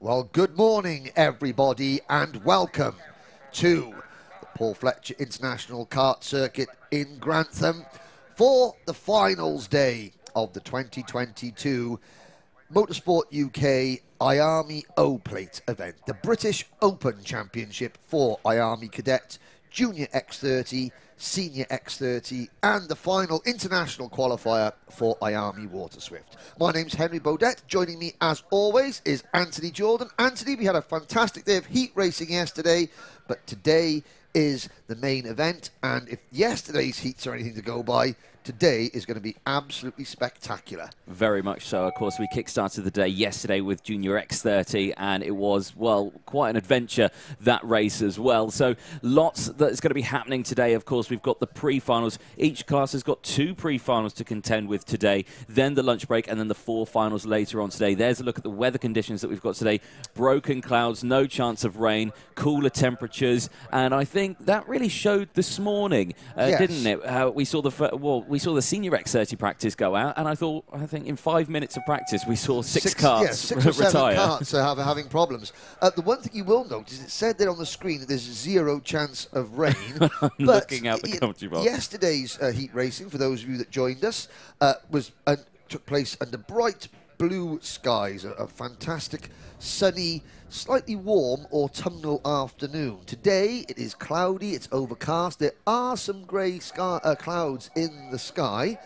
Well, good morning, everybody, and welcome to the Paul Fletcher International Kart Circuit in Grantham for the finals day of the 2022 Motorsport UK IAME O-Plate event, the British Open Championship for IAME Cadet, Junior X30, Senior X30, and the final international qualifier for IAME Waterswift. My name's Henry Baudet. Joining me, as always, is Anthony Jordan. Anthony, we had a fantastic day of heat racing yesterday, but today is the main event, and if yesterday's heats are anything to go by, today is going to be absolutely spectacular. Very much so. Of course, we kick-started the day yesterday with Junior X30, and it was, well, quite an adventure, that race as well. So lots that's going to be happening today. Of course, we've got the pre-finals. Each class has got 2 pre-finals to contend with today, then the lunch break, and then the 4 finals later on today. There's a look at the weather conditions that we've got today. Broken clouds, no chance of rain, cooler temperatures, and I think that really showed this morning, didn't it? We saw the Senior X30 practice go out, and I think in 5 minutes of practice we saw six cars Yeah, 6 or 7 retire. carts are having problems. The one thing you will notice, it said there on the screen that there's 0 chance of rain. I'm looking out the commentary box. Yesterday's heat racing, for those of you that joined us, took place under bright blue skies, a fantastic sunny, slightly warm autumnal afternoon. Today it is cloudy, it's overcast, there are some grey clouds in the sky,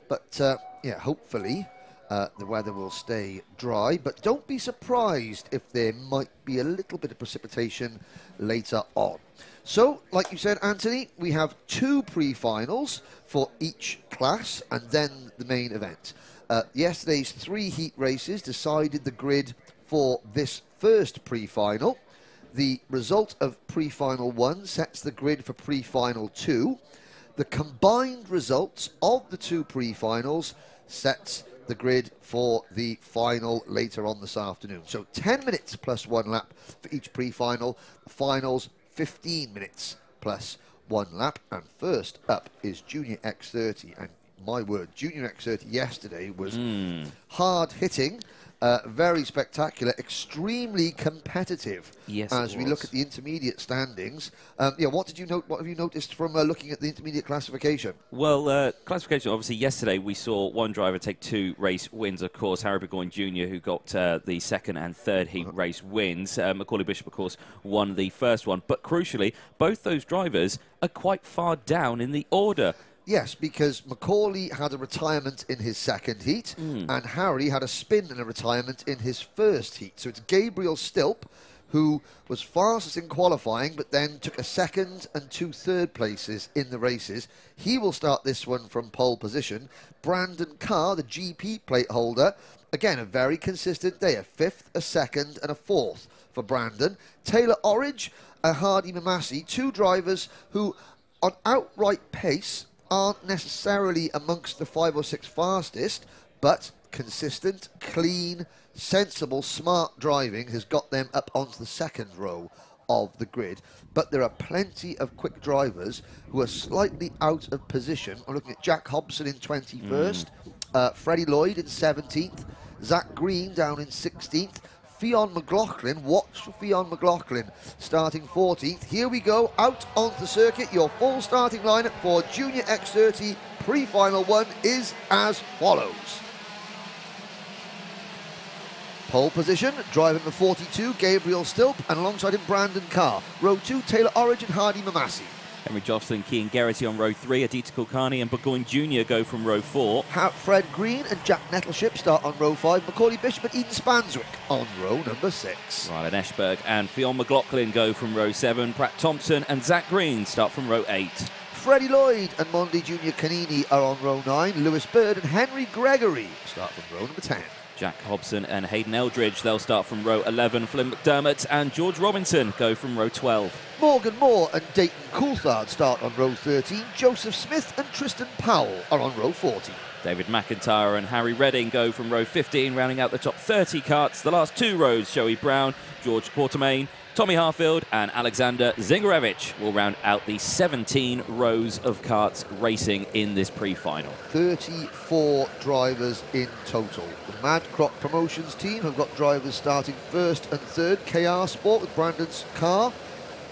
but yeah, hopefully the weather will stay dry, but don't be surprised if there might be a little bit of precipitation later on. So, like you said, Anthony, we have 2 pre-finals for each class and then the main event. Yesterday's 3 heat races decided the grid for this first pre-final. The result of pre-final 1 sets the grid for pre-final 2. The combined results of the 2 pre-finals sets the grid for the final later on this afternoon. So 10 minutes plus 1 lap for each pre-final. The finals, 15 minutes plus 1 lap. And first up is Junior X30. And my word, Junior X30 yesterday was hard-hitting, very spectacular, extremely competitive. Yes, as we look at the intermediate standings. Yeah, what have you noticed from looking at the intermediate classification? Well, classification, obviously, yesterday we saw one driver take 2 race wins, of course, Harvey Ryby Jr., who got the second and third heat race wins. Macaulay Bishop, of course, won the first one. But crucially, both those drivers are quite far down in the order. Yes, because Macaulay had a retirement in his second heat, and Harry had a spin and a retirement in his first heat. So it's Gabriel Stilp, who was fastest in qualifying, but then took a second and 2 third places in the races. He will start this one from pole position. Brandon Carr, the GP plate holder, again, a very consistent day, a 5th, a 2nd, and a 4th for Brandon. Taylor Orridge and Hardy Massey, 2 drivers who, on outright pace, aren't necessarily amongst the 5 or 6 fastest, but consistent, clean, sensible, smart driving has got them up onto the 2nd row of the grid. But there are plenty of quick drivers who are slightly out of position. I'm looking at Jack Hobson in 21st, Freddy Lloyd in 17th, Zach Green down in 16th, Fionn McLaughlin, watch for Fionn McLaughlin, starting 14th. Here we go, out onto the circuit. Your full starting lineup for Junior X30 pre-final 1 is as follows. Pole position, driving the 42, Gabriel Stilp, and alongside him, Brandon Carr. Row 2, Taylor Orridge and Hardy Massey. Henry Jocelyn, Keane Geraghty on row 3, Aditya Kulkarni and Burgoyne Jr. go from row 4. Fred Green and Jack Nettleship start on row 5. Macaulay Bishop and Eden Spanswick on row number 6. Rylan Eschberg and Fionn McLaughlin go from row 7. Pratt Thompson and Zach Green start from row 8. Freddy Lloyd and Mondi Jr. Canini are on row 9. Lewis Bird and Henry Gregory start from row number 10. Jack Hobson and Hayden Eldridge, they'll start from row 11. Flynn McDermott and George Robinson go from row 12. Morgan Moore and Dayton Coulthard start on row 13. Joseph Smith and Tristan Powell are on row 14. David McIntyre and Harry Redding go from row 15, rounding out the top 30 karts. The last 2 rows, Joey Brown, George Quartermain, Tommy Harfield and Alexander Zingarevich will round out the 17 rows of karts racing in this pre-final. 34 drivers in total. The Mad Crop Promotions team have got drivers starting first and third. KR Sport with Brandon's car.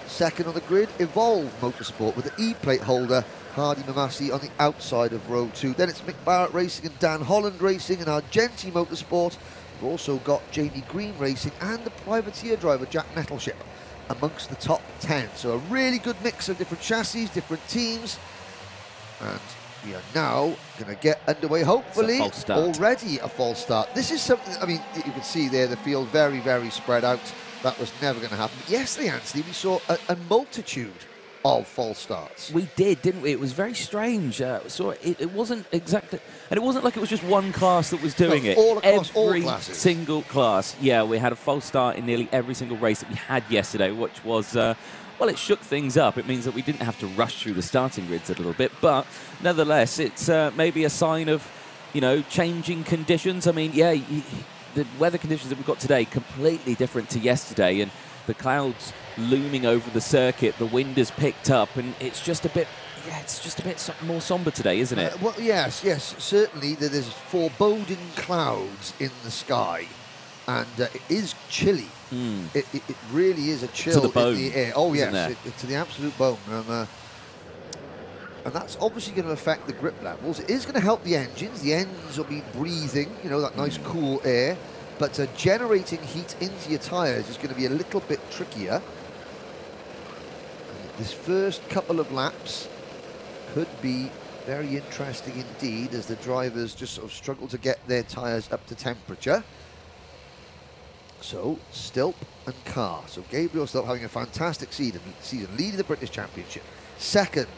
Second on the grid, Evolve Motorsport with the E-plate holder, Hardy Mamassi on the outside of row 2. Then it's Mick Barrett Racing and Dan Holland Racing and Argenti Motorsport. We've also got Jamie Green Racing and the privateer driver Jack Nettleship amongst the top 10. So a really good mix of different chassis, different teams. And we are now going to get underway, hopefully. Already a false start. This is something, I mean, you can see there the field very, very spread out. That was never going to happen. But yesterday, Anthony, we saw a multitude of false starts. We did, didn't we? It was very strange. So it wasn't exactly, and it wasn't like it was just one class that was doing it. All across every all classes. Single class. Yeah, we had a false start in nearly every single race that we had yesterday, which was, well, it shook things up. It means that we didn't have to rush through the starting grids a little bit, but nevertheless, it's maybe a sign of, you know, changing conditions. I mean, yeah, the weather conditions that we've got today completely different to yesterday, and the clouds looming over the circuit, the wind has picked up, and it's just a bit, yeah, it's just a bit more somber today, isn't it? Well, yes, certainly there's foreboding clouds in the sky, and it is chilly. It really is a chill to the bone, in the air. Oh yes, to the absolute bone. And that's obviously going to affect the grip levels. It is going to help the engines. The engines will be breathing, you know, that nice cool air. But generating heat into your tyres is going to be a little bit trickier. This first couple of laps could be very interesting indeed, as the drivers just sort of struggle to get their tyres up to temperature. So, Stilp and Carr. So Gabriel Stilp having a fantastic season, leading the British Championship. Second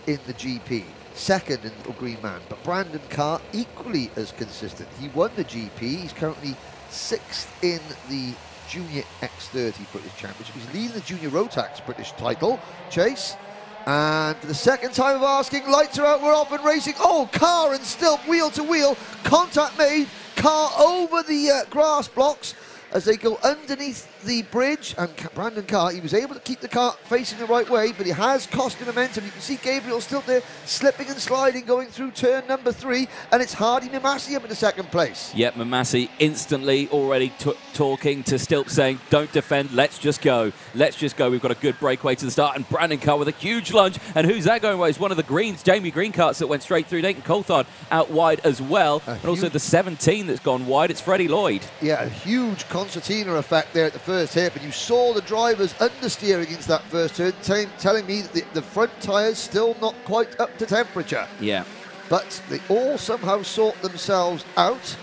in the GP, second in the Green Man. But Brandon Carr equally as consistent. He won the GP. He's currently 6th in the Junior X30 British Championship. He's leading the Junior Rotax British title chase. And for the second time of asking, lights are out, we're off and racing. Oh, Carr and Stilp, wheel to wheel. Contact made. Carr over the grass blocks as they go underneath the bridge, and Brandon Carr, he was able to keep the car facing the right way, but he has cost him momentum. You can see Gabriel still there, slipping and sliding, going through turn number 3, and it's Hardy Mamassi up in the second place. Yep, Mamassi instantly already talking to Stilp, saying, don't defend, let's just go. Let's just go. We've got a good breakaway to the start, and Brandon Carr with a huge lunge, and who's that going away? It's one of the Greens, Jamie Green karts that went straight through. Nathan Coulthard out wide as well, and also the 17 that's gone wide, it's Freddy Lloyd. Yeah, a huge concertina effect there at the first hit, but you saw the drivers understeering into that first turn, telling me that the front tyres still not quite up to temperature. Yeah. But they all somehow sort themselves out.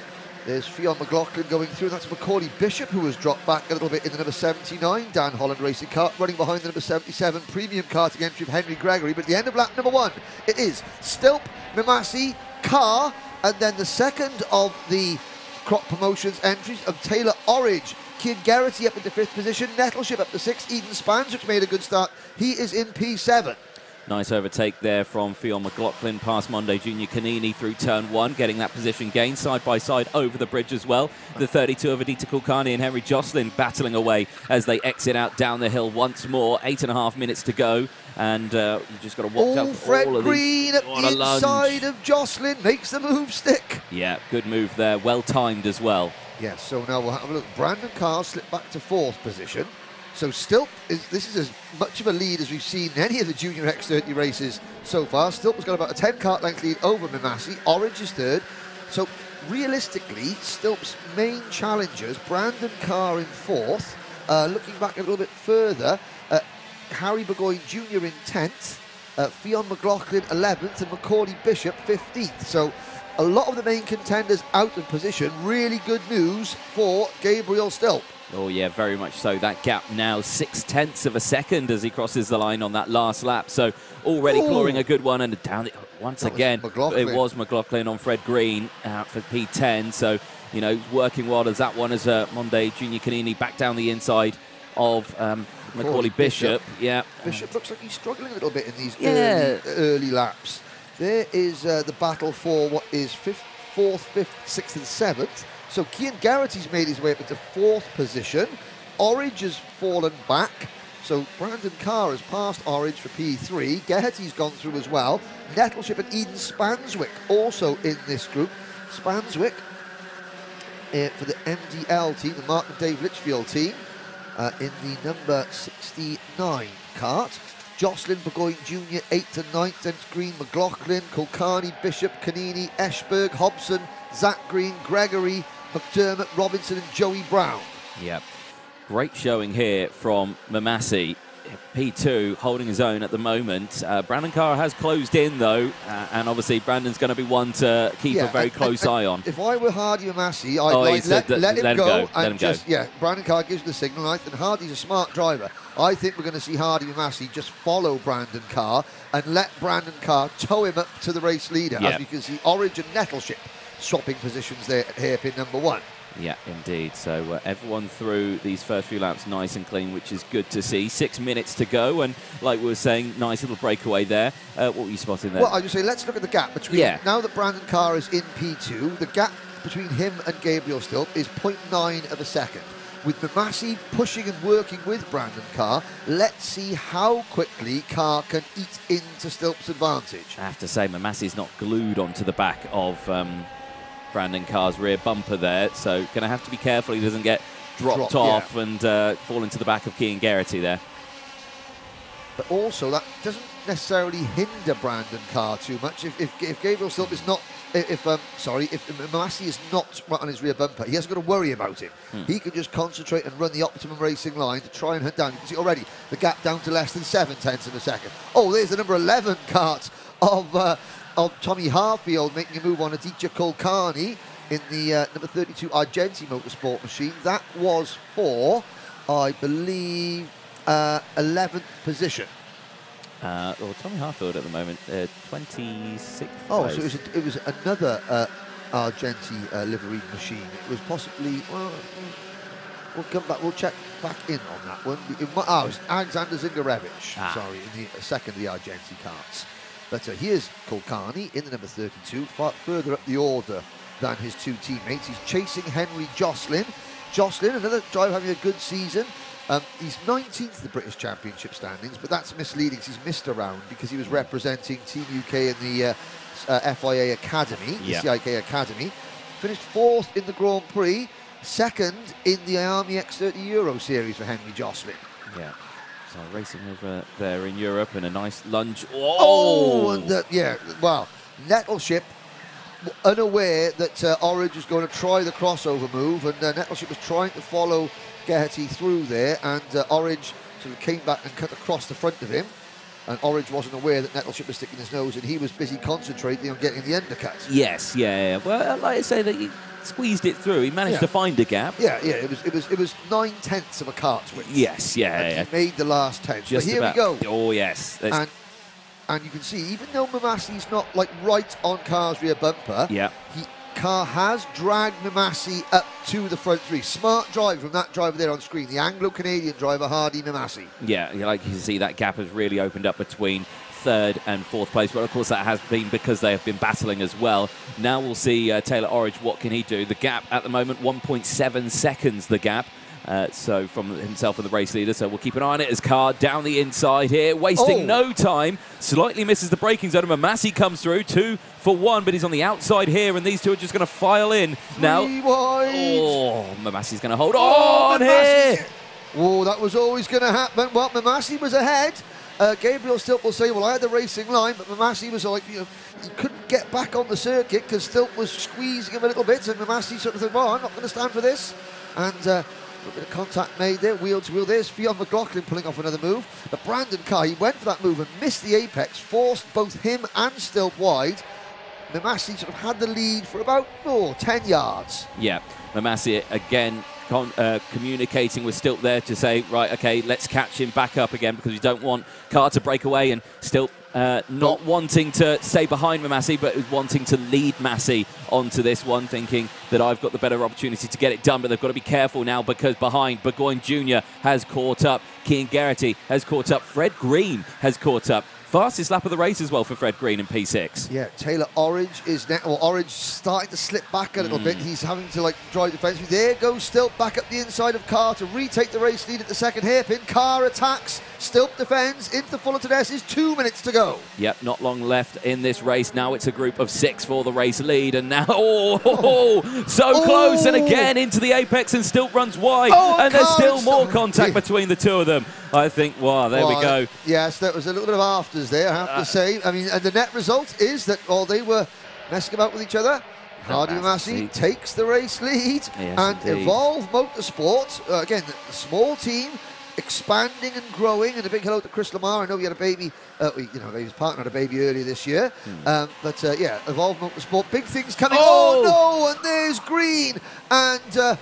There's Fionn McLaughlin going through, and that's Macaulay Bishop, who has dropped back a little bit in the number 79, Dan Holland Racing Kart, running behind the number 77 premium karting entry of Henry Gregory. But at the end of lap number 1, it is Stilp, Mamassi, Carr, and then the second of the Crop Promotions entries of Taylor Orridge. Kian Garrity up into 5th position, Nettleship up to 6th, Eden Spans, which made a good start, he is in P7. Nice overtake there from Fionn McLaughlin past Monday Junior Canini through turn 1, getting that position gain side by side over the bridge as well. The 32 of Adita Kulkarni and Henry Jocelyn battling away as they exit out down the hill once more. 8.5 minutes to go, and you just got to watch out for Fred all of Green these. at the inside of Jocelyn makes the move stick. Yeah, good move there, well timed as well. Yes, so now we'll have a look. Brandon Carr slipped back to 4th position. So Stilp, this is as much of a lead as we've seen in any of the Junior X30 races so far. Stilp has got about a 10 kart length lead over Mamassi. Orange is 3rd. So realistically, Stilp's main challengers, Brandon Carr in 4th. Looking back a little bit further, Harry Burgoyne Jr. in 10th. Fionn McLaughlin 11th and Macaulay Bishop 15th. So a lot of the main contenders out of position. Really good news for Gabriel Stilp. Oh yeah, very much so. That gap now 0.6 of a second as he crosses the line on that last lap. So already clawing a good one, and down once again. It was McLaughlin on Fred Green out for P10. So, you know, working well as that one as Monday Junior Canini back down the inside of Macaulay Bishop. Yeah. Bishop looks like he's struggling a little bit in these early laps. There is the battle for what is 4th, 5th, 6th and 7th. So Kian Garrity's made his way up into 4th position. Orridge has fallen back. So Brandon Carr has passed Orridge for P3. Geraghty's gone through as well. Nettleship and Eden Spanswick also in this group. Spanswick for the MDL team, the Mark and Dave Litchfield team, in the number 69 kart. Jocelyn Burgoyne Junior, 8th and 9th, then Green, McLaughlin, Kulkarni, Bishop, Canini, Eschberg, Hobson, Zach Green, Gregory, McDermott, Robinson and Joey Brown. Yep. Great showing here from Mamassi. P2 holding his own at the moment. Brandon Carr has closed in though, and obviously Brandon's going to be one to keep a very close eye on. If I were Hardy Mamassi, I'd let him go and just, Brandon Carr gives the signal, and I think Hardy's a smart driver. I think we're going to see Hardy Mamassi just follow Brandon Carr and let Brandon Carr tow him up to the race leader. As you can see, Origin Nettleship swapping positions there at hairpin number 1. Yeah, indeed. So everyone through these first few laps nice and clean, which is good to see. 6 minutes to go, and like we were saying, nice little breakaway there. What were you spotting there? Well, I just say, let's look at the gap between, now that Brandon Carr is in P2, the gap between him and Gabriel Stilp is 0.9 of a second. With Mamassi pushing and working with Brandon Carr, let's see how quickly Carr can eat into Stilp's advantage. I have to say, Mamassi's not glued onto the back of Brandon Carr's rear bumper there, so going to have to be careful he doesn't get dropped off and fall into the back of Cian Geraghty there. But also, that doesn't necessarily hinder Brandon Carr too much. If Gabriel Stilp is not, if Mamassi is not right on his rear bumper, he hasn't got to worry about it. He can just concentrate and run the optimum racing line to try and hunt down. You can see already the gap down to less than 7/10 of a second. Oh, there's the number 11 kart of Tommy Harfield making a move on Aditya Kulkarni in the number 32 Argenti Motorsport machine. That was for, I believe, 11th position. Well, Tommy Harfield at the moment, 26th Oh, place. so it was another Argenti livery machine. It was possibly, well, we'll come back, we'll check back in on that one. It was Alexander Zingarevich, sorry, in the second of the Argenti karts. But here's Kulkarni in the number 32, far further up the order than his two teammates. He's chasing Henry Jocelyn. Jocelyn, another driver having a good season. He's 19th in the British Championship standings, but that's misleading. He's missed a round because he was representing Team UK in the FIA Academy, the CIK Academy. Finished 4th in the Grand Prix, 2nd in the IAME X30 Euro Series for Henry Jocelyn. Yeah. So racing over there in Europe and a nice lunge. Well, Nettleship, unaware that Orridge was going to try the crossover move, and Nettleship was trying to follow Geraghty through there, and Orridge sort of came back and cut across the front of him, and Orridge wasn't aware that Nettleship was sticking his nose, and he was busy concentrating on getting the undercut. Yes, well, like I say, that he squeezed it through. He managed to find a gap. It was 9/10 of a kart's width. Yes, He made the last 10. But here we go. Oh yes. And you can see, even though Mamassi's not like right on Carr's rear bumper, Carr has dragged Mamassi up to the front three. Smart drive from that driver there on screen, the Anglo-Canadian driver Hardy Mamassi. Yeah, like you can see, that gap has really opened up between 3rd and 4th place, but of course that has been because they have been battling as well. Now we'll see Taylor Orridge, what can he do? The gap at the moment, 1.7 seconds the gap. So from himself and the race leader, so we'll keep an eye on it as Carr down the inside here, wasting no time, slightly misses the braking zone, and Mamassi comes through, 2 for 1, but he's on the outside here, and these two are just going to file in now. Oh, Mamassi's going to hold on here. Oh, that was always going to happen. Well, Mamassi was ahead. Gabriel Stilp will say, well, I had the racing line, but Mamassi was like, he couldn't get back on the circuit because Stilp was squeezing him a little bit, and Mamassi sort of said, well, I'm not going to stand for this. And a bit of contact made there, wheel to wheel. There's Fionn McLaughlin pulling off another move. But Brandon Carr, he went for that move and missed the apex, forced both him and Stilp wide. Mamassi sort of had the lead for about 10 yards. Yeah, Mamassi again communicating with Stilp there to say, right, okay, let's catch him back up again because we don't want Carr to break away, and Stilp not wanting to stay behind Mamassi, but wanting to lead Massey onto this one, thinking that I've got the better opportunity to get it done, but they've got to be careful now because behind, Burgoyne Junior has caught up, Cian Geraghty has caught up, Fred Green has caught up, Fastest lap of the race as well for Fred Green in P6. Yeah, Taylor Orange is now. Well, Orange starting to slip back a little bit. He's having to drive defensively. There goes Stilp back up the inside of Carr to retake the race lead at the second hairpin. Carr attacks. Stilp defends into Fullerton S's. 2 minutes to go. Yep, not long left in this race. Now it's a group of 6 for the race lead, and now so close, and again into the apex, and Stilp runs wide, and there's still more contact between the two of them. I think, wow, there we go. Yes, that was a little bit of afters there, I have to say. I mean, and the net result is that they were messing about with each other. Harvey Massey takes the race lead, and indeed. Evolve Motorsport, again, a small team, expanding and growing, and a big hello to Chris Lamar. I know he had a baby, his partner had a baby earlier this year, but yeah, Evolve Motorsport, big things coming. Oh no, and there's Green, and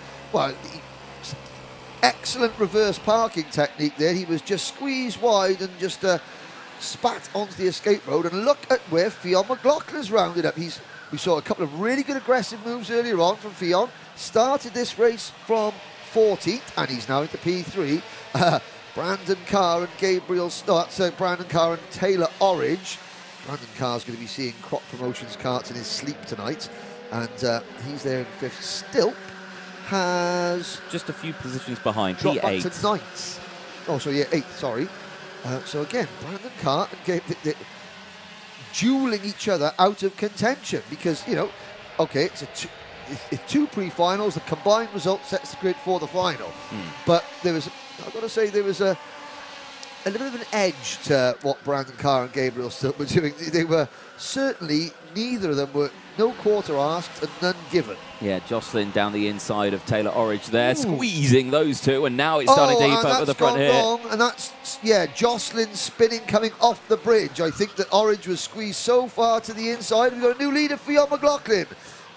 excellent reverse parking technique there. He was just squeezed wide and just spat onto the escape road, and look at where Fionn McLaughlin's rounded up. We saw a couple of really good aggressive moves earlier on from Fionn. Started this race from 14th, and he's now into P3. Brandon Carr and Brandon Carr and Taylor Orange. Brandon Carr's going to be seeing Crop Promotions karts in his sleep tonight, and he's there in 5th. Stilp has just a few positions behind. Dropped back to 9th. Oh, so yeah, 8th, sorry. So again, Brandon Carr and Gabe dueling each other out of contention, because, okay, it's two pre-finals. The combined result sets the grid for the final. But I've got to say, there was a little bit of an edge to what Brandon Carr and Gabriel Stilp were doing. They were certainly, neither of them were no quarter asked and none given. Yeah, Jocelyn down the inside of Taylor Orange there, squeezing those two, and now it's starting deep over the front here. Wrong, and that's, Jocelyn spinning coming off the bridge. I think that Orange was squeezed so far to the inside. We've got a new leader for Fionn McLaughlin.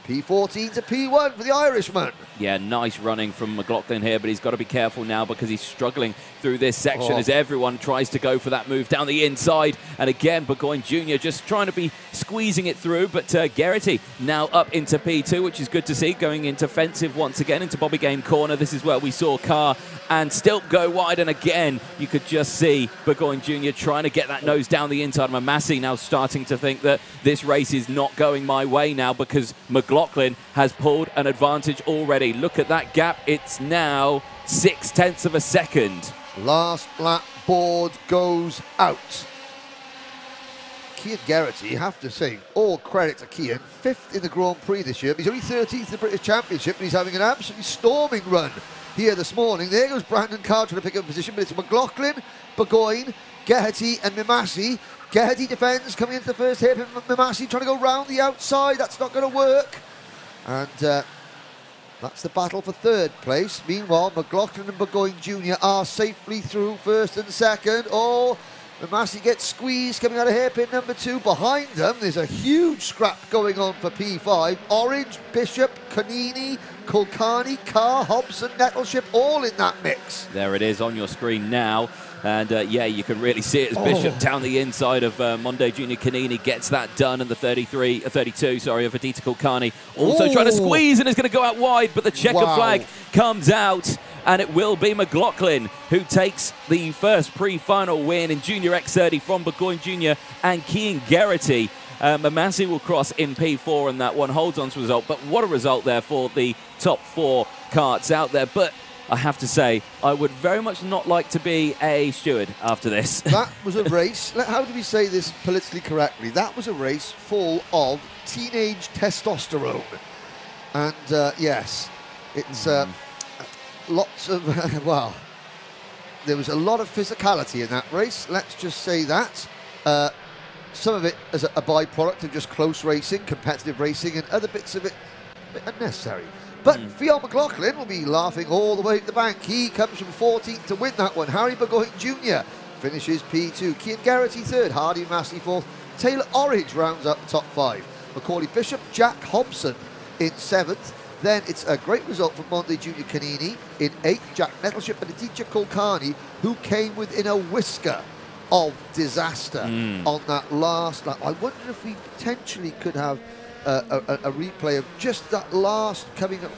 P14 to P1 for the Irishman. Yeah, nice running from McLaughlin here, but he's got to be careful now because he's struggling through this section as everyone tries to go for that move down the inside. And again, Burgoyne Junior just trying to be squeezing it through, but Geraghty now up into P2, which is good to see, going into offensive once again into Bobby Game corner. This is where we saw Carr and Stilp go wide, and again, you could just see Burgoyne Junior trying to get that nose down the inside. Massey now starting to think that this race is not going my way now because McLaughlin has pulled an advantage already. Look at that gap. It's now 0.6 of a second. Last lap board goes out. Cian Geraghty, you have to say, all credit to Cian. 5th in the Grand Prix this year. He's only 13th in the British Championship, and he's having an absolutely storming run here this morning. There goes Brandon Carr trying to pick up a position, but it's McLaughlin, Burgoyne, Geraghty and Massey. Geraghty defends, coming into the first hairpin. Massey trying to go round the outside. That's not going to work. And that's the battle for 3rd place. Meanwhile, McLaughlin and Burgoyne Junior are safely through 1st and 2nd. Massey gets squeezed coming out of hairpin number 2. Behind them, there's a huge scrap going on for P5. Orange, Bishop, Canini, Kulkarni, Carr, Hobson, Nettleship, all in that mix. There it is on your screen now. And yeah, you can really see it as Bishop down the inside of Monday Junior Canini gets that done, and the 32, of Aditya Kulkarni also trying to squeeze and is going to go out wide, but the checker flag comes out, and it will be McLaughlin who takes the first pre-final win in Junior X30 from Burgoyne Junior and Cian Geraghty. Massey will cross in P4, and that one holds on to result, but what a result there for the top 4 karts out there. But I have to say, I would very much not like to be a steward after this. That was a race, how do we say this politically correctly? That was a race full of teenage testosterone. And yes, it's lots of, there was a lot of physicality in that race, let's just say that. Some of it as a byproduct of just close racing, competitive racing, and other bits of it a bit unnecessary. But Fionn McLaughlin will be laughing all the way to the bank. He comes from 14th to win that one. Harry Burgoyne Jr. finishes P2. Cian Geraghty 3rd. Hardy Massey 4th. Taylor Orange rounds up the top 5. Macaulay Bishop, Jack Hobson in 7th. Then it's a great result from Monday Junior Canini in 8th. Jack Nettleship and Aditya Kulkarni, who came within a whisker of disaster on that last lap. I wonder if we potentially could have a replay of just that last coming up.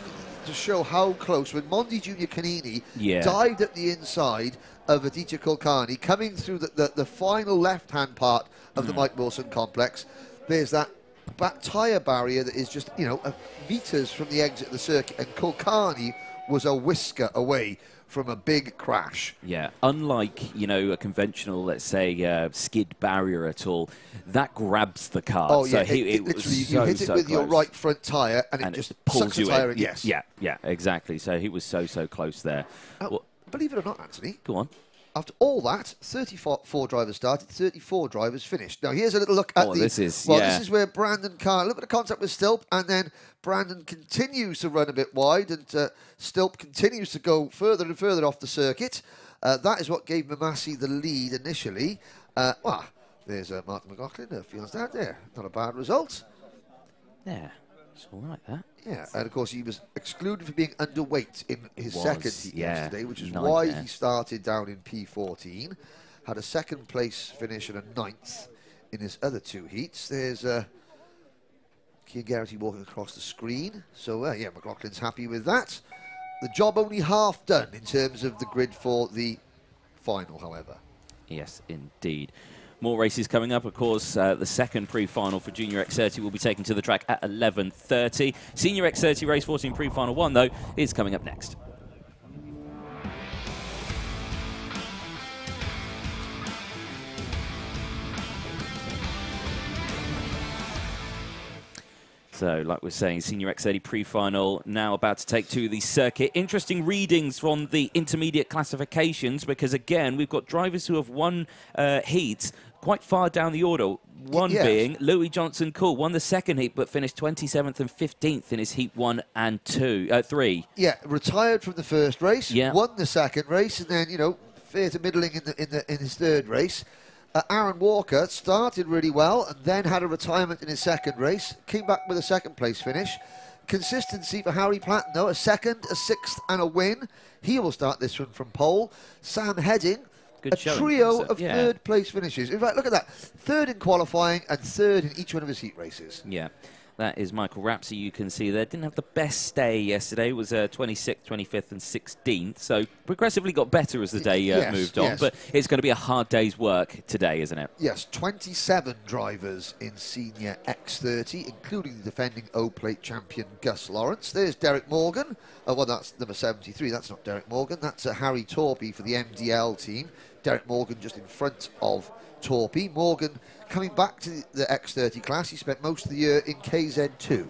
to show how close, when Mondi Junior Canini Yeah. dived at the inside of Aditya Kulkarni, coming through the final left-hand part of the Mike Wilson complex, there's that back tyre barrier that is just, you know, meters from the exit of the circuit, and Kulkarni was a whisker away from a big crash. Yeah, unlike, you know, a conventional, let's say, skid barrier at all, that grabs the car. Oh, yeah, so it literally, you hit it with your right front tyre, and it just pulls sucks the you tyre in. in. Yes. Yeah, exactly. So he was so close there. Well, Believe it or not, Anthony, go on. after all that, 34 drivers started, 34 drivers finished. Now, here's a little look at this is where Brandon Carr, look at the contact with Stilp, and then Brandon continues to run a bit wide, and Stilp continues to go further and further off the circuit. That is what gave Massey the lead initially. There's Martin McLaughlin, feels that there. Not a bad result. Yeah, it's all right, that. Yeah, and of course he was excluded for being underweight in his second heat yesterday, which is why he started down in P14. Had a second place finish and a 9th in his other 2 heats. There's Keir Garrity walking across the screen. So, yeah, McLaughlin's happy with that. The job only half done in terms of the grid for the final, however. Yes, indeed. More races coming up, of course. The second pre-final for Junior X30 will be taken to the track at 11:30. Senior X30 Race 14 pre-final 1, though, is coming up next. So, like we're saying, Senior X30 pre-final now about to take to the circuit. Interesting readings from the intermediate classifications, because, again, we've got drivers who have won heats quite far down the order. One being Louis Johnson Cool, won the second heat but finished 27th and 15th in his heat 1 and 3. Yeah, retired from the first race, Yeah. won the second race, and then, you know, fair to middling in his third race. Aaron Walker started really well and then had a retirement in his second race, came back with a second place finish. Consistency for Harry Platten, though, a second, a 6th and a win. He will start this one from pole. Sam Heading, Good a showing. trio of third place finishes. In fact, look at that. 3rd in qualifying and 3rd in each one of his heat races. Yeah. That is Michael Rapsey, you can see there. Didn't have the best stay yesterday. It was 26th, 25th and 16th. So progressively got better as the day moved on. But it's going to be a hard day's work today, isn't it? Yes, 27 drivers in Senior X30, including the defending O-Plate champion Gus Lawrence. There's Derek Morgan. Well, that's number 73. That's not Derek Morgan. That's Harry Torpy for the MDL team. Derek Morgan just in front of Torpy. Morgan coming back to the X30 class. He spent most of the year in KZ2.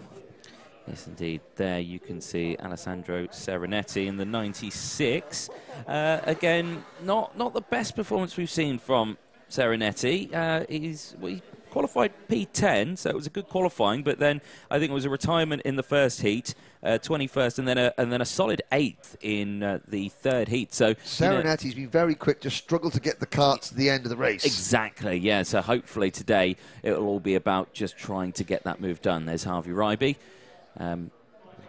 Yes, indeed. There you can see Alessandro Serenetti in the 96. Again, not the best performance we've seen from Serenetti. He qualified P10, so it was a good qualifying, but then I think it was a retirement in the first heat, 21st, and then a solid 8th in the third heat. So Serenetti's been very quick, just struggled to get the cart to the end of the race. Exactly, yeah. So hopefully today it'll all be about just trying to get that move done. There's Harvey Ryby.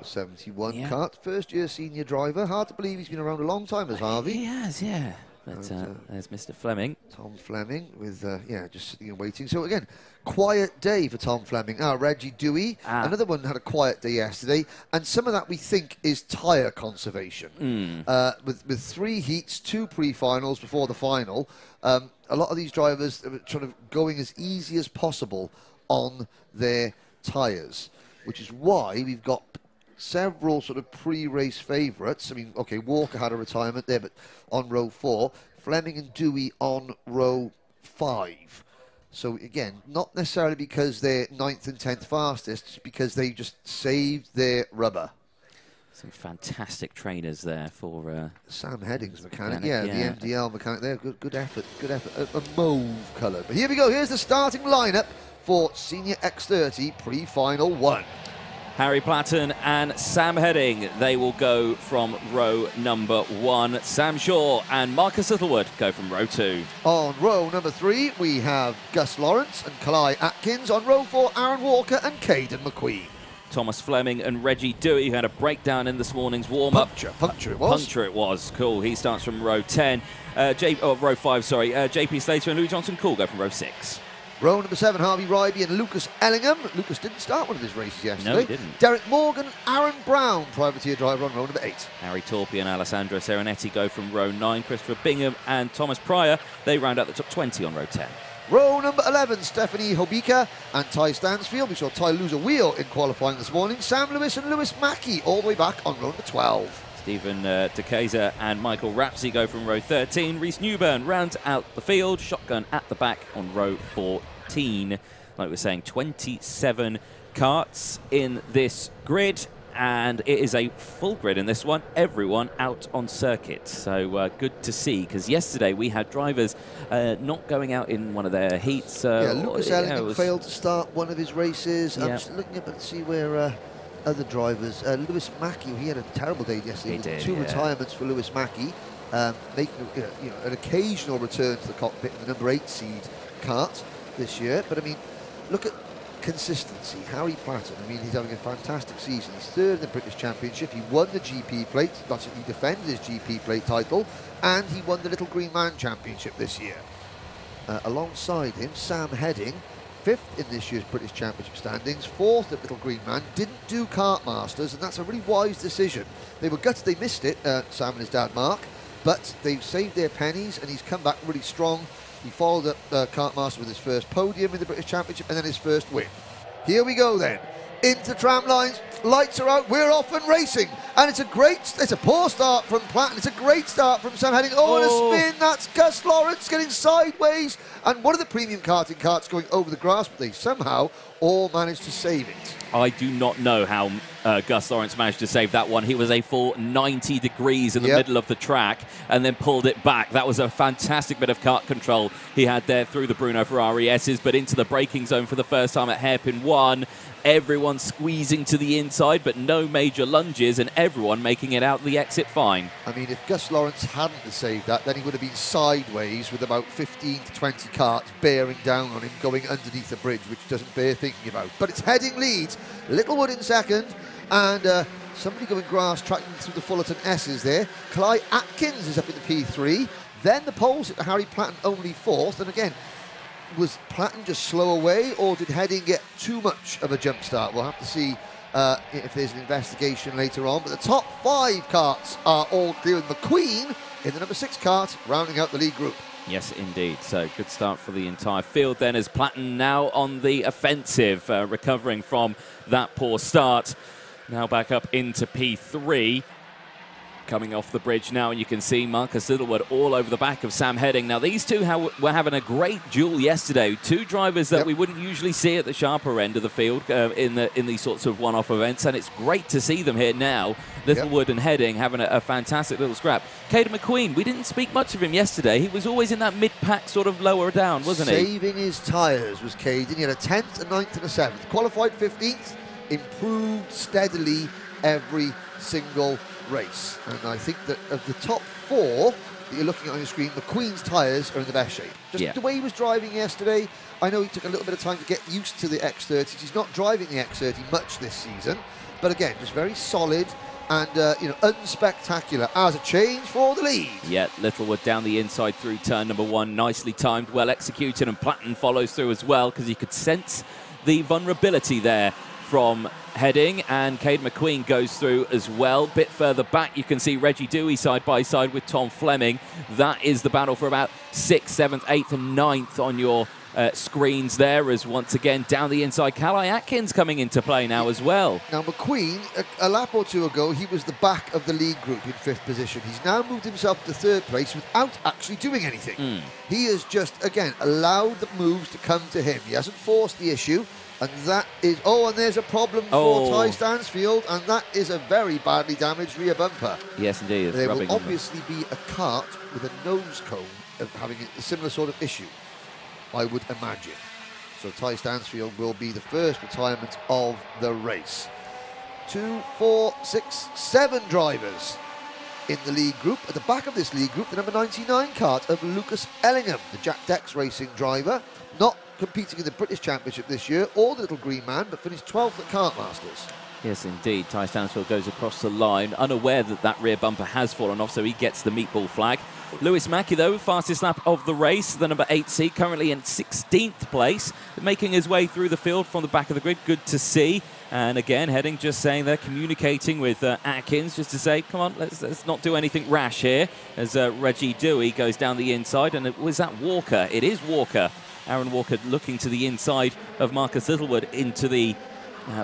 71 kart, first year senior driver. Hard to believe he's been around a long time as Harvey. He has, yeah. But there's Mr. Fleming. Tom Fleming with, just sitting and waiting. So again, quiet day for Tom Fleming. Reggie Dewey, another one had a quiet day yesterday. And some of that we think is tyre conservation. With 3 heats, 2 pre-finals before the final, a lot of these drivers are sort of going as easy as possible on their tyres, which is why we've got several sort of pre-race favourites. I mean, okay, Walker had a retirement there, but on row 4, Fleming and Dewey on row 5. So again, not necessarily because they're 9th and 10th fastest, just because they just saved their rubber. Some fantastic trainers there for Sam Heading's mechanic. Yeah, the MDL mechanic there. Good effort. A mauve colour. But here we go. Here's the starting lineup for Senior X30 pre-final 1. Harry Platten and Sam Heading, they will go from row number 1. Sam Shaw and Marcus Littlewood go from row 2. On row number 3, we have Gus Lawrence and Kalai Atkins. On row 4, Aaron Walker and Caden McQueen. Thomas Fleming and Reggie Dewey, who had a breakdown in this morning's warm-up. Puncture it was. Puncture it was. Cool. He starts from row 10. Row 5, sorry. JP Slater and Louis Johnson Cool go from row 6. Row number 7, Harvey Ryby and Lucas Ellingham. Lucas didn't start one of his races yesterday. No, he didn't. Derek Morgan, Aaron Brown, privateer driver on row number 8. Harry Torpy and Alessandro Serenetti go from row 9. Christopher Bingham and Thomas Pryor, they round out the top 20 on row 10. Row number 11, Stephanie Hobika and Ty Stansfield. We saw Ty lose a wheel in qualifying this morning. Sam Lewis and Lewis Mackey all the way back on row number 12. Stephen DeKaiser and Michael Rapsey go from row 13. Reese Newburn rounds out the field. Shotgun at the back on row 14. Like we're saying, 27 karts in this grid. And it is a full grid in this one. Everyone out on circuit. So good to see, because yesterday we had drivers not going out in one of their heats. Lucas Ellingham failed to start one of his races. I'm just looking up and see where other drivers. Lewis Mackey, he had a terrible day yesterday. He did, two retirements for Lewis Mackey, making an occasional return to the cockpit in the number 8 seed kart this year. But I mean, look at consistency. Harry Platten, I mean, he's having a fantastic season. He's 3rd in the British Championship. He won the GP plate, he defended his GP plate title, and he won the Little Green Man Championship this year. Alongside him, Sam Heading, 5th in this year's British Championship standings, 4th at Little Green Man, didn't do Kart Masters, and that's a really wise decision. They were gutted they missed it, Sam and his dad Mark, but they've saved their pennies, and he's come back really strong. He followed up Kart Master with his first podium in the British Championship and then his first win. Here we go then. Into tram lines, lights are out, we're off and racing. And it's a poor start from Platten, it's a great start from Sam Heading. Oh, and a spin, that's Gus Lawrence getting sideways. And one of the premium karting karts going over the grass, but they somehow all managed to save it. I do not know how Gus Lawrence managed to save that one. He was a full 90 degrees in the middle of the track and then pulled it back. That was a fantastic bit of kart control he had there through the Bruno Ferrari S's, but into the braking zone for the first time at hairpin 1. Everyone squeezing to the inside, but no major lunges, and everyone making it out the exit fine. I mean, if Gus Lawrence hadn't saved that, then he would have been sideways with about 15 to 20 karts bearing down on him, going underneath the bridge, which doesn't bear thinking about. But it's Heading leads, Littlewood in 2nd, and somebody going grass tracking through the Fullerton S's there. Clyde Atkins is up in the P3. Then the poles hit Harry Platten only 4th, and again, was Platten just slow away, or did Heading get too much of a jump start? We'll have to see if there's an investigation later on. But the top 5 karts are all clear, with McQueen in the number 6 kart, rounding out the lead group. Yes, indeed. So good start for the entire field then, as Platten now on the offensive, recovering from that poor start. Now back up into P3. Coming off the bridge now, and you can see Marcus Littlewood all over the back of Sam Heading. Now, these two were having a great duel yesterday. Two drivers that we wouldn't usually see at the sharper end of the field in these sorts of one-off events, and it's great to see them here now. Littlewood and Heading having a fantastic little scrap. Caden McQueen, we didn't speak much of him yesterday. He was always in that mid-pack sort of lower down, wasn't he? Saving his tyres was Caden. He had a 10th, a 9th and a 7th. Qualified 15th, improved steadily every single race. And I think that of the top 4 that you're looking at on your screen, McQueen's tyres are in the best shape. Just the way he was driving yesterday, I know he took a little bit of time to get used to the X30s. He's not driving the X30 much this season, but again, just very solid and unspectacular as a change for the lead. Yeah, Littlewood down the inside through turn number 1, nicely timed, well executed, and Platten follows through as well, because he could sense the vulnerability there from Heading, and Caden McQueen goes through as well. Bit further back, you can see Reggie Dewey side by side with Tom Fleming. That is the battle for about 6th, 7th, 8th and 9th on your screens there, as once again down the inside, Cali Atkins coming into play now as well. Now McQueen, a lap or two ago, he was the back of the lead group in 5th position. He's now moved himself to 3rd place without actually doing anything. He has just, again, allowed the moves to come to him. He hasn't forced the issue. And that is, and there's a problem for Ty Stansfield, and that is a very badly damaged rear bumper. Yes, indeed. There will obviously be a kart with a nose cone of having a similar sort of issue, I would imagine. So Ty Stansfield will be the first retirement of the race. 2, 4, 6, 7 drivers in the lead group. At the back of this lead group, the number 99 kart of Lucas Ellingham, the Jack Dex Racing driver, not competing in the British Championship this year, or the Little Green Man, but finished 12th at Kart Masters. Yes, indeed. Ty Stansfield goes across the line, unaware that that rear bumper has fallen off, so he gets the meatball flag. Lewis Mackey, though, fastest lap of the race, the number 8 seed, currently in 16th place, making his way through the field from the back of the grid. Good to see. And again, heading, just saying they're communicating with Atkins, just to say, come on, let's not do anything rash here, as Reggie Dewey goes down the inside. And was that Walker? It is Walker. Aaron Walker looking to the inside of Marcus Littlewood into the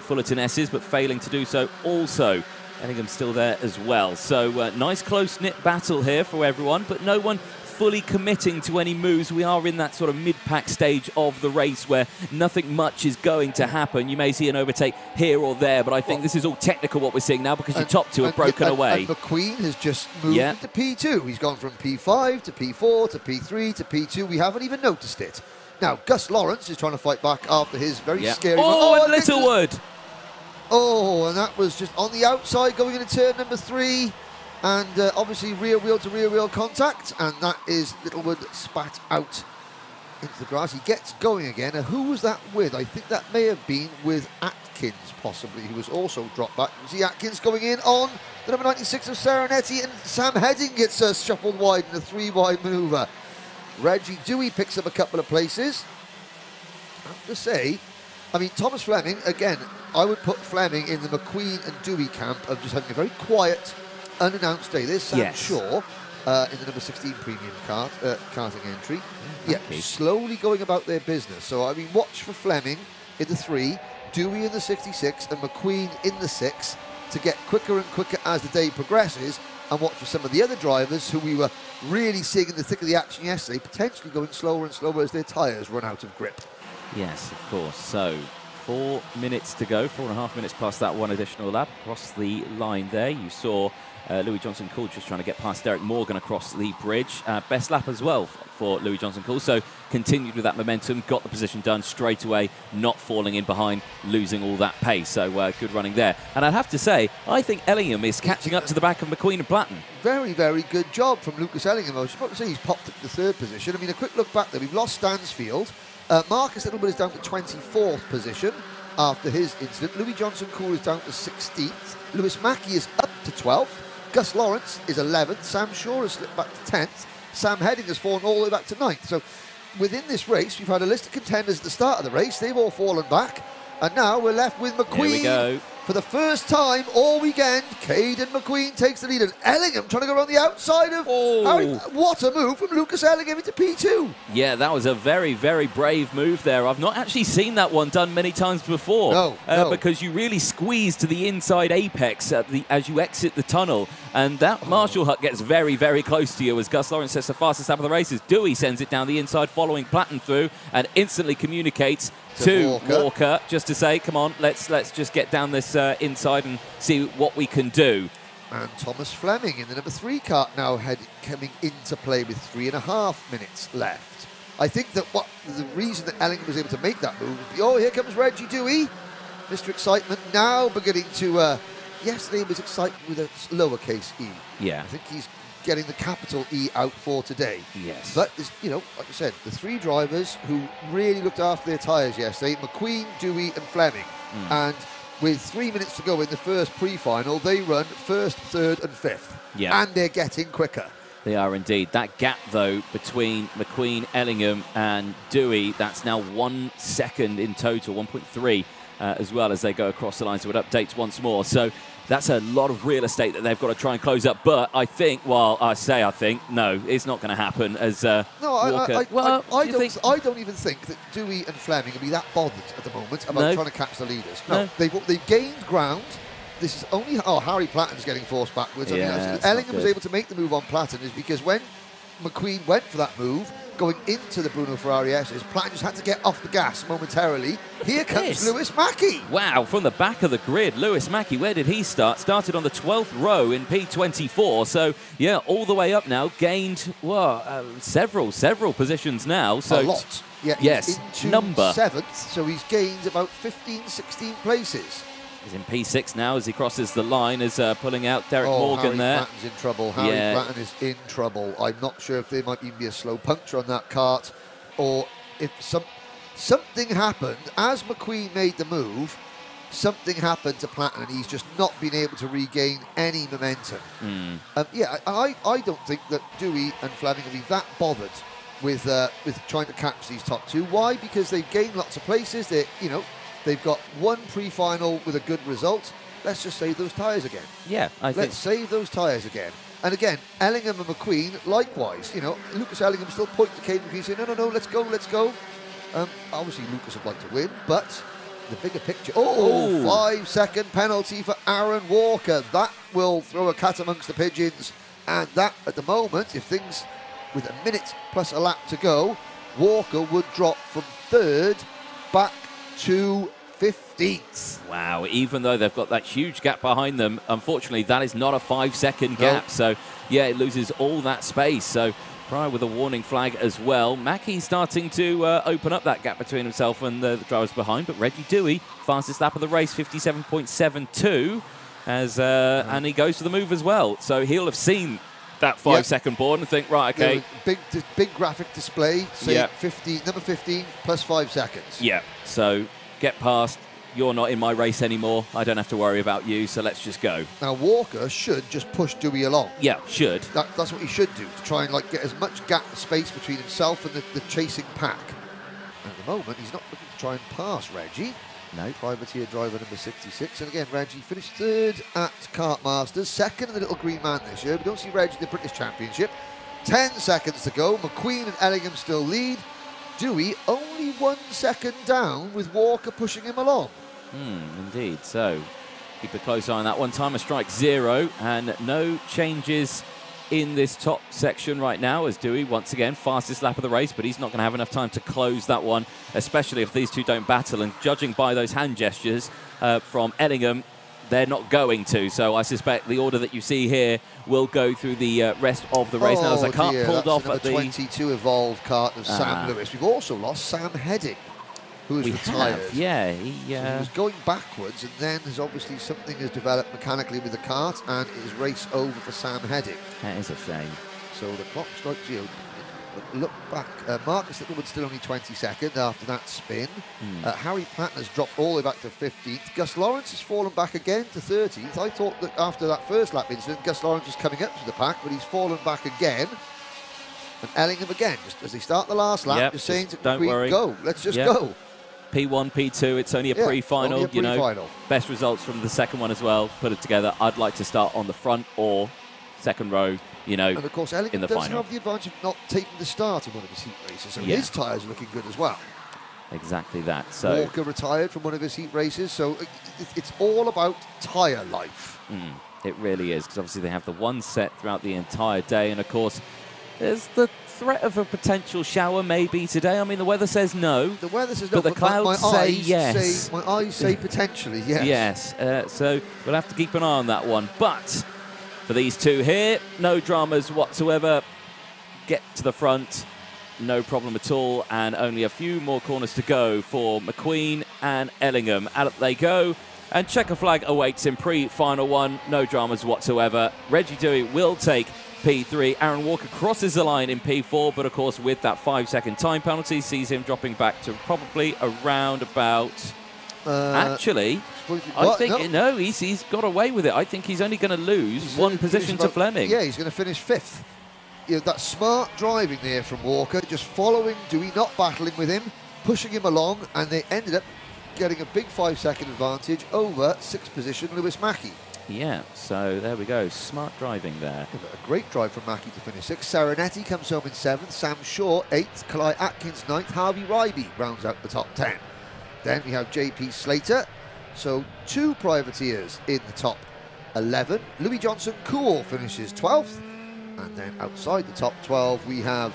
Fullerton S's, but failing to do so also. Ellingham's still there as well. So nice close-knit battle here for everyone, but no one fully committing to any moves. We are in that sort of mid-pack stage of the race where nothing much is going to happen. You may see an overtake here or there, but I think this is all technical what we're seeing now, because your top two have broken away. And McQueen has just moved into P2. He's gone from P5 to P4 to P3 to P2. We haven't even noticed it. Now, Gus Lawrence is trying to fight back after his very scary... Oh, and Littlewood! Oh, and that was just on the outside going into turn number 3. And obviously rear wheel to rear wheel contact. And that is Littlewood spat out into the grass. He gets going again. Who was that with? I think that may have been with Atkins, possibly, who was also dropped back. You see Atkins going in on the number 96 of Serenetti, and Sam Heading gets shuffled wide in a 3-wide manoeuvre. Reggie Dewey picks up a couple of places. I have to say, I mean, Thomas Fleming, again, I would put Fleming in the McQueen and Dewey camp of just having a very quiet, unannounced day. There's Sam Shaw in the number 16 premium karting entry. Slowly going about their business. So, I mean, watch for Fleming in the 3, Dewey in the 66, and McQueen in the 6 to get quicker and quicker as the day progresses. And watch for some of the other drivers who we were really seeing in the thick of the action yesterday, potentially going slower and slower as their tyres run out of grip. Yes, of course. So 4 minutes to go, 4.5 minutes past that one additional lap. Across the line there, you saw Louis Johnson-Cool just trying to get past Derek Morgan across the bridge. Best lap as well for Louis Johnson-Cool. So continued with that momentum, got the position done straight away, not falling in behind, losing all that pace. So good running there. And I'd have to say, I think Ellingham is catching up to the back of McQueen and Platten. Very, very good job from Lucas Ellingham. I was about to say he's popped up to the 3rd position. I mean, a quick look back there. We've lost Stansfield. Marcus Littlewood is down to 24th position after his incident. Louis Johnson-Cool is down to 16th. Lewis Mackey is up to 12th. Gus Lawrence is 11th. Sam Shaw has slipped back to 10th. Sam Heading has fallen all the way back to 9th. So within this race, we've had a list of contenders at the start of the race. They've all fallen back. And now we're left with McQueen. For the first time all weekend, Caden McQueen takes the lead. And Ellingham trying to go around the outside of Harry. What a move from Lucas Ellingham into P2. Yeah, that was a very, very brave move there. I've not actually seen that one done many times before. No. Because you really squeeze to the inside apex as you exit the tunnel. And that Marshall hut gets very, very close to you as Gus Lawrence says the fastest lap of the race is Dewey sends it down the inside following Platten through and instantly communicates to Walker just to say, come on, let's just get down this inside and see what we can do. And Thomas Fleming in the number 3 kart now coming into play with 3.5 minutes left. I think that the reason that Ellingham was able to make that move was, here comes Reggie Dewey, Mr. Excitement, now beginning to, yesterday was excitement with a lowercase e. Yeah. I think he's getting the capital E out for today. Yes. But, you know, like I said, the 3 drivers who really looked after their tyres yesterday, McQueen, Dewey and Fleming. And with 3 minutes to go in the first pre-final, they run 1st, 3rd and 5th. Yeah. And they're getting quicker. They are indeed. That gap, though, between McQueen, Ellingham and Dewey, that's now 1 second in total, 1.3 as well as they go across the line. So it updates once more. So that's a lot of real estate that they've got to try and close up. But I think, no, it's not going to happen as Walker. I don't even think that Dewey and Fleming will be that bothered at the moment about trying to catch the leaders. No. They've gained ground. This is only... Harry Platten's getting forced backwards. Yeah, Ellingham was able to make the move on Platten is because when McQueen went for that move, going into the Bruno Ferrari S's, Platten just had to get off the gas momentarily. Here comes Lewis Mackey. Wow, from the back of the grid, Lewis Mackey, where did he start? Started on the 12th row in P24. So, yeah, all the way up now, gained, several positions now. So a lot. Yeah, yes, number 7th, so he's gained about 15, 16 places. He's in P6 now as he crosses the line, is pulling out Derek Morgan there. Platten's in trouble. Harry Platten is in trouble. I'm not sure if there might even be a slow puncture on that kart or if something happened as McQueen made the move. something happened to Platten and he's just not been able to regain any momentum. Yeah, I don't think that Dewey and Fleming will be that bothered with trying to catch these top two. Why? Because they've gained lots of places. They've got one pre-final with a good result. Let's just save those tyres again. Yeah, Let's save those tyres again. And again, Ellingham and McQueen, likewise. Lucas Ellingham still pointing to Caden McQueen saying, no, let's go. Obviously, Lucas would like to win, but the bigger picture. 5-second penalty for Aaron Walker. That will throw a cat amongst the pigeons. And that, at the moment, if things with a minute plus a lap to go, Walker would drop from 3rd back to 15th. Wow, even though they've got that huge gap behind them, unfortunately, that is not a 5-second gap. Nope. So, yeah, it loses all that space. So, Pryor with a warning flag as well. Mackey starting to open up that gap between himself and the drivers behind. But Reggie Dewey, fastest lap of the race, 57.72, and he goes for the move as well. So he'll have seen that 5-second board and think, right, okay. Big graphic display, say number 15 plus 5 seconds. Yeah, so get past. You're not in my race anymore. I don't have to worry about you, so let's just go. Now, Walker should just push Dewey along. Yeah, should. That's what he should do, to try and get as much gap space between himself and the chasing pack. And at the moment, he's not looking to try and pass Reggie. No. Privateer driver number 66. And again, Reggie finished 3rd at Kart Masters, 2nd in the Little Green Man this year. We don't see Reggie in the British Championship. 10 seconds to go. McQueen and Ellingham still lead. Dewey only 1 second down with Walker pushing him along. Indeed. So keep a close eye on that one. Timer strike 0 and no changes in this top section right now as Dewey, once again, fastest lap of the race, but he's not going to have enough time to close that one, especially if these two don't battle. And judging by those hand gestures from Ellingham, they're not going to. So I suspect the order that you see here will go through the rest of the race. Now, as the kart pulled off at the 22 evolved kart of Sam Lewis. We've also lost Sam Heading, who is retired. Yeah, so he was going backwards, and then obviously something has developed mechanically with the kart, and it is race over for Sam Heading. That is a shame. So the clock strikes you. Look back. Marcus Littlewood's still only 22nd after that spin. Harry Platten has dropped all the way back to 15th. Gus Lawrence has fallen back again to 13th. I thought that after that first lap incident, Gus Lawrence was coming up to the pack, but he's fallen back again. And Ellingham again, just as they start the last lap, just saying to McQueen, go, let's just go. P1, P2, it's only a pre-final, you know, best results from the second one as well, put it together. I'd like to start on the front or second row, you know, and of course, Ellingham does have the advantage of not taking the start in one of his heat races, so his tyres are looking good as well. Exactly that. So Walker retired from one of his heat races, so it's all about tyre life. It really is, because obviously they have the one set throughout the entire day, and of course, there's the threat of a potential shower maybe today. I mean, the weather says no. The weather says no, but the clouds say yes. My eyes say potentially yes. Yes, so we'll have to keep an eye on that one. But for these two here, no dramas whatsoever. Get to the front, no problem at all, and only a few more corners to go for McQueen and Ellingham. Out they go, and checker flag awaits in pre-final one. No dramas whatsoever. Reggie Dewey will take P3. Aaron Walker crosses the line in P4, but of course with that 5-second time penalty sees him dropping back to probably around about... actually, I think, no, he's got away with it. I think he's only going to lose one position to Fleming. Yeah, he's going to finish 5th. You know, that smart driving there from Walker, just following Dewey, not battling with him, pushing him along, and they ended up getting a big 5-second advantage over 6th position Lewis Mackey. Yeah, so there we go. Smart driving there. A great drive from Mackey to finish 6th. Serenetti comes home in 7th. Sam Shaw 8th. Kalai Atkins 9th. Harvey Ryby rounds out the top 10. Then we have JP Slater. So 2 privateers in the top 11. Louis Johnson Cool finishes 12th. And then outside the top 12 we have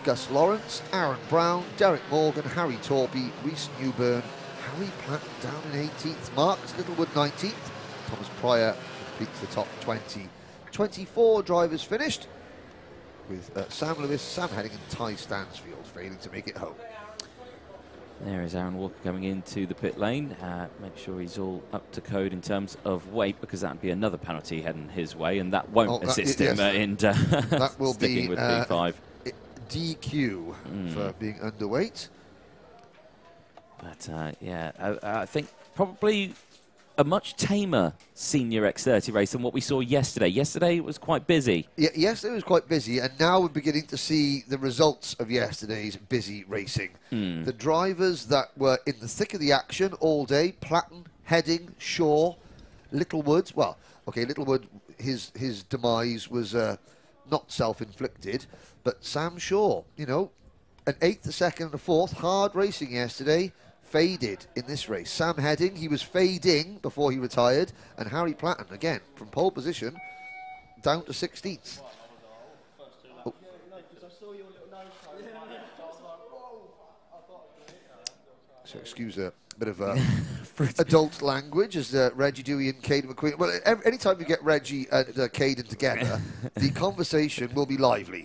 Gus Lawrence, Aaron Brown, Derek Morgan, Harry Torpy, Reece Newburn, Harry Platten down in 18th. Marcus Littlewood 19th. Thomas Pryor completes the top 20. 24 drivers finished, with Sam Lewis, Sam Heading and Ty Stansfield failing to make it home. There is Aaron Walker coming into the pit lane. Make sure he's all up to code in terms of weight, because that would be another penalty heading his way, and that won't assist him in that will sticking be with P5. DQ for being underweight. But, yeah, I think probably a much tamer senior X30 race than what we saw yesterday. Yesterday it was quite busy. Yeah, yesterday was quite busy, and now we're beginning to see the results of yesterday's busy racing. The drivers that were in the thick of the action all day, Platten, Heading, Shaw, Littlewood. Well, okay, Littlewood, his demise was not self-inflicted, but Sam Shaw, you know, an 8th, a 2nd, and a 4th, hard racing yesterday, faded in this race. Sam Heading, he was fading before he retired, and Harry Platten, again, from pole position, down to 16th. Oh. So excuse a bit of adult language as Reggie Dewey and Caden McQueen. Well, anytime you get Reggie and Caden together, the conversation will be lively.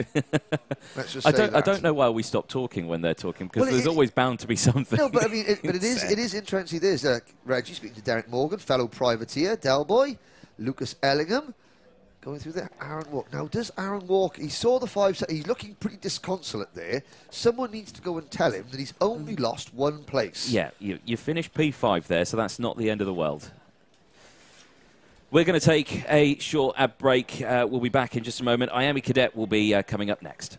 Let's just say that. I don't know why we stop talking when they're talking, because there's always bound to be something. No, but I mean, it is interesting. There's Reggie speaking to Derek Morgan, fellow privateer, Del Boy, Lucas Ellingham. Going through there, Aaron Walk. Now, does Aaron Walk, he saw the 5 he's looking pretty disconsolate there. Someone needs to go and tell him that he's only lost 1 place. Yeah, you finished P5 there, so that's not the end of the world. We're going to take a short ad break. We'll be back in just a moment. IAME Cadet will be coming up next.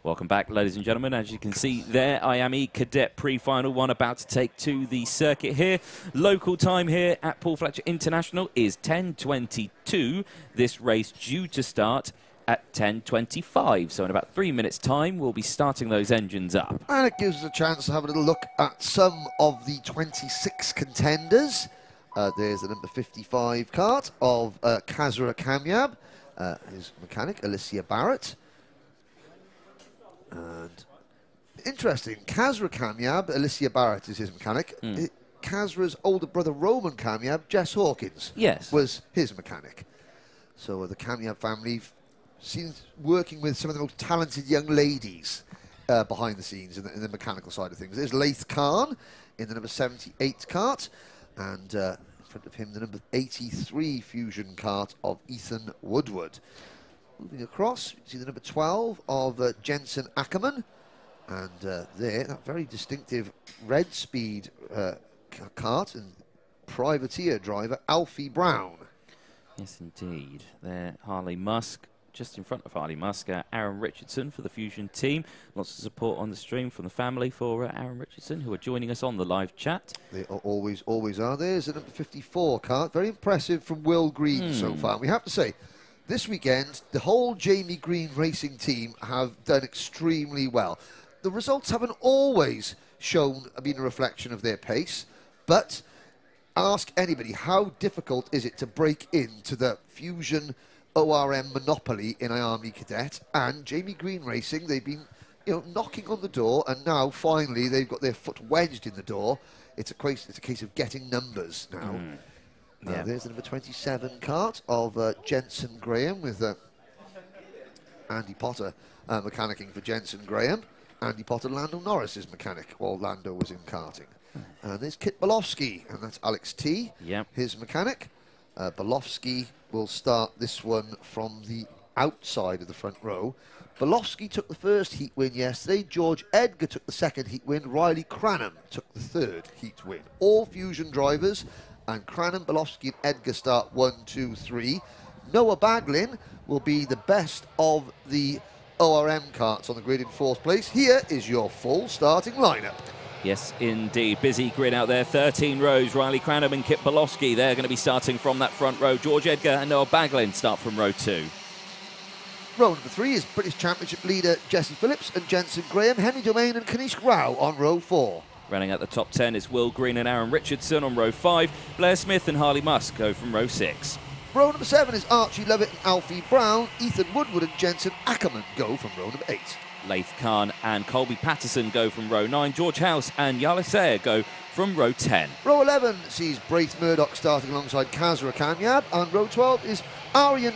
Welcome back, ladies and gentlemen. As you can see there, IAME Cadet pre-final one about to take to the circuit here. Local time here at Paul Fletcher International is 10:22. This race due to start at 10:25. So in about 3 minutes' time, we'll be starting those engines up. And it gives us a chance to have a little look at some of the 26 contenders. There's the number 55 kart of Kazra Kamyab, his mechanic, Alicia Barrett. And interesting, Kazra Kamyab, Alicia Barrett is his mechanic. Kazra's older brother, Roman Kamyab, Jess Hawkins, was his mechanic. So the Kamyab family seems working with some of the most talented young ladies behind the scenes in the mechanical side of things. There's Laith Khan in the number 78 kart, and in front of him the number 83 Fusion kart of Ethan Woodward. Moving across, you see the number 12 of Jensen Ackerman, and there, that very distinctive red speed kart and privateer driver, Alfie Brown. Yes, indeed. There, Harley Musk, just in front of Harley Musk, Aaron Richardson for the Fusion team. Lots of support on the stream from the family for Aaron Richardson, who are joining us on the live chat. They always are. There's the number 54 kart, very impressive from Will Green so far. We have to say, this weekend, the whole Jamie Green racing team have done extremely well. The results haven't always been a reflection of their pace, but ask anybody, how difficult is it to break into the Fusion ORM monopoly in IAME Cadet? And Jamie Green Racing, they've been knocking on the door, and now finally they've got their foot wedged in the door. It's a case of getting numbers now. There's the number 27 kart of Jensen Graham with Andy Potter mechanicking for Jensen Graham. Andy Potter, Lando Norris's mechanic while Lando was in karting. And there's Kit Bolofsky, and that's Alex T, his mechanic. Bolofsky will start this one from the outside of the front row. Bolofsky took the first heat win yesterday. George Edgar took the second heat win. Riley Cranham took the third heat win. All Fusion drivers. And Cranham, Bolofsky and Edgar start 1, 2, 3. Noah Baglin will be the best of the ORM karts on the grid in 4th place. Here is your full starting lineup. Yes, indeed. Busy grid out there. 13 rows. Riley Cranham and Kit Bolofsky, they're going to be starting from that front row. George Edgar and Noah Baglin start from row 2. Row number 3 is British Championship leader Jesse Phillips and Jensen Graham, Henry Domain and Kanish Rao on row 4. Running at the top 10 is Will Green and Aaron Richardson on row 5. Blair Smith and Harley Musk go from row 6. Row number 7 is Archie Lovett and Alfie Brown. Ethan Woodward and Jensen Ackerman go from row number 8. Laith Khan and Colby Patterson go from row 9. George House and Yalisea go from row 10. Row 11 sees Braith Murdoch starting alongside Kazra Kanyab, and row 12 is Aryan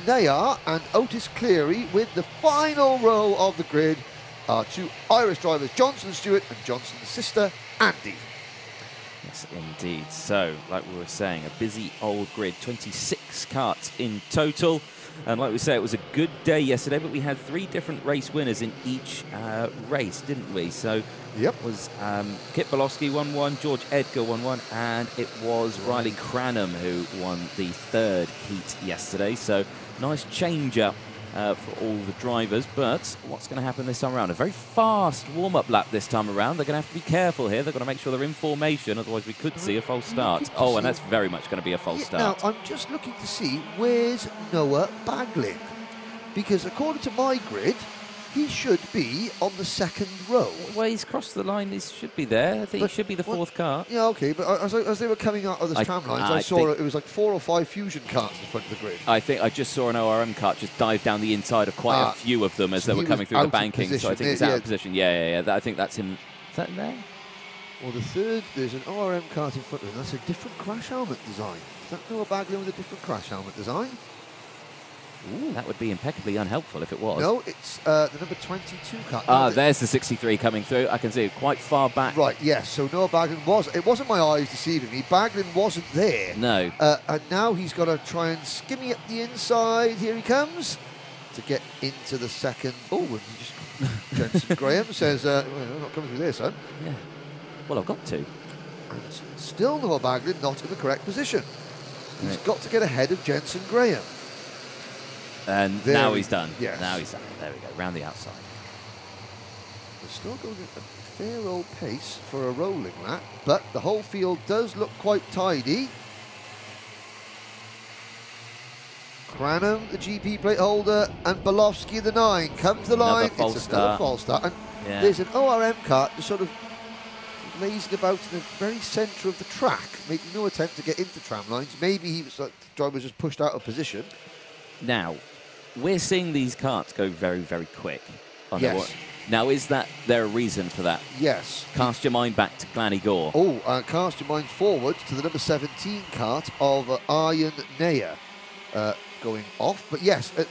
Nayar and Otis Cleary. With the final row of the grid are 2 Irish drivers, Johnson Stewart and Johnson's sister, Andy. Yes, indeed. So, like we were saying, a busy old grid, 26 karts in total. And like we say, it was a good day yesterday, but we had 3 different race winners in each race, didn't we? So yep. It was Kit Bolowski won 1, George Edgar won 1, and it was Riley Cranham who won the 3rd heat yesterday. So nice change up for all the drivers, but what's going to happen this time around? A very fast warm-up lap this time around. They're going to have to be careful here. They're going to make sure they're in formation, otherwise we could see a false start. Oh, and that's very much going to be a false start. Now, I'm just looking to see where's Noah Baglin, because according to my grid, he should be on the 2nd row. Well, he's crossed the line. He should be there. I think he should be the 4th car. Yeah, okay, but as they were coming out of the tram lines, I saw it was like 4 or 5 Fusion carts in front of the grid. I think I just saw an ORM kart just dive down the inside of quite a few of them as they were coming through the banking. So I think he's out of position. Yeah. I think that's him. Is that in there? Well, the 3rd, there's an ORM kart in front of him. That's a different crash helmet design. Is that Noah Baglin with a different crash helmet design? Ooh, that would be impeccably unhelpful if it was. No, it's the number 22 car. There's the 63 coming through. I can see it quite far back. Right, yes. So Noah Baglin it wasn't my eyes deceiving me. Baglin wasn't there. No. And now he's got to try and skimmy up the inside. Here he comes to get into the 2nd. Oh, and he just Jensen Graham says, well, I'm not coming through there, son. Yeah. Well, I've got to. And still Noah Baglin not in the correct position. He's got to get ahead of Jensen Graham. And now he's done. Yes. Now he's done. There we go, round the outside. We're still going at a fair old pace for a rolling lap, but the whole field does look quite tidy. Cranham, the GP plate holder, and Bolowski, the 9, come to the line. It's another false start. And there's an ORM kart just sort of lazing about in the very centre of the track, making no attempt to get into tram lines. Maybe he was like, the driver was just pushed out of position. Now, we're seeing these karts go very, very quick. Yes. Now, is there a reason for that? Yes. Cast your mind back to Glanny Gore. Oh, cast your mind forward to the number 17 kart of Aryan Nayar going off. But yes, the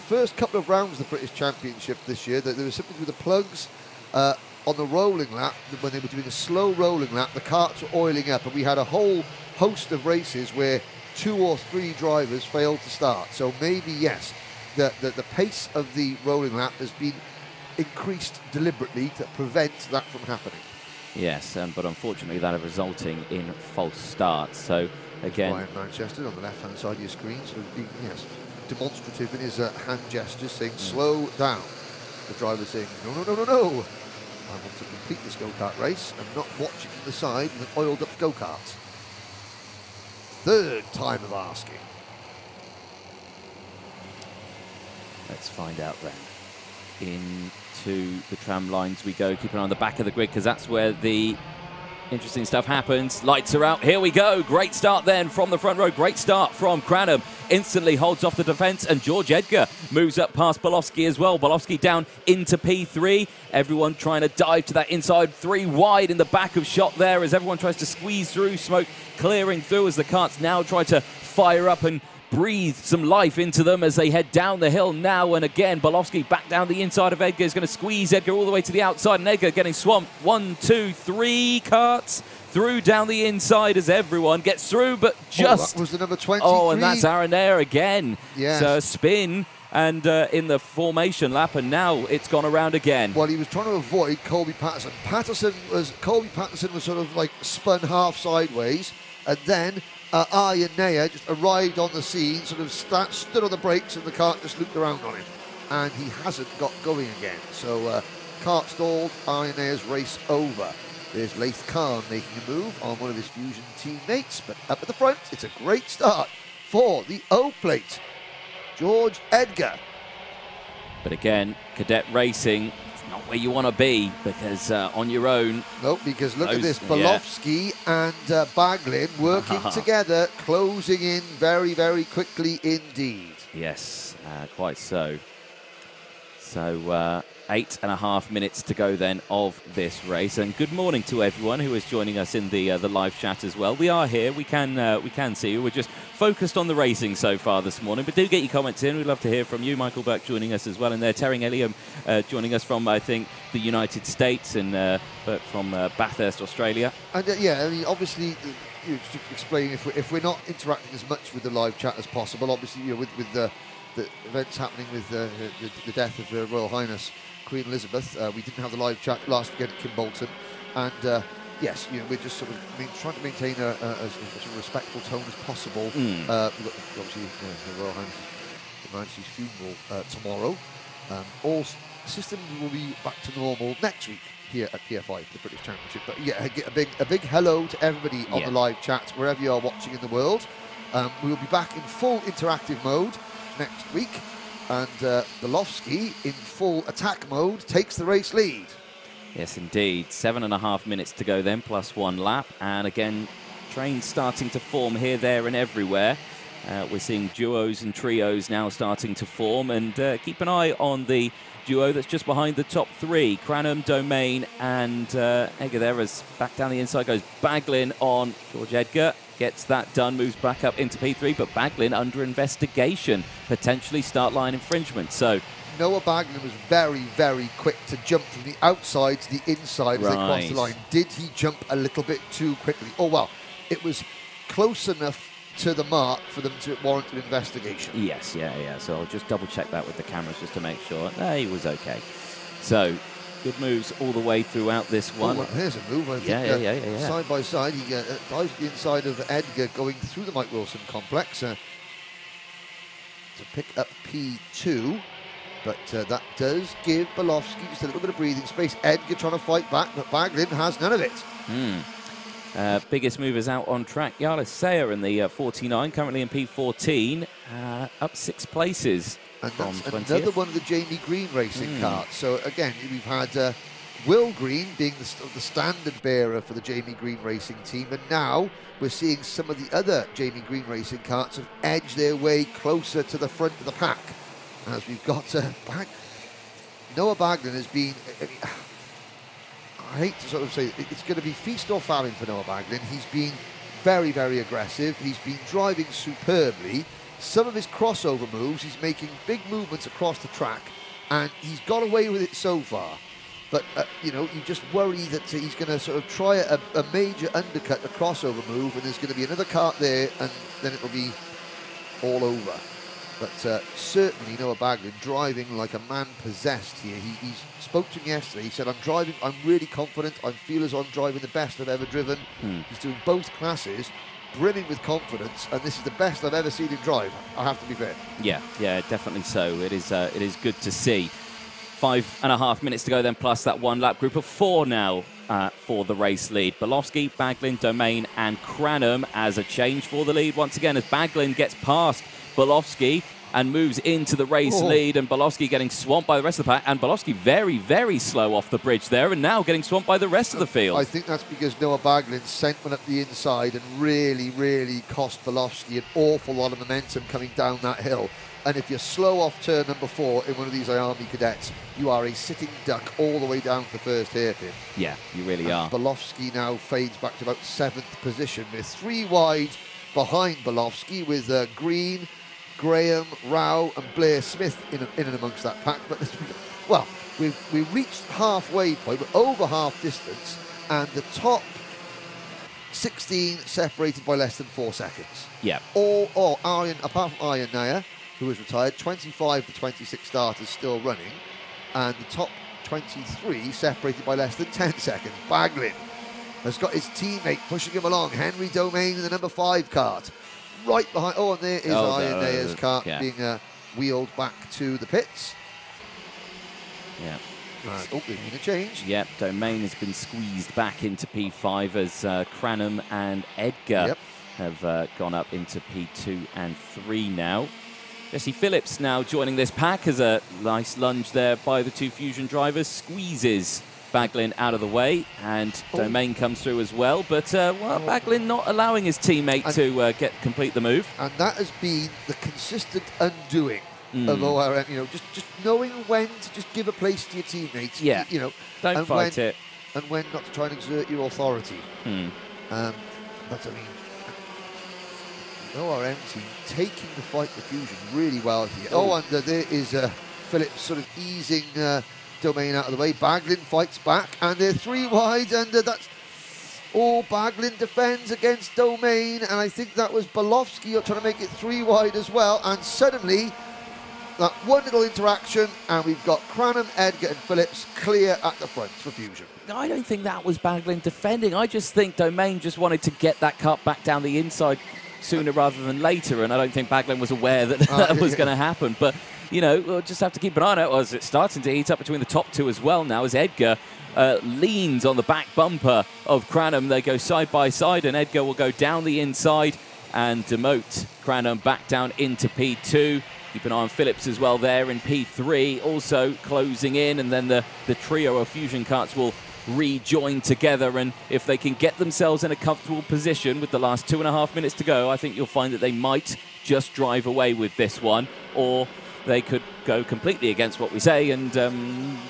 first couple of rounds of the British Championship this year, there was something with the plugs on the rolling lap. When they were doing a slow rolling lap, the karts were oiling up, and we had a whole host of races where 2 or 3 drivers failed to start. So maybe, yes, the pace of the rolling lap has been increased deliberately to prevent that from happening. Yes, but unfortunately that is resulting in false starts. So again, Ryan Manchester on the left-hand side of your screen, sort of being, demonstrative in his hand gestures, saying slow down. The driver saying, no. I want to complete this go-kart race. I'm not watching from the side with an oiled-up go-kart. 3rd time of asking. let's find out then. Into the tram lines we go. Keep an eye on the back of the grid because that's where the interesting stuff happens. Lights are out. Here we go. Great start then from the front row. Great start from Cranham. Instantly holds off the defence, and George Edgar moves up past Bolowski as well. Bolowski down into P3. Everyone trying to dive to that inside 3 wide in the back of shot there as everyone tries to squeeze through. Smoke clearing through as the karts now try to fire up and breathe some life into them as they head down the hill now and again. Bolowski back down the inside of Edgar, is going to squeeze Edgar all the way to the outside, and Edgar getting swamped. 1, 2, 3 karts through down the inside as everyone gets through, but just... that was the number 23. Oh, and that's Aaron Air again. Yes. So spin and in the formation lap, and now it's gone around again. Well, he was trying to avoid Colby Patterson. Colby Patterson was sort of like spun half sideways, and then Aryan Nayar just arrived on the scene, sort of stood on the brakes, and the kart just looped around on him. And he hasn't got going again. So kart stalled, Aryan Nayar's race over. There's Laith Khan making a move on one of his Fusion teammates, but up at the front, it's a great start for the O plate. George Edgar But again, cadet racing, it's not where you want to be, because on your own... No, because look at this, Bolofsky and Baglin working together, closing in very, very quickly indeed. Yes, quite so. So 8.5 minutes to go then of this race. And good morning to everyone who is joining us in the live chat as well. We are here. We can see you. We're just focused on the racing so far this morning. But do get your comments in. We'd love to hear from you. Michael Burke joining us as well. And there, Terry Elliam joining us from, I think, the United States and from Bathurst, Australia. And yeah, I mean, obviously, just explaining if we're not interacting as much with the live chat as possible, obviously, with the events happening with the death of Her Royal Highness Queen Elizabeth, we didn't have the live chat last weekend at Kimbolton, and yes, we're just sort of trying to maintain a sort of respectful tone as possible. We've got obviously Her Royal Highness Majesty's funeral tomorrow. All systems will be back to normal next week here at PFI, the British Championship. But yeah, a big hello to everybody on the live chat, wherever you are watching in the world. We will be back in full interactive mode next week, and Bolofsky in full attack mode takes the race lead. Yes, indeed. 7.5 minutes to go then, plus 1 lap. And again, trains starting to form here, there and everywhere. We're seeing duos and trios now starting to form. And keep an eye on the duo that's just behind the top 3. Cranham, Domain and Edgar there, as back down the inside goes Baglin on George Edgar. Gets that done, moves back up into P3, but Baglin under investigation, potentially start line infringement. So Noah Baglin was very, very quick to jump from the outside to the inside as they crossed the line. Did he jump a little bit too quickly? Oh, well, it was close enough to the mark for them to warrant an investigation. Yes, yeah. So I'll just double check that with the cameras just to make sure. He was okay. So good moves all the way throughout this one. Oh, well, here's a move. I think, yeah. Side by side, he dives inside of Edgar, going through the Mike Wilson complex to pick up P2. But that does give Bolofsky just a little bit of breathing space. Edgar trying to fight back, but Baglin has none of it. Biggest movers out on track. Yalis Sayer in the 49, currently in P14, up 6 places. And that's another one of the Jamie Green racing karts. So again, we've had Will Green being the standard bearer for the Jamie Green racing team, and now we're seeing some of the other Jamie Green racing karts have edged their way closer to the front of the pack. As we've got Noah Baglin has been, I hate to sort of say, it's going to be feast or famine for Noah Baglin. He's been very, very aggressive. He's been driving superbly. Some of his crossover moves, he's making big movements across the track, and he's got away with it so far. But, you just worry that he's going to sort of try a major undercut, a crossover move, and there's going to be another kart there, and then it'll be all over. But certainly Noah Baglin driving like a man possessed here. He spoke to me yesterday. He said, I'm really confident. I feel as though I'm driving the best I've ever driven. He's doing both classes, brimming with confidence, and this is the best I've ever seen him drive. I have to be fair. Yeah, definitely so. It is good to see. 5.5 minutes to go then, plus that 1 lap. Group of 4 now for the race lead. Bolofsky, Baglin, Domain and Cranham as a change for the lead. Once again, as Baglin gets past Bolofsky and moves into the race lead, and Bolofsky getting swamped by the rest of the pack, and Bolofsky very, very slow off the bridge there, and now getting swamped by the rest of the field. I think that's because Noah Baglin sent one up the inside and really, really cost Bolofsky an awful lot of momentum coming down that hill. And if you're slow off turn number 4 in one of these IAME Cadets, you are a sitting duck all the way down to the first hairpin. Yeah, you really are. Bolofsky now fades back to about 7th position. We're 3 wide behind Bolofsky with Green, Graham, Rao and Blair Smith in and amongst that pack. But well, we've reached halfway point, but over half distance, and the top 16 separated by less than 4 seconds. Yeah. All Aryan, apart from Aryan Nair, who was retired, 25 to 26 starters still running, and the top 23 separated by less than 10 seconds. Baglin has got his teammate pushing him along, Henry Domain in the number 5 kart. Right behind, and there is Aryan Nair's kart being wheeled back to the pits. Yeah. There's been a change. Yep, Domain has been squeezed back into P5 as Cranham and Edgar have gone up into P2 and 3 now. Jesse Phillips now joining this pack as a nice lunge there by the two Fusion drivers. Squeezes Baglin out of the way, and Domain comes through as well. But, well, Baglin not allowing his teammate to complete the move. And that has been the consistent undoing of ORM, you know, just knowing when to just give a place to your teammates. Yeah, you know, don't fight it. And when not to try and exert your authority. But, I mean, the ORM team taking the fight to Fusion really well here. And there is Phillips sort of easing Domain out of the way. Baglin fights back, and they're 3 wide, and that's all. Baglin defends against Domain, and I think that was Bolofsky trying to make it 3 wide as well, and suddenly that one little interaction, and we've got Cranham, Edgar and Phillips clear at the front for Fusion. I don't think that was Baglin defending. I just think Domain just wanted to get that cut back down the inside sooner rather than later, and I don't think Baglin was aware that that was going to happen. But, you know, we'll just have to keep an eye on it as it's starting to heat up between the top two as well now, as Edgar leans on the back bumper of Cranham. They go side by side, and Edgar will go down the inside and demote Cranham back down into P2. Keep an eye on Phillips as well there in P3, also closing in, and then the trio of Fusion karts will rejoin together, and if they can get themselves in a comfortable position with the last 2.5 minutes to go, I think you'll find that they might just drive away with this one, or they could go completely against what we say and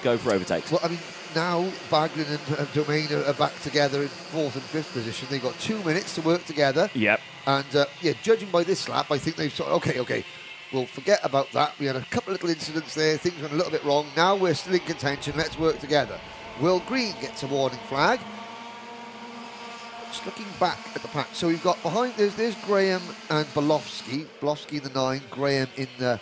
go for overtakes. Well, I mean, now Baglin and Domain are back together in 4th and 5th position. They've got 2 minutes to work together. Yep. And, yeah, judging by this lap, I think they've sort of, okay, we'll forget about that. We had a couple of little incidents there. Things went a little bit wrong. Now we're still in contention. Let's work together. Will Green gets a warning flag. Just looking back at the pack. So we've got behind, there's Graham and Bolofsky. Bolofsky in the 9, Graham in the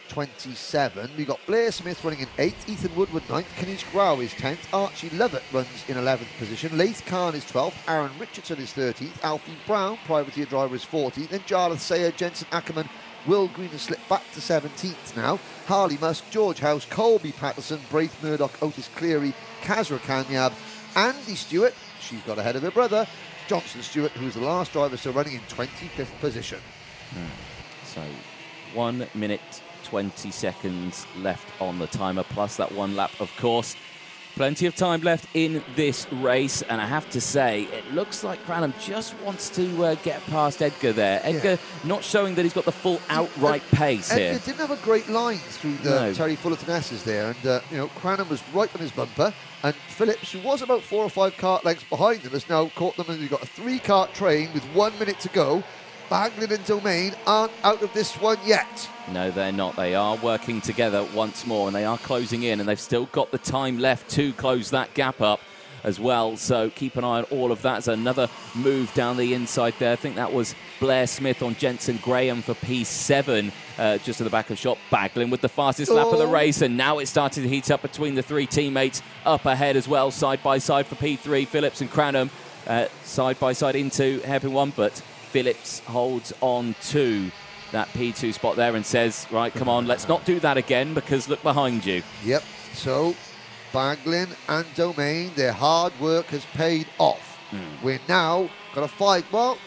27. We've got Blair Smith running in 8th, Ethan Woodward 9th, Kanish Grau is 10th, Archie Lovett runs in 11th position, Laith Khan is 12th, Aaron Richardson is 13th, Alfie Brown, privateer driver, is 14th, then Jarlath Sayer, Jensen Ackerman, Will Green has slipped back to 17th now, Harley Musk, George House, Colby Patterson, Braith Murdoch, Otis Cleary, Kazra Kanyab, Andy Stewart, she's got ahead of her brother, Johnson Stewart, who's the last driver, so running in 25th position. So 1 minute 20 seconds left on the timer, plus that 1 lap, of course. Plenty of time left in this race, and I have to say, it looks like Cranham just wants to get past Edgar there. Edgar not showing that he's got the full outright pace here. Edgar didn't have a great line through the Terry Fullerton S's there, and you know, Cranham was right on his bumper, and Phillips, who was about 4 or 5 kart lengths behind him, has now caught them, and we've got a 3-kart train with 1 minute to go. Baglin and Domain aren't out of this one yet. No, they're not. They are working together once more, and they are closing in, and they've still got the time left to close that gap up as well. So keep an eye on all of that. As another move down the inside there. I think that was Blair Smith on Jensen Graham for P7, just at the back of shot. Baglin with the fastest lap of the race, and now it's starting to heat up between the 3 teammates up ahead as well, side by side for P3. Phillips and Cranham side by side into hairpin 1, but Phillips holds on to that P2 spot there and says, right, come on, let's not do that again, because look behind you. Yep, so Baglin and Domain, their hard work has paid off. We're now got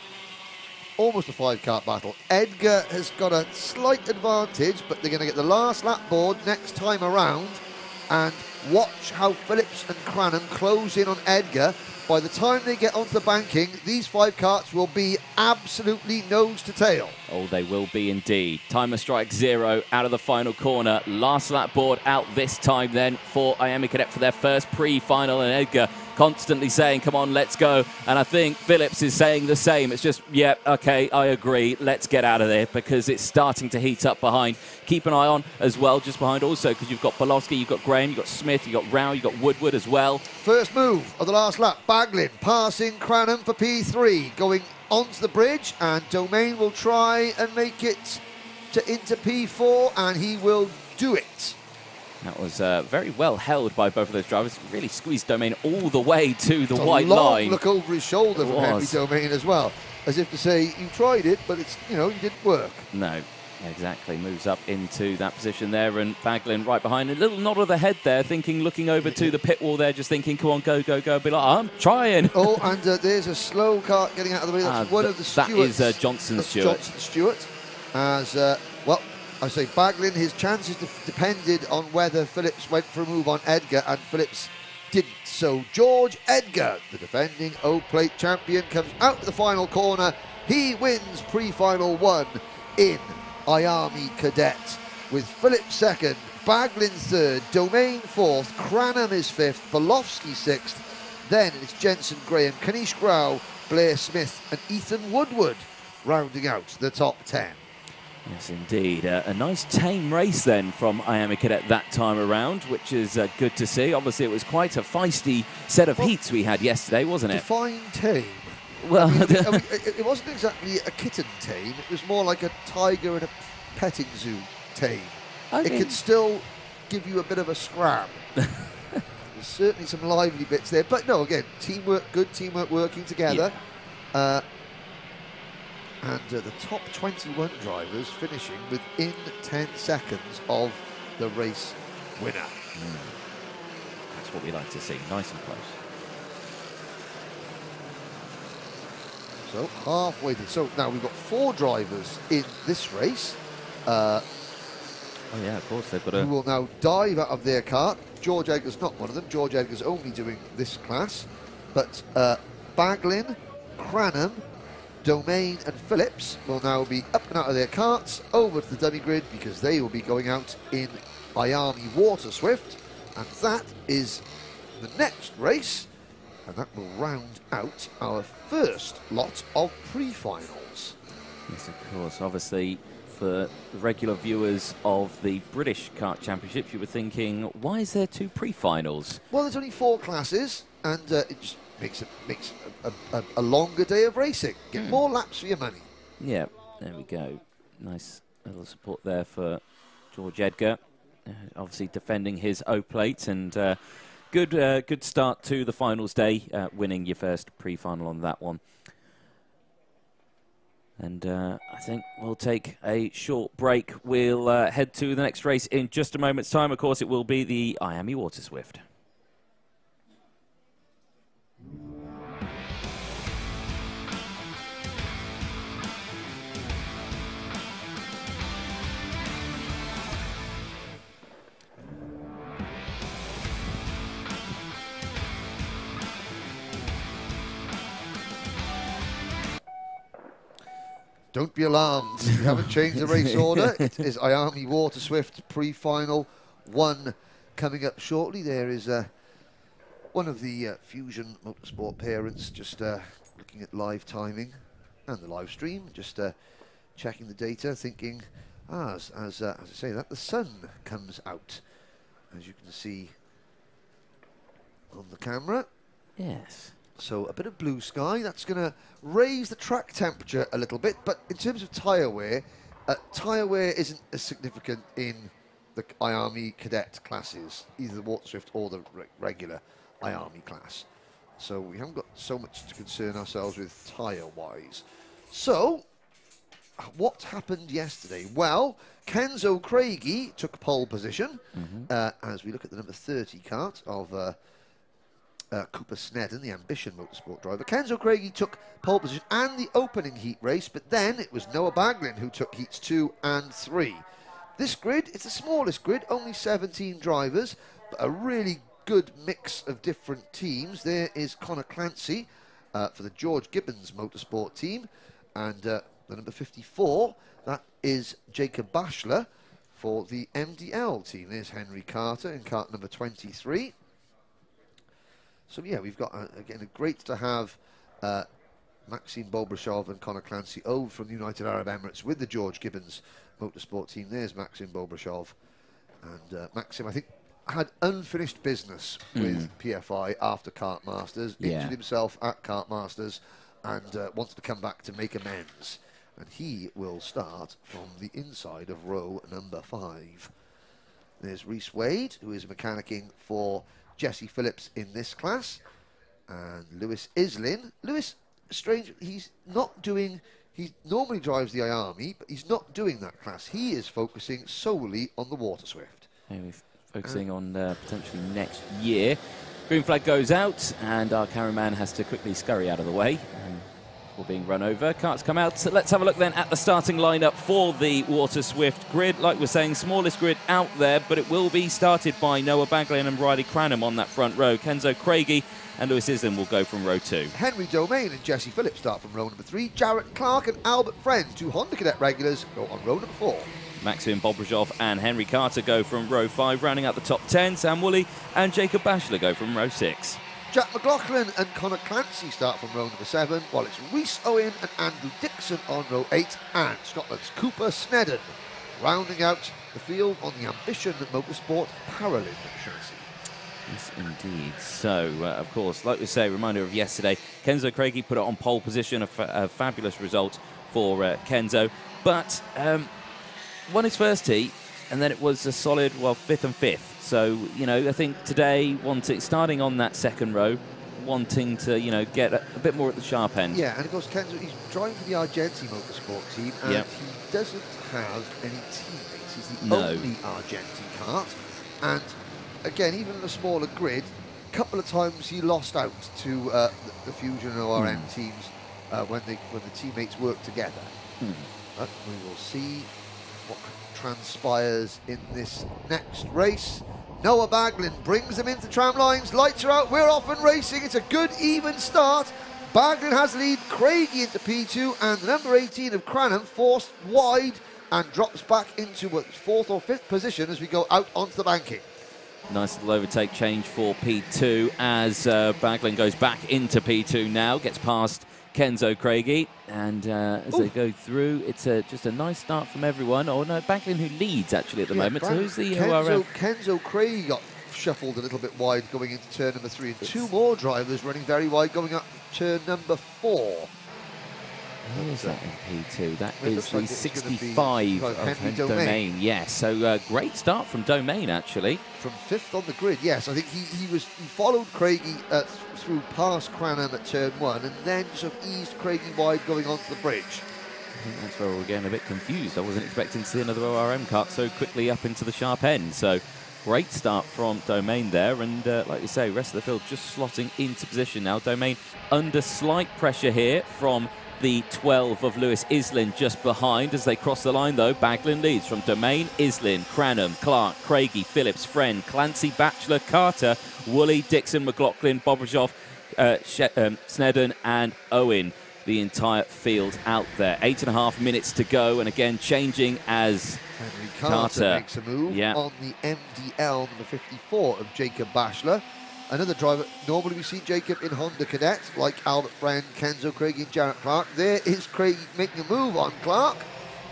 almost a 5-kart battle. Edgar has got a slight advantage, but they're going to get the last lap board next time around, and watch how Phillips and Cranham close in on Edgar. By the time they get onto the banking, these 5 karts will be absolutely nose to tail. Oh, they will be indeed. Timer strike 0 out of the final corner. Last lap board out this time then for IAME Cadet for their first pre-final, and Edgar constantly saying, come on, let's go. And I think Phillips is saying the same. It's just, yeah, okay, I agree. Let's get out of there, because it's starting to heat up behind. Keep an eye on as well, just behind also, because you've got Bolofsky, you've got Graham, you've got Smith, you've got Rao, you've got Woodward as well. First move of the last lap, Baglin passing Cranham for P3, going onto the bridge, and Domain will try and make it into P4, and he will do it. That was very well held by both of those drivers. Really squeezed Domain all the way to the white line. Look over his shoulder from Henry Domain as well, as if to say, you tried it, but it's, you know, you didn't work. No, exactly. Moves up into that position there, and Baglin right behind. A little nod of the head there, thinking, looking over to the pit wall there, just thinking, come on, go, go, go. Be like, I'm trying. Oh, and there's a slow kart getting out of the way. That's one of the Stewarts. That is Johnson Stewart. Johnson Stewart. As, well, I say Baglin, his chances depended on whether Phillips went for a move on Edgar, and Phillips didn't. So George Edgar, the defending O-Plate champion, comes out to the final corner. He wins pre-final 1 in IAME Cadet, with Phillips second, Baglin third, Domain fourth, Cranham is fifth, Bolofsky sixth. Then it's Jensen Graham, Kanish Grau, Blair Smith and Ethan Woodward rounding out the top 10. Yes, indeed. A nice tame race then from IAME Cadet that time around, which is good to see. Obviously, it was quite a feisty set of heats we had yesterday, wasn't it? Define tame. Well, it wasn't exactly a kitten tame. It was more like a tiger in a petting zoo tame. It could still give you a bit of a scrap. There's certainly some lively bits there. But no, again, teamwork, good teamwork working together. Yeah. And the top 21 drivers finishing within 10 seconds of the race winner. That's what we like to see, nice and close. So halfway through. So now we've got 4 drivers in this race. Oh yeah, of course they've got who will now dive out of their kart. George Edgar's not one of them. George Edgar's only doing this class. But Baglin, Cranham, Domain and Phillips will now be up and out of their karts over to the dummy grid, because they will be going out in IAME Waterswift, and that is the next race, and that will round out our first lot of pre-finals. Yes, of course. Obviously, for the regular viewers of the British Kart Championships, you were thinking, why is there 2 pre-finals? Well, there's only 4 classes, and it just makes a longer day of racing. Get more laps for your money. Yeah, there we go. Nice little support there for George Edgar. Obviously defending his O-plate, and good start to the finals day, winning your first pre-final on that one. And I think we'll take a short break. We'll head to the next race in just a moment's time. Of course, it will be the IAME Waterswift. Don't be alarmed, we haven't changed the race order. It is IAME Waterswift pre-final 1 coming up shortly. There is one of the Fusion Motorsport parents just looking at live timing and the live stream, just checking the data, thinking, as I say that, the sun comes out, as you can see on the camera. Yes. So a bit of blue sky, that's going to raise the track temperature a little bit, but in terms of tyre wear isn't as significant in the IAME Cadet classes, either the Waterswift or the regular IAME class. So we haven't got so much to concern ourselves with tyre-wise. So, what happened yesterday? Well, Kenzo Craigie took pole position, as we look at the number 30 kart of Cooper Snedden, the Ambition Motorsport driver. Kenzo Craigie took pole position and the opening heat race, but then it was Noah Baglin who took heats 2 and 3. This grid, it's the smallest grid, only 17 drivers, but a really good mix of different teams. There is Connor Clancy for the George Gibbons Motorsport team, and the number 54, that is Jacob Bashler for the MDL team. There's Henry Carter in kart number 23. So yeah, we've got, again, great to have Maxime Bobrashov and Connor Clancy over from the United Arab Emirates with the George Gibbons Motorsport team. There's Maxime Bobrashov. And Maxime, I think, had unfinished business with PFI after Kart Masters, injured himself at Kart Masters, and wants to come back to make amends. And he will start from the inside of row number 5. There's Reese Wade, who is mechanicking for Jesse Phillips in this class, and Lewis Islin. Lewis, strange, he's not doing, he normally drives the IAME, but he's not doing that class. He is focusing solely on the Waterswift. Yeah, we're focusing on potentially next year. Green flag goes out, and our cameraman has to quickly scurry out of the way. before being run over. Carts come out. So let's have a look then at the starting lineup for the Waterswift grid. Like we're saying, smallest grid out there, but it will be started by Noah Baglin and Riley Cranham on that front row. Kenzo Craigie and Lewis Islin will go from row 2. Henry Domain and Jesse Phillips start from row number 3. Jarrett Clark and Albert Friend, 2 Honda Cadet regulars, go on row number 4. Maxim Bobrajov and Henry Carter go from row 5, rounding out the top 10. Sam Woolley and Jacob Bachelor go from row 6. Jack McLaughlin and Connor Clancy start from row number 7, while it's Rhys Owen and Andrew Dixon on row 8, and Scotland's Cooper Snedden rounding out the field on the Ambition Motorsport Paralympic chassis. Yes, indeed. So, of course, like we say, reminder of yesterday, Kenzo Craigie put it on pole position, a fabulous result for Kenzo, but won his first heat, and then it was a solid, well, 5th and 5th. So, you know, I think today, starting on that second row, wanting to, you know, get a bit more at the sharp end. Yeah, and of course, Kenzo, he's driving for the Argenti Motorsport team, and he doesn't have any teammates. He's the only Argenti kart, and again, even in a smaller grid, a couple of times he lost out to the Fusion and ORM teams when the teammates work together. But we will see what transpires in this next race. Noah Baglin brings them into tram lines, lights are out, we're off and racing. It's a good even start. Baglin has lead, Craigie into P2, and the number 18 of Cranham forced wide and drops back into 4th or 5th position as we go out onto the banking. Nice little overtake change for P2 as Baglin goes back into P2 now, gets past Kenzo Craigie, and as they go through, it's just a nice start from everyone. Oh no, Baglin who leads actually at the moment. So who's the Kenzo Craigie got shuffled a little bit wide going into turn number 3, and 2 more drivers running very wide going up turn number 4. Who is that in P2? That is the 65 of Henry Domain. Yes, so great start from Domain actually. From 5th on the grid, yes. I think he followed Craigie through past Cranham at turn 1, and then sort of eased Craigie wide going onto the bridge. I think that's where we're getting a bit confused. I wasn't expecting to see another ORM kart so quickly up into the sharp end. So great start from Domain there, and like you say, rest of the field just slotting into position now. Domain under slight pressure here from the 12 of Lewis Islin just behind. As they cross the line though, Baglin leads from Domain, Islin, Cranham, Clark, Craigie, Phillips, Friend, Clancy, Bachelor, Carter, Woolley, Dixon, McLaughlin, Bobrajov, Snedden and Owen. The entire field out there. 8.5 minutes to go, and again changing as Henry Carter makes a move on the MDL number 54 of Jacob Bachelor. Another driver, normally we see Jacob in Honda Cadet, like Albert Friend, Kenzo Craigie and Jarrett Clark. There is Craigie making a move on Clark.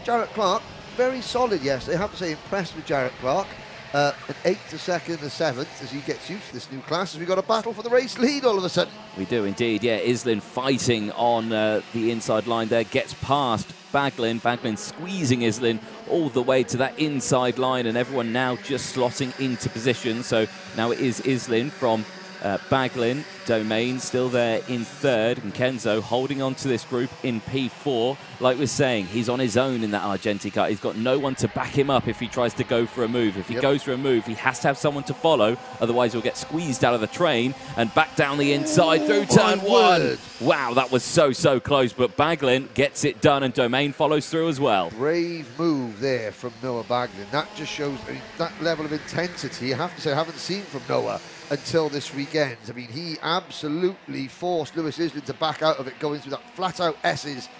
Jarrett Clark, very solid, yes. I have to say, impressed with Jarrett Clark. An 8th, a 2nd, a 7th as he gets used to this new class, as we've got a battle for the race lead all of a sudden. We do indeed, yeah. Islin fighting on the inside line there, gets past Baglin. Baglin squeezing Islin all the way to that inside line, and everyone now just slotting into position. So now it is Islin from Baglin. Domain still there in 3rd, and Kenzo holding on to this group in P4. Like we're saying, he's on his own in that Argenti car. He's got no one to back him up if he tries to go for a move. If he goes for a move, he has to have someone to follow, otherwise he'll get squeezed out of the train and back down the inside through turn 1. Wow, that was so close, but Baglin gets it done, and Domain follows through as well. Brave move there from Noah Baglin. That just shows, I mean, that level of intensity, I have to say, I haven't seen from Noah until this weekend. I mean, he absolutely forced Lewis Islin to back out of it, going through that flat-out S's,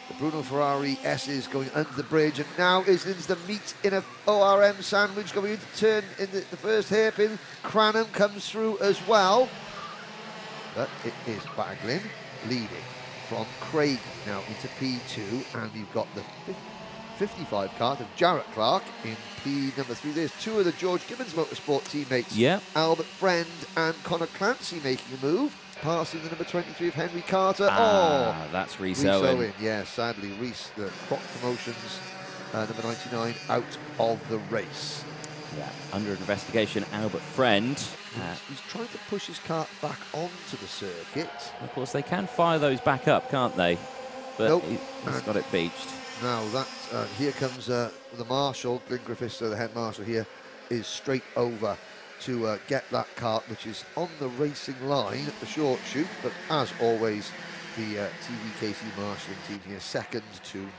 the Bruno Ferrari S's going under the bridge, and now Islin's the meat in a ORM sandwich going into turn in the first hairpin. Cranham comes through as well, but it is Baglin leading from Craigie now into P2, and we've got the 55 kart of Jarrett Clark in P number 3. There's 2 of the George Gibbons Motorsport teammates, Albert Friend and Connor Clancy, making a move, passing the number 23 of Henry Carter. That's Rhys Owen. Yeah, sadly, Rhys, the Croc Promotions number 99, out of the race. Yeah, under investigation, Albert Friend. He's trying to push his kart back onto the circuit. Of course, they can fire those back up, can't they? But he's got it beached. Now that here comes the marshal, Glyn Griffiths, the head marshal here, is straight over to get that kart, which is on the racing line at the short shoot. But as always, the TVKC marshalling team here, second to none.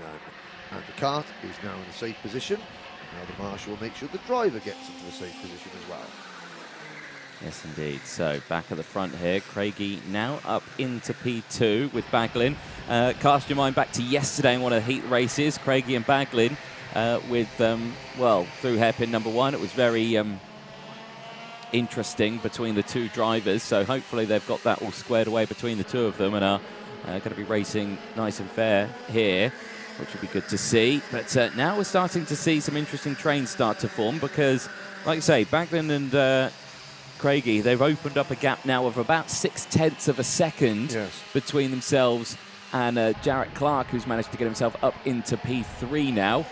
And the kart is now in a safe position. Now the marshal will make sure the driver gets into a safe position as well. Yes, indeed. So back at the front here, Craigie now up into P2 with Baglin. Cast your mind back to yesterday in one of the heat races. Craigie and Baglin with, well, through hairpin number 1. It was very interesting between the two drivers. So hopefully they've got that all squared away between the two of them and are going to be racing nice and fair here, which would be good to see. But now we're starting to see some interesting trains start to form because, like I say, Baglin and Craigie, they've opened up a gap now of about 0.6 of a second between themselves and Jarrett Clark, who's managed to get himself up into P3 now.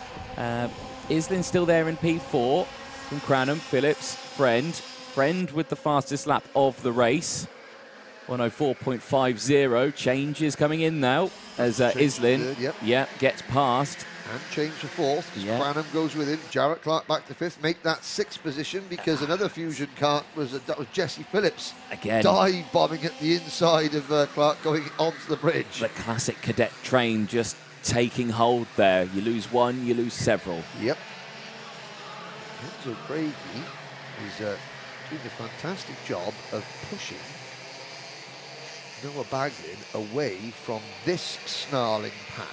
Islin still there in P4 from Cranham, Phillips, Friend with the fastest lap of the race. 104.50. Changes coming in now as Islin gets past. And change to 4th. Cranham goes with him. Jarrett Clark back to 5th. Make that 6th position because another fusion kart was that was Jesse Phillips. Again. Dive bombing at the inside of Clark going onto the bridge. The classic cadet train just taking hold there. You lose one, you lose several. Yep. So Craigie is doing a fantastic job of pushing Noah Baglin away from this snarling pack.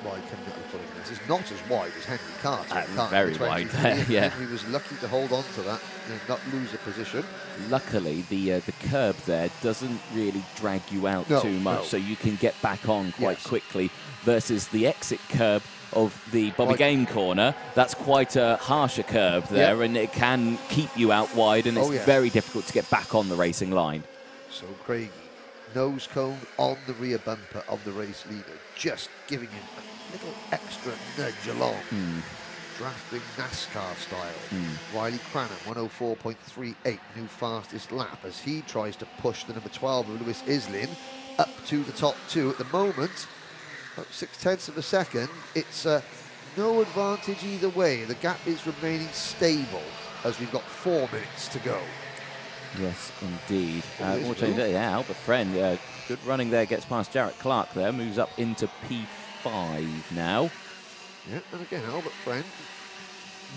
Wide coming out of the footing. It's not as wide as Henry Carter. Very wide there, yeah. Henry was lucky to hold on to that and not lose a position. Luckily, the curb there doesn't really drag you out too much, so you can get back on quite quickly, versus the exit curb of the Bobby Game corner. That's quite a harsher curb there, and it can keep you out wide, and it's very difficult to get back on the racing line. So Craigie, nose cone on the rear bumper of the race leader, just giving him a little extra nudge along, drafting NASCAR style. Riley Cranham, 104.38, new fastest lap as he tries to push the number 12 of Lewis Islin up to the top 2 at the moment. About 0.6 of a second. It's no advantage either way. The gap is remaining stable as we've got 4 minutes to go. Yes, indeed. Albert Friend, good running there, gets past Jarrett Clark there, moves up into P5 now. Yeah, and again, Albert Friend,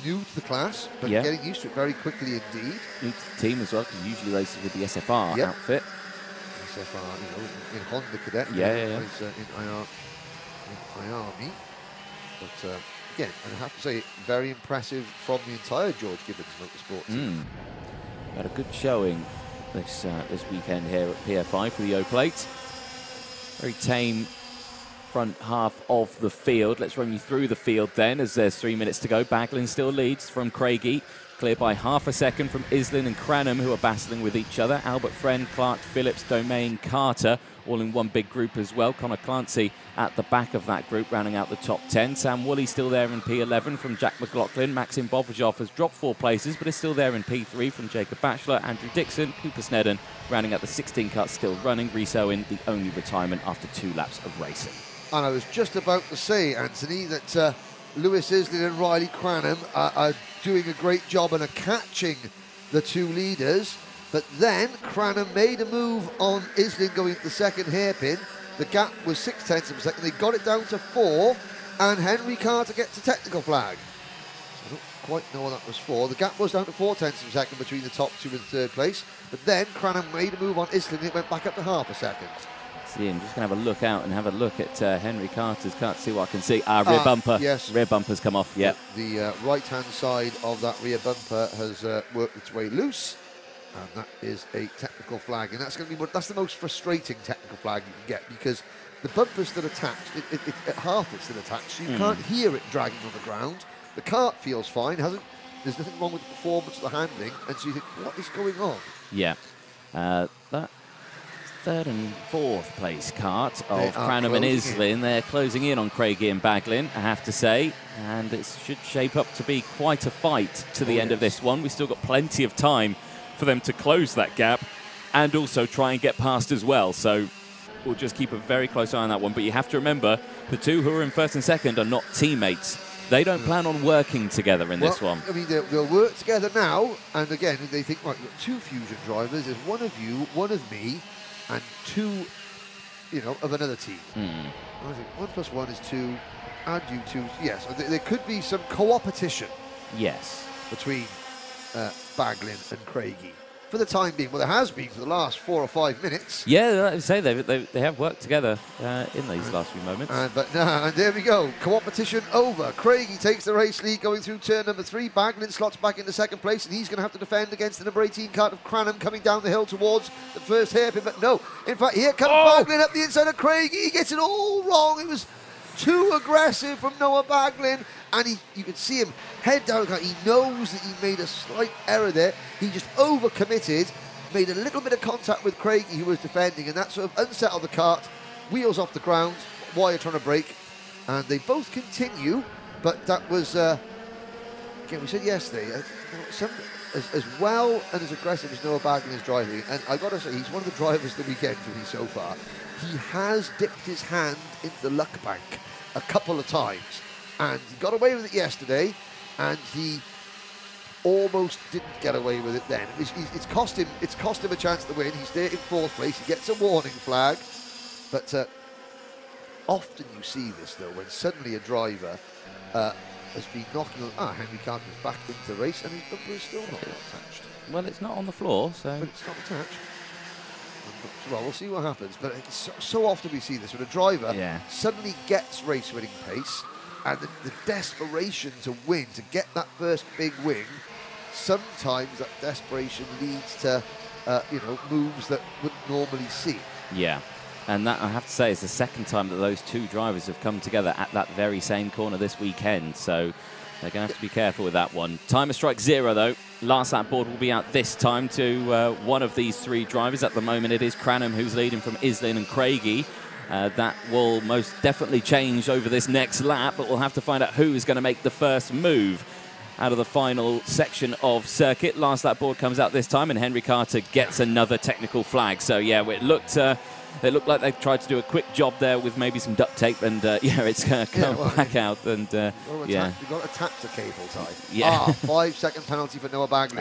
new to the class, but getting used to it very quickly indeed. New to the team as well, because he usually races with the SFR outfit. SFR, you know, in Honda Cadet. He's in IAME. But again, and I have to say, very impressive from the entire George Gibbons Motorsport team. Had a good showing this weekend here at PFI for the O-Plate. Very tame front half of the field. Let's run you through the field then, as there's 3 minutes to go. Baglin still leads from Craigie, clear by half a second from Islin and Cranham, who are battling with each other. Albert Friend, Clark, Phillips, Domain, Carter, all in one big group as well. Connor Clancy at the back of that group, rounding out the top 10. Sam Woolley still there in P11 from Jack McLaughlin. Maxim Bobajov has dropped 4 places, but is still there in P3 from Jacob Batchelor. Andrew Dixon, Cooper Snedden, rounding out the 16 cut, still running. Rhys Owen, the only retirement after 2 laps of racing. And I was just about to say, Anthony, that Lewis Islin and Riley Cranham are doing a great job and are catching the 2 leaders. But then Cranham made a move on Islin going to the second hairpin. The gap was 0.6 of a second. They got it down to 4, and Henry Carter gets a technical flag. So I don't quite know what that was for. The gap was down to 0.4 of a second between the top 2 and 3rd place. But then Cranham made a move on Islin, and it went back up to half a second. See, I'm just going to have a look out and have a look at Henry Carter's car to see what I can see. Rear bumper. Yes. Rear bumper's come off, The right-hand side of that rear bumper has worked its way loose. And that is a technical flag, and that's going to be that's the most frustrating technical flag you can get, because the bumper's still attached. Half it's still attached, so you can't hear it dragging on the ground. The kart feels fine, there's nothing wrong with the performance of the handling, and so you think, what is going on? Yeah, that 3rd and 4th place kart of Cranham and Islin, they're closing in on Craigie and Baglin, I have to say, and it should shape up to be quite a fight to the end of this one. We've still got plenty of time for them to close that gap and also try and get past as well. So we'll just keep a very close eye on that one. But you have to remember, the 2 who are in 1st and 2nd are not teammates. They don't plan on working together in this one. I mean, they'll work together now, and again, they think, right, we've got 2 fusion drivers. There's 1 of you, 1 of me, and 2, you know, of another team. I think 1 + 1 is 2, and you 2. Yes, there could be some co-opetition. Yes. Between Baglin and Craigie. For the time being, well, there has been for the last 4 or 5 minutes. Yeah, like I say, they have worked together in these last few moments. But there we go. Co-opetition over. Craigie takes the race lead going through turn number 3. Baglin slots back into 2nd place, and he's going to have to defend against the number 18 kart of Cranham coming down the hill towards the first hairpin. But no, in fact, here comes Baglin up the inside of Craigie. He gets it all wrong. It was too aggressive from Noah Baglin, and you could see him head down. He knows that he made a slight error there. He just overcommitted, made a little bit of contact with Craigie, who was defending, and that sort of unsettled the kart. Wheels off the ground, wire trying to brake, and they both continue. But that was, again, we said yesterday, as well and as aggressive as Noah Baglin is driving, and I've got to say, he's one of the drivers of the weekend for me so far. He has dipped his hand into the luck bank a couple of times, and he got away with it yesterday, and he almost didn't get away with it then. It's cost him a chance to win. He's there in 4th place. He gets a warning flag, but often you see this though, when suddenly a driver has been knocking on. Henry Carter's back into the race, and his bumper is still not attached. Well, it's not on the floor, so. But it's not attached. Well, we'll see what happens. But so often we see this when a driver suddenly gets race-winning pace, and the desperation to win, to get that first big win, sometimes that desperation leads to moves that wouldn't normally see. Yeah, and that, I have to say, is the 2nd time that those 2 drivers have come together at that very same corner this weekend. So they're going to have to be careful with that one. Timer strike 0, though. Last lap board will be out this time to one of these 3 drivers. At the moment, it is Cranham who's leading from Islin and Craigie. That will most definitely change over this next lap, but we'll have to find out who is going to make the first move out of the final section of circuit. Last lap board comes out this time, and Henry Carter gets another technical flag. So, yeah, it looked like they tried to do a quick job there with maybe some duct tape, and it's going to come back out. And you've got to tap the cable tie. Yeah. 5-second penalty for Noah Baglin.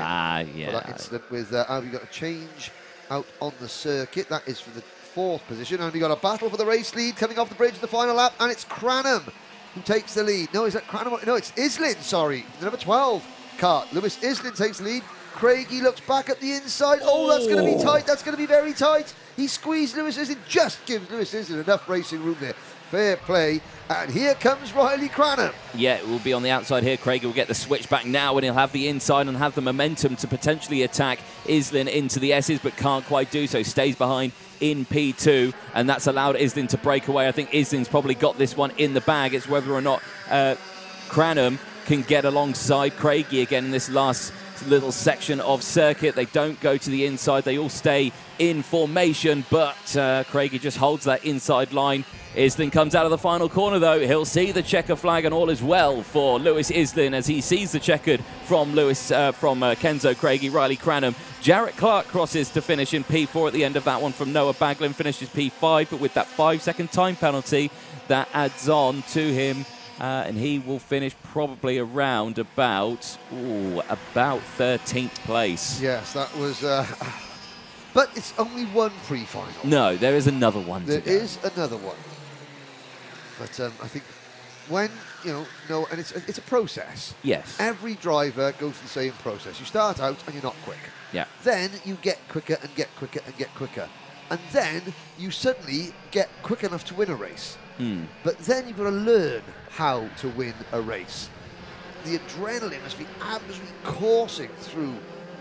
Yeah. For that incident with you've got to change out on the circuit. That is for the 4th position, and we've got a battle for the race lead coming off the bridge in the final lap, and it's Cranham who takes the lead. No, is that Cranham? No, it's Islin, sorry. The number 12 kart. Lewis Islin takes the lead. Craigie looks back at the inside. Oh, that's going to be tight. That's going to be very tight. He squeezed Lewis Islin, just gives Lewis Islin enough racing room there. Fair play. And here comes Riley Cranham. Yeah, it will be on the outside here. Craigie will get the switch back now, and he'll have the inside and have the momentum to potentially attack Islin into the S's, but can't quite do so. Stays behind in P2, and that's allowed Islin to break away. I think Islin's probably got this one in the bag. It's whether or not Cranham can get alongside Craigie again in this last little section of circuit. They don't go to the inside. They all stay in formation, but Craigie just holds that inside line. Islin comes out of the final corner, though. He'll see the checker flag, and all is well for Lewis Islin as he sees the checkered from Kenzo Craigie. Riley Cranham. Jarrett Clark crosses to finish in P4 at the end of that one from Noah Baglin. Finishes P5, but with that 5-second time penalty, that adds on to him. And he will finish probably around about 13th place. Yes, that was... but it's only one pre-final. No, there is another one There is another one. But I think when, and it's a process. Yes. Every driver goes through the same process. You start out and you're not quick. Yeah. Then you get quicker and get quicker and get quicker. And then you suddenly get quick enough to win a race. But then you've got to learn how to win a race. The adrenaline must be absolutely coursing through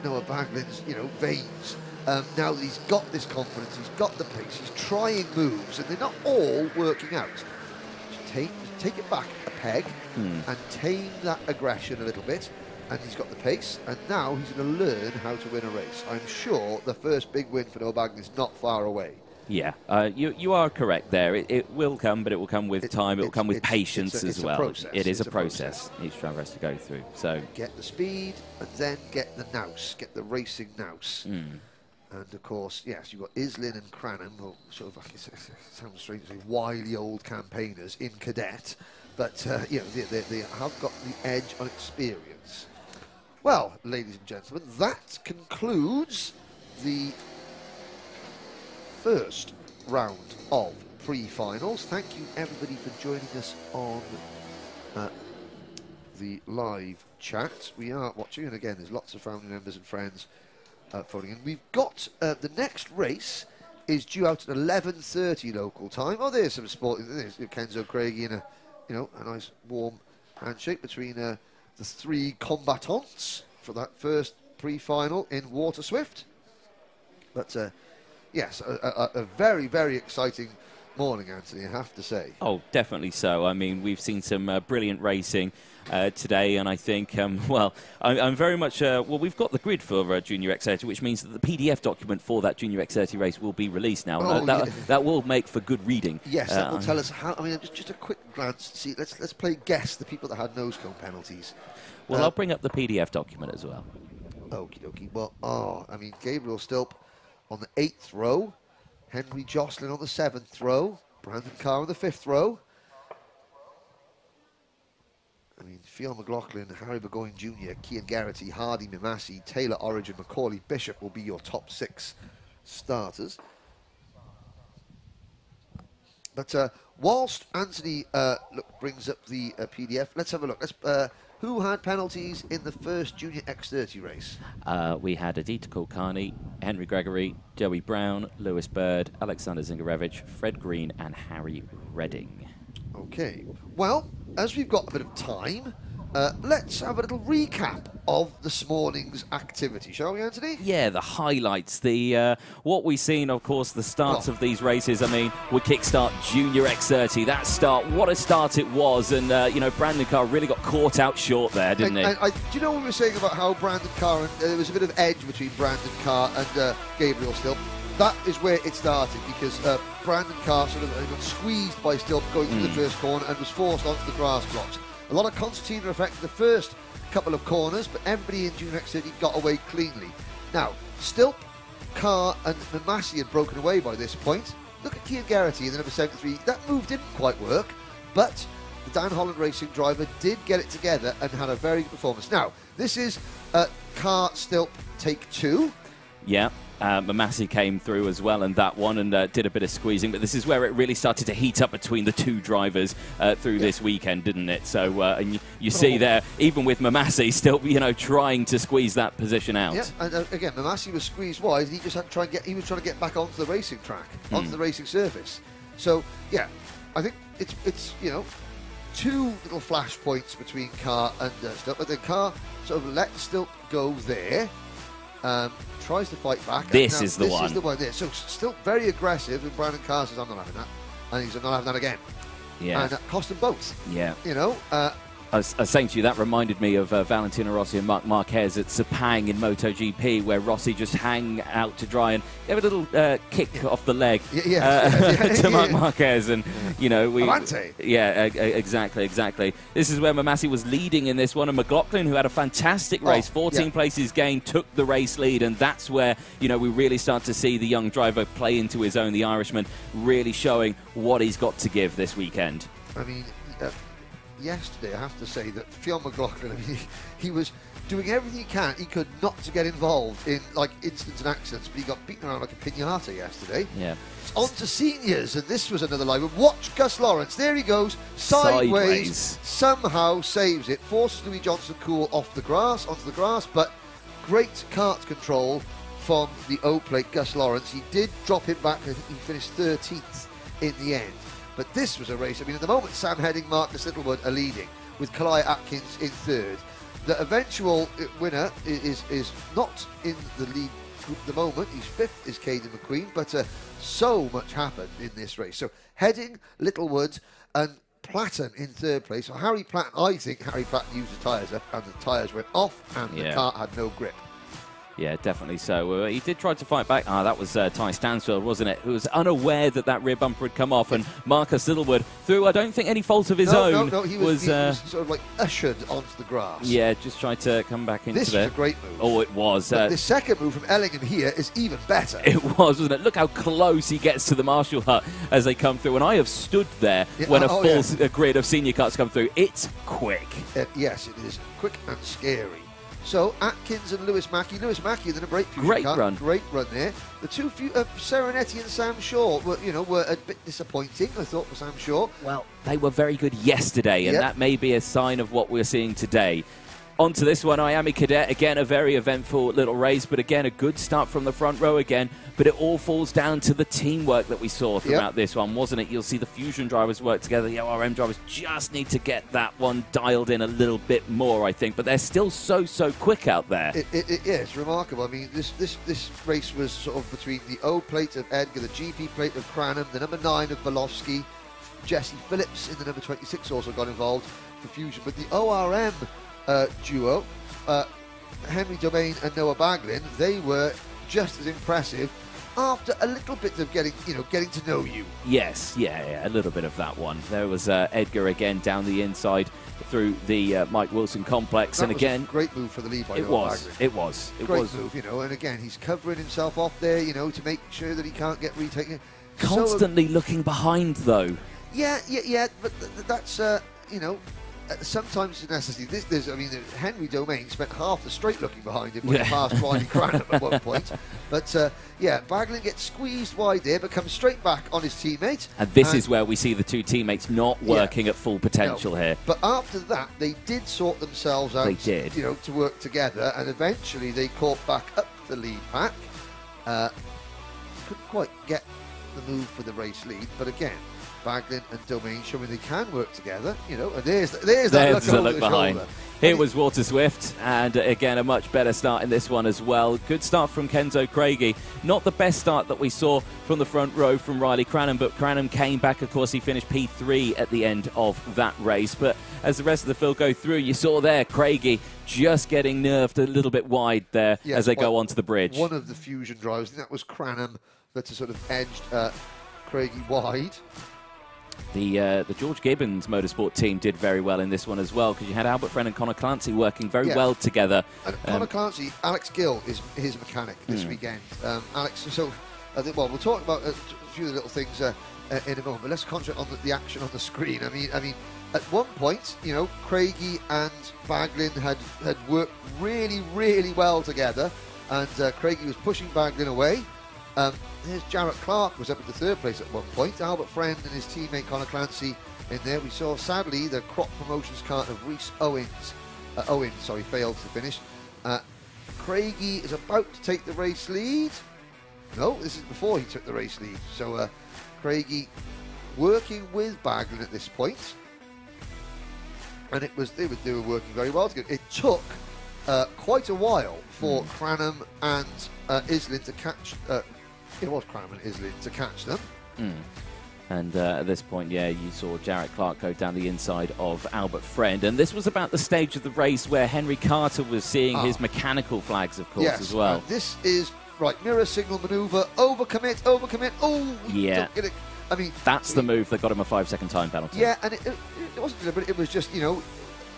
Noah Baglin's, veins. Now that he's got this confidence, he's got the pace, he's trying moves, and they're not all working out. Just take it back a peg and tame that aggression a little bit, and he's got the pace, and now he's going to learn how to win a race. I'm sure the first big win for Noah Baglin is not far away. Yeah, you are correct there. It will come, but it will come with time. It will come with patience as well. It is a process each driver has to go through. So get the speed and then get the nous, get the racing nous. And of course, yes, you've got Islin and Cranham, who sort of, it sounds strange to say, wily old campaigners in Cadet. but you know, they have got the edge on experience. Well, ladies and gentlemen, that concludes the first round of pre-finals. Thank you everybody for joining us on the live chat. We are watching, and again, there's lots of family members and friends phoning in. We've got the next race is due out at 11:30 local time. Oh, there's some sport. There's Kenzo Craigie in a nice warm handshake between the three combatants for that first pre-final in Waterswift. But yes, a very, very exciting morning, Anthony, I have to say. Oh, definitely so. I mean, we've seen some brilliant racing today, and I think, well, I'm very much, well, we've got the grid for Junior X30, which means that the PDF document for that Junior X30 race will be released now. Oh, that will make for good reading. Yes, that will tell us how. I mean, just a quick glance. See, let's play guess the people that had nose cone penalties. Well, I'll bring up the PDF document as well. Okie dokie. Well, I mean, Gabriel Stilp on the 8th row, Henry Jocelyn on the 7th row, Brandon Carr on the 5th row. I mean, Fionn McLaughlin, Harry Burgoyne Jr., Cian Garrity, Hardy Mimasi, Taylor Origin, Macaulay Bishop will be your top 6 starters. But whilst Anthony brings up the PDF, let's have a look. Who had penalties in the first Junior X30 race? We had Adita Kulkarni, Henry Gregory, Joey Brown, Lewis Bird, Alexander Zingarevich, Fred Green, and Harry Redding. Okay. Well, as we've got a bit of time, let's have a little recap of this morning's activity, shall we, Anthony? Yeah, the highlights, what we've seen, of course, the starts of these races. I mean, we kickstart Junior X30. That start, what a start it was, and you know, Brandon Carr really got caught out short there, didn't he? Do you know what we were saying about how Brandon Carr, and there was a bit of edge between Brandon Carr and Gabriel Stilp? That is where it started, because Brandon Carr sort of got squeezed by Stilp going through the first corner and was forced onto the grass blocks. A lot of concertina effect in the first couple of corners, but everybody in Junior X30 got away cleanly. Now, Stilp, Carr and Mimasi had broken away by this point. Look at Cian Garrity in the number 73. That move didn't quite work, but the Dan Holland Racing driver did get it together and had a very good performance. Now, this is Carr, Stilp, take 2. Yeah. Mimasi came through as well in that one and did a bit of squeezing, but this is where it really started to heat up between the two drivers through this weekend, didn't it? So and you see there, even with Mimasi still, you know, trying to squeeze that position out. Yeah, and again, Mimasi was squeezed wide. He just had to try and he was trying to get back onto the racing track, onto the racing surface. So yeah, I think it's you know, 2 little flash points between Carr and Stilp, but then Carr sort of let Stilp go there. Tries to fight back. This is the one. This is the one there. So still very aggressive, and Brandon Carr says, I'm not having that. And he's not having that again. Yeah. And that cost them both. Yeah. You know? I was saying to you, that reminded me of Valentino Rossi and Marc Marquez at Sepang in MotoGP, where Rossi just hang out to dry and gave a little kick off the leg to Marc Marquez. And, you know, exactly. This is where Mimasi was leading in this one, and McLaughlin, who had a fantastic race, 14 places gained, took the race lead, and that's where, you know, we really start to see the young driver play into his own, the Irishman, really showing what he's got to give this weekend. I mean, yesterday, I have to say that Fionn McLaughlin, I mean, he was doing everything he could not to get involved in like incidents and accidents, but he got beaten around like a piñata yesterday. Yeah. It's on to seniors, and this was another live one. Watch Gus Lawrence. There he goes, sideways. Somehow saves it, forces Louis Johnson Cool off the grass, onto the grass, but great kart control from the O-plate Gus Lawrence. He did drop him back. I think he finished 13th in the end. But this was a race. I mean, at the moment, Sam Heading, Marcus Littlewood are leading, with Kalai Atkins in 3rd. The eventual winner is not in the lead group at the moment. He's 5th, is Caden McQueen, but so much happened in this race. So Heading, Littlewood, and Platten in 3rd place. So Harry Platten, I think Harry Platten used the tyres up, and the tyres went off, and the car had no grip. Yeah, definitely so. He did try to fight back. That was Ty Stansfield, wasn't it? Who was unaware that that rear bumper had come off, and Marcus Littlewood, through I don't think any fault of his own, No, he was sort of like ushered onto the grass. Yeah, just tried to come back into This was a great move. Oh, it was. The second move from Ellingham here is even better. It was, wasn't it? Look how close he gets to the Marshall hut as they come through. And I have stood there when a full grid of senior carts come through. It's quick. Yes, it is quick and scary. So Atkins and Lewis Mackey. Lewis Mackey then a brake fusion great car. run. Great run there. The two Serenetti and Sam Shaw were a bit disappointing, I thought, for Sam Shaw. Well, they were very good yesterday, and that may be a sign of what we're seeing today. On to this one, IAME Cadet, again a very eventful little race, but again a good start from the front row again, but it all falls down to the teamwork that we saw throughout this one, wasn't it? You'll see the Fusion drivers work together, the ORM drivers just need to get that one dialed in a little bit more, I think, but they're still so quick out there. It's remarkable. I mean, this race was sort of between the O plate of Edgar, the GP plate of Cranham, the number 9 of Volofsky, Jesse Phillips in the number 26 also got involved for Fusion, but the ORM duo, Henry Domain and Noah Baglin, they were just as impressive after a little bit of getting to know you. Yes, yeah, a little bit of that one. There was Edgar again down the inside through the Mike Wilson complex, That and again, was a great move for the lead by Noah Baglin. It was. Great move, and again he's covering himself off there, to make sure that he can't get retaken. Constantly looking behind though. Yeah, but that's sometimes it's necessary. Henry Domain spent half the straight looking behind him when he passed Riley Cranham at one point. But Baglin gets squeezed wide there, but comes straight back on his teammate. And this is where we see the two teammates not working at full potential here. But after that, they did sort themselves out. They did. To work together, and eventually they caught back up the lead pack. Couldn't quite get the move for the race lead, but again, Baglin and Domain showing they can work together, and there's that look behind. Shoulder. Here was Waterswift, and again a much better start in this one as well. Good start from Kenzo Craigie. Not the best start that we saw from the front row from Riley Cranham, but Cranham came back. Of course, he finished P3 at the end of that race. But as the rest of the field go through, you saw there Craigie just getting nerved a little bit wide there as they go onto the bridge. One of the Fusion drivers, that was Cranham, that sort of edged Craigie wide. The George Gibbons motorsport team did very well in this one as well, because you had Albert Friend and Connor Clancy working very well together. And Connor Clancy, Alex Gill is his mechanic this weekend. Alex, so we'll talk about a few of the little things in a moment, but let's concentrate on the action on the screen. I mean, at one point, Craigie and Baglin had worked really, really well together, and Craigie was pushing Baglin away. There's Jarrett Clark, was up at the third place at one point. Albert Friend and his teammate Connor Clancy in there. We saw, sadly, the crop promotions kart of Rhys Owens failed to finish. Craigie is about to take the race lead. No, this is before he took the race lead. So Craigie working with Baglin at this point, and they were working very well together. It took quite a while for Cranham and Islin to catch. It was Cranham and Islin to catch them. And at this point, you saw Jarrett Clark go down the inside of Albert Friend. And this was about the stage of the race where Henry Carter was seeing his mechanical flags, of course, as well. This is, mirror signal manoeuvre, overcommit. Oh, yeah. That's the move that got him a 5-second time penalty. Yeah, and it wasn't deliberate. It was just,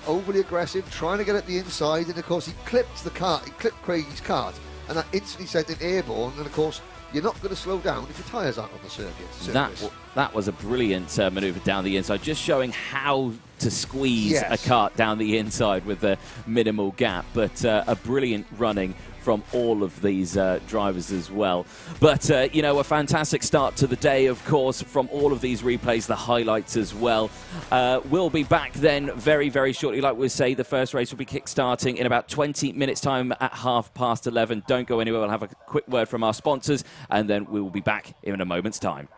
overly aggressive, trying to get at the inside. And, of course, he clipped Craigie's kart. And that instantly sent it airborne. And, of course, you're not going to slow down if your tyres aren't on the circuit. That was a brilliant manoeuvre down the inside, just showing how to squeeze a kart down the inside with a minimal gap. But a brilliant running from all of these drivers as well. But, a fantastic start to the day, of course, from all of these replays, the highlights as well. We'll be back then very, very shortly. Like we say, the first race will be kick-starting in about 20 minutes' time at 11:30. Don't go anywhere. We'll have a quick word from our sponsors, and then we will be back in a moment's time.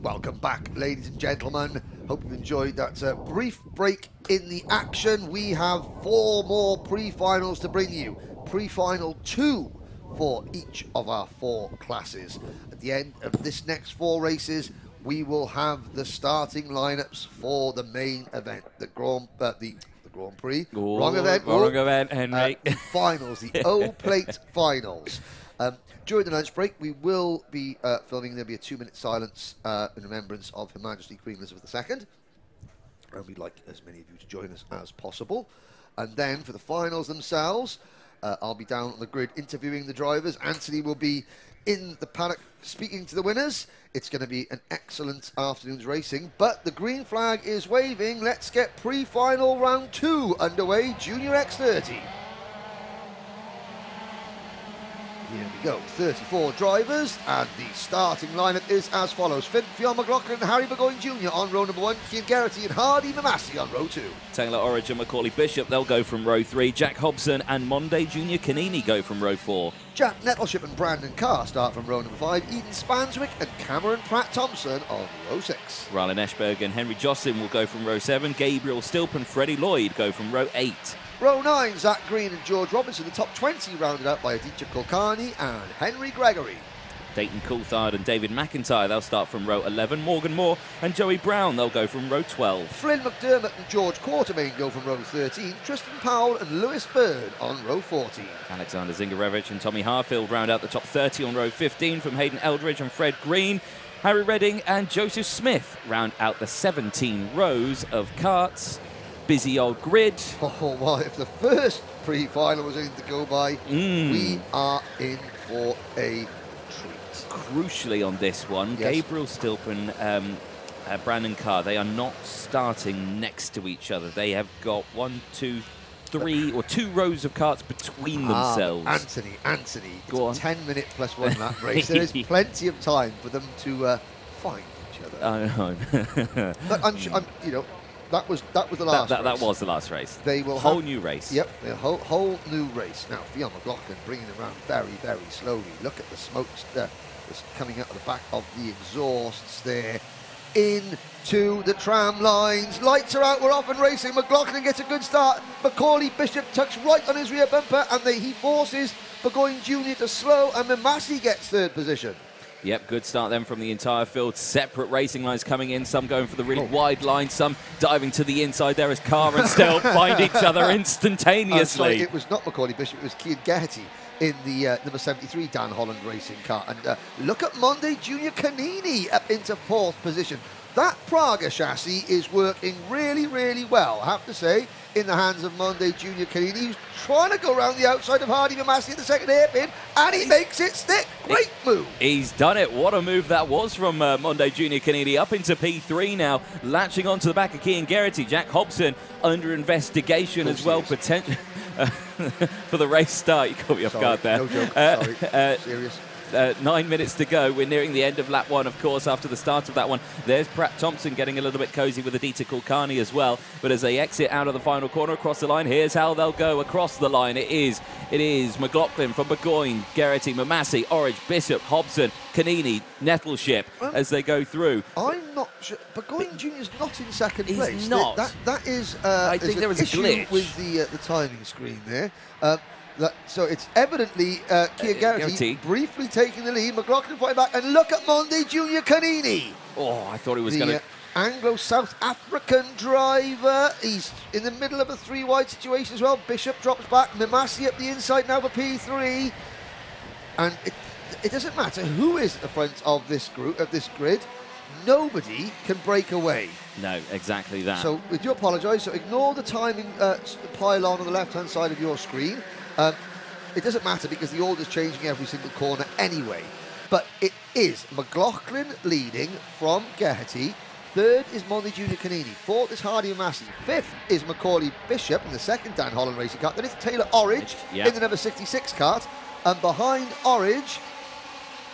Welcome back, ladies and gentlemen. Hope you enjoyed that brief break in the action. We have 4 more pre-finals to bring you. Pre-final 2 for each of our 4 classes. At the end of this next 4 races, we will have the starting lineups for the main event, the Grand Prix. Ooh, wrong event, Henry. the finals, the O-Plate finals. During the lunch break, we will be filming. There'll be a 2-minute silence in remembrance of Her Majesty Queen Elizabeth II. And we'd like as many of you to join us as possible. And then for the finals themselves, I'll be down on the grid interviewing the drivers. Anthony will be in the paddock speaking to the winners. It's going to be an excellent afternoon's racing, but the green flag is waving. Let's get pre-final round 2 underway, Junior X30. Here we go, 34 drivers, and the starting lineup is as follows. Fionn McLaughlin and Harry Burgoyne Jr. on row number 1, Cian Geraghty and Hardy Massey on row 2. Taylor Orridge and Macaulay Bishop, they'll go from row 3. Jack Hobson and Monday Junior Canini go from row 4. Jack Nettleship and Brandon Carr start from row number 5. Eden Spanswick and Cameron Pratt-Thompson on row 6. Rylan Eschberg and Henry Jocelyn will go from row 7. Gabriel Stilp and Freddy Lloyd go from row 8. Row 9, Zach Green and George Robinson. The top 20 rounded out by Aditya Kulkarni and Henry Gregory. Dayton Coulthard and David McIntyre, they'll start from row 11. Morgan Moore and Joey Brown, they'll go from row 12. Flynn McDermott and George Quartermain go from row 13. Tristan Powell and Lewis Bird on row 14. Alexander Zingarevich and Tommy Harfield round out the top 30 on row 15 from Hayden Eldridge and Fred Green. Harry Redding and Joseph Smith round out the 17 rows of karts. Busy old grid. Oh, well, if the first pre-final was anything to go by, we are in for a treat. Crucially on this one, yes. Gabriel Stilp and Brandon Carr, they are not starting next to each other. They have got 1, 2, 3 or 2 rows of karts between themselves. Anthony, go it's on. a 10-minute plus 1 lap race. There is plenty of time for them to find each other. I know. But that was the last race. That was the last race. They will whole new race. Yep, a whole new race. Now, Fionn McLaughlin bringing it around very, very slowly. Look at the smokes that's coming out of the back of the exhausts there. Into the tram lines. Lights are out, we're off and racing. McLaughlin gets a good start. Macaulay Bishop tucks right on his rear bumper, and he forces Burgoyne Jr. to slow, and Massey gets 3rd position. Yep, good start then from the entire field. Separate racing lines coming in, some going for the really wide line, some diving to the inside there as Carr and Stilp find each other instantaneously. Sorry, it was not Macaulay Bishop, it was Cian Geraghty in the number 73 Dan Holland racing car. And look at Monday Junior Canini up into 4th position. That Praga chassis is working really, really well, I have to say, in the hands of Monday Junior Canini, who's trying to go around the outside of Hardy Massey in the 2nd hairpin, and he makes it stick. Great move. He's done it. What a move that was from Monday Junior Canini. Up into P3 now, latching onto the back of Cian Geraghty. Jack Hobson under investigation as well, potential for the race start. You caught me off guard there. No joke. Sorry. Serious. 9 minutes to go. We're nearing the end of lap 1, of course, after the start of that one. There's Pratt-Thompson getting a little bit cosy with Aditya Kulkarni as well. But as they exit out of the final corner across the line, here's how they'll go across the line. It is McLaughlin from Burgoyne, Geraghty, Massey, Orridge, Bishop, Hobson, Canini, Nettleship as they go through. I'm not sure. But Junior's not in 2nd place. He's not. That is. I think there was a glitch with the timing screen there. So it's evidently Cian Geraghty briefly taking the lead. McLaughlin fighting back, and look at Monday Junior Canini. Oh, I thought he was going to. Anglo-South African driver. He's in the middle of a 3-wide situation as well. Bishop drops back. Massey up the inside now for P3, and it doesn't matter who is at the front of this grid. Nobody can break away. No, exactly that. So we do apologise. So ignore the timing pylon on the left-hand side of your screen. It doesn't matter because the order's changing every single corner anyway. But it is McLaughlin leading from Geraghty. 3rd is Monday Junior Canini. 4th is Hardy Massey. 5th is Macaulay Bishop in the 2nd Dan Holland racing car. Then it's Taylor Orridge in the number 66 kart. And behind Orridge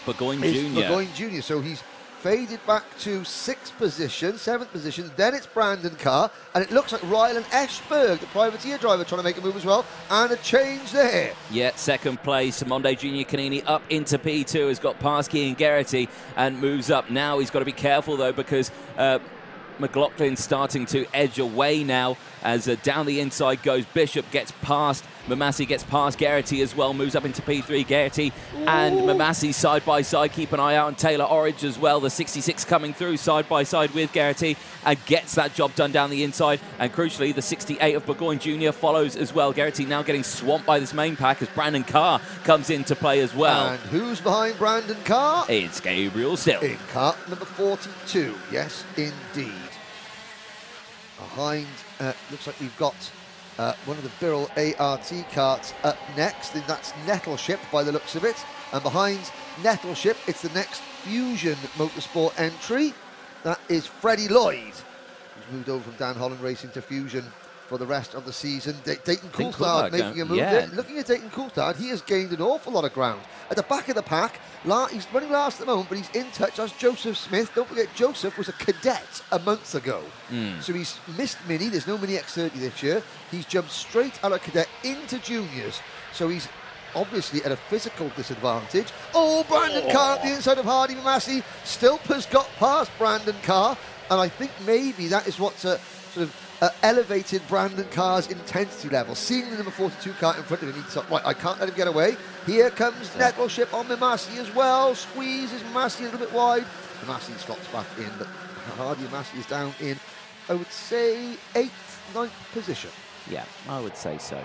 Burgoyne is Junior. Burgoyne Junior. So he's faded back to 6th position, 7th position, then it's Brandon Carr, and it looks like Rylan Eschberg, the privateer driver, trying to make a move as well, and a change there. Yeah, second place, Monday Junior Canini up into P2, has got past Key and Geraghty and moves up. Now he's got to be careful though, because McLaughlin's starting to edge away now as down the inside goes Bishop, gets past Mamassi, gets past Geraghty as well, moves up into P3. Geraghty and Mamassi side by side. Keep an eye out on Taylor Orridge as well. The 66 coming through side by side with Geraghty and gets that job done down the inside. And crucially, the 68 of Burgoyne Junior follows as well. Geraghty now getting swamped by this main pack as Brandon Carr comes into play as well. And who's behind Brandon Carr? It's Gabriel Still. In cart number 42, yes, indeed. Behind, looks like we've got one of the Birrell ART carts up next, and that's Nettleship by the looks of it. And behind Nettleship, it's the next Fusion Motorsport entry. That is Freddy Lloyd, who's moved over from Dan Holland Racing to Fusion for the rest of the season. Dayton Coulthard making a move there. Looking at Dayton Coulthard, he has gained an awful lot of ground. At the back of the pack, he's running last at the moment, but he's in touch. That's Joseph Smith. Don't forget, Joseph was a cadet a month ago. So he's missed Mini. There's no Mini X30 this year. He's jumped straight out of cadet into juniors. So he's obviously at a physical disadvantage. Oh, Brandon Carr at the inside of Hardy Massey. Stilp has got past Brandon Carr. And I think maybe that is what's sort of elevated Brandon Carr's intensity level. Seeing the number 42 car in front of him, he's like, right, I can't let him get away. Here comes Nettleship on Massey as well. Squeezes Massey a little bit wide. Massey slots back in, but Hardy Massey is down in, I would say, 8th, 9th position. Yeah, I would say so.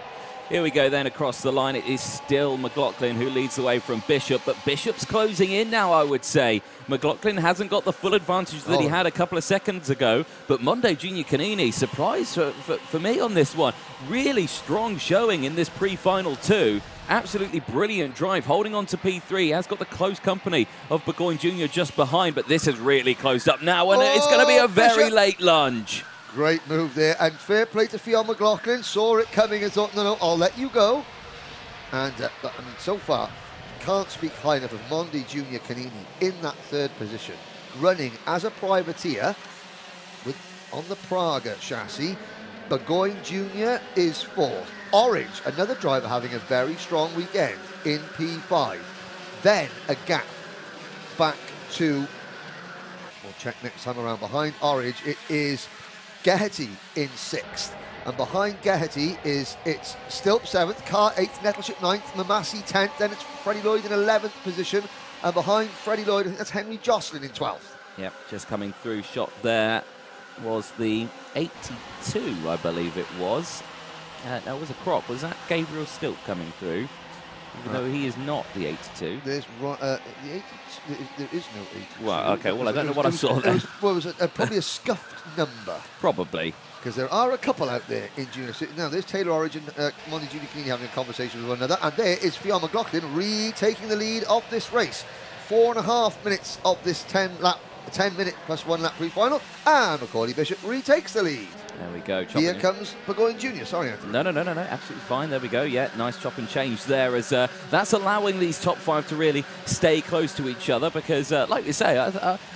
Here we go then across the line. It is still McLaughlin who leads the way from Bishop, but Bishop's closing in now, I would say. McLaughlin hasn't got the full advantage that he had a couple of seconds ago, but Monday Junior Canini, surprise for me on this one. Really strong showing in this pre-final two. Absolutely brilliant drive, holding on to P3. Has got the close company of Burgoyne Junior just behind, but this has really closed up now, and it's going to be a very late lunge. Great move there, and fair play to Fionn McLaughlin. Saw it coming and thought, no, I'll let you go. And I mean, so far, can't speak high enough of Monday Junior Canini in that 3rd position, running as a privateer on the Praga chassis. Burgoyne Junior is 4th. Orange, another driver having a very strong weekend in P5. Then a gap back to, we'll check next time around, behind Orange, it is Geraghty in 6th, and behind Geraghty it's Stilp 7th, Carr 8th, Nettleship 9th, Mamassi 10th, then it's Freddy Lloyd in 11th position, and behind Freddy Lloyd, I think that's Henry Jocelyn in 12th. Yep, just coming through shot there was the 82, I believe it was. That was a crop. Was that Gabriel Stilp coming through? Even though he is not the 82. There's the 82. There is no 82. Well, okay. Well, I don't know what I saw there. It was probably a scuffed number. Probably. Because there are a couple out there in junior. Now, there's Taylor Origin, Monday Junior Canini having a conversation with one another, and there is Fionn McLaughlin retaking the lead of this race. 4.5 minutes of this 10-minute plus 1 lap pre-final, and Macaulay Bishop retakes the lead. There we go. Here comes Burgoyne Junior. Sorry, Anthony. No. Absolutely fine. There we go. Yeah, nice chop and change there. As that's allowing these top 5 to really stay close to each other because, like we say,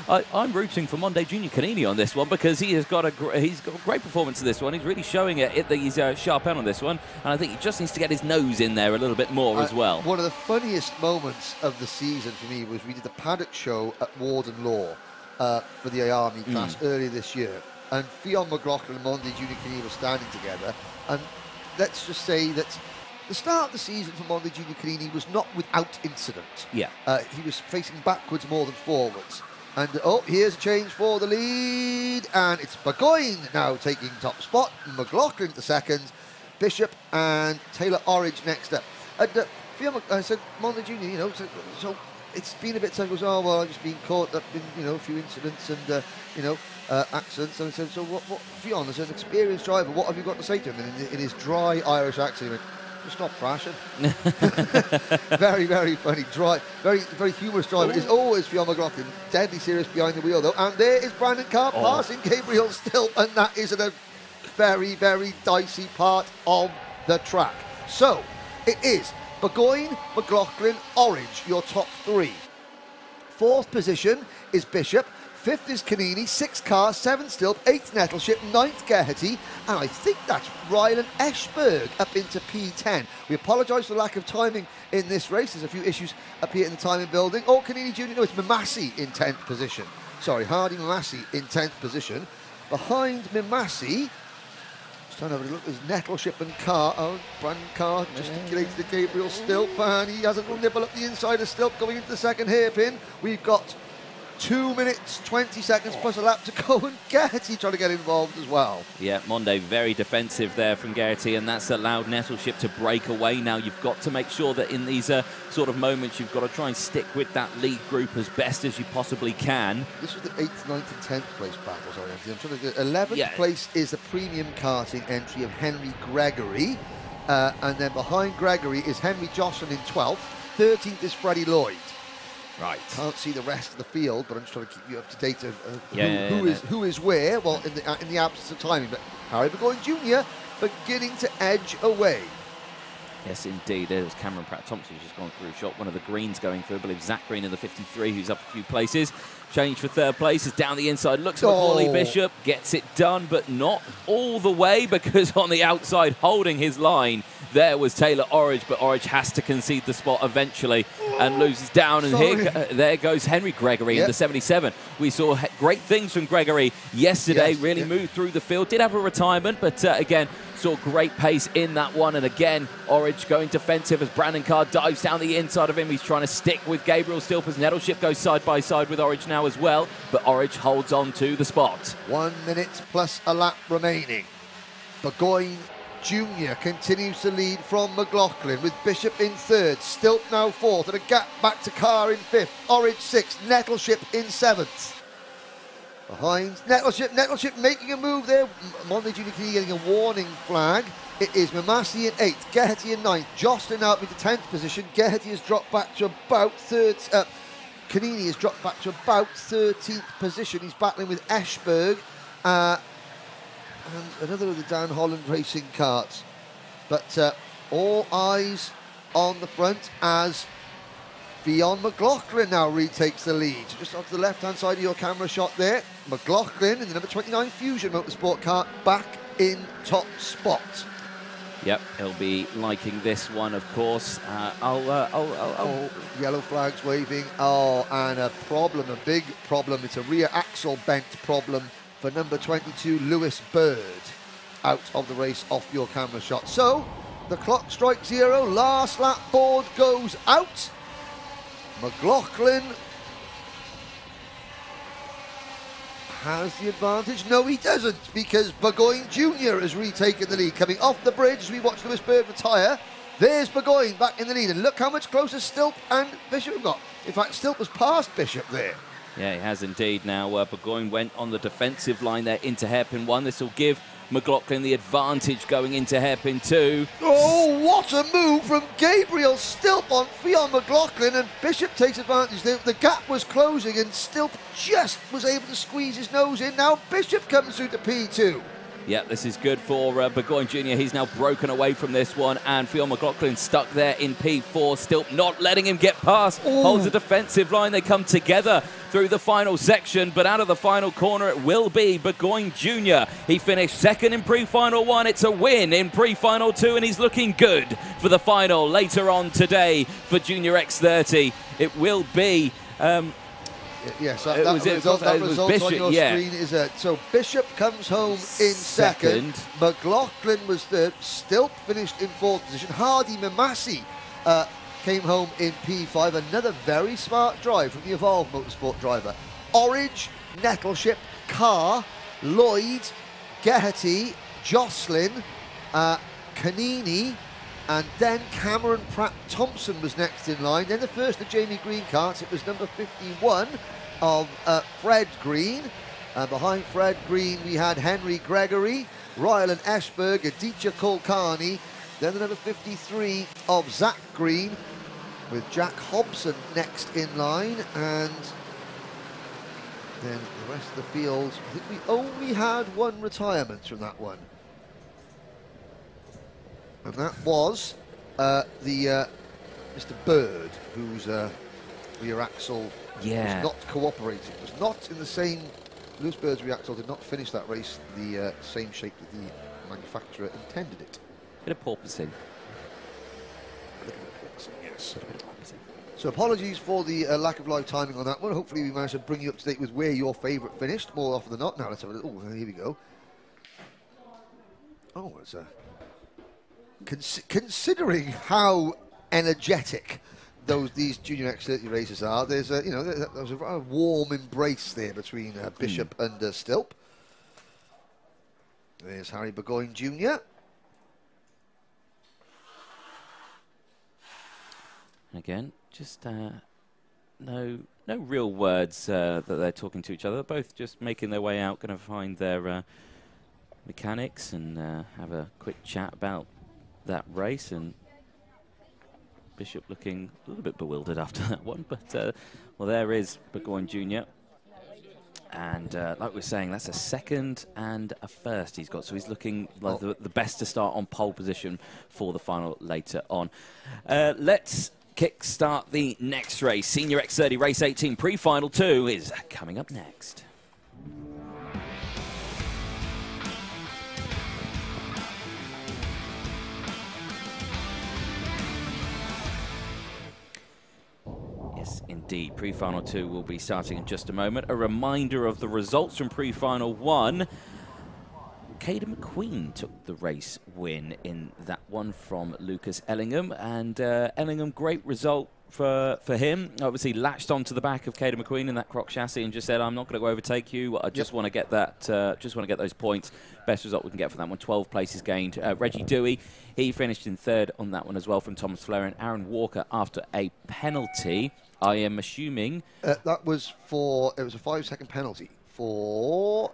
I'm rooting for Monday Junior Canini on this one because he's got a great performance in this one. He's really showing it that he's sharp end on this one, and I think he just needs to get his nose in there a little bit more as well. One of the funniest moments of the season for me was we did the paddock show at Warden Law for the IAME class earlier this year. And Fionn McLaughlin and Monday Junior Canini were standing together. And let's just say that the start of the season for Monday Junior Canini was not without incident. Yeah. He was facing backwards more than forwards. And, here's a change for the lead. And it's Burgoyne now taking top spot. McLaughlin to second. Bishop and Taylor Orridge next up. And Fionn, I said, Monday Junior, so it's been a bit time. Goes, I've just been caught up in, a few incidents and, accents. And I said, so what Fionn, as an experienced driver, what have you got to say to him? And in his dry Irish accent, he went, just stop crashing. Very, very funny, dry, very, very humorous driver. It's always Fionn McLaughlin, deadly serious behind the wheel though. And there is Brandon Carr passing Gabriel Stilp, and that is a very, very dicey part of the track. So, it is Burgoyne, McLaughlin, Orange, your top 3. Fourth position is Bishop. Fifth is Canini, sixth Carr, seventh Stilp, eighth Nettleship, ninth Geraghty, and I think that's Ryland Eschberg up into P10. We apologise for the lack of timing in this race. There's a few issues up here in the timing building. Oh, Canini Junior, no, it's Massey in 10th position. Sorry, Hardy Massey in 10th position. Behind Massey, just trying to have a look, there's Nettleship and Carr. Oh, Brandon Carr gesticulates to Gabriel Stilp, and he has a little nibble up the inside of Stilp going into the second hairpin. We've got 2 minutes, 20 seconds plus a lap to go, and Geraghty trying to get involved as well. Yeah, Monde very defensive there from Geraghty, and that's allowed Nettleship to break away. Now you've got to make sure that in these sort of moments you've got to try and stick with that lead group as best as you possibly can. This was the 8th, 9th and 10th place battle, sorry, Anthony. I'm trying to do 11th place is the premium karting entry of Henry Gregory, and then behind Gregory is Henry Jocelyn in 12th, 13th is Freddy Lloyd. Right. Can't see the rest of the field, but I'm just trying to keep you up to date of who is where. Well, in the absence of timing, but Harvey Ryby Junior beginning to edge away. Yes, indeed. There's Cameron Pratt-Thompson who's just gone through a shot. One of the Greens going through. I believe Zach Green in the 53, who's up a few places. Change for third place is down the inside. Looks at Macaulay Bishop, gets it done, but not all the way, because on the outside, holding his line, there was Taylor Orridge, but Orridge has to concede the spot eventually and loses down. And there goes Henry Gregory in the 77. We saw great things from Gregory yesterday, really moved through the field. Did have a retirement, but again, saw great pace in that one. And again, Orridge going defensive as Brandon Carr dives down the inside of him. He's trying to stick with Gabriel Stilp as Nettleship goes side by side with Orridge now as well, but Orridge holds on to the spot. 1 minute plus a lap remaining. Burgoyne Junior continues to lead from McLaughlin with Bishop in third, Stilp now fourth, and a gap back to Carr in fifth, Orridge sixth, Nettleship in seventh. Behind Nettleship making a move there. Monde Junior getting a warning flag. It is Massey in 8th, Geraghty in 9th, Jocelyn out into 10th position. Geraghty has dropped back to about third. Canini has dropped back to about 13th position. He's battling with Eschberg and another of the Dan Holland racing carts. But all eyes on the front as Fionn McLaughlin now retakes the lead. Just onto the left-hand side of your camera shot there. McLaughlin in the number 29 Fusion Motorsport car back in top spot. Yep, he'll be liking this one, of course. Yellow flags waving. Oh, and a problem, a big problem. It's a rear axle bent problem for number 22, Lewis Bird, out of the race off your camera shot. So, the clock strikes 0. Last lap board goes out. McLaughlin has the advantage. No, he doesn't, because Burgoyne Junior has retaken the lead. Coming off the bridge as we watch Lewis Bird retire. There's Burgoyne back in the lead, and look how much closer Stilp and Bishop have got. In fact, Stilp has passed Bishop there. Yeah, he has indeed. Now, Burgoyne went on the defensive line there into hairpin 1. This will give McLaughlin the advantage going into hairpin 2. Oh, what a move from Gabriel Stilp on Fionn McLaughlin, and Bishop takes advantage. The gap was closing and Stilp just was able to squeeze his nose in. Now Bishop comes through to P2. Yeah, this is good for Burgoyne Junior. He's now broken away from this one, and Fionn McLaughlin stuck there in P4. Stilp not letting him get past. Holds the defensive line. They come together through the final section, but out of the final corner it will be Burgoyne Junior. He finished second in pre-final 1. It's a win in pre-final 2, and he's looking good for the final later on today for Junior X30. It will be... Yes, that result on your screen is so Bishop comes home in second. McLaughlin was third. Stilp finished in fourth position. Hardy Massey came home in P5. Another very smart drive from the Evolve Motorsport driver. Orridge, Nettleship, Carr, Lloyd, Geraghty, Jocelyn, Canini, and then Cameron Pratt-Thompson was next in line. Then the first of Jamie Green carts, it was number 51 of Fred Green. Behind Fred Green we had Henry Gregory, Ryland Eschberg, Aditya Kulkarni. Then the number 53 of Zach Green with Jack Hobson next in line. And then the rest of the field, I think we only had one retirement from that one. And that was Mr. Bird, who's rear axle Yeah. was not cooperating, was not in the same. Lewis Bird's Reactor did not finish that race the same shape that the manufacturer intended it. Bit of porpoising. Yes. So apologies for the lack of live timing on that one. Hopefully we managed to bring you up to date with where your favourite finished, more often than not. Now let's have a look. Oh, here we go. Oh, it's a... considering how energetic these Junior X30 races are, there's a, there's a warm embrace there between Bishop and Stilp. There's Harry Burgoyne Jr. Again, just no real words that they're talking to each other. They're both just making their way out, going to find their mechanics and have a quick chat about that race. And Bishop looking a little bit bewildered after that one, but well, there is Burgoyne Jr. And like we're saying, that's a second and a first he's got, so he's looking like the best to start on pole position for the final later on. Let's kick-start the next race. Senior X30 Race 18 Pre-Final 2 is coming up next. Yes, indeed. Pre-Final 2 will be starting in just a moment. A reminder of the results from Pre-Final 1. Caden McQueen took the race win in that one from Lucas Ellingham, and Ellingham, great result for him. Obviously latched onto the back of Caden McQueen in that croc chassis and just said, I'm not going to go overtake you, I just want to get that, just want to get those points. Best result we can get for that one, 12 places gained. Reggie Dewey, he finished in third on that one as well from Thomas Flair, and Aaron Walker after a penalty. I am assuming that was for, it was a 5-second penalty for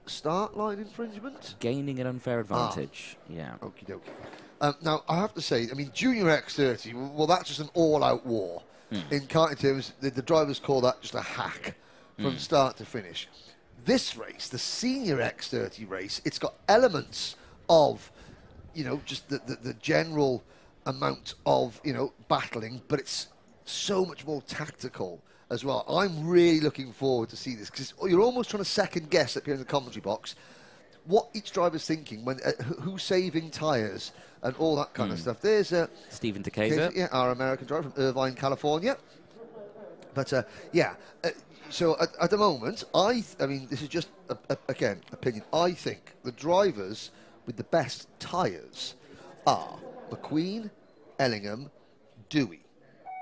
start line infringement? Gaining an unfair advantage. Yeah. Okie dokie. Now, I have to say, I mean, Junior X30, well, that's just an all-out war. In karting terms, the drivers call that just a hack from start to finish. This race, the Senior X30 race, it's got elements of, just the general amount of, battling, but it's so much more tactical as well. I'm really looking forward to see this, because you're almost trying to second guess up here in the commentary box what each driver's thinking, when who's saving tyres and all that kind of stuff. There's Stephen DeCaza, yeah, our American driver from Irvine, California. But so at the moment, I mean, this is just again opinion. I think the drivers with the best tyres are McQueen, Ellingham, Dewey,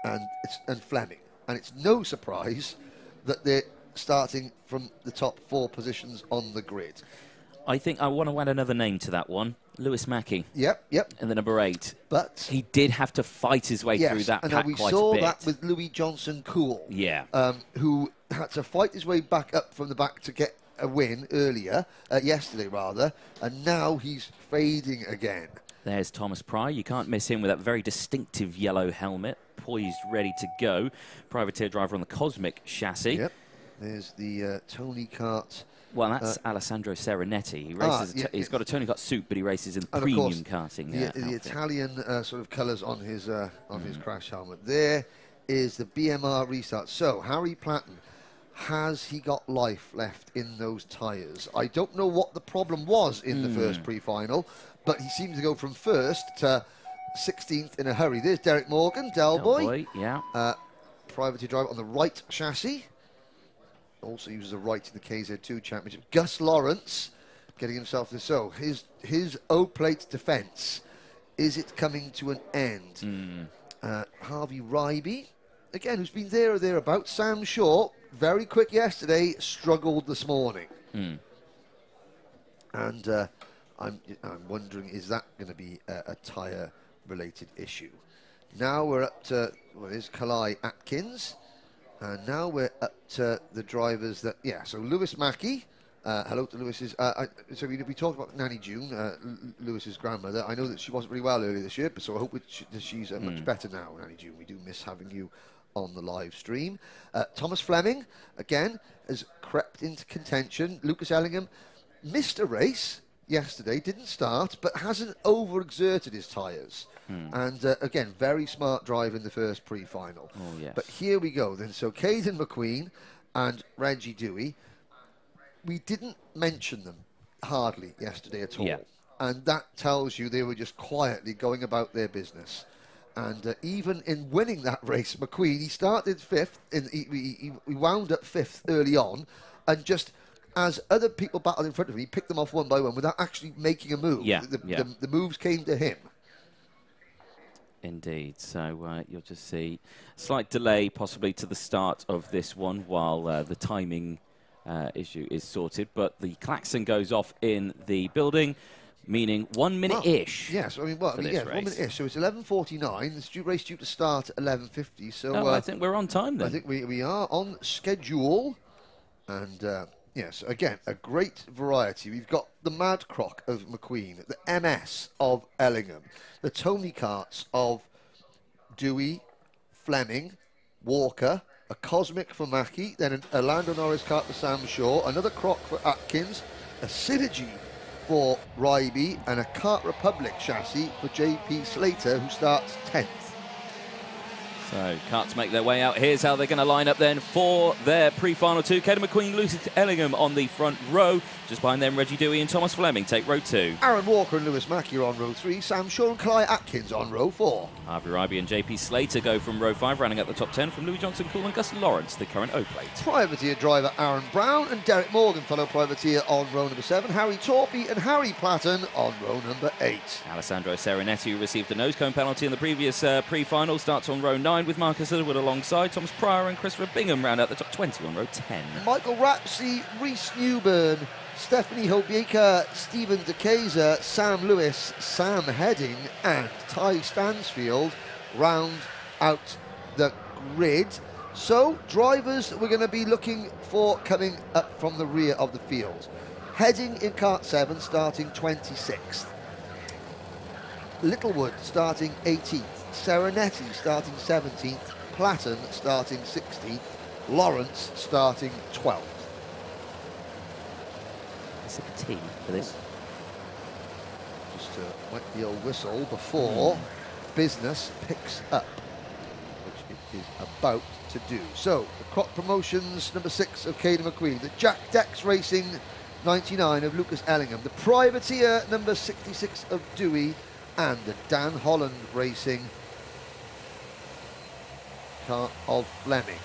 and Fleming. And it's no surprise that they're starting from the top 4 positions on the grid. I think I want to add another name to that one. Lewis Mackey. Yep. And the number 8. But he did have to fight his way through that pack quite a bit. We saw that with Louis Johnson Cool. Yeah. Who had to fight his way back up from the back to get a win earlier, yesterday rather, and now he's fading again. There's Thomas Pryor. You can't miss him with that very distinctive yellow helmet, poised, ready to go. Privateer driver on the Cosmic chassis. Yep. There's the Tony Kart. Well, that's Alessandro Serenetti. He races. He's got a Tony Kart suit, but he races in premium karting. The Italian sort of colours on his crash helmet. There is the BMR restart. So Harry Platten, has he got life left in those tyres? I don't know what the problem was in the first pre-final, but he seems to go from first to 16th in a hurry. There's Derek Morgan, Del Boy. Yeah. Privateer driver on the right chassis. Also uses a right in the KZ2 Championship. Gus Lawrence getting himself this. So his O-plate defence, is it coming to an end? Harvey Ryby, again, who's been there or thereabouts. Sam Shaw, very quick yesterday, struggled this morning. And I'm wondering, is that going to be a tyre-related issue? Now we're up to, well, there's Kalai Atkins. And now we're up to the drivers that, so Lewis Mackey, hello to Lewis's, so we talked about Nanny June, Lewis's grandmother. I know that she wasn't really well earlier this year, but so I hope she's much better now, Nanny June. We do miss having you on the live stream. Thomas Fleming, again, has crept into contention. Lucas Ellingham missed a race yesterday, didn't start, but hasn't overexerted his tyres. And again, very smart drive in the first pre-final. Oh, yes. But here we go then. So Caden McQueen and Reggie Dewey, we didn't mention them hardly yesterday at all. Yeah. And that tells you they were just quietly going about their business. And even in winning that race, McQueen, he started fifth. He wound up fifth early on. And just as other people battled in front of him, he picked them off one by one without actually making a move. Yeah, The moves came to him. Indeed. So you'll just see a slight delay possibly to the start of this one while the timing issue is sorted. But the klaxon goes off in the building, meaning 1 minute-ish. Yes, I mean, 1 minute-ish. So it's 11:49. The race due to start at 11:50. So I think we're on time then. I think we are on schedule. And yes, again, a great variety. We've got the Mad Croc of McQueen, the MS of Ellingham, the Tony Karts of Dewey, Fleming, Walker, a Cosmic for Mackey, then a Lando Norris kart for Sam Shaw, another Croc for Atkins, a Synergy for Ryby, and a Kart Republic chassis for JP Slater, who starts 10th. So, karts make their way out. Here's how they're going to line up then for their pre-final two. Caden McQueen, Lucy Ellingham on the front row. Just behind them, Reggie Dewey and Thomas Fleming take row 2. Aaron Walker and Lewis Mackey are on row 3. Sam Shaw and Cly Atkins on row 4. Harvey Ryby and JP Slater go from row 5, rounding out the top 10 from Louis Johnson, Cool and Gus Lawrence, the current O-plate. Privateer driver Aaron Brown and Derek Morgan, fellow privateer, on row number 7. Harry Torpy and Harry Platten on row number 8. Alessandro Serenetti, who received a nose cone penalty in the previous pre-final, starts on row 9 with Marcus Littlewood alongside. Thomas Pryor and Christopher Bingham round out the top 20 on row 10. Michael Rapsey, Reese Newburn, Stephanie Hobieka, Stephen DeKaiser, Sam Lewis, Sam Heading and Ty Stansfield round out the grid. So drivers we're going to be looking for coming up from the rear of the field. Heading in kart 7 starting 26th. Littlewood starting 18th. Serenetti starting 17th. Platten starting 16th. Lawrence starting 12th. Sip of tea for this. Just wet the old whistle before business picks up, which it is about to do. So, the Croc Promotions number 6 of Caden McQueen, the Jack Dex Racing 99 of Lucas Ellingham, the Privateer number 66 of Dewey, and the Dan Holland Racing car of Fleming.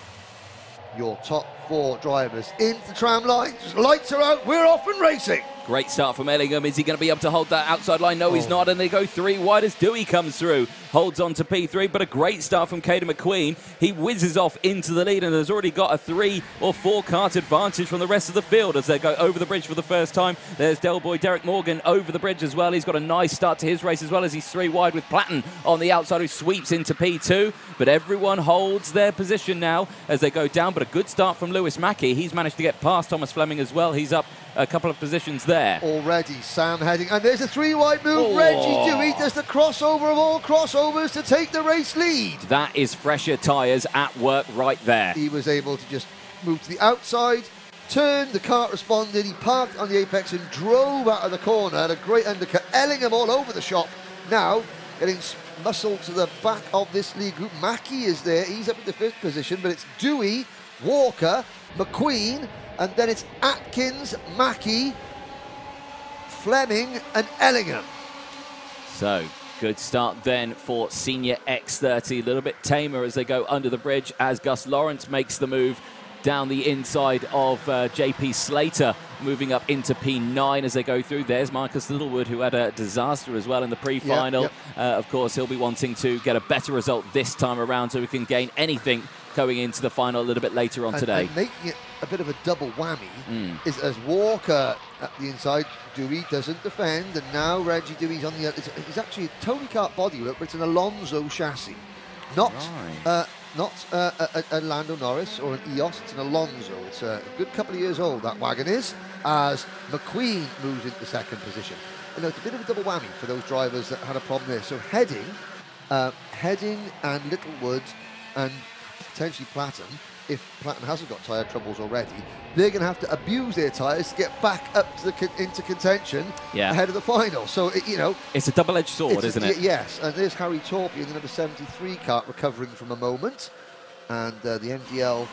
Your top 4 drivers into the tram lines. Lights are out. We're off and racing. Great start from Ellingham. Is he going to be able to hold that outside line? No, he's not. And they go 3 wide as Dewey comes through. Holds on to P3, but a great start from Caden McQueen. He whizzes off into the lead and has already got a 3 or 4 kart advantage from the rest of the field as they go over the bridge for the first time. There's Del Boy Derek Morgan over the bridge as well. He's got a nice start to his race as well as he's 3 wide with Platten on the outside who sweeps into P2. But everyone holds their position now as they go down. But a good start from Lewis Mackey. He's managed to get past Thomas Fleming as well. He's up a couple of positions there. Already Sam Heading, and there's a 3 wide move. Oh. Reggie Dewey does the crossover of all crossovers to take the race lead. That is fresher tyres at work right there. He was able to just move to the outside, turned, the kart responded, he parked on the apex and drove out of the corner at a great undercut. Ellingham all over the shop. Now getting muscled to the back of this lead group. Mackey is there, he's up in the 5th position, but it's Dewey, Walker, McQueen, and then it's Atkins, Mackey, Fleming and Ellingham. So, good start then for Senior X30. A little bit tamer as they go under the bridge as Gus Lawrence makes the move down the inside of JP Slater, moving up into P9 as they go through. There's Marcus Littlewood, who had a disaster as well in the pre-final. Of course, he'll be wanting to get a better result this time around so he can gain anything going into the final a little bit later on today. And making it a bit of a double whammy is as Walker at the inside, Dewey doesn't defend, and now Reggie Dewey's on the other. It's actually a Tony Kart bodywork, but it's an Alonso chassis. Not a Lando Norris or an EOS, it's an Alonso. It's a good couple of years old, that wagon is, as McQueen moves into 2nd position. You know, it's a bit of a double whammy for those drivers that had a problem there. So Heading and Littlewood and potentially Platten if Platten hasn't got tyre troubles already, they're going to have to abuse their tyres to get back up to into contention ahead of the final. So, you know... It's a double-edged sword, isn't it? Yes, and there's Harry Torpy in the number 73 kart recovering from a moment, and the MDL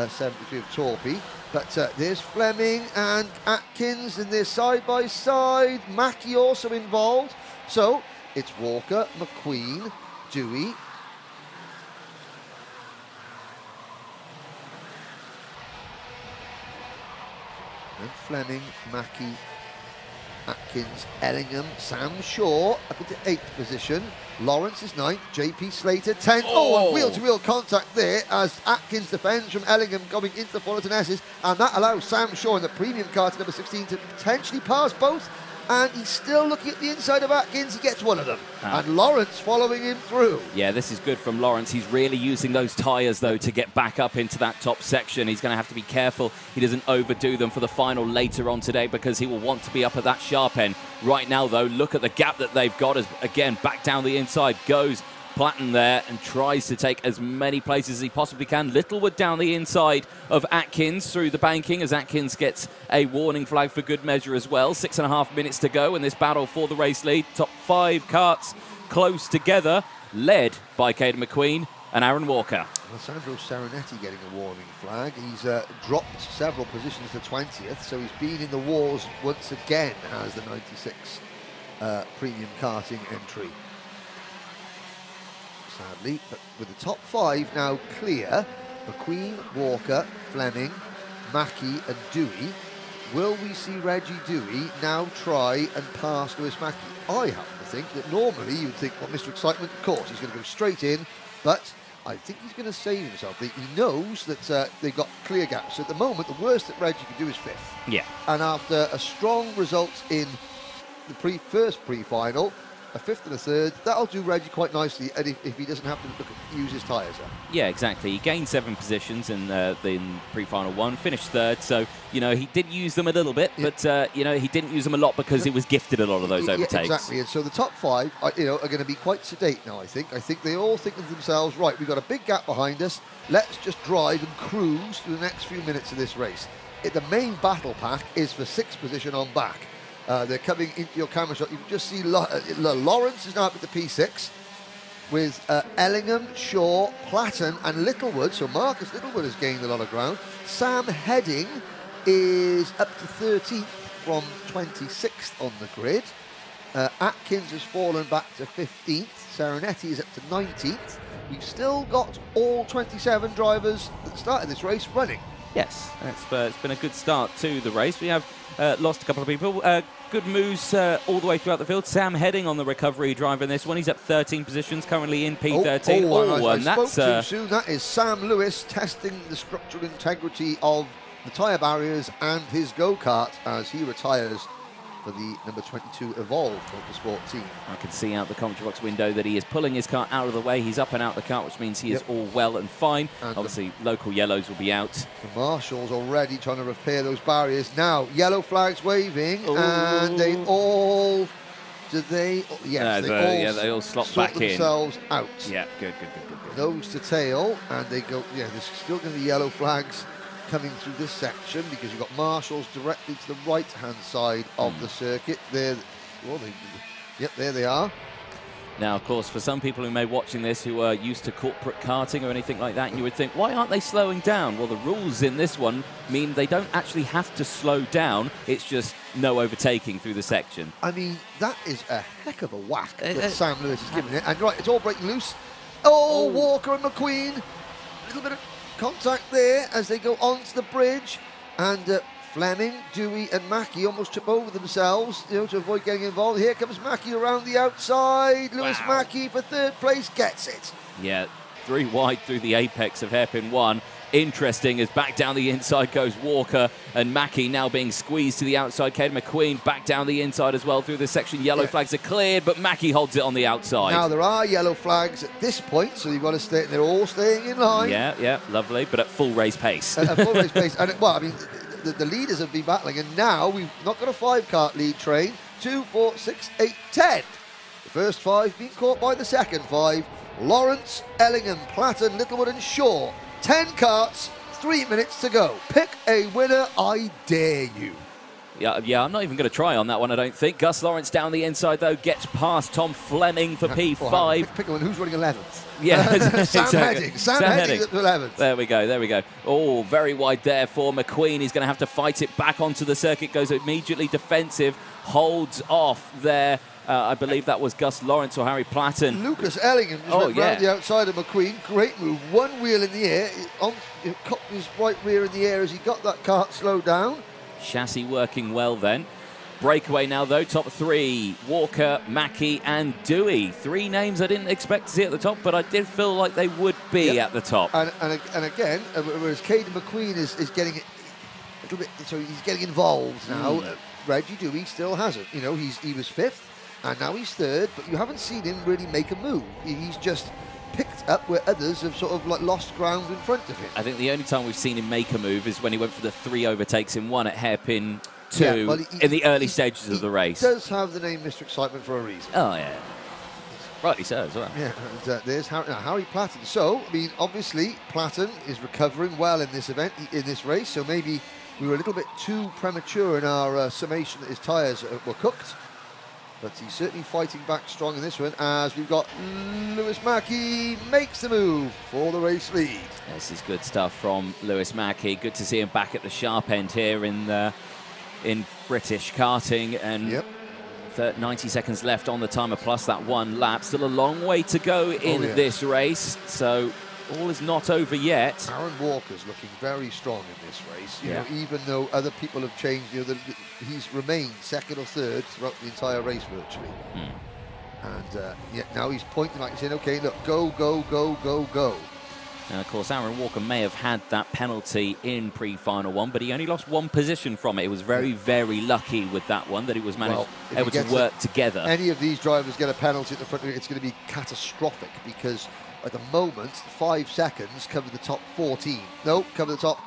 73 of Torpy. But there's Fleming and Atkins, and they're side by side. Mackey also involved. So it's Walker, McQueen, Dewey. And Fleming, Mackey, Atkins, Ellingham, Sam Shaw up into 8th position. Lawrence is 9th, JP Slater 10th. Oh, and wheel-to-wheel contact there as Atkins defends from Ellingham going into the Fullerton S's, and that allows Sam Shaw in the premium car to number 16 to potentially pass both, and he's still looking at the inside of Atkins. He gets one of them, and Lawrence following him through. Yeah, this is good from Lawrence. He's really using those tyres, though, to get back up into that top section. He's going to have to be careful he doesn't overdo them for the final later on today, because he will want to be up at that sharp end. Right now, though, look at the gap that they've got as, again, back down the inside goes Platten there and tries to take as many places as he possibly can. Littlewood down the inside of Atkins through the banking as Atkins gets a warning flag for good measure as well. 6.5 minutes to go in this battle for the race lead. Top 5 karts close together, led by Caden McQueen and Aaron Walker. Alessandro Serenetti getting a warning flag. He's dropped several positions to 20th, so he's been in the wars once again as the 96 premium karting entry. Sadly, but with the top 5 now clear, McQueen, Walker, Fleming, Mackey and Dewey, will we see Reggie Dewey now try and pass Lewis Mackey? I happen to think that normally you would think, well, Mr. Excitement, of course, he's going to go straight in, but I think he's going to save himself. He knows that they've got clear gaps. So at the moment, the worst that Reggie could do is 5th. Yeah. And after a strong result in the first pre-final, a 5th and a 3rd, that'll do Reggie quite nicely, and if he doesn't have to use his tyres up. Yeah, exactly. He gained 7 positions in pre-final 1, finished 3rd, so, you know, he did use them a little bit, but, you know, he didn't use them a lot because he was gifted a lot of those overtakes. Yeah, exactly, and so the top 5, you know, are going to be quite sedate now, I think. I think they all think to themselves, right, we've got a big gap behind us, let's just drive and cruise through the next few minutes of this race. The main battle pack is for 6th position on back. They're coming into your camera shot. You can just see Lawrence is now up at the P6 with Ellingham, Shaw, Platten and Littlewood. So Marcus Littlewood has gained a lot of ground. Sam Heading is up to 13th from 26th on the grid. Atkins has fallen back to 15th. Serenetti is up to 19th. We've still got all 27 drivers that started this race running. Yes, it's been a good start to the race. We have lost a couple of people. Good moves all the way throughout the field. Sam Heading on the recovery drive in this one. He's up 13 positions, currently in P13. I spoke too soon. That is Sam Lewis testing the structural integrity of the tyre barriers and his go-kart as he retires for the number 22 Evolve Motorsport team. I can see out the commentary box window that he is pulling his car out of the way. He's up and out the car, which means he is all well and fine. And obviously, local yellows will be out. The marshals already trying to repair those barriers. Now, yellow flags waving, and they all... Yes, they all slot back in. Themselves out. Yeah, good. Nose to tail, and they go... Yeah, there's still going to be yellow flags coming through this section because you've got marshals directly to the right-hand side of the circuit. There they are. Now, of course, for some people who may be watching this who are used to corporate karting or anything like that, and you would think, why aren't they slowing down? Well, the rules in this one mean they don't actually have to slow down. It's just no overtaking through the section. I mean, that is a heck of a whack that Sam Lewis is giving it. And right, it's all breaking loose. Oh, Walker and McQueen. A little bit of contact there as they go onto the bridge, and Fleming, Dewey and Mackey almost trip over themselves, you know, to avoid getting involved. Here comes Mackey around the outside. Lewis Mackey for 3rd place gets it. Yeah, 3 wide through the apex of hairpin 1. Interesting as back down the inside goes Walker, and Mackey now being squeezed to the outside. Caden McQueen back down the inside as well through this section. Yellow flags are cleared, but Mackey holds it on the outside. Now there are yellow flags at this point, so you've got to stay. They're all staying in line. Yeah, lovely, but at full race pace. At full race pace, and well, I mean, the leaders have been battling, and now we've not got a 5-kart lead train. 2, 4, 6, 8, 10. The first 5 being caught by the second 5. Lawrence, Ellingham, Platten, Littlewood and Shaw. 10 karts, 3 minutes to go. Pick a winner, I dare you. Yeah, I'm not even going to try on that one, I don't think. Gus Lawrence down the inside, though, gets past Tom Fleming for P5. Pick one. Who's running 11th? Yeah, Sam exactly. Heading. Sam Heading's at 11th. There we go. Oh, very wide there for McQueen. He's going to have to fight it back onto the circuit. Goes immediately defensive. Holds off there. I believe that was Gus Lawrence or Harry Platten. Lucas Ellingham just went round the outside of McQueen. Great move. One wheel in the air. He cocked his right rear in the air as he got that kart slowed down. Chassis working well then. Breakaway now, though. Top three, Walker, Mackey and Dewey. Three names I didn't expect to see at the top, but I did feel like they would be at the top. And again, whereas Caden McQueen is getting a little bit, so he's getting involved now. Reggie Dewey still hasn't. You know, he was 5th, and now he's 3rd, but you haven't seen him really make a move. He's just picked up where others have sort of like lost ground in front of him. I think the only time we've seen him make a move is when he went for the 3 overtakes in 1 at hairpin 2 in the early stages of the race. He does have the name Mr. Excitement for a reason. Oh, yeah. Rightly so as well. Yeah, and there's Harry Platten. So, I mean, obviously, Platten is recovering well in this event, in this race, so maybe we were a little bit too premature in our summation that his tyres were cooked. But he's certainly fighting back strong in this one, as we've got Lewis Mackey makes the move for the race lead. This is good stuff from Lewis Mackey. Good to see him back at the sharp end here in British karting. And 90 seconds left on the timer, plus that 1 lap. Still a long way to go in this race, so all is not over yet. Aaron Walker's looking very strong in this race. You know, even though other people have changed, you know, he's remained 2nd or 3rd throughout the entire race virtually. And now he's pointing like saying, okay, look, go, go, go, go, go. And of course, Aaron Walker may have had that penalty in pre-final 1, but he only lost 1 position from it. He was very, very lucky with that one, that he was able to work together. Any of these drivers get a penalty at the front, it's going to be catastrophic, because at the moment, 5 seconds cover the top 14. No, cover the top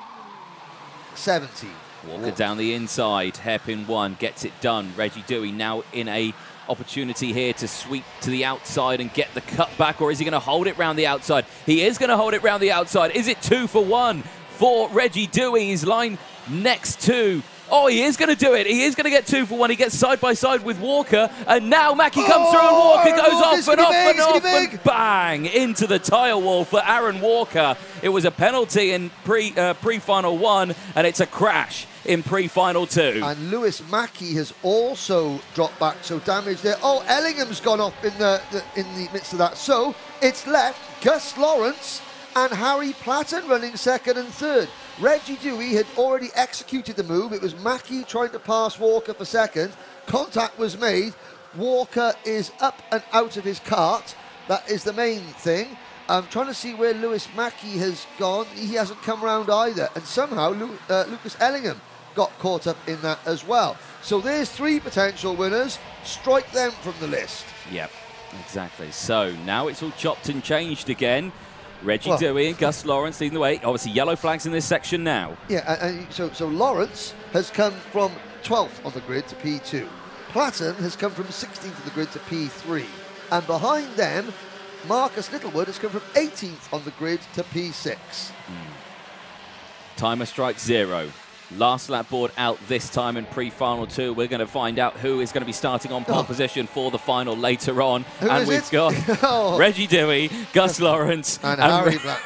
17. Walker down the inside, hairpin 1, gets it done. Reggie Dewey now in a opportunity here to sweep to the outside and get the cut back, or is he going to hold it round the outside? He is going to hold it round the outside. Is it 2 for 1 for Reggie Dewey? He's line next to... Oh, he is going to do it. He is going to get 2 for 1. He gets side by side with Walker. And now Mackey comes through and Walker goes off and off and off and bang into the tyre wall for Aaron Walker. It was a penalty in pre-final 1, and it's a crash in pre-final 2. And Lewis Mackey has also dropped back, so damage there. Oh, Ellingham's gone off in the midst of that. So it's left Gus Lawrence and Harry Platten running 2nd and 3rd. Reggie Dewey had already executed the move. It was Mackey trying to pass Walker for 2nd. Contact was made. Walker is up and out of his kart. That is the main thing. I'm trying to see where Lewis Mackey has gone. He hasn't come round either. And somehow Lucas Ellingham got caught up in that as well. So there's 3 potential winners. Strike them from the list. Yep, exactly. So now it's all chopped and changed again. Reggie Dewey and Gus Lawrence leading the way. Obviously, yellow flags in this section now. Yeah, so Lawrence has come from 12th on the grid to P2. Platten has come from 16th on the grid to P3. And behind them, Marcus Littlewood has come from 18th on the grid to P6. Timer strikes 0. Last lap board out this time in pre-final 2. We're going to find out who is going to be starting on pole position for the final later on. And we've got Reggie Dewey, Gus Lawrence, and Harry Black.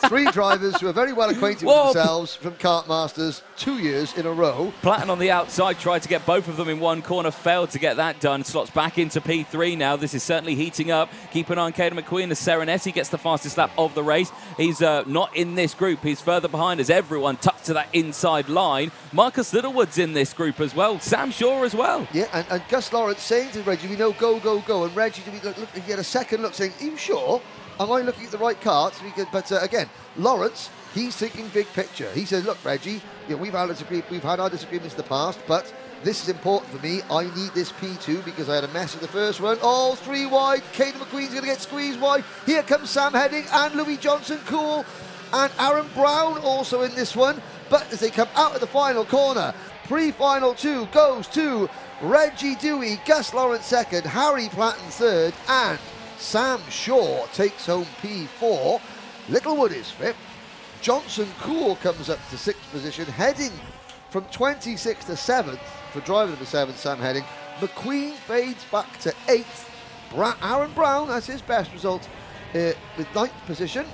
3 drivers who are very well acquainted with themselves from Kart Masters 2 years in a row. Platten on the outside tried to get both of them in one corner, failed to get that done. Slots back into P3 now. This is certainly heating up. Keep an eye on Caden McQueen as Serenetti gets the fastest lap of the race. He's not in this group. He's further behind as everyone tucks to that inside line. Marcus Littlewood's in this group as well. Sam Shaw as well. Yeah, and Gus Lawrence saying to Reggie, we know, go, go, go. And Reggie, look, he had a second look saying, are you sure? Am I looking at the right kart? But again, Lawrence, he's thinking big picture. He says, look, Reggie, you know, we've had our disagreements in the past, but this is important for me. I need this P2 because I had a mess in the first one. Oh, 3 wide. Caden McQueen's going to get squeezed wide. Here comes Sam Heading and Louis Johnson, cool. And Aaron Brown also in this one. But as they come out of the final corner, pre-final 2 goes to Reggie Dewey, Gus Lawrence 2nd, Harry Platten 3rd, and Sam Shaw takes home P4. Littlewood is 5th. Johnson Cool comes up to 6th position, heading from 26th to 7th for driver number 7, Sam Heading. McQueen fades back to 8th. Aaron Brown has his best result with 9th position.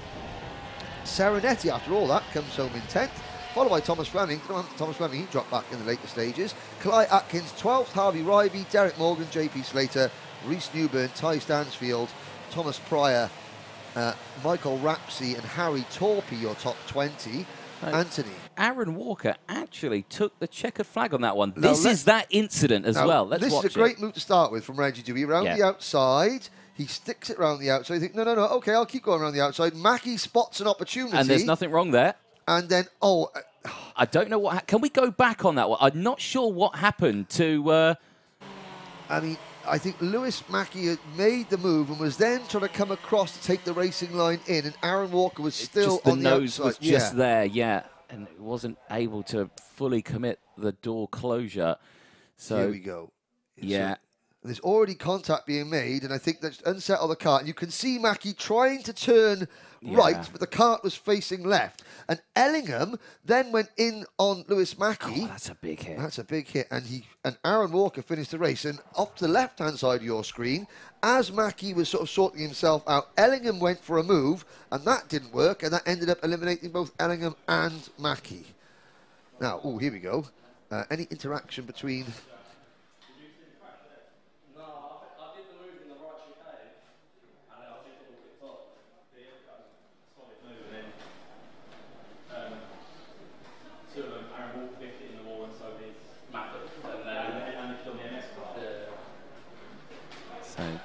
Serenetti, after all that, comes home in 10th, followed by Thomas Fleming. Thomas Fleming, he dropped back in the later stages. Clyde Atkins, 12th. Harvey Ryby, Derek Morgan, JP Slater, Reese Newburn, Ty Stansfield, Thomas Pryor, Michael Rapsey and Harry Torpy, your top 20. Anthony. Aaron Walker actually took the checkered flag on that one. This is that incident as well. Let's watch it. This is a great move to start with from Reggie Dewey. Around the outside. He sticks it around the outside. You think, no, okay, I'll keep going around the outside. Mackey spots an opportunity. And there's nothing wrong there. And then, I don't know what... Can we go back on that one? I'm not sure what happened to... I mean, I think Lewis Mackey had made the move and was then trying to come across to take the racing line in, and Aaron Walker was still on the outside. The nose was just there, and it wasn't able to fully commit the door closure. So here we go. So there's already contact being made, and I think that's unsettled the cart. And you can see Mackey trying to turn right, but the cart was facing left. And Ellingham then went in on Lewis Mackey. Oh, that's a big hit. That's a big hit. And Aaron Walker finished the race. And off to the left-hand side of your screen, as Mackey was sort of sorting himself out, Ellingham went for a move, and that didn't work, and that ended up eliminating both Ellingham and Mackey. Now, here we go. Any interaction between...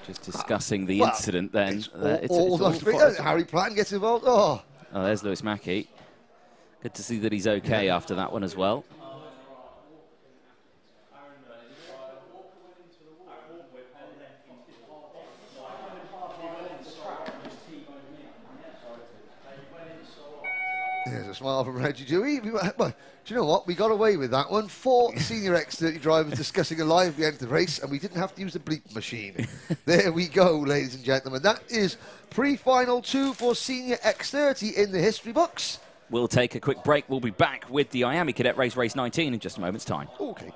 Just discussing the incident then. Harry Platten gets involved. Oh, there's Lewis Mackey. Good to see that he's okay after that one as well. There's a smile from Reggie Dewey. Do you know what? We got away with that one. 4 senior X30 drivers discussing a live the end of the race, and we didn't have to use the bleep machine. There we go, ladies and gentlemen. That is pre-final 2 for senior X30 in the history books. We'll take a quick break. We'll be back with the IAME Cadet race 19 in just a moment's time. Okay.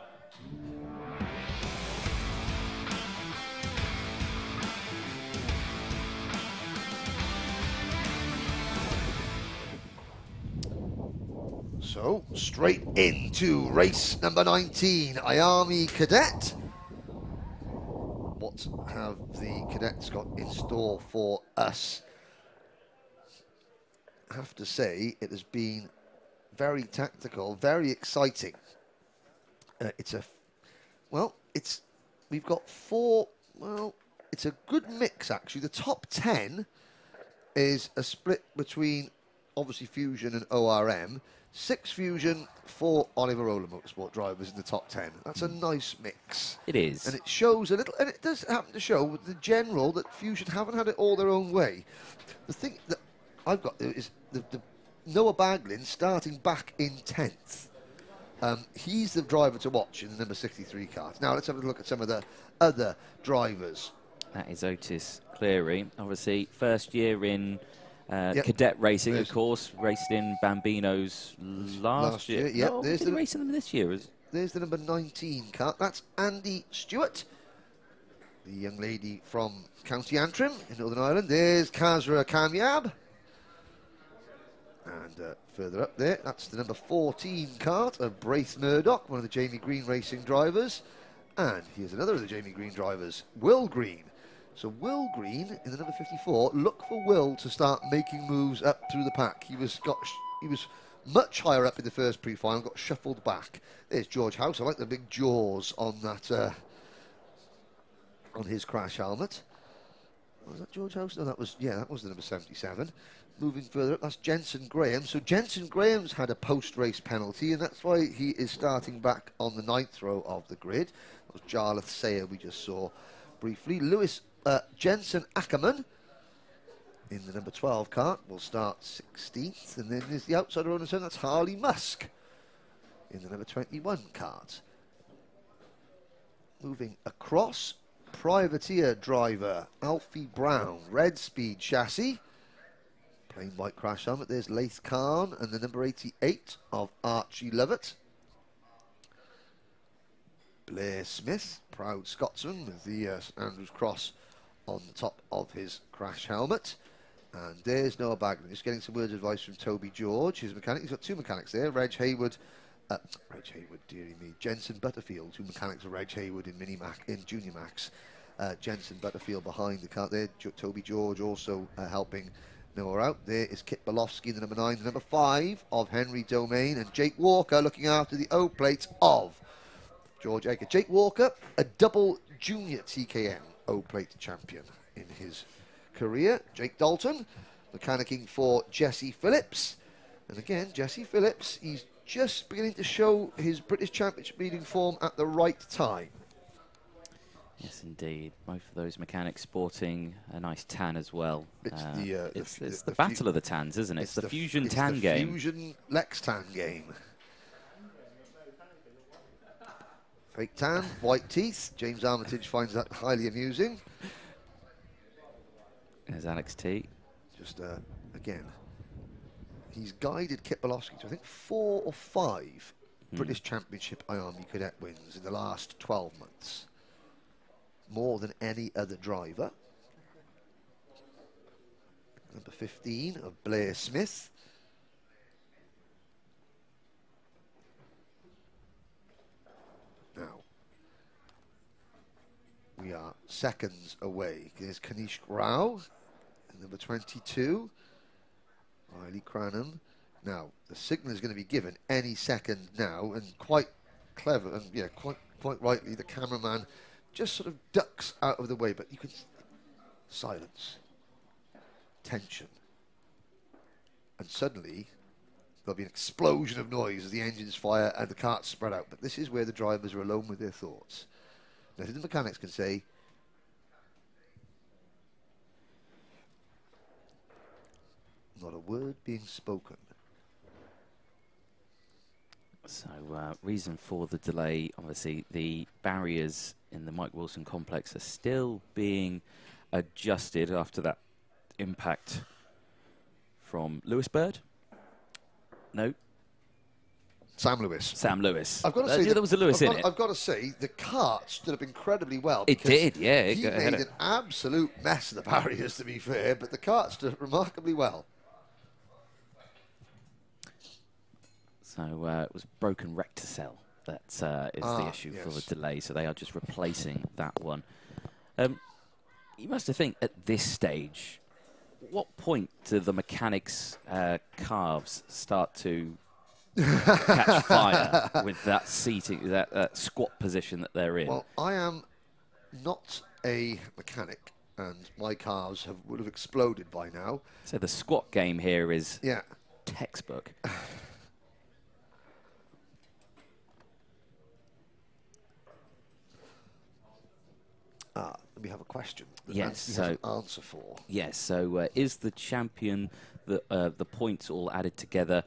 So, straight into race number 19, IAME Cadet. What have the cadets got in store for us? I have to say, it has been very tactical, very exciting. We've got 4, it's a good mix actually. The top 10 is a split between obviously Fusion and ORM. 6 Fusion, 4 Oliver Roller Motorsport drivers in the top 10. That's a nice mix. It is. And it shows a little, and it does happen to show with the general that Fusion haven't had it all their own way. The thing that I've got is the Noah Baglin starting back in 10th. He's the driver to watch in the number 63 car. Now let's have a look at some of the other drivers. That is Otis Cleary, obviously first year in cadet racing, of course, raced in Bambinos last year. Yep, no, did he race in them this year? There's the number 19 car. That's Andy Stewart, the young lady from County Antrim in Northern Ireland. There's Kazra Kamyab. And further up there, that's the number 14 kart of Braith Murdoch, one of the Jamie Green racing drivers. And here's another of the Jamie Green drivers, Will Green. So Will Green in the number 54. Look for Will to start making moves up through the pack. He was much higher up in the first pre-final, got shuffled back. There's George House. I like the big jaws on that on his crash helmet. Was that George House? No, that was the number 77. Moving further up, that's Jensen Graham. So Jensen Graham's had a post-race penalty, and that's why he is starting back on the 9th row of the grid. That was Jarlath Sayer we just saw briefly. Lewis Jensen Ackerman in the number 12 kart will start 16th, and then there's the outsider on his own, that's Harley Musk in the number 21 kart. Moving across, privateer driver Alfie Brown, Red Speed chassis, Plain white crash helmet. There's Laith Khan and the number 88 of Archie Lovett. Blair Smith, proud Scotsman, with the St Andrews Cross on the top of his crash helmet. And there's Noah Baglin, just getting some words of advice from Toby George, his mechanic. He's got two mechanics there, Reg Hayward, dearie me, Jensen Butterfield, two mechanics of Reg Hayward in Junior Max. Jensen Butterfield behind the car there, Toby George also helping Noah out. There is Kit Bolofsky, the number 9, the number 5 of Henry Domain, and Jake Walker looking after the O plate of George Egger. Jake Walker, a double junior TKM O plate champion in his career. Jake Dalton, mechanicking for Jesse Phillips. And again, Jesse Phillips, he's just beginning to show his British Championship leading form at the right time. Yes, indeed. Both of those mechanics sporting a nice tan as well. It's it's the battle of the tans, isn't it? It's the Fusion tan game. Fusion Lex tan game. Fake tan, white teeth. James Armitage finds that highly amusing. There's Alex T. Just, again, he's guided Kit Bolofsky to, I think, 4 or 5 British Championship IAME Cadet wins in the last 12 months. More than any other driver. Number 15 of Blair Smith. Now, we are seconds away. There's Kanish Rao, number 22, Riley Cranham. Now, the signal is going to be given any second now, and quite clever, and yeah, quite rightly, the cameraman just sort of ducks out of the way, but you can silence, tension, and suddenly there'll be an explosion of noise as the engines fire and the carts spread out. But this is where the drivers are alone with their thoughts. Now, the mechanics can say, not a word being spoken. So, reason for the delay, obviously, the barriers in the Mike Wilson complex are still being adjusted after that impact from Lewis Bird. No. Sam Lewis. Sam Lewis. I've got to say there was a Lewis in it. I've got to say the kart stood up incredibly well. It did, yeah. He made an absolute mess of the barriers, to be fair, but the kart stood up remarkably well. So it was broken recticell that is the issue for the delay. So they are just replacing that one. You must have think at this stage, what point do the mechanics' calves start to catch fire with that seating, that squat position that they're in? Well, I am not a mechanic, and my calves would have exploded by now. So the squat game here is textbook. We have a question. Yes, so an answer for. Yes. So is the champion the points all added together,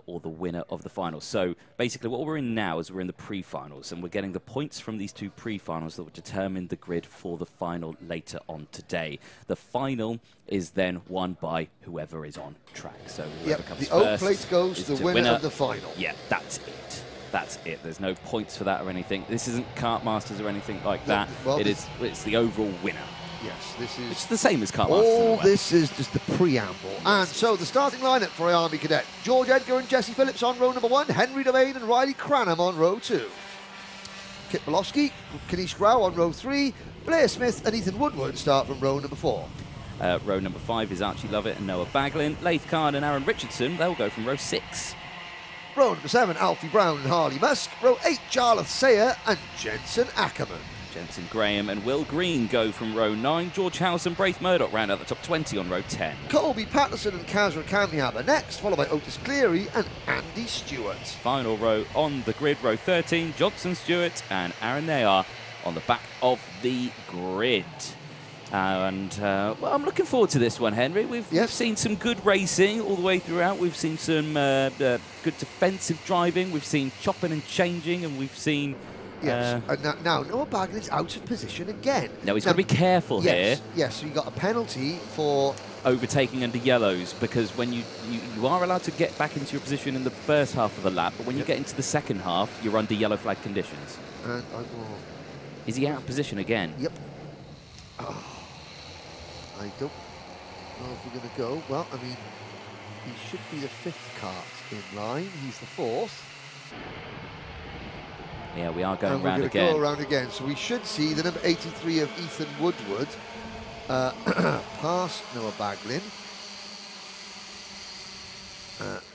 or the winner of the finals? So basically, what we're in now is we're in the pre-finals, and we're getting the points from these 2 pre-finals that will determine the grid for the final later on today. The final is then won by whoever is on track. So whoever comes the O first plate goes to the winner of the final. Yeah, that's it. That's it. There's no points for that or anything. This isn't Kart Masters or anything like that. Well, it's the overall winner. Yes, this is... It's the same as Kart Masters. All this is just the preamble. And so the starting lineup for IAME Cadet. George Edgar and Jesse Phillips on row number 1. Henry Domain and Riley Cranham on row 2. Kit Bolofsky, Kanish Rao on row 3. Blair Smith and Ethan Woodward start from row number 4. Row number 5 is Archie Lovett and Noah Baglin. Laith Khan and Aaron Richardson, they'll go from row 6. Row number 7, Alfie Brown and Harley Musk. Row 8, Jarlath Sayer and Jensen Ackerman. Jensen Graham and Will Green go from row 9. George House and Braith Murdoch round out the top 20 on row 10. Colby Patterson and Kazra Kamihaba next, followed by Otis Cleary and Andy Stewart. Final row on the grid, row 13, Johnson Stewart and Aaron Nayar on the back of the grid. Well, I'm looking forward to this one, Henry. We've seen some good racing all the way throughout. We've seen some good defensive driving. We've seen chopping and changing, and we've seen Yes, and now Noah Baglin's out of position again. Now he's got to be careful here. Yes, so you got a penalty for overtaking under yellows, because when you are allowed to get back into your position in the first half of the lap, but when you get into the second half, you're under yellow flag conditions. And is he out of position again? Yep. Oh, I don't know if we're going to go. Well, I mean, he should be the 5th kart in line. He's the 4th. Yeah, we are going round again. We're going to go around again. So we should see the number 83 of Ethan Woodward past Noah Baglin.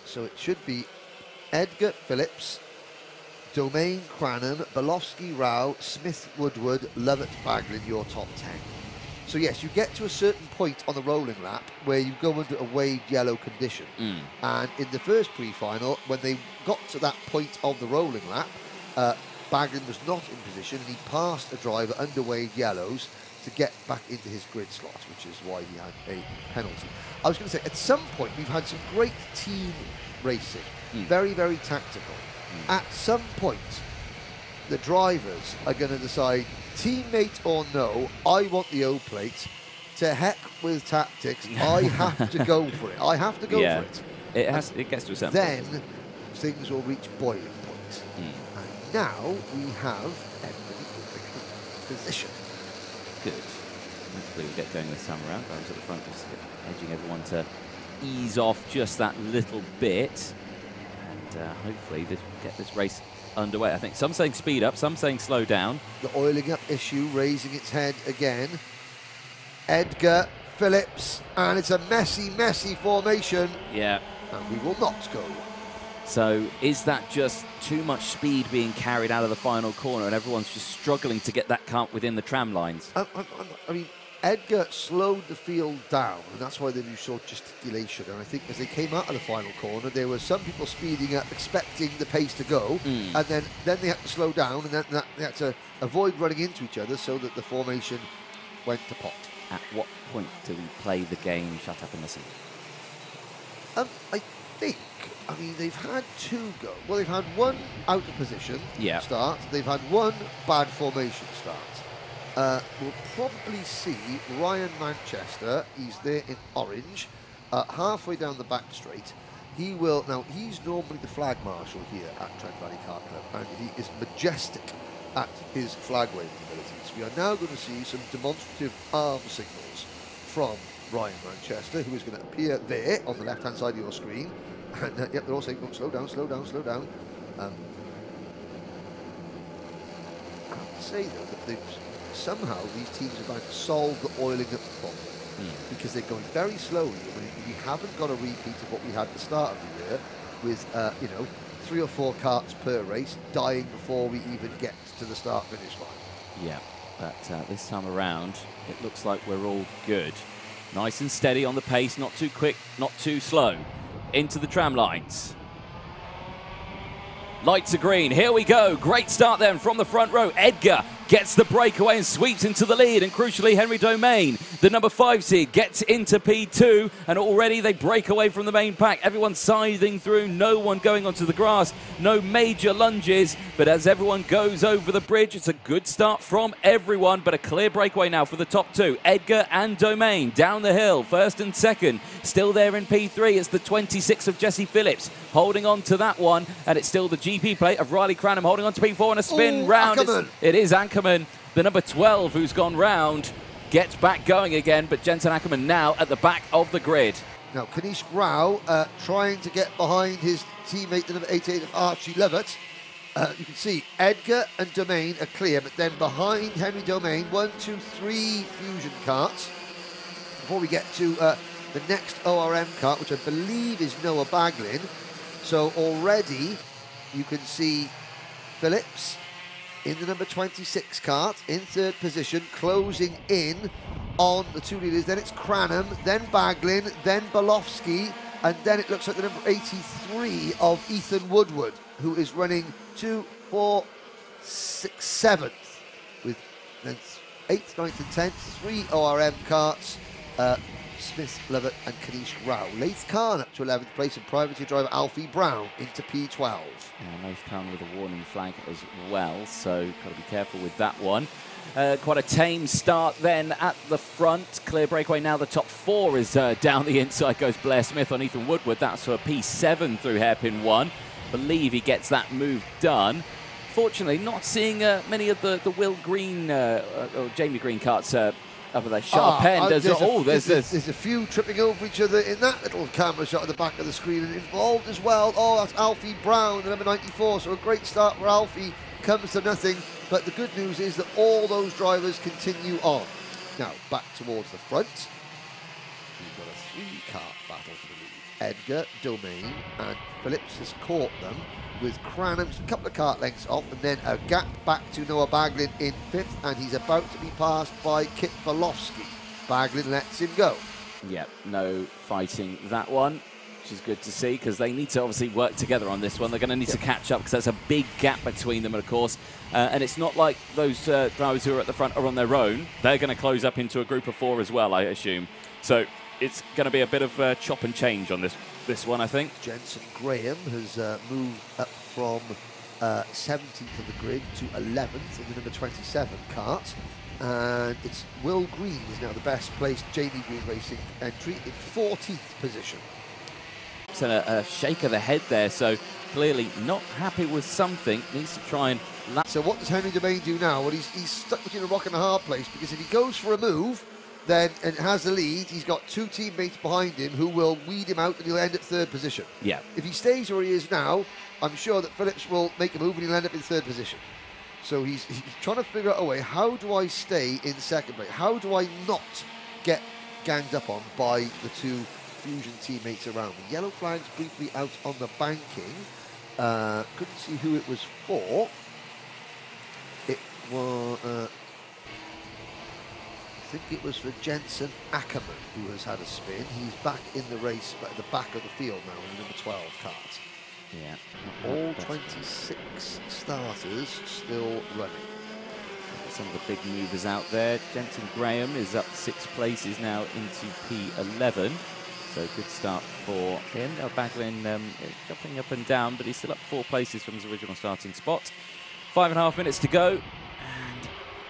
So it should be Edgar Phillips, Domain Cranham, Belofsky Rao, Smith Woodward, Lovett Baglin, your top 10. So yes, you get to a certain point on the rolling lap where you go under a waved yellow condition. And in the first pre-final, when they got to that point of the rolling lap, Baglin was not in position and he passed a driver under waved yellows to get back into his grid slot, which is why he had a penalty. I was going to say, at some point, we've had some great team racing, very, very tactical. At some point, the drivers are going to decide, teammate or no, I want the O plate. To heck with tactics, I have to go for it. I have to go for it. It gets to a certain point. Then things will reach boiling point. And now we have everybody in position. Good. Hopefully we'll get going this time around. I was at the front, just edging everyone to ease off just that little bit. And hopefully get this race underway. I think some saying speed up, some saying slow down. The oiling up issue raising its head again. Edgar Phillips, and it's a messy, messy formation. Yeah. And we will not go. So is that just too much speed being carried out of the final corner and everyone's just struggling to get that kart within the tram lines? I mean, Edgar slowed the field down, and that's why you saw gesticulation. And I think as they came out of the final corner, there were some people speeding up, expecting the pace to go, and then they had to slow down, and then they had to avoid running into each other so that the formation went to pot. At what point do we play the game Shut Up and Listen? I think, they've had 2 go. Well, they've had 1 out of position start. They've had 1 bad formation start. We'll probably see Ryan Manchester. He's there in orange, halfway down the back straight. He will, now he's normally the flag marshal here at Trent Valley Kart Club, and he is majestic at his flag waving abilities. We are now going to see some demonstrative arm signals from Ryan Manchester, who is going to appear there on the left-hand side of your screen. And yep, they're all saying, oh, slow down, slow down, slow down. I have to say, though, that somehow these teams have managed to solve the oiling up problem, because they're going very slowly. We haven't got a repeat of what we had at the start of the year with, 3 or 4 karts per race dying before we even get to the start-finish line. Yeah, but this time around, it looks like we're all good. Nice and steady on the pace, not too quick, not too slow. Into the tram lines. Lights are green, here we go. Great start then from the front row. Edgar gets the breakaway and sweeps into the lead, and crucially Henry Domain, the number 5 seed, gets into P2, and already they break away from the main pack. Everyone scything through, no one going onto the grass, no major lunges, but as everyone goes over the bridge, it's a good start from everyone, but a clear breakaway now for the top 2. Edgar and Domain down the hill, 1st and 2nd, still there in P3. It's the 26 of Jesse Phillips holding on to that one, and it's still the GP plate of Riley Cranham holding on to P4 and a spin round. It is Ackerman, the number 12, who's gone round, gets back going again, but Jensen Ackerman now at the back of the grid. Now, Kanish Rao trying to get behind his teammate, the number 88 of Archie Lovett. You can see Edgar and Domain are clear, but then behind Henry Domain, 1, 2, 3 Fusion karts. Before we get to the next ORM kart, which I believe is Noah Baglin. So already you can see Phillips in the number 26 kart in 3rd position, closing in on the 2 leaders. Then it's Cranham, then Baglin, then Belofsky, and then it looks like the number 83 of Ethan Woodward, who is running 2, 4, 6, 7th, with then 8th, 9th and 10th, 3 ORM karts. Smith, Lovett and Kanish Rao. Laith Khan up to 11th place and privateer driver Alfie Brown into P12. Yeah, Laith Khan with a warning flag as well, so got to be careful with that one. Quite a tame start then at the front. Clear breakaway now. The top 4 is down the inside. Goes Blair Smith on Ethan Woodward. That's for a P7 through hairpin 1. Believe he gets that move done. Fortunately, not seeing many of the Will Green or Jamie Green karts up at that sharp end. There's a few tripping over each other in that little camera shot at the back of the screen, and involved as well. Oh, that's Alfie Brown, the number 94. So a great start for Alfie. Comes to nothing, but the good news is that all those drivers continue on. Now, back towards the front. We've got a 3-kart battle for the lead. Edgar, Domain, and Phillips has caught them, with Cranham's a couple of kart lengths off, and then a gap back to Noah Baglin in 5th, and he's about to be passed by Kit Bolowski. Baglin lets him go. Yep, no fighting that one, which is good to see, because they need to obviously work together on this one. They're going to need to catch up, because there's a big gap between them, of course. And it's not like those drivers who are at the front are on their own. They're going to close up into a group of 4 as well, I assume. So it's going to be a bit of chop and change on this one, I think. Jensen Graham has moved up from 17th of the grid to 11th in the number 27 kart. And it's Will Green is now the best placed Jamie Green Racing entry in 14th position. And a shake of the head there, so clearly not happy with something. Needs to try and... So what does Henry Domain do now? Well, he's stuck between a rock and a hard place, because if he goes for a move, then and has the lead, he's got 2 teammates behind him who will weed him out, and he'll end at 3rd position. Yeah. If he stays where he is now, I'm sure that Phillips will make a move and he'll end up in 3rd position. So he's trying to figure out a way, how do I stay in 2nd place? How do I not get ganged up on by the 2 Fusion teammates around me? Yellow flags briefly out on the banking. Couldn't see who it was for. It was... I think it was for Jensen Ackerman, who has had a spin. He's back in the race, but at the back of the field now in the number 12 kart. Yeah. All 26 starters still running. Some of the big movers out there. Jensen Graham is up 6 places now into P11. So good start for him. Now Baglin jumping up and down, but he's still up 4 places from his original starting spot. 5.5 minutes to go.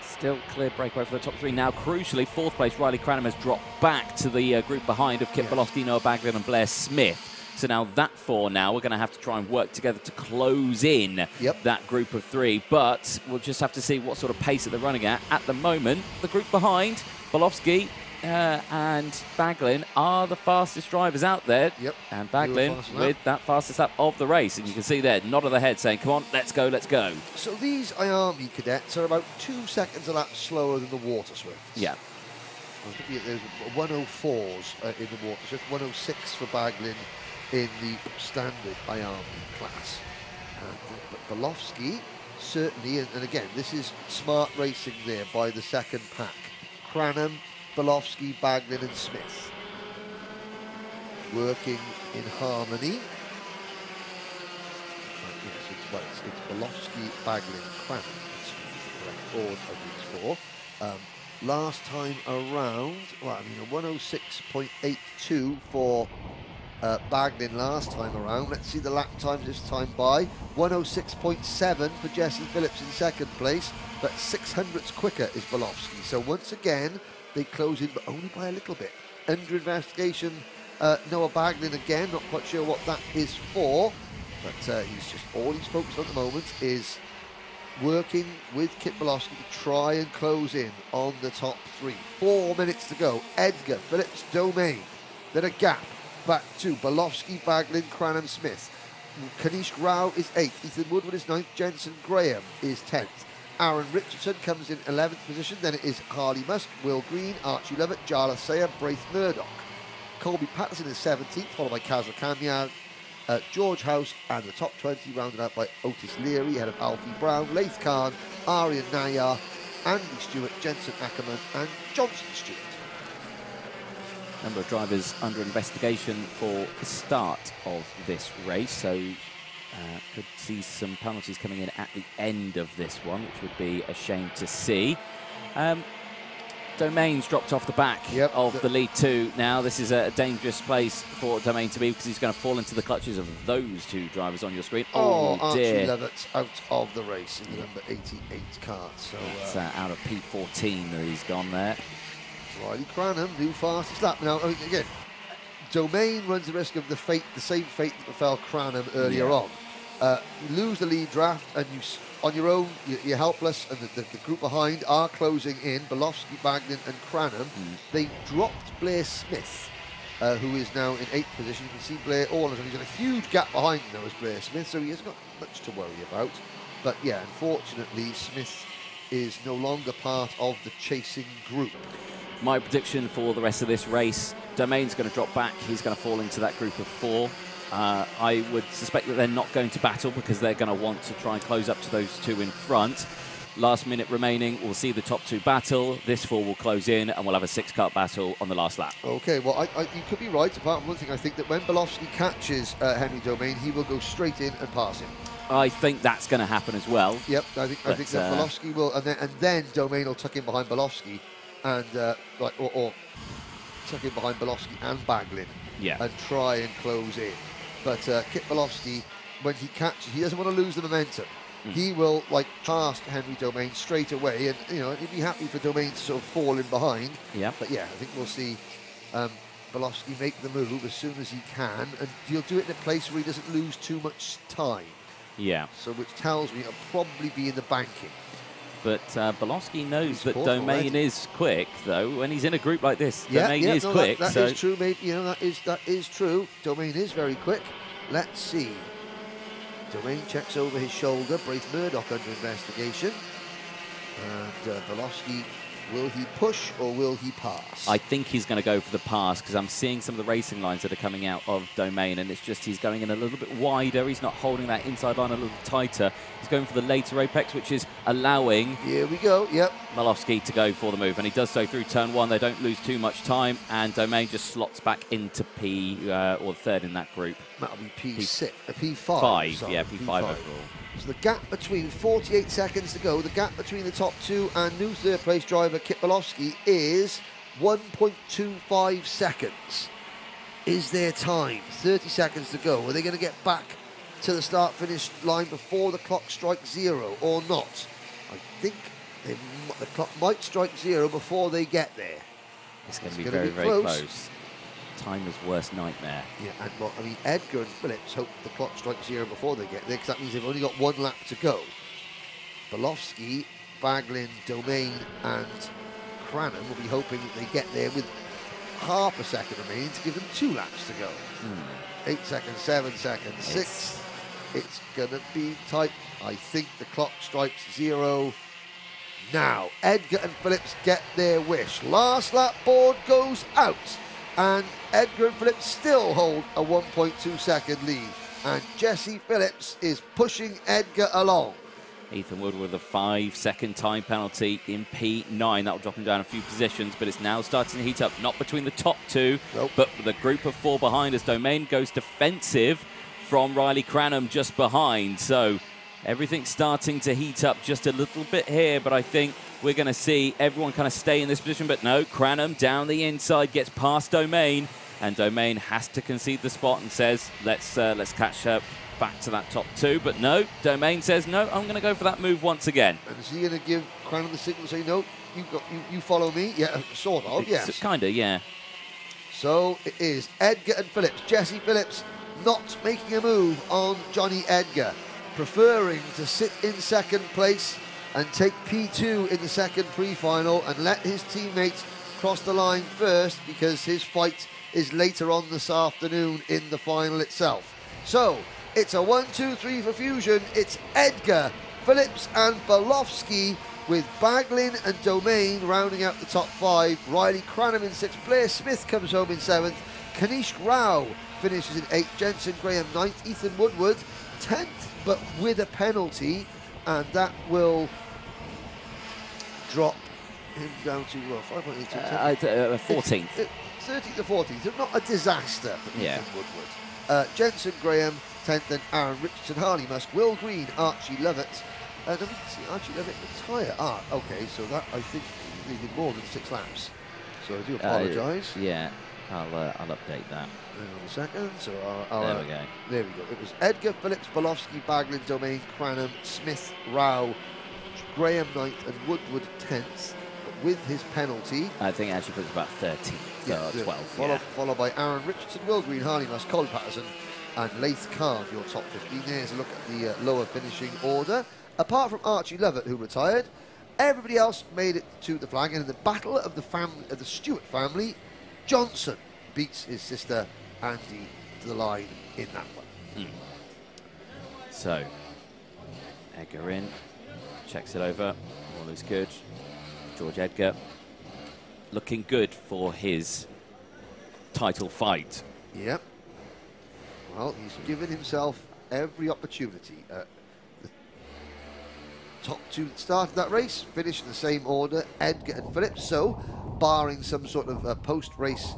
Still clear breakaway for the top 3 now. Crucially, 4th place, Riley Cranham has dropped back to the group behind of Kit Bolowski, Noah Baglin and Blair Smith. So now that 4 now, we're going to have to try and work together to close in that group of 3. But we'll just have to see what sort of pace that they're running at. At the moment, the group behind, Bolowski and Baglin are the fastest drivers out there. And Baglin with that fastest lap of the race. And you can see there, nod of the head saying, come on, let's go, let's go. So these IAME cadets are about 2 seconds a lap slower than the Waterswifts. Yeah. I was looking at those 104s in the Waterswift, 106 for Baglin in the standard IAME class. But Bolowski, certainly, and again, this is smart racing there by the 2nd pack. Cranham, Bolowski, Baglin and Smith working in harmony. It's Bolowski, Baglin, Cranham. That's the correct order of these 4. Last time around, well, I mean, a 106.82 for Baglin last time around. Let's see the lap times this time by. 106.7 for Jesse Phillips in 2nd place, but 600ths quicker is Bolowski. So once again, they close in, but only by a little bit. Under investigation, Noah Baglin again, not quite sure what that is for, but he's just, all he's focused on at the moment is working with Kit Bolowski to try and close in on the top 3. 4 minutes to go. Edgar, Phillips, Domain. Then a gap back to Bolowski, Baglin, Cranham, Smith. Kanish Rao is 8th. Ethan Woodward is 9th. Jensen Graham is 10th. Aaron Richardson comes in 11th position. Then it is Harley Musk, Will Green, Archie Lovett, Jala Sayer, Braith Murdoch. Colby Patterson is 17th, followed by Kazra Kamiag, George House, and the top 20 rounded out by Otis Leary, ahead of Alfie Brown, Laith Khan, Aryan Nayar, Andy Stewart, Jensen Ackerman, and Johnson Stewart. Number of drivers under investigation for the start of this race, so could see some penalties coming in at the end of this one, which would be a shame to see. Domain's dropped off the back of the lead two now. This is a dangerous place for Domain to be because he's going to fall into the clutches of those two drivers on your screen. Oh, dear. Archie Levitt's out of the race in the number 88 kart. So it's out of P14 that he's gone there. Riley Cranham, new fastest lap. Now, I mean, again, Domain runs the risk of the same fate that befell Cranham earlier on. You lose the lead draft and on your own, you're helpless, and the group behind are closing in. Belofsky, Bagnan and Cranham. They dropped Blair Smith, who is now in 8th position. You can see Blair all he's got a huge gap behind him now as Blair Smith, so he hasn't got much to worry about. But yeah, unfortunately, Smith is no longer part of the chasing group. My prediction for the rest of this race, Domain's going to drop back. He's going to fall into that group of 4. I would suspect that they're not going to battle because they're going to want to try and close up to those two in front. Last minute remaining, we'll see the top 2 battle. This 4 will close in and we'll have a 6-car battle on the last lap. Okay, well, you could be right. Apart from one thing, I think that when Belofsky catches Henry Domain, he will go straight in and pass him. I think that's going to happen as well. Yep, I think that Belofsky will, and then Domain will tuck in behind Belofsky and or tuck in behind Belofsky and Baglin, and try and close in. But Kit Belofsky, when he catches, he doesn't want to lose the momentum. He will pass Henry Domain straight away, and he'd be happy for Domain to sort of fall in behind. But yeah, I think we'll see Belofsky make the move as soon as he can, and he'll do it in a place where he doesn't lose too much time. So which tells me it'll probably be in the banking. But Belofsky knows that Domain is quick, though. When he's in a group like this, Domain is quick. That is true, mate. That is true. Domain is very quick. Let's see. Domain checks over his shoulder. Braith Murdoch under investigation. And Belofsky, will he push or will he pass? I think he's going to go for the pass because I'm seeing some of the racing lines that are coming out of Domain, and it's just he's going in a little bit wider. He's not holding that inside line a little tighter. He's going for the later apex, which is allowing Belofsky to go for the move, and he does so through turn 1. They don't lose too much time, and Domain just slots back into P or third in that group. That'll be P5. P5 overall. So the gap between 48 seconds to go, the gap between the top 2 and new third place driver Kit Belofsky is 1.25 seconds. Is there time? 30 seconds to go. Are they going to get back to the start-finish line before the clock strikes 0 or not? I think the clock might strike 0 before they get there. It's going to be very, very close. Timer's worst nightmare. Yeah, and Edgar and Phillips hope the clock strikes 0 before they get there, because that means they've only got 1 lap to go. Belofsky, Baglin, Domain and Cranham will be hoping that they get there with half a second remaining to give them 2 laps to go. 8 seconds, 7 seconds, 6. It's going to be tight. I think the clock strikes 0 now. Edgar and Phillips get their wish. Last lap board goes out. And Edgar and Phillips still hold a 1.2 second lead. And Jesse Phillips is pushing Edgar along. Ethan Wood with a 5-second time penalty in P9. That'll drop him down a few positions, but it's now starting to heat up, not between the top 2, but the group of 4 behind as Domain goes defensive from Riley Cranham just behind. So everything's starting to heat up just a little bit here, but I think we're going to see everyone kind of stay in this position. But no, Cranham down the inside gets past Domain, and Domain has to concede the spot and says, let's catch up back to that top 2. But no, Domain says, no, I'm going to go for that move once again. And is he going to give Cranham the signal, say, no, you follow me? Yeah, sort of, yes. Kind of, yeah. So it is Edgar and Phillips. Jesse Phillips not making a move on Johnny Edgar, preferring to sit in second place and take P2 in the second pre-final and let his teammates cross the line first, because his fight is later on this afternoon in the final itself. So it's a 1-2-3 for Fusion. It's Edgar, Phillips and Belofsky, with Baglin and Domain rounding out the top 5. Riley Cranham in 6th. Blair Smith comes home in 7th. Kanish Rao finishes in 8th. Jensen Graham 9th. Ethan Woodward 10th, but with a penalty, and that will drop him down to 5.82. 14th. 13th to 14th. Not a disaster for Ethan Woodward. Jensen Graham 10th, and Aaron Richardson, Harley Musk, Will Green, Archie Levitt. And I didn't see Archie Levitt retire. Okay, so that I think think they did more than 6 laps. So I do apologise. Yeah, I'll update that. Hang on a second. So there we go. There we go. It was Edgar, Phillips, Bolofsky, Baglin, Domain, Cranham, Smith, Rao, Graham 9th, and Woodward 10th. But with his penalty, I think it actually puts about 13th, yeah, 12th. Followed by Aaron Richardson, Will Green, Harley Musk, Colin Patterson, and Laith Khan, your top 15. There's a look at the lower finishing order. Apart from Archie Lovett, who retired, everybody else made it to the flag. And in the battle of the Stewart family, Johnson beats his sister Andy to the line in that one. So, Edgar in, checks it over, all is good. George Edgar looking good for his title fight. Yep. Well, he's given himself every opportunity. The top 2 that started that race finished in the same order, Edgar and Phillips. So, barring some sort of post-race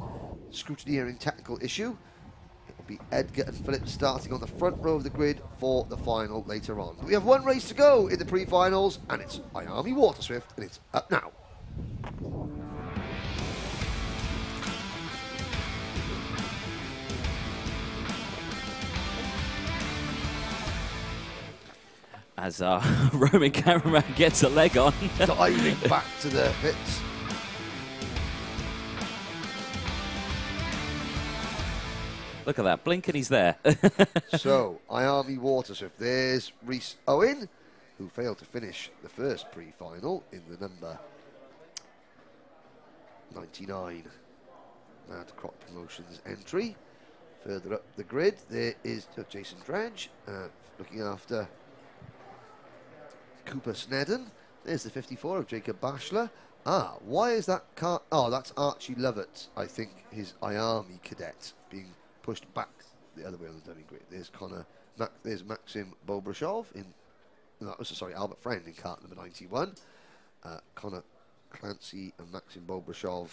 scrutineering technical issue, it will be Edgar and Phillips starting on the front row of the grid for the final later on. We have one race to go in the pre-finals, and it's IAME Waterswift, and it's up now. As our Roman cameraman gets a leg on. Diving back to the pits. Look at that, blink and he's there. So, IAME Waterswift, there's Rhys Owen, who failed to finish the first pre-final in the number 99 Mad Croc Promotions entry. Further up the grid, there is Jason Dredge, looking after Cooper Snedden. There's the 54 of Jacob Bashler. Why is that car? Oh, that's Archie Lovett, I think, his IAME Cadet, being pushed back the other way on the dummy grid. There's there's Maxim Bobrashov in, Albert Friend in cart number 91. Connor Clancy and Maxim Bobrashov,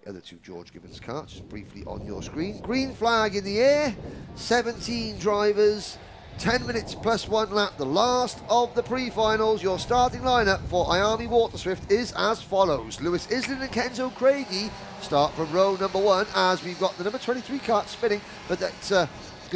the other 2 George Gibbons carts, just briefly on your screen. Green flag in the air, 17 drivers, 10 minutes plus 1 lap, the last of the pre-finals. Your starting lineup for IAME Waterswift is as follows. Lewis Islin and Kenzo Craigie start from row number 1, as we've got the number 23 cart spinning, but that's going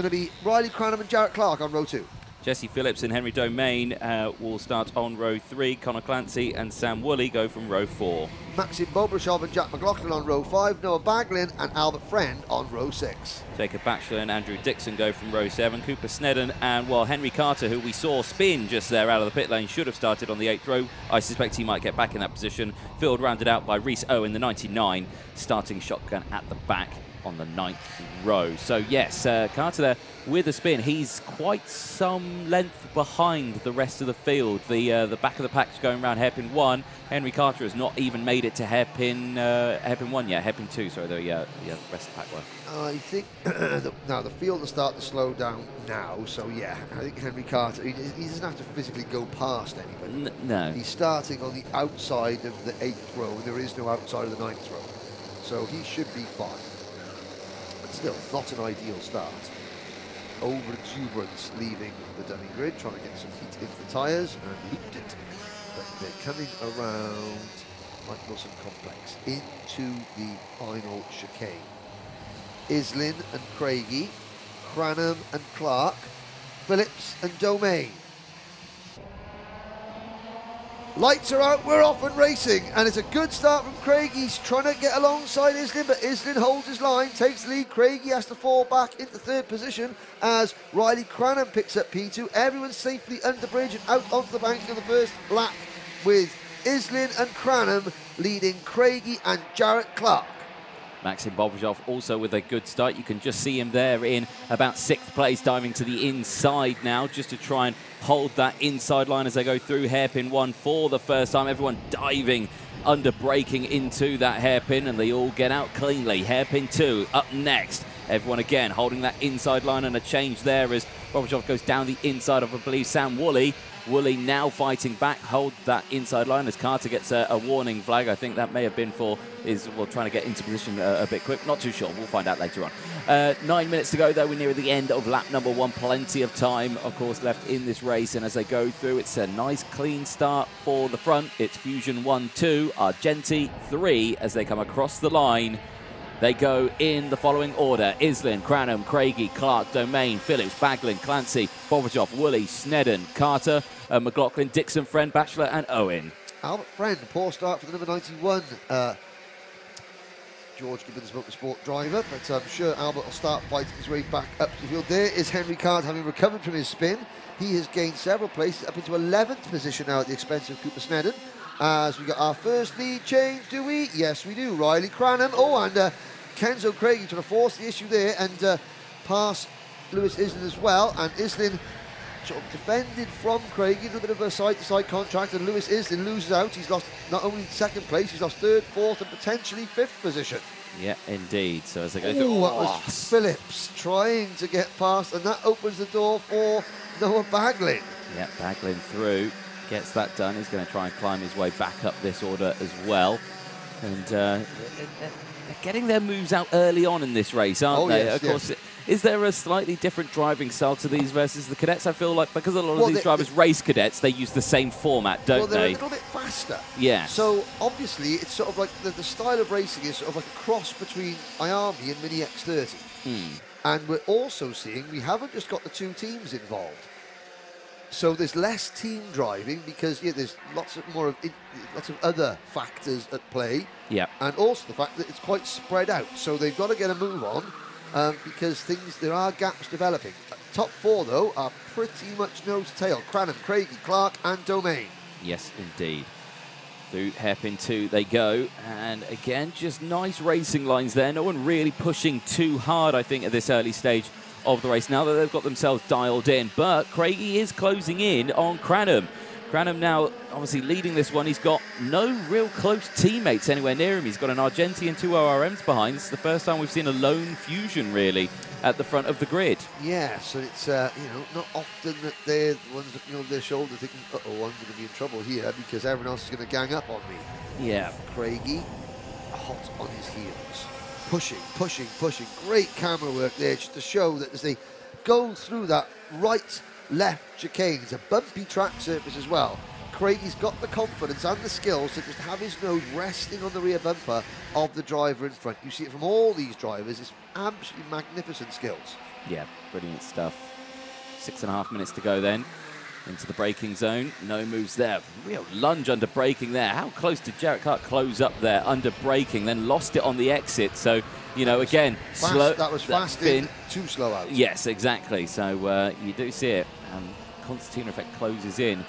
to be Riley Cranham and Jarrett Clark on row 2. Jesse Phillips and Henry Domain will start on row 3. Connor Clancy and Sam Woolley go from row 4. Maxim Bobrashov and Jack McLaughlin on row 5. Noah Baglin and Albert Friend on row 6. Jacob Batchelor and Andrew Dixon go from row 7. Cooper Snedden and, well, Henry Carter, who we saw spin just there out of the pit lane, should have started on the 8th row. I suspect he might get back in that position. Field rounded out by Rhys Owen, the 99, starting shotgun at the back on the 9th row. So yes, Carter there with a spin. He's quite some length behind the rest of the field. The back of the pack's going around hairpin 1. Henry Carter has not even made it to hairpin 1 yet. Hairpin 2, sorry, the rest of the pack were. I think now the field will start to slow down now. So yeah, I think Henry Carter, he doesn't have to physically go past anybody. No. He's starting on the outside of the 8th row. There is no outside of the 9th row. So he should be fine. Still, not an ideal start. Over-exuberance leaving the dummy grid, trying to get some heat into the tyres, and looped it. But they're coming around Mike Wilson Complex into the final chicane. Islin and Craigie, Cranham and Clark, Phillips and Domain. Lights are out, we're off and racing, and it's a good start from Craig. He's trying to get alongside Islin, but Islin holds his line, takes the lead. Craig has to fall back into 3rd position as Riley Cranham picks up P2. Everyone's safely under bridge and out onto the bank of the first lap, with Islin and Cranham leading Craigie and Jarrett Clark. Maxim Bobrashov also with a good start. You can just see him there in about 6th place, diving to the inside now, just to try and hold that inside line as they go through hairpin 1 for the first time. Everyone diving under braking into that hairpin, and they all get out cleanly. Hairpin 2 up next. Everyone again holding that inside line, and a change there as Bobrashov goes down the inside of, I believe, Sam Woolley. Woolley now fighting back, hold that inside line as Carter gets a warning flag. I think that may have been for trying to get into position a bit quick. Not too sure. We'll find out later on. 9 minutes to go, though. We're near the end of lap number 1. Plenty of time, of course, left in this race. And as they go through, it's a nice, clean start for the front. It's Fusion 1, 2, Argenti 3 as they come across the line. They go in the following order: Islin, Cranham, Craigie, Clark, Domain, Phillips, Baglin, Clancy, Bobajoff, Woolley, Snedden, Carter, McLaughlin, Dixon, Friend, Batchelor and Owen. Albert Friend, poor start for the number 91 George Gibbons Motorsport driver, but I'm sure Albert will start fighting his way back up to the field. There is Henry Card, having recovered from his spin. He has gained several places, up into 11th position now at the expense of Cooper Snedden. As we got our first lead change, do we? Yes, we do. Riley Cranham. Oh, and Kenzo Craigie trying to force the issue there and pass Lewis Islin as well. And Islin sort of defended from Craigie, a little bit of a side-to-side contract, and Lewis Islin loses out. He's lost not only second place, he's lost third, fourth, and potentially fifth position. Yeah, indeed. So as they go through, that was Phillips trying to get past, and that opens the door for Noah Baglin. Yeah, Baglin through, gets that done. He's going to try and climb his way back up this order as well. And they're getting their moves out early on in this race, aren't they? Yes, of course. Is there a slightly different driving style to these versus the cadets? I feel like because a lot of these drivers race cadets, they use the same format, don't they? Well, they're a little bit faster. Yeah. So obviously, it's sort of like the style of racing is sort of like a cross between IAME and Mini X30. And we're also seeing we haven't just got the two teams involved. So there's less team driving because there's lots of other factors at play. Yeah. And also the fact that it's quite spread out. So they've got to get a move on. Because there are gaps developing. Top 4, though, are pretty much nose to tail. Cranham, Craigie, Clark and Domain. Yes, indeed. Through hairpin 2 they go. And again, just nice racing lines there. No one really pushing too hard, I think, at this early stage of the race. Now that they've got themselves dialed in. But Craigie is closing in on Cranham. Cranham now obviously leading this one. He's got no real close teammates anywhere near him. He's got an Argenti and 2 ORMs behind. This is the first time we've seen a lone Fusion, really, at the front of the grid. Yeah, so it's, not often that they're the ones looking over their shoulder thinking, uh-oh, I'm going to be in trouble here because everyone else is going to gang up on me. Yeah. Craigie, hot on his heels. Pushing, pushing, pushing. Great camera work there just to show that as they go through that right-left chicane, it's a bumpy track surface as well. Craigie's got the confidence and the skills to just have his nose resting on the rear bumper of the driver in front. You see it from all these drivers. It's absolutely magnificent skills. Yeah, brilliant stuff. 6.5 minutes to go then into the braking zone. No moves there. Real lunge under braking there. How close did Jarrett Clark close up there under braking, then lost it on the exit. So, again, fast, slow. That was fast in, too slow out. Yes, exactly. So you do see it. Concertina effect closes in.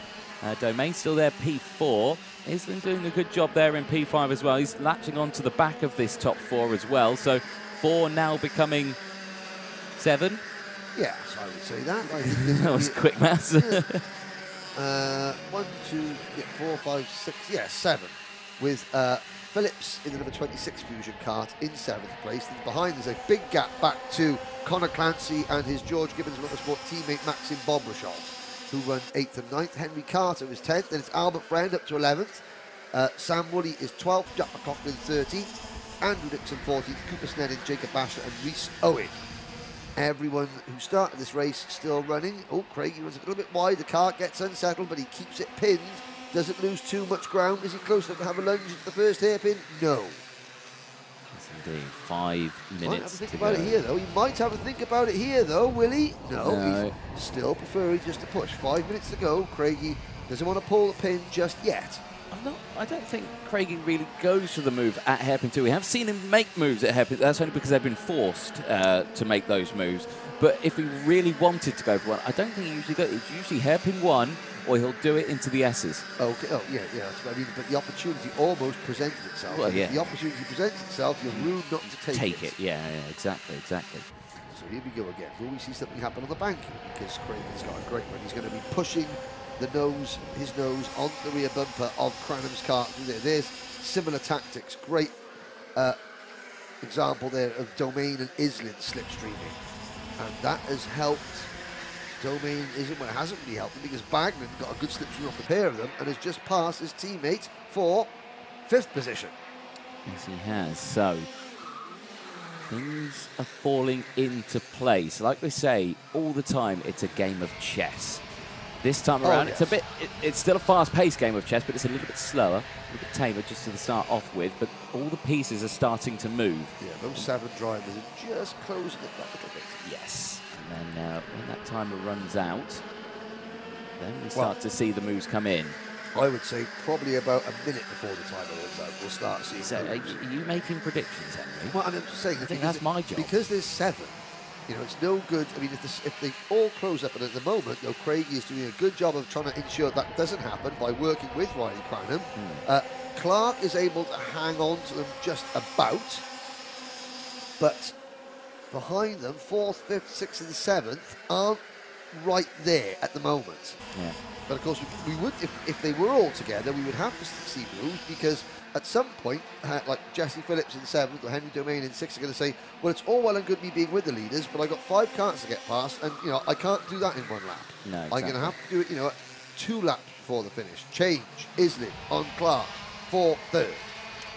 Domain still there, P4. Islin doing a good job there in P5 as well. He's latching on to the back of this top 4 as well. So 4 now becoming 7. Yes, I would say that. That was quick maths. 1, 2, 4, 5, 6, 7. With Phillips in the number 26 Fusion kart in 7th place. And behind there's a big gap back to Connor Clancy and his George Gibbons Motorsport teammate Maxim Bobrashov, who run 8th and 9th. Henry Carter is 10th, and it's Albert Friend up to 11th. Sam Woolley is 12th, Jack McLaughlin 13th, Andrew Dixon 14th, Cooper Snedden, Jacob Basher and Rhys Owen. Everyone who started this race still running. Oh, Craigie runs a little bit wide, the car gets unsettled, but he keeps it pinned, doesn't lose too much ground. Is he close enough to have a lunge at the first hairpin? No. Yes, indeed. 5 minutes to go. Might have to think about it here, though. He might have to think about it here, though, will he? No. He's still preferring just to push. 5 minutes to go. Craigie doesn't want to pull the pin just yet. I don't think Craigie really goes for the move at hairpin 2. We have seen him make moves at hairpin. That's only because they've been forced to make those moves. But if he really wanted to go for one, I don't think he usually goes. It's usually hairpin 1, or he'll do it into the S's. Okay. Oh, yeah. That's what I mean. But the opportunity almost presented itself. Well, yeah. If the opportunity presents itself, you're rude not to take it. Yeah, exactly. So here we go again. Will we see something happen on the banking? Because Craigie's got a great one. He's going to be pushing his nose onto the rear bumper of Cranham's car. There's similar tactics. Great example there of Domain and Islin slipstreaming. And that has helped Domain isn't, well, it hasn't really helped him because Bagman got a good slipstream off the pair of them and has just passed his teammate for 5th position. Yes, he has. So things are falling into place. Like we say all the time, it's a game of chess. This time around, yes. it's still a fast-paced game of chess, but it's a little bit slower, a little bit tamer just to start off with. But all the pieces are starting to move. Yeah, those 7 drivers are just closing it that little bit. Yes. And then when that timer runs out, then we start to see the moves come in. I would say probably about a minute before the timer runs out, we'll start seeing. So are you making predictions, Henry? Well, I'm just saying. I think that's my job. Because there's 7, you know, it's no good. I mean, if they all close up, and at the moment, you know, Craigie is doing a good job of trying to ensure that doesn't happen by working with Riley Cranham. Clark is able to hang on to them just about, but behind them, 4th, 5th, 6th, and 7th aren't right there at the moment. Yeah. But of course, we would, if they were all together, we would have to see moves because at some point, like Jesse Phillips in 7th or Henry Domain in 6th are going to say, well, it's all well and good me being with the leaders, but I got 5 carts to get past, and you know I can't do that in 1 lap. No, exactly. I'm going to have to do it, you know, 2 laps before the finish. Change Islin on Clark for 3rd.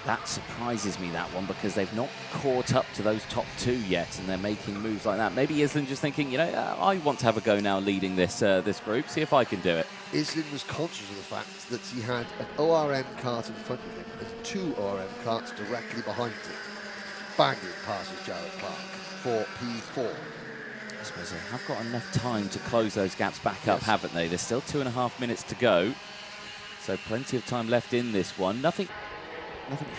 That surprises me, that one, because they've not caught up to those top 2 yet, and they're making moves like that. Maybe Islin just thinking, you know, I want to have a go now leading this this group, see if I can do it. Islin was conscious of the fact that he had an ORM cart in front of him and 2 ORM carts directly behind him. Bagley passes Jarrett Clark for P4. I suppose they have got enough time to close those gaps back up, haven't they? There's still 2.5 minutes to go, so plenty of time left in this one. Nothing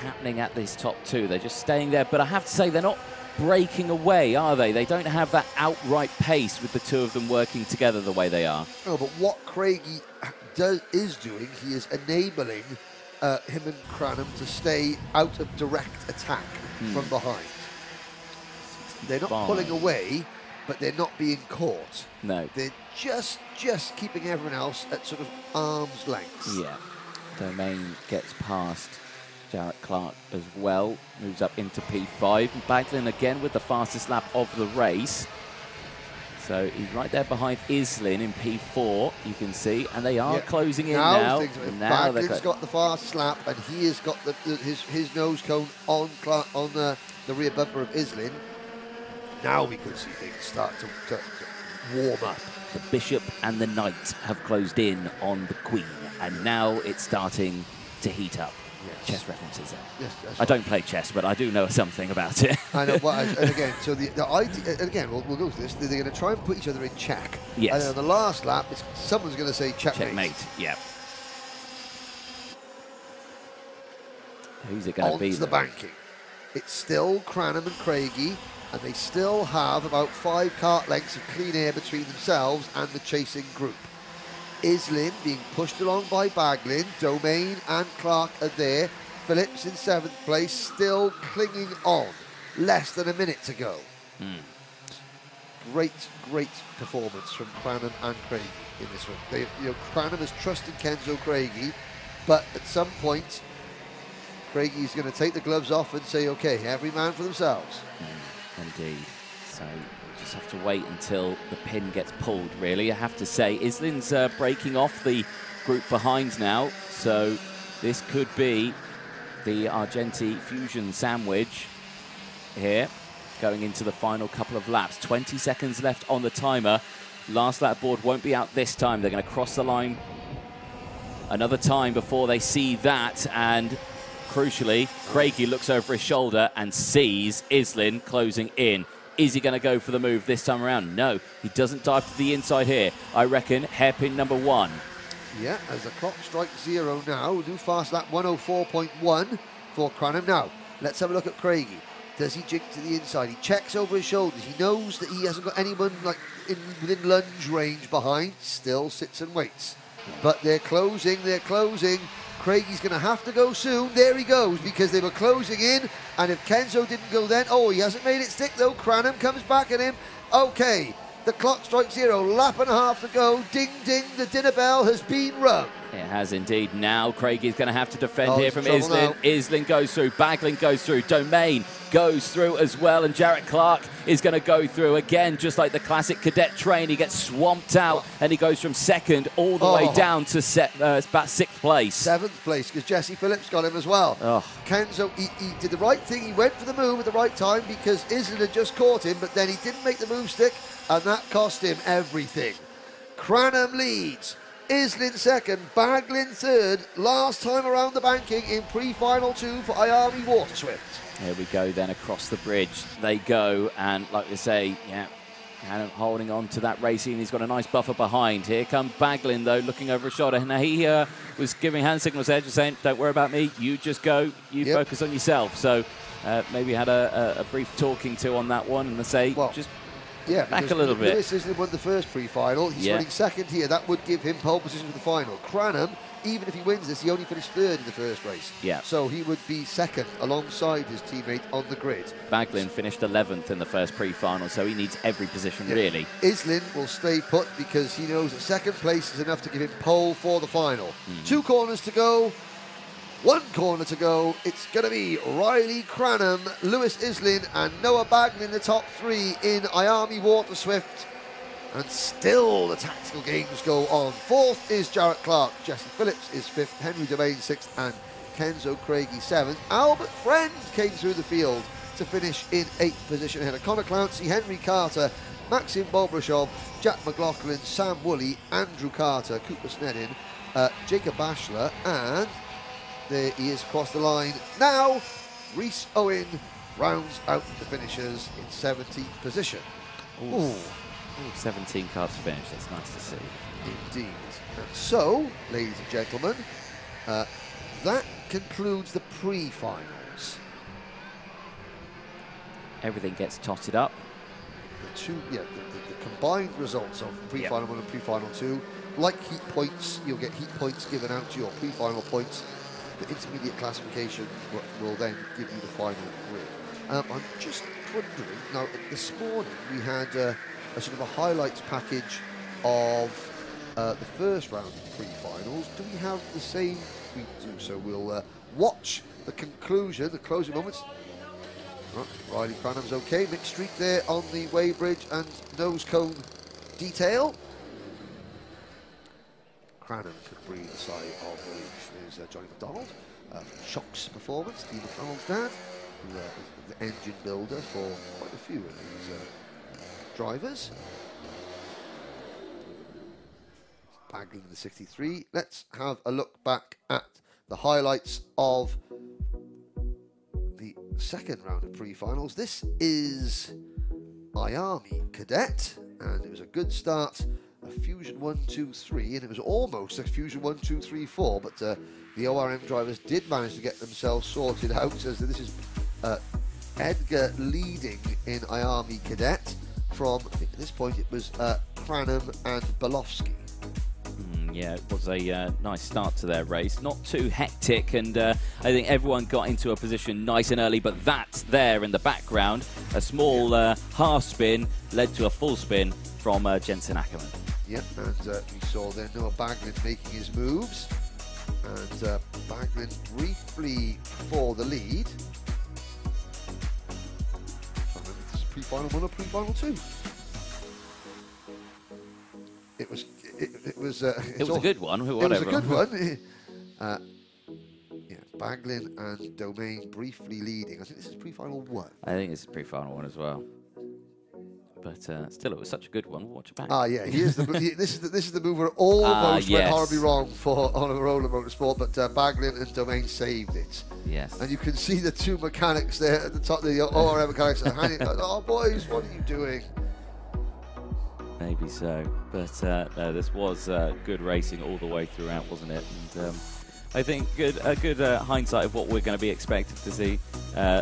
happening at this top 2. They're just staying there, but I have to say they're not breaking away, are they? They don't have that outright pace with the 2 of them working together the way they are. No, but what Craigie is doing, he is enabling him and Cranham to stay out of direct attack from behind. They're not pulling away, but they're not being caught. No. They're just keeping everyone else at sort of arm's length. Yeah. Domain gets past Jarrett Clark as well, moves up into P5. Baglin again with the fastest lap of the race. So he's right there behind Islin in P4, you can see, and they are closing in now. Baglin's got the fastest lap, and he has got his nose cone on Clark, on the rear bumper of Islin. Now we could see things start to warm up. The Bishop and the Knight have closed in on the Queen, and now it's starting to heat up. Yes. Chess references there. Yes, I don't play chess, but I do know something about it. I know, and again, so the idea, and again, we'll go through this. They're going to try and put each other in check. Yes. And then on the last lap, someone's going to say checkmate. Checkmate. Yeah. Who's it going to be? On to the banking. It's still Cranham and Craigie, and they still have about 5 kart lengths of clean air between themselves and the chasing group. Islin being pushed along by Baglin. Domain and Clark are there. Phillips in 7th place, still clinging on. Less than a minute to go. Great performance from Cranham and Craigie in this one. Cranham has trusted Kenzo Craigie, but at some point, Craigie's going to take the gloves off and say, okay, every man for themselves. Indeed. So we'll just have to wait until the pin gets pulled, really. I have to say, Islin's breaking off the group behind now, so this could be the Argenti Fusion sandwich here, going into the final couple of laps. 20 seconds left on the timer. Last lap board won't be out this time. They're going to cross the line another time before they see that, and crucially, Craigie looks over his shoulder and sees Islin closing in. Is he going to go for the move this time around? No, he doesn't dive to the inside here. I reckon hairpin number 1. Yeah, as the clock strikes 0 now, new fast lap 104.1 for Cranham. Now, let's have a look at Craigie. Does he jig to the inside? He checks over his shoulders. He knows that he hasn't got anyone like within lunge range behind. Still sits and waits. But they're closing, Craigie's going to have to go soon. There he goes, because they were closing in. And if Kenzo didn't go then, he hasn't made it stick though. Cranham comes back at him. Okay, the clock strikes 0, lap and a half to go. Ding, ding, the dinner bell has been rung. It has indeed. Now Craigie is going to have to defend here from trouble Islin. now. Islin goes through, Baglin goes through, Domain goes through as well, and Jarrett Clark is going to go through again, just like the classic cadet train. He gets swamped out, and he goes from second all the way down to about sixth place. Seventh place, because Jesse Phillips got him as well. Kenzo, he did the right thing. He went for the move at the right time because Islin had just caught him, but then he didn't make the move stick, and that cost him everything. Cranham leads. Islin second, Baglin third. Last time around the banking in pre-final 2 for IAME Waterswift. Here we go then, across the bridge they go, and like they say, yeah, kind of holding on to that racing. He's got a nice buffer behind. Here comes Baglin though, looking over his shoulder. Now he was giving hand signals there, just saying, don't worry about me, you just go, you focus on yourself. So maybe had a brief talking to on that one, and they say, just back a little bit. Lewis Islin won the first pre-final. He's running second here. That would give him pole position for the final. Cranham, even if he wins this, he only finished third in the first race. Yeah. So he would be second alongside his teammate on the grid. Baglin finished 11th in the first pre-final, so he needs every position really. Islin will stay put because he knows that second place is enough to give him pole for the final. 2 corners to go. 1 corner to go. It's going to be Riley Cranham, Lewis Islin and Noah Baglin in the top 3 in IAME Waterswift. And still the tactical games go on. 4th is Jarrett Clark. Jesse Phillips is 5th. Henry Domain 6th. And Kenzo Craigie 7th. Albert Friend came through the field to finish in 8th position ahead of Connor Clancy, Henry Carter, Maxim Bobrashov, Jack McLaughlin, Sam Woolley, Andrew Carter, Cooper Snedden, Jacob Bashler, and there he is across the line. Now, Reese Owen rounds out the finishers in 17th position. Ooh, 17 cars finished. That's nice to see. Indeed. And so, ladies and gentlemen, that concludes the pre-finals. Everything gets totted up. The combined results of pre-final 1 and pre-final 2, like heat points, you'll get heat points given out to your pre-final points. The intermediate classification will then give you the final grid. I'm just wondering, now this morning we had a sort of a highlights package of the first round of pre-finals. Do we have the same? We do, so we'll watch the conclusion, the closing moments. Right, Riley Cranham's okay, mixed streak there on the weighbridge and nose cone detail. Cranham could breathe a sigh of relief. There's Johnny McDonald from Shock's Performance, Steve McDonald's dad, who is the engine builder for quite a few of these drivers. Bagging the 63. Let's have a look back at the highlights of the second round of pre-finals. This is IAME Cadet, and it was a good start. A Fusion 1, 2, 3, and it was almost a Fusion 1, 2, 3, 4, but the ORM drivers did manage to get themselves sorted out. So this is Edgar leading in IAME Cadet from, I think at this point it was Cranham and Belofsky. Yeah, it was a nice start to their race. Not too hectic, and I think everyone got into a position nice and early, but that's there in the background. A small half spin led to a full spin from Jensen Ackerman. Yep, and we saw then Noah Baglin making his moves, and Baglin briefly for the lead. This is pre-final 1 or pre-final 2? It was a good one. It was a good one. Yeah, Baglin and Domain briefly leading. I think this is pre-final 1. I think it's pre-final 1 as well. But still, it was such a good one. We'll watch it back. Yeah, here's the this is the move where almost went horribly wrong for on a roller motorsport, but Baglin and Domain saved it. Yes. And you can see the 2 mechanics there at the top, the ORM mechanics, are handing, oh boys, what are you doing? Maybe so, but no, this was good racing all the way throughout, wasn't it? And I think a good hindsight of what we're going to be expected to see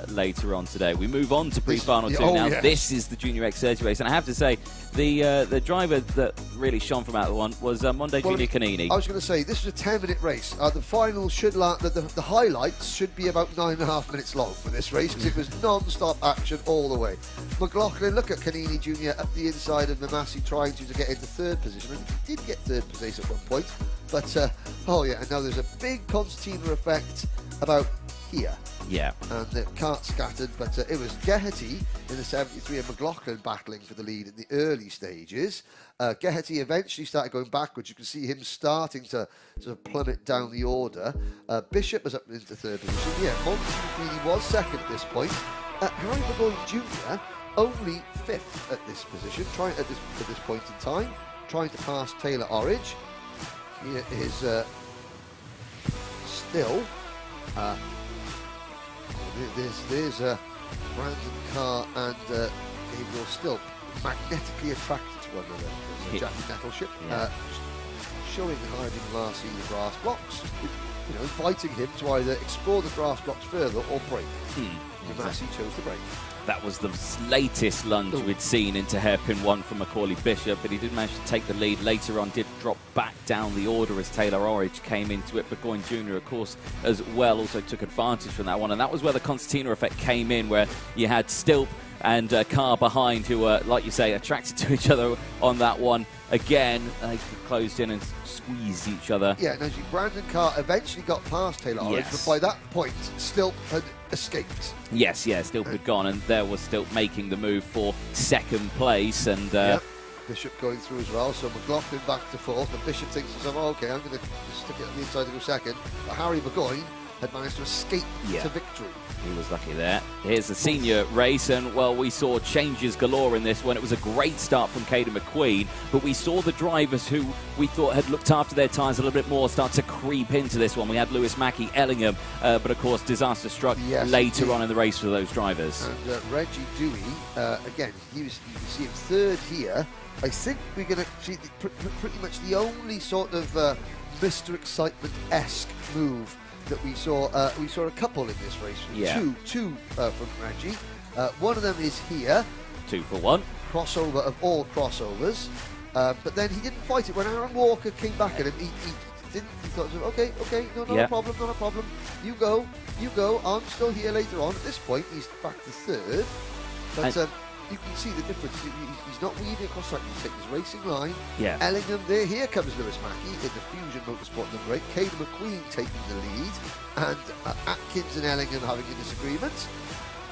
later on today. We move on to pre-final 2 now. Yes. This is the Junior X30 race, and I have to say, the driver that really shone from out of the one was Monday Junior Canini. I was going to say, this was a 10-minute race. The final should the highlights should be about 9.5 minutes long for this race, because it was non-stop action all the way. McLaughlin, look at Canini Jr. up the inside of Massey trying to get into 3rd position. I think he did get 3rd place at one point. But, oh yeah, and now there's a big concertina effect about here. Yeah. And the kart scattered, but it was Geraghty in the 73 and McLaughlin battling for the lead in the early stages. Geraghty eventually started going backwards. You can see him starting to plummet down the order. Bishop was up into third position. Yeah, Montefiore was second at this point. Harvey Ryby Junior only fifth at this position, at this point in time, trying to pass Taylor Orridge. Here is still. There's Brandon Carr and Gabriel still magnetically attracted to one another. There's Jackie Nettleship showing hiding Marcy the grass blocks, inviting him to either explore the grass blocks further or break. And Massey chose to break. That was the latest lunge we'd seen into hairpin one from Macaulay Bishop, but he did manage to take the lead. Later on, did drop back down the order as Taylor Orridge came into it. Burgoyne Jr., of course, as well, also took advantage from that one. And that was where the concertina effect came in, where you had Stilp and Carr behind, who were, like you say, attracted to each other on that one. Again, they closed in and squeezed each other. Yeah, and Brandon Carr eventually got past Taylor Orridge, but by that point, Stilp had escaped. Yes, Stilp had gone, and there was Stilp making the move for second place. And Bishop going through as well, so McLaughlin back to fourth, and Bishop thinks to himself, oh, okay, I'm going to stick it on the inside to go second. But Harry Burgoyne had managed to escape to victory. He was lucky there. Here's the senior race, and well, we saw changes galore in this one. It was a great start from Caden McQueen, but we saw the drivers who we thought had looked after their tyres a little bit more start to creep into this one. We had Lewis Mackey, Ellingham, but of course disaster struck later on in the race for those drivers. And Reggie Dewey, again, you can see him third here. I think we're going to see pretty much the only sort of Mr. Excitement-esque move that we saw a couple in this race. Two from Reggie. One of them is here. 2 for 1. Crossover of all crossovers. But then he didn't fight it. When Aaron Walker came back at him, he didn't. He thought, okay, no, not a problem. You go. I'm still here later on. At this point, he's back to third. But you can see the difference. He's not weaving across track. He's taking his racing line. Yeah. Ellingham there. Here comes Lewis Mackey in the Fusion Motorsport number 8. Caden McQueen taking the lead. And Atkins and Ellingham having a disagreement.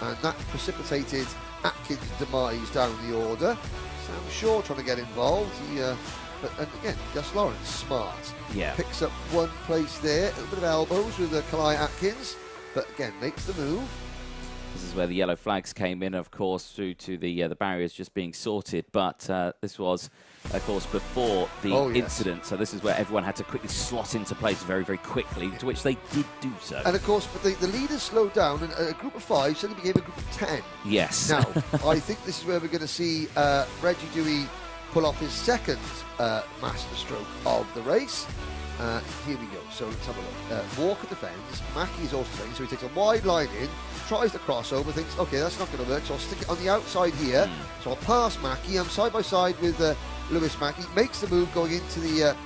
And that precipitated Atkins' demise down the order. Sam Shaw trying to get involved. And again, Gus Lawrence, smart. Yeah. Picks up one place there. A little bit of elbows with Kalai Atkins. But again, makes the move. This is where the yellow flags came in, of course, through to the barriers just being sorted. But this was, of course, before the incident. So this is where everyone had to quickly slot into place very, very quickly, to which they did do so. And, of course, but the leaders slowed down, and a group of 5 suddenly became a group of 10. Yes. Now, I think this is where we're going to see Reggie Dewey pull off his second masterstroke of the race. Here we go. So let's have a look. Walker defends. Mackey is also defending, so he takes a wide line in, tries to crossover, thinks, okay, that's not going to work, so I'll stick it on the outside here. So I'll pass Mackey. I'm side by side with Lewis Mackey. Makes the move going into the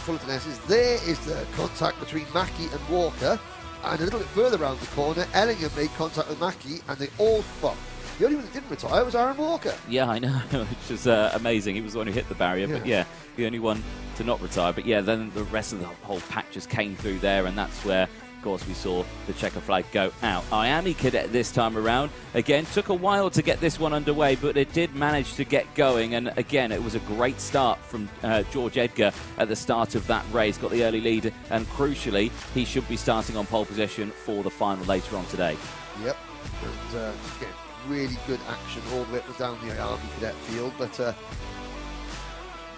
Fullerton S's. There is the contact between Mackey and Walker. And a little bit further around the corner, Ellingham made contact with Mackey, and they all, well, the only one that didn't retire was Aaron Walker. Yeah, I know, which is amazing. He was the one who hit the barrier, but the only one to not retire. But then the rest of the whole pack just came through there, and that's where, of course, we saw the checker flag go out. IAME Cadet this time around, again, took a while to get this one underway, but it did manage to get going. And again, it was a great start from George Edgar at the start of that race. Got the early lead, and crucially, he should be starting on pole position for the final later on today. Yep, and again, really good action all the way up and down the IAME Cadet field, but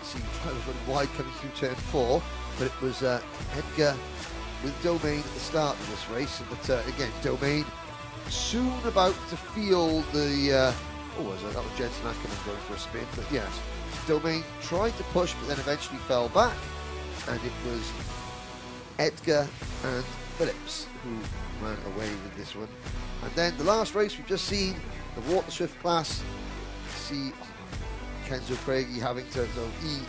see drivers running wide coming through turn 4, but it was Edgar with Domain at the start of this race, but again, Domain soon about to feel the that was Jensen Ackerman going for a spin, but yes, Domain tried to push but then eventually fell back, and it was Edgar and Phillips who ran away with this one. And then the last race we've just seen, the Waterswift class, see Kenzo Craigie having to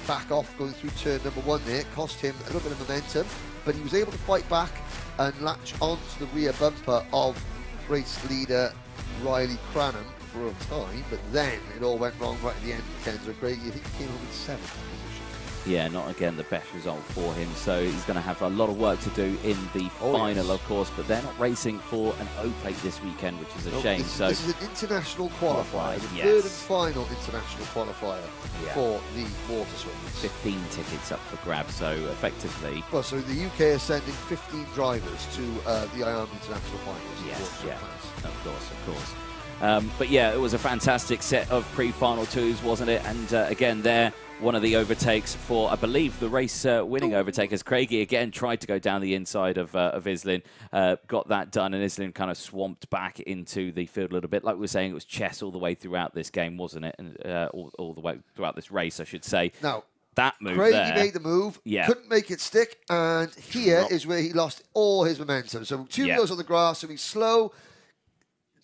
back off going through turn number 1 there. It cost him a little bit of momentum, but he was able to fight back and latch onto the rear bumper of race leader Riley Cranham for a time, but then it all went wrong right at the end for Kenzo Craigie. I think he came home in 7th position. Yeah, not again the best result for him. So he's going to have a lot of work to do in the final, of course. But they're not racing for an O plate this weekend, which is a shame. This is an international qualifier, the third and final international qualifier for the Waterswift. 15 tickets up for grabs. So effectively, well, so the UK is sending 15 drivers to the IAME International Finals. Yes, of course. But yeah, it was a fantastic set of pre-final twos, wasn't it? And again, there, one of the overtakes for, I believe, the race winning overtake, as Craigie again tried to go down the inside of Islin, got that done, and Islin kind of swamped back into the field a little bit. Like we were saying, it was chess all the way throughout this game, wasn't it? And all the way throughout this race, I should say. Now, that move Craigie made the move, couldn't make it stick, and here is where he lost all his momentum. So 2 wheels on the grass, so he's slow,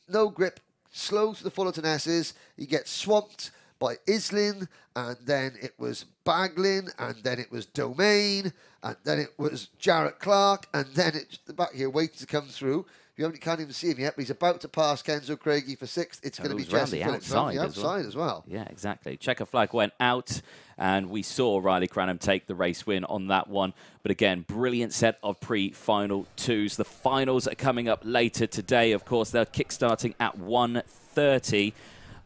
no grip, slow to the Fullerton S's. He gets swamped by Islin, and then it was Baglin, and then it was Domain, and then it was Jarrett Clark, and then it's the back here waiting to come through. You can't even see him yet, but he's about to pass Kenzo Craigie for 6th. It's going to be Jesse Phillips around the outside as well. Yeah, exactly. Checker flag went out, and we saw Riley Cranham take the race win on that one. But again, brilliant set of pre-final twos. The finals are coming up later today. Of course, they're kickstarting at 1:30.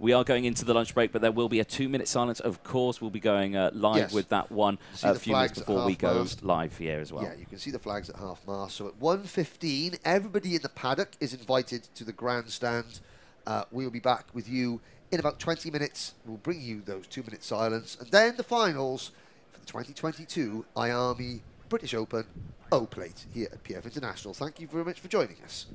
We are going into the lunch break, but there will be a 2-minute silence. Of course, we'll be going live with that one a few minutes before we go live here as well. Yeah, you can see the flags at half-mast. So at 1:15, everybody in the paddock is invited to the grandstand. We'll be back with you in about 20 minutes. We'll bring you those 2-minute silence. And then the finals for the 2022 IAME British Open O-Plate here at PF International. Thank you very much for joining us.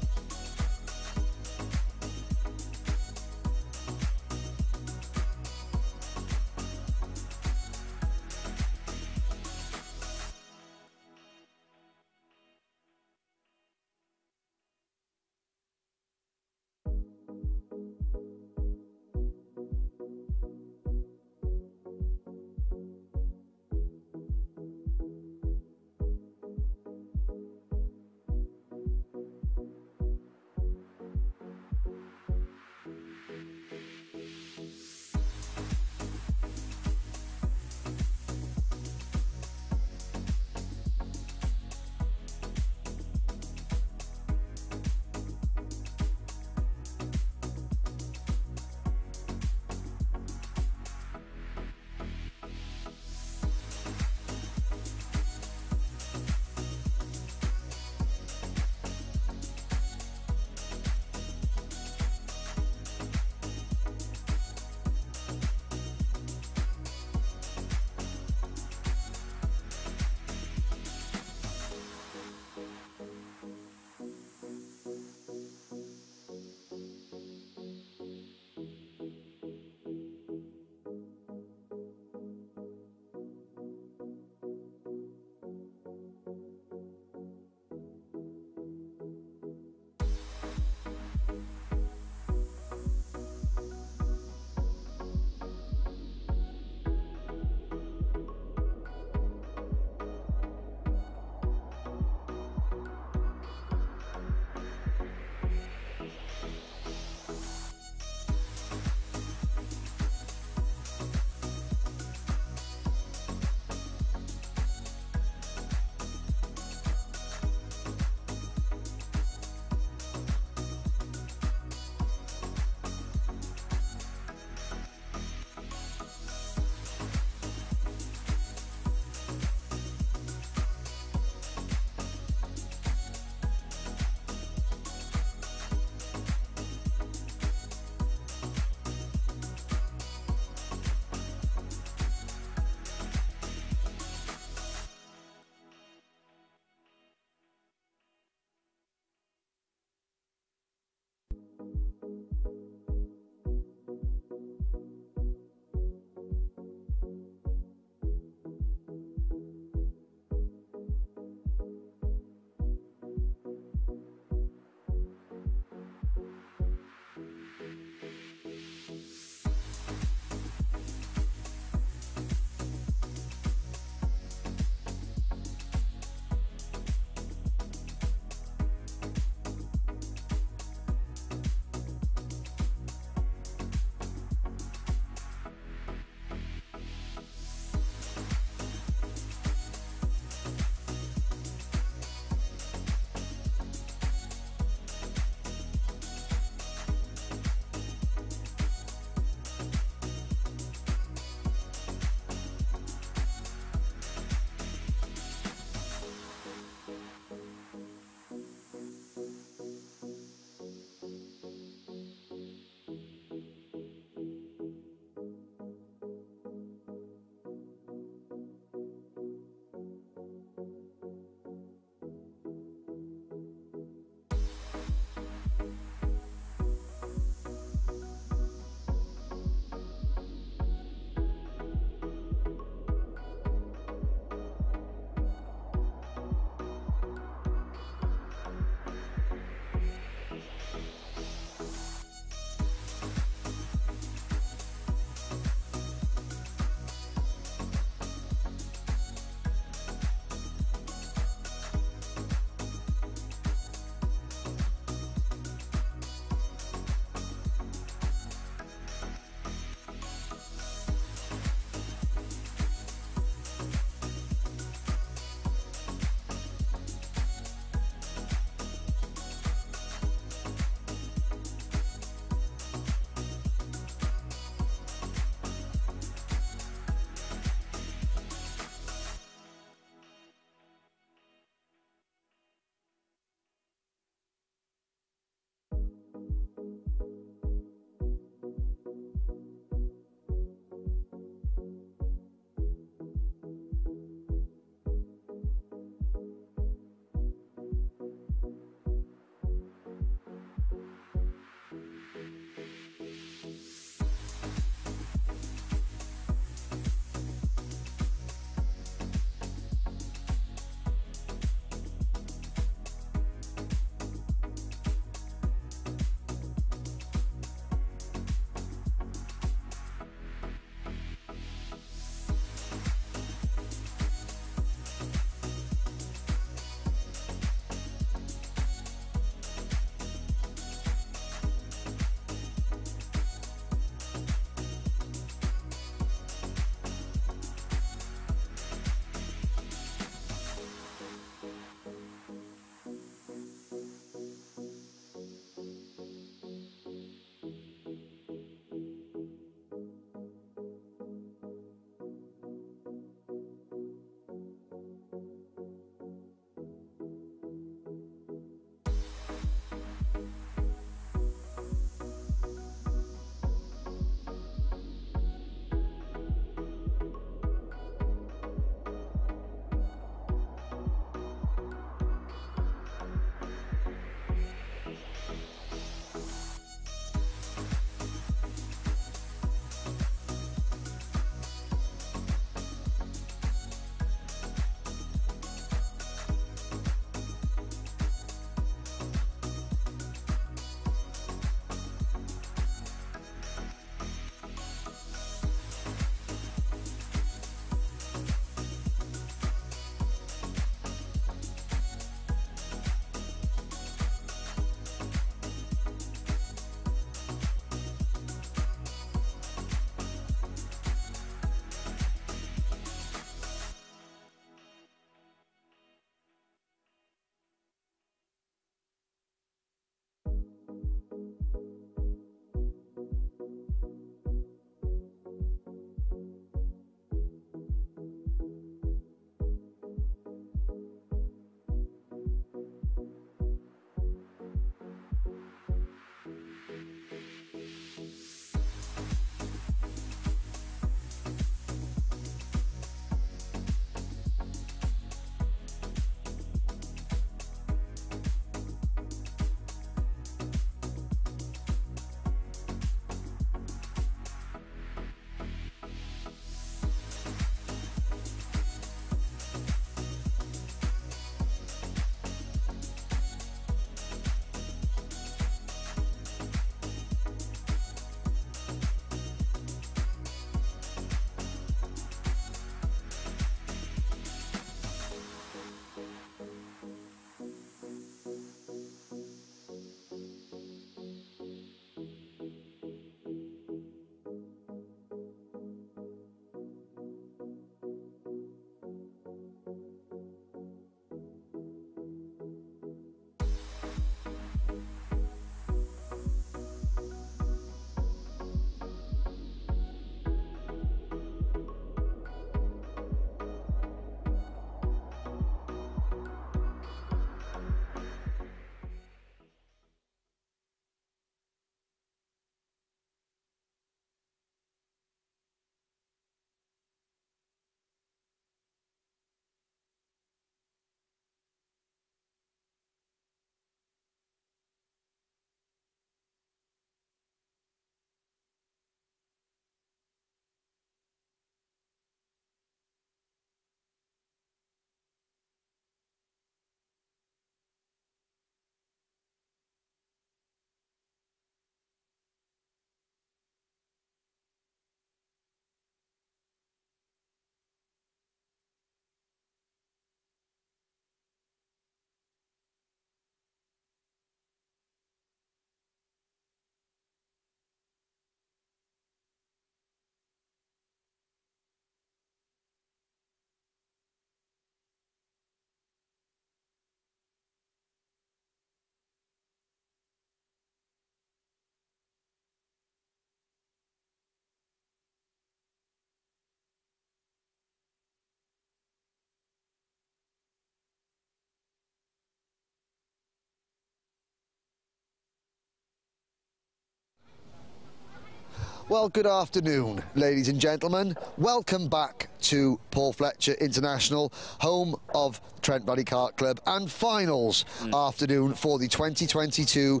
Well, good afternoon, ladies and gentlemen. Welcome back to Paul Fletcher International, home of Trent Valley Kart Club, and finals afternoon for the 2022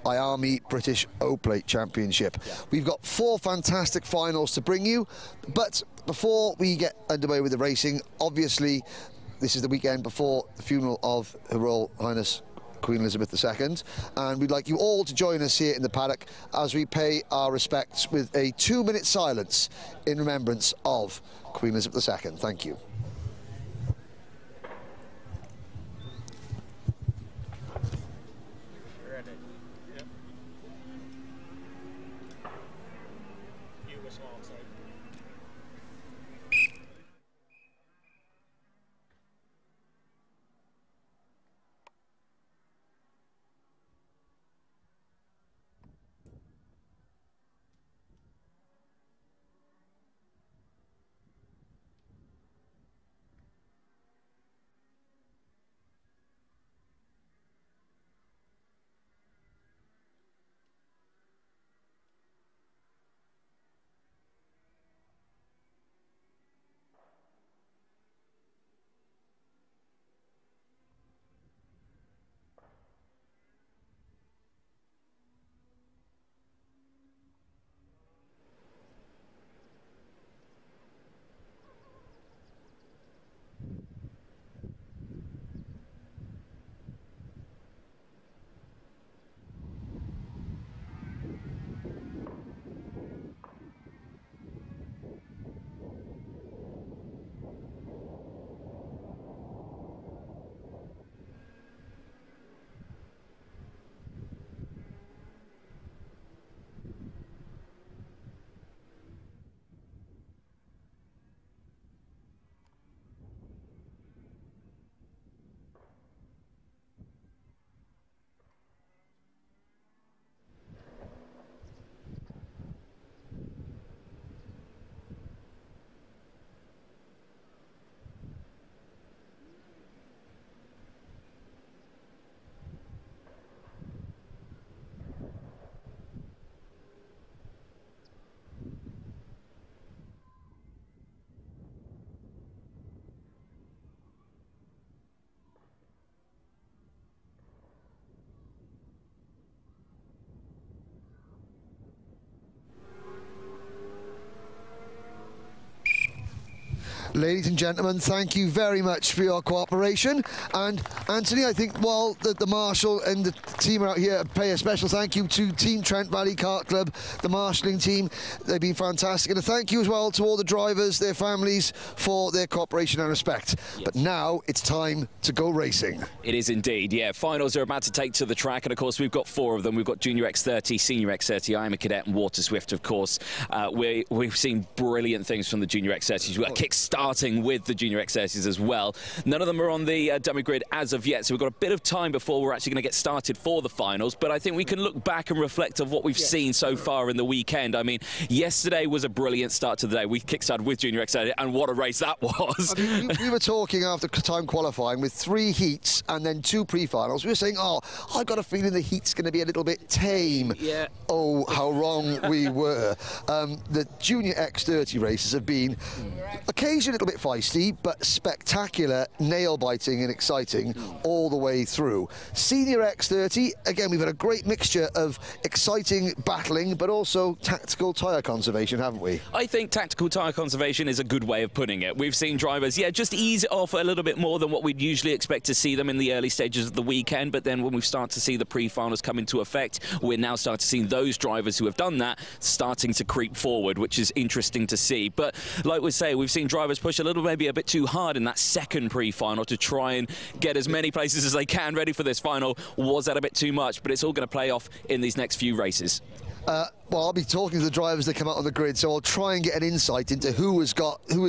IAME British O-Plate Championship. We've got 4 fantastic finals to bring you, but before we get underway with the racing, obviously this is the weekend before the funeral of Her Royal Highness Queen Elizabeth II, and we'd like you all to join us here in the paddock as we pay our respects with a 2-minute silence in remembrance of Queen Elizabeth II. Thank you. Ladies and gentlemen, thank you very much for your cooperation. And Anthony, I think while the Marshal and the team are out here, pay a special thank you to Team Trent Valley Kart Club, the marshalling team. They've been fantastic. And a thank you as well to all the drivers, their families, for their cooperation and respect. Yes. But now it's time to go racing. It is indeed, yeah. Finals are about to take to the track, and of course we've got 4 of them. We've got Junior X30, Senior X30, IAME Cadet and Waterswift, of course. We've seen brilliant things from the Junior X30s. We've got starting with the Junior X30s as well. None of them are on the dummy grid as of yet, so we've got a bit of time before we're actually going to get started for the finals, but I think we can look back and reflect on what we've seen so far in the weekend. I mean, yesterday was a brilliant start to the day. We kick-started with Junior X30, and what a race that was. I mean, we were talking after time qualifying with 3 heats and then 2 pre-finals. We were saying, oh, I've got a feeling the heat's going to be a little bit tame. Yeah. Oh, how wrong we were. The Junior X30 races have been occasionally a little bit feisty, but spectacular, nail-biting and exciting all the way through. Senior X30, again, we've had a great mixture of exciting battling, but also tactical tyre conservation, haven't we? I think tactical tyre conservation is a good way of putting it. We've seen drivers, yeah, just ease it off a little bit more than what we'd usually expect to see them in the early stages of the weekend, but then when we start to see the pre-finals come into effect, we're now starting to see those drivers who have done that starting to creep forward, which is interesting to see. But like we say, we've seen drivers push a little, maybe a bit too hard in that second pre-final to try and get as many places as they can ready for this final. Was that a bit too much? But it's all going to play off in these next few races. Well, I'll be talking to the drivers that come out on the grid, so I'll try and get an insight into who is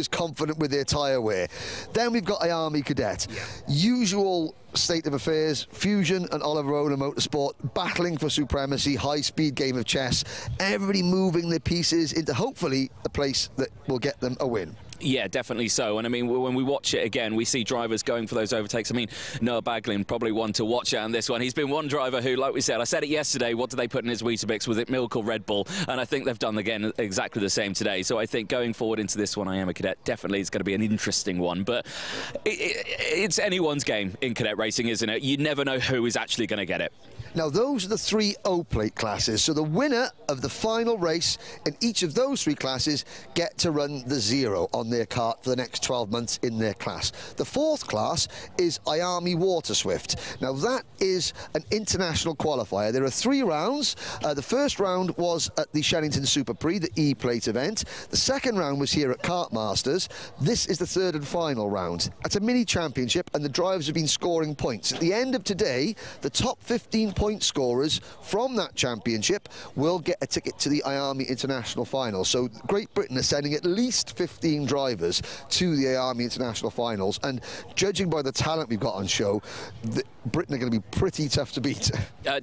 confident with their tyre wear. Then we've got IAME Cadet. Yeah. Usual state of affairs, Fusion and Oliver Owen Motorsport battling for supremacy, high-speed game of chess, everybody moving their pieces into hopefully a place that will get them a win. Yeah, definitely so. And I mean, when we watch it again, we see drivers going for those overtakes. I mean, Noah Baglin, probably one to watch out on this one. He's been one driver who, like we said, I said it yesterday, what did they put in his Weetabix? Was it milk or Red Bull? And I think they've done again exactly the same today. So I think going forward into this one, IAME Cadet, definitely it's going to be an interesting one. But it's anyone's game in cadet racing, isn't it? You never know who is actually going to get it. Now, those are the 3 O-plate classes. So the winner of the final race in each of those 3 classes get to run the 0 on their kart for the next 12 months in their class. The 4th class is IAME Waterswift. Now, that is an international qualifier. There are 3 rounds. The first round was at the Shenington Super Prix, the E-plate event. The second round was here at Kart Masters. This is the 3rd and final round. It's a mini championship, and the drivers have been scoring points. At the end of today, the top 15 point scorers from that championship will get a ticket to the IAME International Finals. So Great Britain are sending at least 15 drivers to the IAME International Finals, and judging by the talent we've got on show, Britain are going to be pretty tough to beat.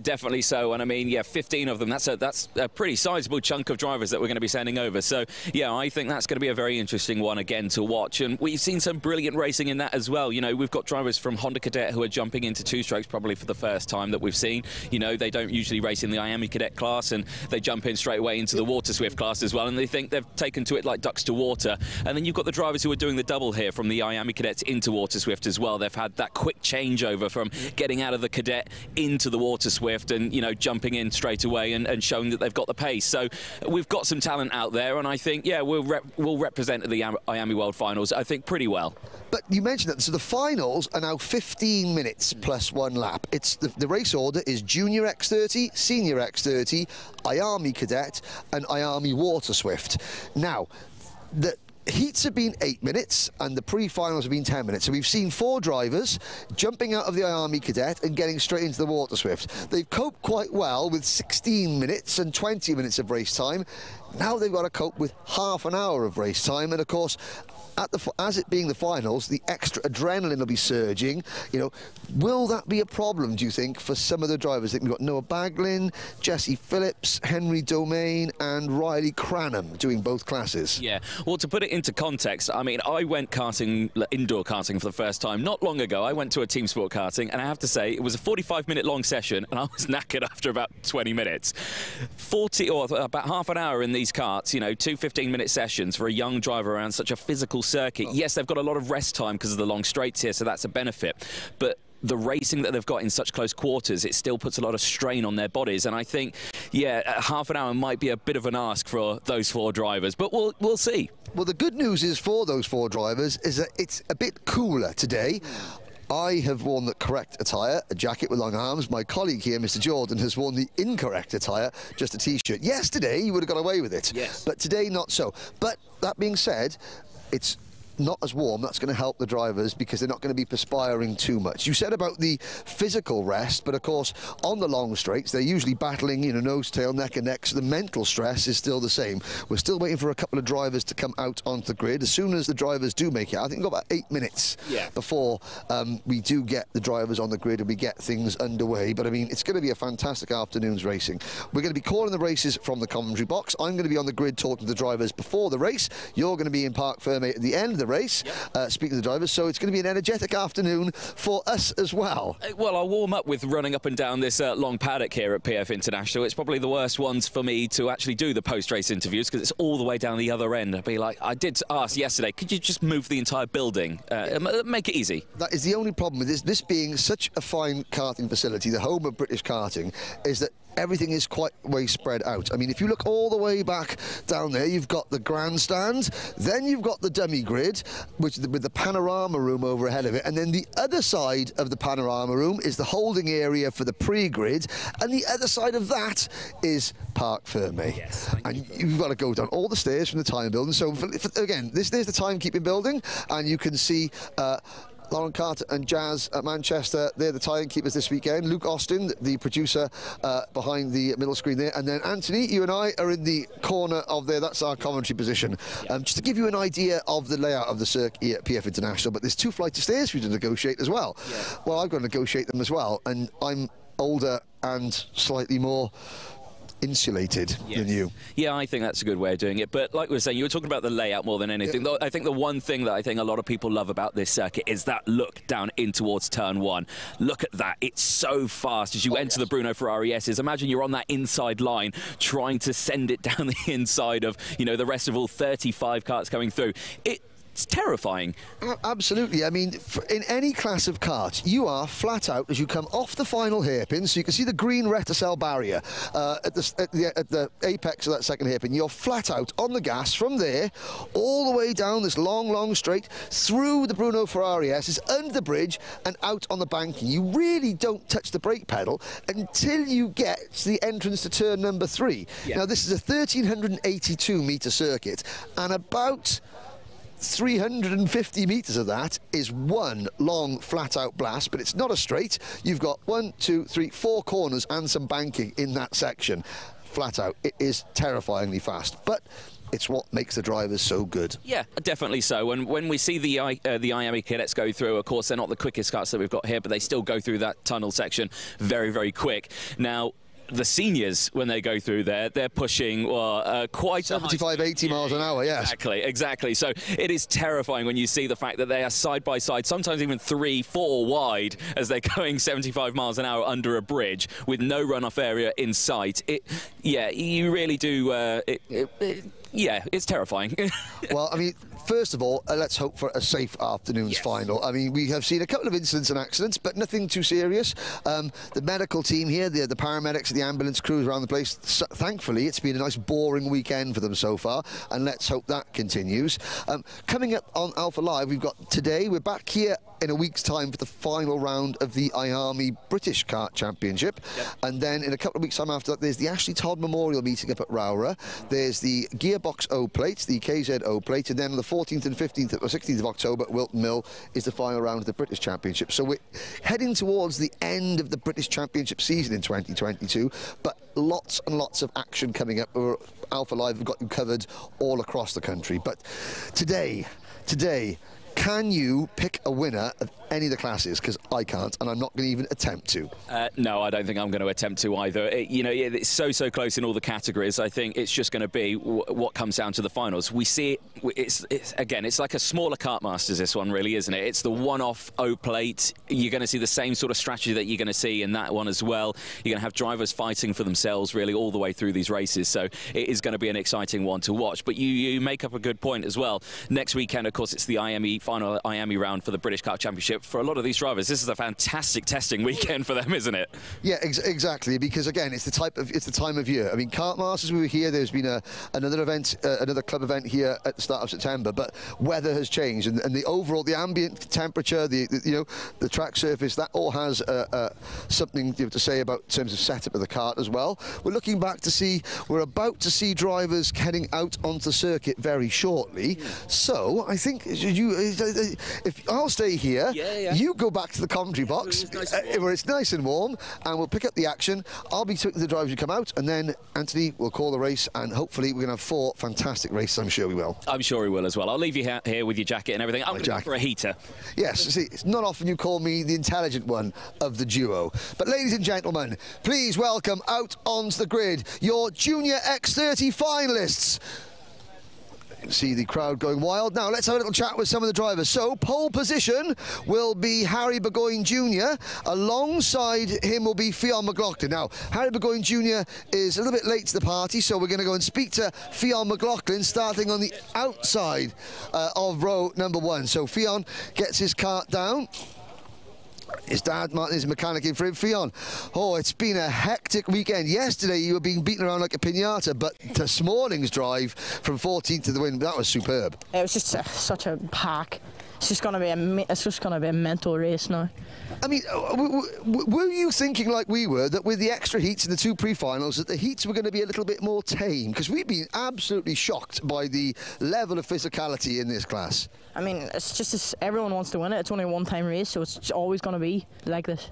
Definitely so, and I mean, yeah, 15 of them, that's a pretty sizable chunk of drivers that we're going to be sending over. So yeah, I think that's going to be a very interesting one again to watch, and we've seen some brilliant racing in that as well. You know, we've got drivers from Honda Cadet who are jumping into 2-strokes probably for the first time that we've seen. You know, they don't usually race in the IAME Cadet class, and they jump in straight away into the Waterswift class as well, and they think they've taken to it like ducks to water. And then you've got the drivers who are doing the double here from the IAME Cadets into Waterswift as well. They've had that quick changeover from getting out of the Cadet into the Waterswift and, you know, jumping in straight away and showing that they've got the pace. So we've got some talent out there, and I think, yeah, we'll represent the IAME World Finals, I think, pretty well. But you mentioned that, so the finals are now 15 minutes plus 1 lap. It's the race order is Junior X30, Senior X30, IAME Cadet, and IAME Waterswift. Now, the heats have been 8 minutes and the pre-finals have been 10 minutes. So we've seen 4 drivers jumping out of the IAME Cadet and getting straight into the Waterswift. They've coped quite well with 16 minutes and 20 minutes of race time. Now they've got to cope with half an hour of race time, and of course, as it being the finals, the extra adrenaline will be surging. You know, will that be a problem, do you think, for some of the drivers? We've got Noah Baglin, Jesse Phillips, Henry Domain and Riley Cranham doing both classes. Yeah, well, to put it into context, I mean, I went karting, indoor karting for the first time not long ago. I went to a team sport karting, and I have to say, it was a 45-minute long session, and I was knackered after about 20 minutes. 40 or about half an hour in these karts, you know, 2 15-minute sessions for a young driver around such a physical circuit. Yes, they've got a lot of rest time because of the long straights here, so that's a benefit. But the racing that they've got in such close quarters, it still puts a lot of strain on their bodies. And I think, yeah, half an hour might be a bit of an ask for those 4 drivers, but we'll see. Well, the good news is for those 4 drivers is that it's a bit cooler today. I have worn the correct attire, a jacket with long arms. My colleague here, Mr. Jordan, has worn the incorrect attire, just a T-shirt. Yesterday, you would have got away with it. Yes. But today, not so. But that being said, it's not as warm. That's going to help the drivers because they're not going to be perspiring too much. You said about the physical rest, but of course on the long straights they're usually battling, you know, nose tail, neck and neck, so the mental stress is still the same. We're still waiting for a couple of drivers to come out onto the grid. As soon as the drivers do make it, I think we've got about 8 minutes before we do get the drivers on the grid and we get things underway. But I mean, it's going to be a fantastic afternoon's racing. We're going to be calling the races from the commentary box. I'm going to be on the grid talking to the drivers before the race. You're going to be in Parc Fermé at the end of the race, speaking to the drivers, so it's going to be an energetic afternoon for us as well. Well, I'll warm up with running up and down this long paddock here at PF International. It's probably the worst ones for me to actually do the post-race interviews because it's all the way down the other end. I'd be like, I did ask yesterday, could you just move the entire building? Make it easy. That is the only problem with this being such a fine karting facility, the home of British karting, is that everything is quite way spread out. I mean, if you look all the way back down there, you've got the grandstand, then you've got the dummy grid, which with the panorama room over ahead of it, and then the other side of the panorama room is the holding area for the pre-grid, and the other side of that is Parc Fermé. Yes, and you've got to go down all the stairs from the time building. So again, there's the timekeeping building, and you can see Lauren Carter and Jazz at Manchester, they're the timekeepers this weekend. Luke Austin, the producer, behind the middle screen there. And then Anthony, you and I are in the corner of there. That's our commentary position. Just to give you an idea of the layout of the circuit here at PF International, but there's 2 flights of stairs for you to negotiate as well. Well, I've got to negotiate them as well, and I'm older and slightly more insulated than you. Yeah, I think that's a good way of doing it. But like we were saying, you were talking about the layout more than anything. Yeah. I think the one thing that I think a lot of people love about this circuit is that look down in towards turn 1. Look at that. It's so fast as you enter the Bruno Ferrari S's. Imagine you're on that inside line trying to send it down the inside of, you know, the rest of all 35 karts coming through. It's terrifying. Absolutely. I mean, in any class of kart, you are flat out as you come off the final hairpin, so you can see the green reticell barrier at the apex of that second hairpin. You're flat out on the gas from there, all the way down this long, long straight, through the Bruno Ferrari S's, under the bridge, and out on the banking. You really don't touch the brake pedal until you get to the entrance to turn number 3. Yeah. Now, this is a 1,382-metre circuit, and about 350 metres of that is one long flat-out blast, but it's not a straight. You've got 1, 2, 3, 4 corners and some banking in that section. Flat out, it is terrifyingly fast, but it's what makes the drivers so good. Yeah, definitely so. And when we see the IAME Cadets go through, of course, they're not the quickest cars that we've got here, but they still go through that tunnel section very, very quick. Now, the seniors, when they go through there, they're pushing quite 75, 80 miles an hour, yes. Exactly. So it is terrifying when you see the fact that they are side by side, sometimes even 3, 4 wide, as they're going 75 miles an hour under a bridge with no runoff area in sight. Yeah, you really do. Yeah, it's terrifying. Well, I mean, first of all, let's hope for a safe afternoon's final. I mean, we have seen a couple of incidents and accidents, but nothing too serious. The medical team here, the paramedics, the ambulance crews around the place, thankfully, it's been a nice, boring weekend for them so far, and let's hope that continues. Coming up on Alpha Live, we've got today, we're back here in a week's time for the final round of the IAME British Kart Championship. And then in a couple of weeks' time after that, there's the Ashley Todd Memorial meeting up at Rowra. There's the Gearbox O Plate, the KZ O Plate, and then on the 14th and 15th or 16th of October at Wilton Mill is the final round of the British Championship. So we're heading towards the end of the British Championship season in 2022, but lots and lots of action coming up. Alpha Live have got you covered all across the country. But today, can you pick a winner of any of the classes? Because I can't, and I'm not going to even attempt to. No, I don't think I'm going to attempt to either. You know, it's so close in all the categories. I think it's just going to be what comes down to the finals. We see it, again, it's like a smaller Kart Masters, this one really, isn't it? It's the one-off O-plate. You're going to see the same sort of strategy that you're going to see in that one as well. You're going to have drivers fighting for themselves really all the way through these races. So it is going to be an exciting one to watch. But you make up a good point as well. Next weekend, of course, it's the final IAME round for the British Kart Championship. For a lot of these drivers, this is a fantastic testing weekend for them, isn't it? Yeah, exactly. Because again, it's the time of year. I mean, Kart Masters, we were here. There's been another event, another club event here at the start of September. But weather has changed, and the overall, the ambient temperature, the track surface, that all has something to say about in terms of setup of the kart as well. We're looking back to see. We're about to see drivers heading out onto the circuit very shortly. So I think if I'll stay here. You go back to the commentary box where it's nice and warm, and we'll pick up the action. I'll be talking to the drivers who come out, and then Anthony will call the race, and hopefully we're going to have 4 fantastic races. I'm sure we will. I'm sure we will as well. I'll leave you here with your jacket and everything. I'm going to go for a heater. Yes, see, it's not often you call me the intelligent one of the duo. But ladies and gentlemen, please welcome out onto the grid your Junior X30 finalists. See the crowd going wild. Now let's have a little chat with some of the drivers. So pole position will be Harry Burgoyne Jr. Alongside him will be Fionn McLaughlin. Now Harry Burgoyne Jr. is a little bit late to the party, so we're going to go and speak to Fionn McLaughlin starting on the outside of row number 1. So Fionn gets his kart down. His dad, Martin, is a mechanic in for him. Fionn, it's been a hectic weekend. Yesterday you were being beaten around like a piñata, but this morning's drive from 14th to the win, that was superb. It was just such a pack. It's just going to be a mental race now. I mean, were you thinking like we were, that with the extra heats in the 2 pre-finals, that the heats were going to be a little bit more tame? Because we've been absolutely shocked by the level of physicality in this class. I mean, it's just everyone wants to win it. It's only a one-time race, so it's always going to be like this.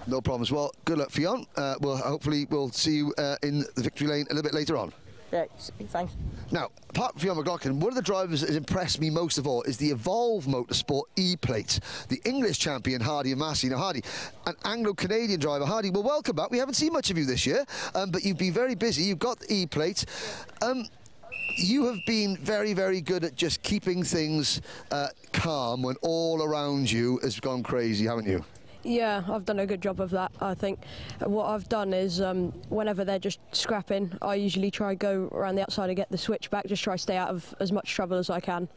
No problems. Well, good luck, Fionn. Hopefully we'll see you in the victory lane a little bit later on. Yeah, thanks. Now, apart from Fionn McLaughlin, one of the drivers that has impressed me most of all is the Evolve Motorsport E-Plate. The English champion, Harvey Massey. Now, Harvey, an Anglo-Canadian driver. Harvey, well, welcome back. We haven't seen much of you this year, but you've been very busy. You've got the E-Plate. You have been very, very good at just keeping things calm when all around you has gone crazy, haven't you? Yeah, I've done a good job of that, I think. What I've done is, whenever they're just scrapping, I usually try go around the outside and get the switch back, just try to stay out of as much trouble as I can.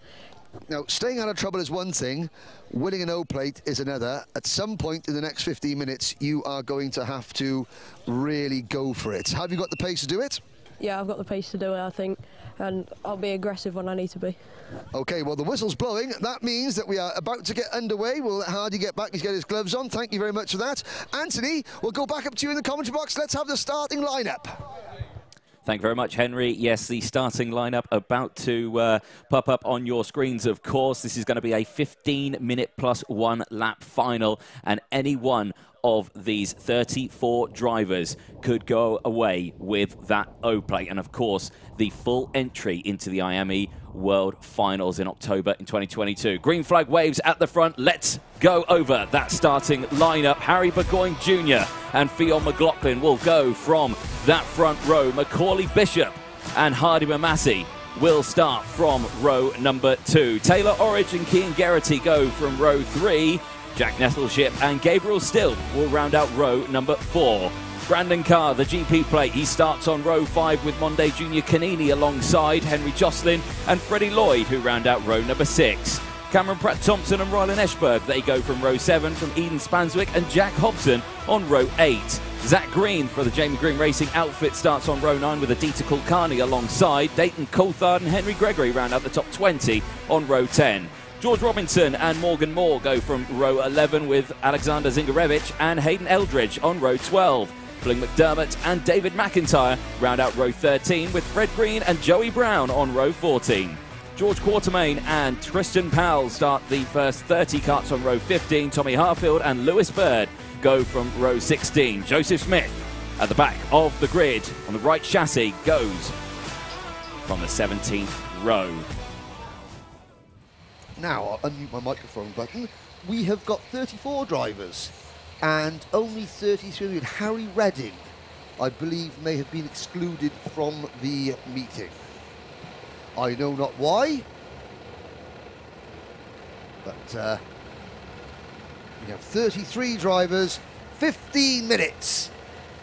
Now, staying out of trouble is one thing, winning an O-plate is another. At some point in the next 15 minutes, you are going to have to really go for it. Have you got the pace to do it? Yeah, I've got the pace to do it, I think, and I'll be aggressive when I need to be. OK, well, the whistle's blowing. That means that we are about to get underway. We'll let Hardy get back. He's got his gloves on. Thank you very much for that. Anthony, we'll go back up to you in the commentary box. Let's have the starting lineup. Thank you very much, Henry. Yes, the starting lineup about to pop up on your screens, of course. This is going to be a 15-minute plus 1 lap final, and any one of these 34 drivers could go away with that O-plate. And, of course, the full entry into the IAME World Finals in October in 2022. Green flag waves at the front. Let's go over that starting lineup. Harry Burgoyne Jr. and Fionn McLaughlin will go from that front row. Macaulay Bishop and Hardy Massey will start from row number 2. Taylor Orridge and Cian Geraghty go from row 3. Jack Nettleship and Gabriel Still will round out row number 4. Brandon Carr, the GP plate, he starts on row 5 with Monday Junior Canini alongside Henry Jocelyn and Freddy Lloyd, who round out row number 6. Cameron Pratt-Thompson and Rylan Eschberg, they go from row 7 from Eden Spanswick and Jack Hobson on row 8. Zach Green for the Jamie Green Racing outfit starts on row 9 with Aditya Kulkarni alongside. Dayton Coulthard and Henry Gregory round out the top 20 on row 10. George Robinson and Morgan Moore go from row 11 with Alexander Zingarevich and Hayden Eldridge on row 12. Bling McDermott and David McIntyre round out row 13 with Fred Green and Joey Brown on row 14. George Quartermain and Tristan Powell start the first 30 karts on row 15. Tommy Harfield and Lewis Bird go from row 16. Joseph Smith at the back of the grid on the right chassis goes from the 17th row. Now, I'll unmute my microphone button. We have got 34 drivers and only 33. Harry Redding, I believe, may have been excluded from the meeting. I know not why, but we have 33 drivers, 15 minutes.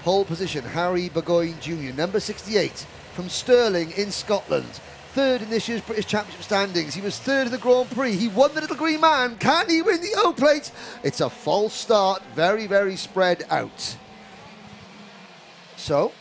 Pole position, Harry Burgoyne Jr., number 68, from Stirling in Scotland. Third in this year's British Championship standings. He was third in the Grand Prix. He won the Little Green Man. Can he win the O-Plate? It's a false start, very, very spread out. So,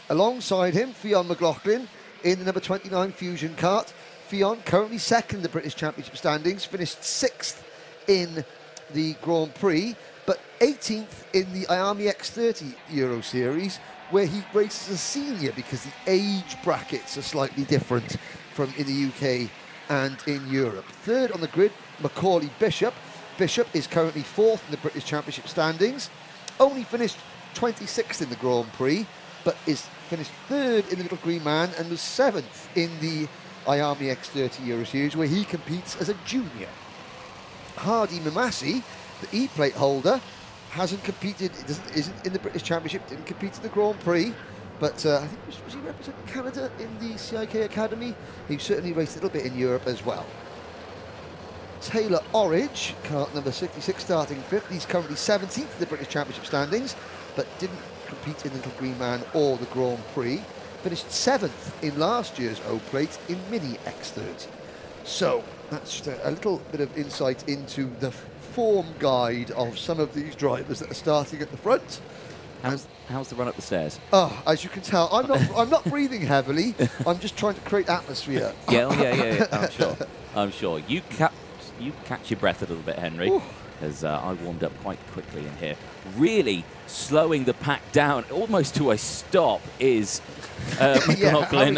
alongside him, Fionn McLaughlin in the number 29 Fusion kart. Fionn currently second in the British Championship standings, finished 6th in the Grand Prix, but 18th in the IAME X30 Euro Series, where he races as a senior because the age brackets are slightly different from in the UK and in Europe. Third on the grid, Macaulay Bishop. Bishop is currently 4th in the British Championship standings, only finished 26th in the Grand Prix, but is finished 3rd in the Little Green Man and was 7th in the IAME X30 Euro Series, where he competes as a junior. Hardy Massey, the E-plate holder, hasn't competed, isn't in the British Championship, didn't compete in the Grand Prix, but I think was he representing Canada in the CIK Academy? He certainly raced a little bit in Europe as well. Taylor Orridge, kart number 66, starting 5th. He's currently 17th in the British Championship standings, but didn't compete in the Little Green Man or the Grand Prix. Finished 7th in last year's O-Plate in Mini X30. So that's just a little bit of insight into the form guide of some of these drivers that are starting at the front. How's the run up the stairs? Oh, as you can tell, I'm not breathing heavily. I'm just trying to create atmosphere. Yeah. I'm sure. You catch your breath a little bit, Henry, as I warmed up quite quickly in here. Really slowing the pack down almost to a stop is McLaughlin.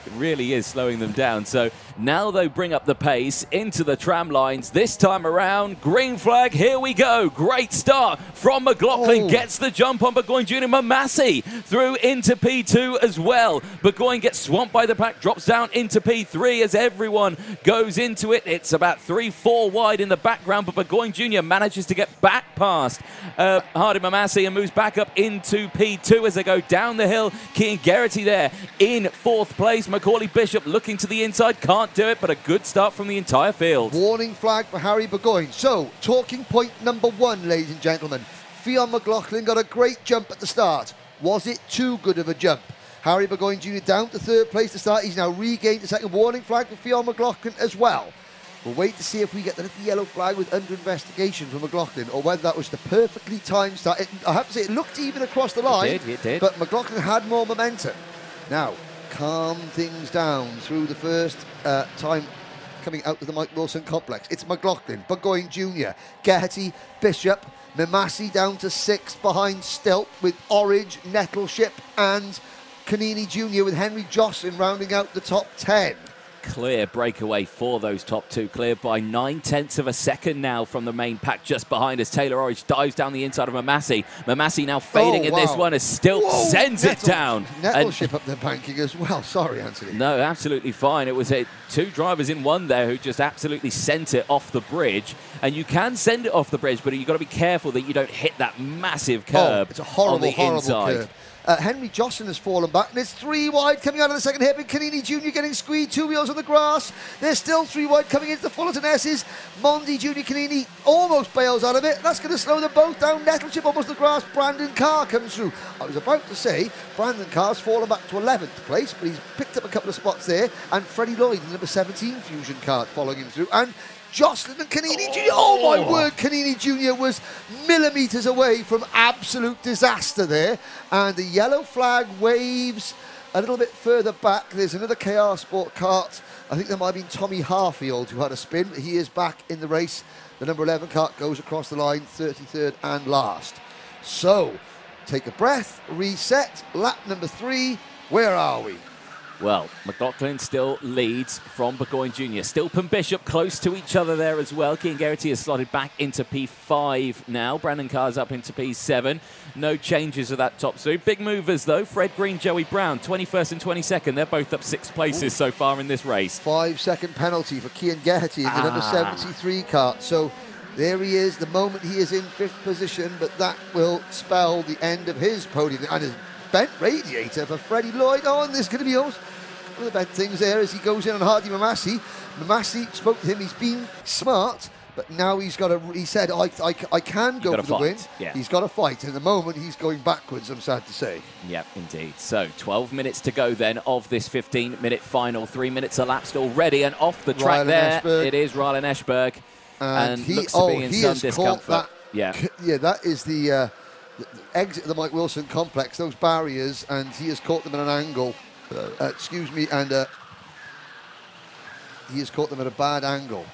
It really is slowing them down. So now they bring up the pace into the tram lines. This time around, green flag, here we go. Great start from McLaughlin. Gets the jump on Burgoyne Junior. Mackey through into P2 as well. Burgoyne gets swamped by the pack, drops down into P3 as everyone goes into it. It's about 3-4 wide in the background, but Burgoyne Junior manages to get back past Harvey Ryby and moves back up into P2 as they go down the hill. Garrity there in 4th place. Macaulay Bishop looking to the inside, can't do it, but a good start from the entire field. Warning flag for Harry Burgoyne. So, talking point number 1, ladies and gentlemen. Fionn McLaughlin got a great jump at the start. Was it too good of a jump? Harry Burgoyne Jr. down to 3rd place to start. He's now regained the 2nd. Warning flag for Fionn McLaughlin as well. We'll wait to see if we get the little yellow flag with under investigation for McLaughlin, or whether that was the perfectly timed start. I have to say, it looked even across the line. It did. But McLaughlin had more momentum. Now, calm things down through the first time coming out of the Mike Wilson complex. It's McLaughlin, Burgoyne Jr., Geraghty, Bishop, Mackey down to 6th behind Stilt with Orridge, Nettleship and Canini Jr. with Henry Jocelyn rounding out the top 10. Clear breakaway for those top 2, cleared by 9/10 of a second now from the main pack just behind us. Taylor Orridge dives down the inside of Mackey. Mackey now fading in this one as Stilt sends it down. Nettleship up the banking as well. Sorry, Anthony. No, absolutely fine. It was 2 drivers in one there who just absolutely sent it off the bridge. And you can send it off the bridge, but you've got to be careful that you don't hit that massive curb. It's a horrible, on the horrible inside. curb. Henry Jocelyn has fallen back, and it's 3 wide coming out of the second hairpin. Canini Jr. getting squeezed, 2 wheels on the grass. There's still 3 wide coming into the Fullerton S's. Mondi Jr. Canini almost bails out of it. That's going to slow them both down. Nettleship almost the grass. Brandon Carr comes through. I was about to say Brandon Carr's fallen back to 11th place, but he's picked up a couple of spots there. And Freddy Lloyd, the number 17 Fusion card, following him through. And Jocelyn and Canini Jr. Oh my word, Canini Jr. was millimetres away from absolute disaster there. And the yellow flag waves a little bit further back. There's another KR Sport kart. I think there might have been Tommy Harfield who had a spin. He is back in the race. The number 11 kart goes across the line, 33rd and last. So, take a breath, reset, lap number 3. Where are we? Well, McLaughlin still leads from Burgoyne Jr. Stilp and Bishop close to each other there as well. Garrity has slotted back into P5 now. Brandon Carr's up into P7. No changes of that top 2. Big movers, though. Fred Green, Joey Brown, 21st and 22nd. They're both up 6 places so far in this race. 5-second penalty for Cian Geraghty in the number 73 kart. So there he is, the moment he is in 5th position, but that will spell the end of his podium. And his bent radiator for Freddy Lloyd. Oh, and there's going to be one of the bent things there as he goes in on Harvey Mackey. Mackey spoke to him. He's been smart, but now he's got to. He said, "I can go for the win." Yeah. He's got to fight. And at the moment, he's going backwards. I'm sad to say. Yep, indeed. So 12 minutes to go then of this 15-minute final. 3 minutes elapsed already, and off the track there it is Rylan Eschberg, and he looks to be in some discomfort. Yeah, that is the exit of the Mike Wilson complex, those barriers, and he has caught them at an angle. And he has caught them at a bad angle.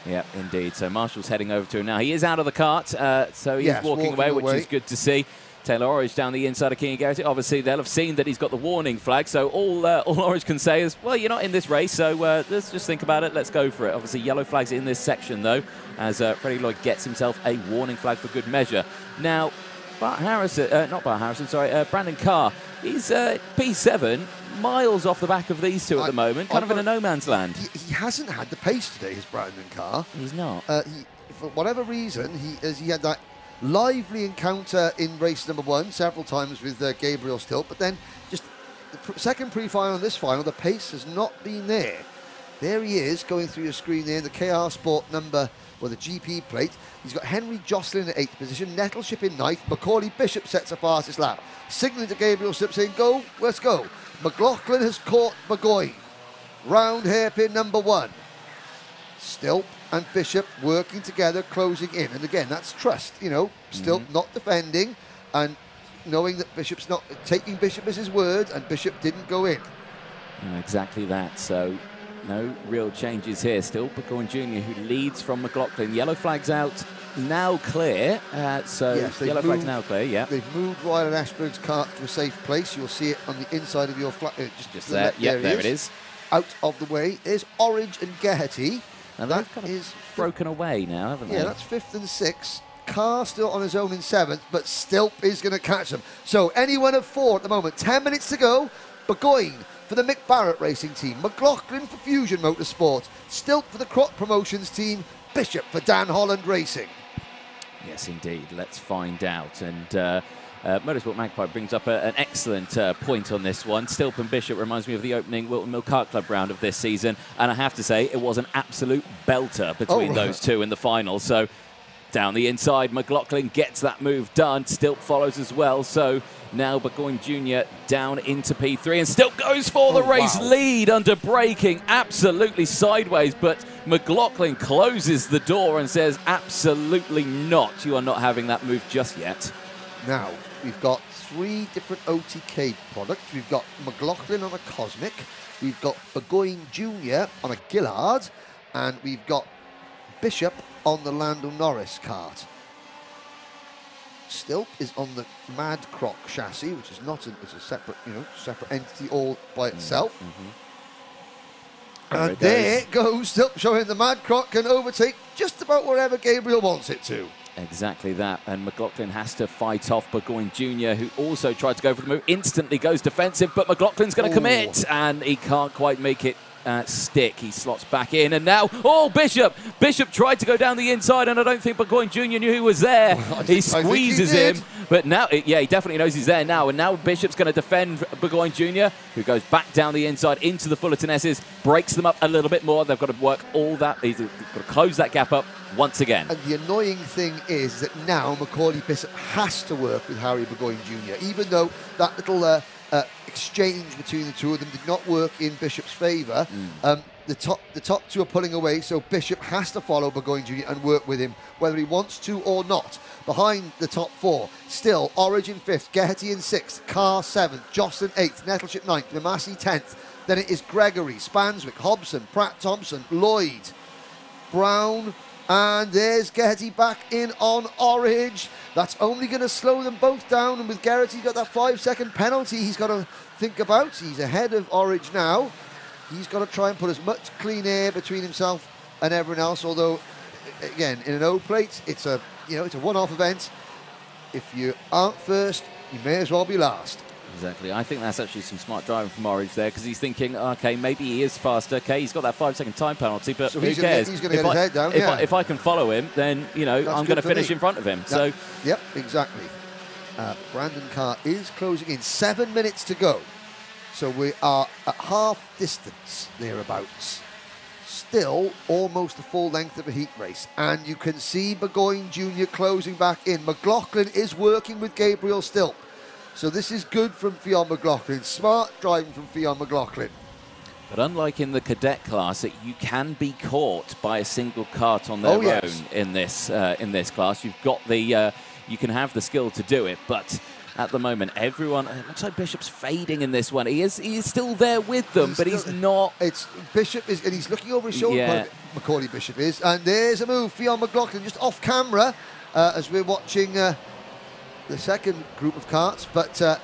Yeah, indeed. So Marshall's heading over to him now. He is out of the cart, so he's walking away, which is good to see. Taylor Orridge down the inside of Cian Geraghty. Obviously, they'll have seen that he's got the warning flag, so all Orridge can say is, well, you're not in this race, so let's just think about it. Let's go for it. Obviously, yellow flags in this section, though, as Freddy Lloyd gets himself a warning flag for good measure. Now, Brandon Carr, he's P7, miles off the back of these two at the moment, kind of in a no man's land. He hasn't had the pace today, is Brandon Carr. He's not. For whatever reason, he had that lively encounter in race number 1 several times with Gabriel Stilt, but then just the second pre-final and this final, the pace has not been there. There he is, going through your screen there, in the KR Sport number, or the GP plate. He's got Henry Jocelyn in 8th position, Nettleship in 9th, Macaulay Bishop sets a fastest lap. Signalling to Gabriel Stilt saying, go, let's go. McLaughlin has caught Burgoyne. Round hairpin number 1. Stilt and Bishop working together, closing in. And again, that's trust, you know, Stilt not defending and knowing that Bishop's not taking Bishop as his word, and Bishop didn't go in. Exactly that. So No real changes here. Still Burgoyne Junior, who leads from McLaughlin. Yellow flag's out, now clear. So yes, yellow flag's now clear, yeah. They've moved Ryan Ashford's kart to a safe place. You'll see it on the inside of your flag. Just there, yeah, there it is. Out of the way is Orange and Geraghty. And that is broken away now, haven't they? Yeah, that's 5th and 6th. Carr still on his own in 7th, but Stilp is going to catch them. So anyone of 4 at the moment. 10 minutes to go. Burgoyne for the Mick Barrett Racing Team, McLaughlin for Fusion Motorsport, Stilp for the Crot Promotions Team, Bishop for Dan Holland Racing. Yes, indeed. Let's find out. And Motorsport Magpie brings up an excellent point on this one. Stilp and Bishop reminds me of the opening Wilton Mill Kart Club round of this season. And I have to say, it was an absolute belter between those two in the final. So down the inside, McLaughlin gets that move done. Stilp follows as well. So now Burgoyne Junior down into P3, and Stilp goes for the race lead under braking, absolutely sideways, but McLaughlin closes the door and says, absolutely not. You are not having that move just yet. Now, we've got 3 different OTK products. We've got McLaughlin on a Cosmic, we've got Burgoyne Junior on a Gillard, and we've got Bishop on the Lando Norris kart. Stilp is on the Mad Croc chassis, which is not it's a separate, separate entity all by itself. And there it goes, Stilp showing the Mad Croc can overtake just about wherever Gabriel wants it to. Exactly that, and McLaughlin has to fight off Burgoyne Junior, who also tried to go for the move, instantly goes defensive, but McLaughlin's going to commit, and he can't quite make it stick. He slots back in, and now, Bishop tried to go down the inside, and I don't think Burgoyne Junior knew he was there. He squeezes him, but now, he definitely knows he's there now, and now Bishop's going to defend Burgoyne Junior, who goes back down the inside into the Fullerton S's, breaks them up a little bit more. They've got to work all that, he's got to close that gap up once again. And the annoying thing is that now Macaulay Bishop has to work with Harry Burgoyne Jr., even though that little exchange between the two of them did not work in Bishop's favour. The top 2 are pulling away, so Bishop has to follow Burgoyne Jr. and work with him, whether he wants to or not. Behind the top 4, still Origin 5th, Geraghty in 6th, Carr 7th, Jocelyn 8th, Nettleship 9th, Massey 10th. Then it is Gregory, Spanswick, Hobson, Pratt Thompson, Lloyd, Brown, and there's Geraghty back in on Orange. That's only going to slow them both down, and with Geraghty got that 5-second penalty he's got to think about. He's ahead of Orange now. He's got to try and put as much clean air between himself and everyone else, although, again, in an O-plate, it's a one-off event. If you aren't first, you may as well be last. Exactly. I think that's actually some smart driving from Orange there, because he's thinking, okay, maybe he is faster. Okay, he's got that 5-second time penalty, but so who cares? He's going to get his head down. If I can follow him, then I'm going to finish in front of him. So, yep, exactly. Brandon Carr is closing in. 7 minutes to go. So we are at half distance thereabouts. Still almost the full length of a heat race, and you can see Burgoyne Junior closing back in. McLaughlin is working with Gabriel Stilp. So this is good from Fionn McLaughlin. Smart driving from Fionn McLaughlin. But unlike in the cadet class, you can be caught by a single kart on their own in this class. You've got the, you can have the skill to do it, but at the moment, everyone, it looks like Bishop's fading in this one. He is still there with them, but he's not. It's Bishop and he's looking over his shoulder. Yeah. Macaulay Bishop is, and there's a move. Fionn McLaughlin just off camera as we're watching the second group of karts, but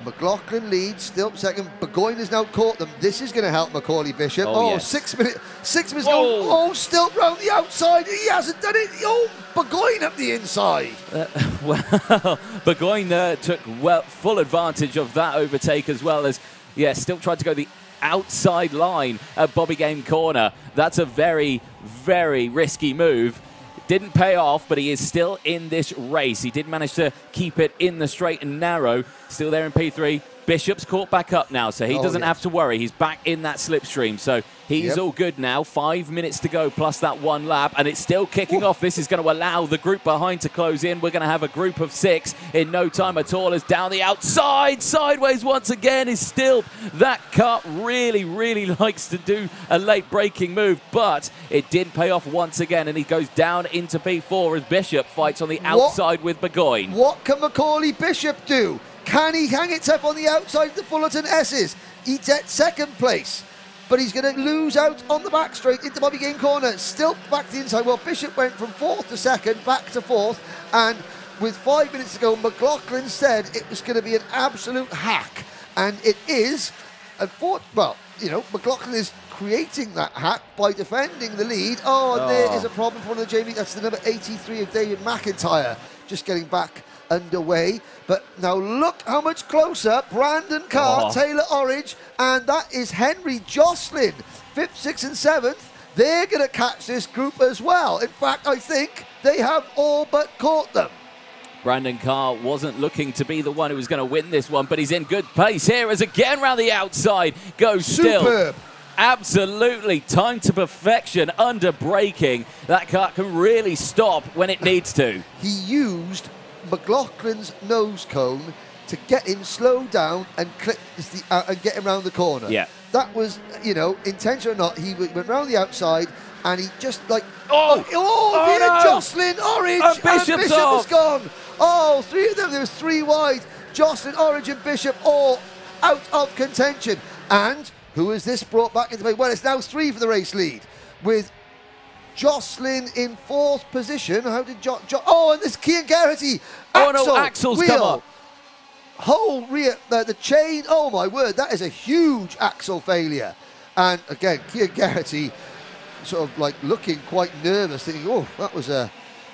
McLaughlin leads, Stilp second. Burgoyne has now caught them. This is going to help Macaulay Bishop. Yes. 6 minutes. 6 minutes. Stilp round the outside. He hasn't done it. Burgoyne up the inside. Well, Burgoyne took full advantage of that overtake, as well as, Stilp tried to go the outside line at Bobby Game Corner. That's a very, very risky move. Didn't pay off, but he is still in this race. He did manage to keep it in the straight and narrow. Still there in P3. Bishop's caught back up now, so he doesn't have to worry. He's back in that slipstream, so he's all good now. 5 minutes to go, plus that 1 lap, and it's still kicking off. This is going to allow the group behind to close in. We're going to have a group of 6 in no time at all, as down the outside, sideways once again is Stilp. That cut really, really likes to do a late braking move, but it did pay off once again, and he goes down into P4 as Bishop fights on the outside with Burgoyne. What can Macaulay Bishop do? Can he hang it tough on the outside of the Fullerton S's? He's at second place. but he's going to lose out on the back straight into Bobby Game corner. Still back to the inside. Well, Bishop went from 4th to 2nd, back to 4th, and with 5 minutes to go, McLaughlin said it was going to be an absolute hack, and it is. Well, you know, McLaughlin is creating that hack by defending the lead. Oh, and there is a problem for one of the Jamie. That's the number 83 of David McIntyre, just getting back underway. But now look how much closer Brandon Carr, Taylor Orridge, and that is Henry Jocelyn, 5th, 6th and 7th. They're going to catch this group as well. In fact, I think they have all but caught them. Brandon Carr wasn't looking to be the one who was going to win this one, but he's in good pace here as again round the outside goes still. Superb. Absolutely timed to perfection under braking. That car can really stop when it needs to. He used McLaughlin's nose cone to get him slowed down and clip and get him round the corner. Yeah. That was, you know, intentional or not, he went round the outside and he just like, no. Jocelyn, Orridge, and Bishop was gone. Oh, 3 of them, there was 3 wide. Jocelyn, Orridge and Bishop all out of contention. And who is this brought back into play? Well, it's now 3 for the race lead with Jocelyn in 4th position. How did oh, and this Kian Garrity. Oh no, Axel's wheel, come up. Whole rear, the chain, oh my word, that is a huge axle failure. And again, Kian Garrity sort of like looking quite nervous, thinking, oh, that was a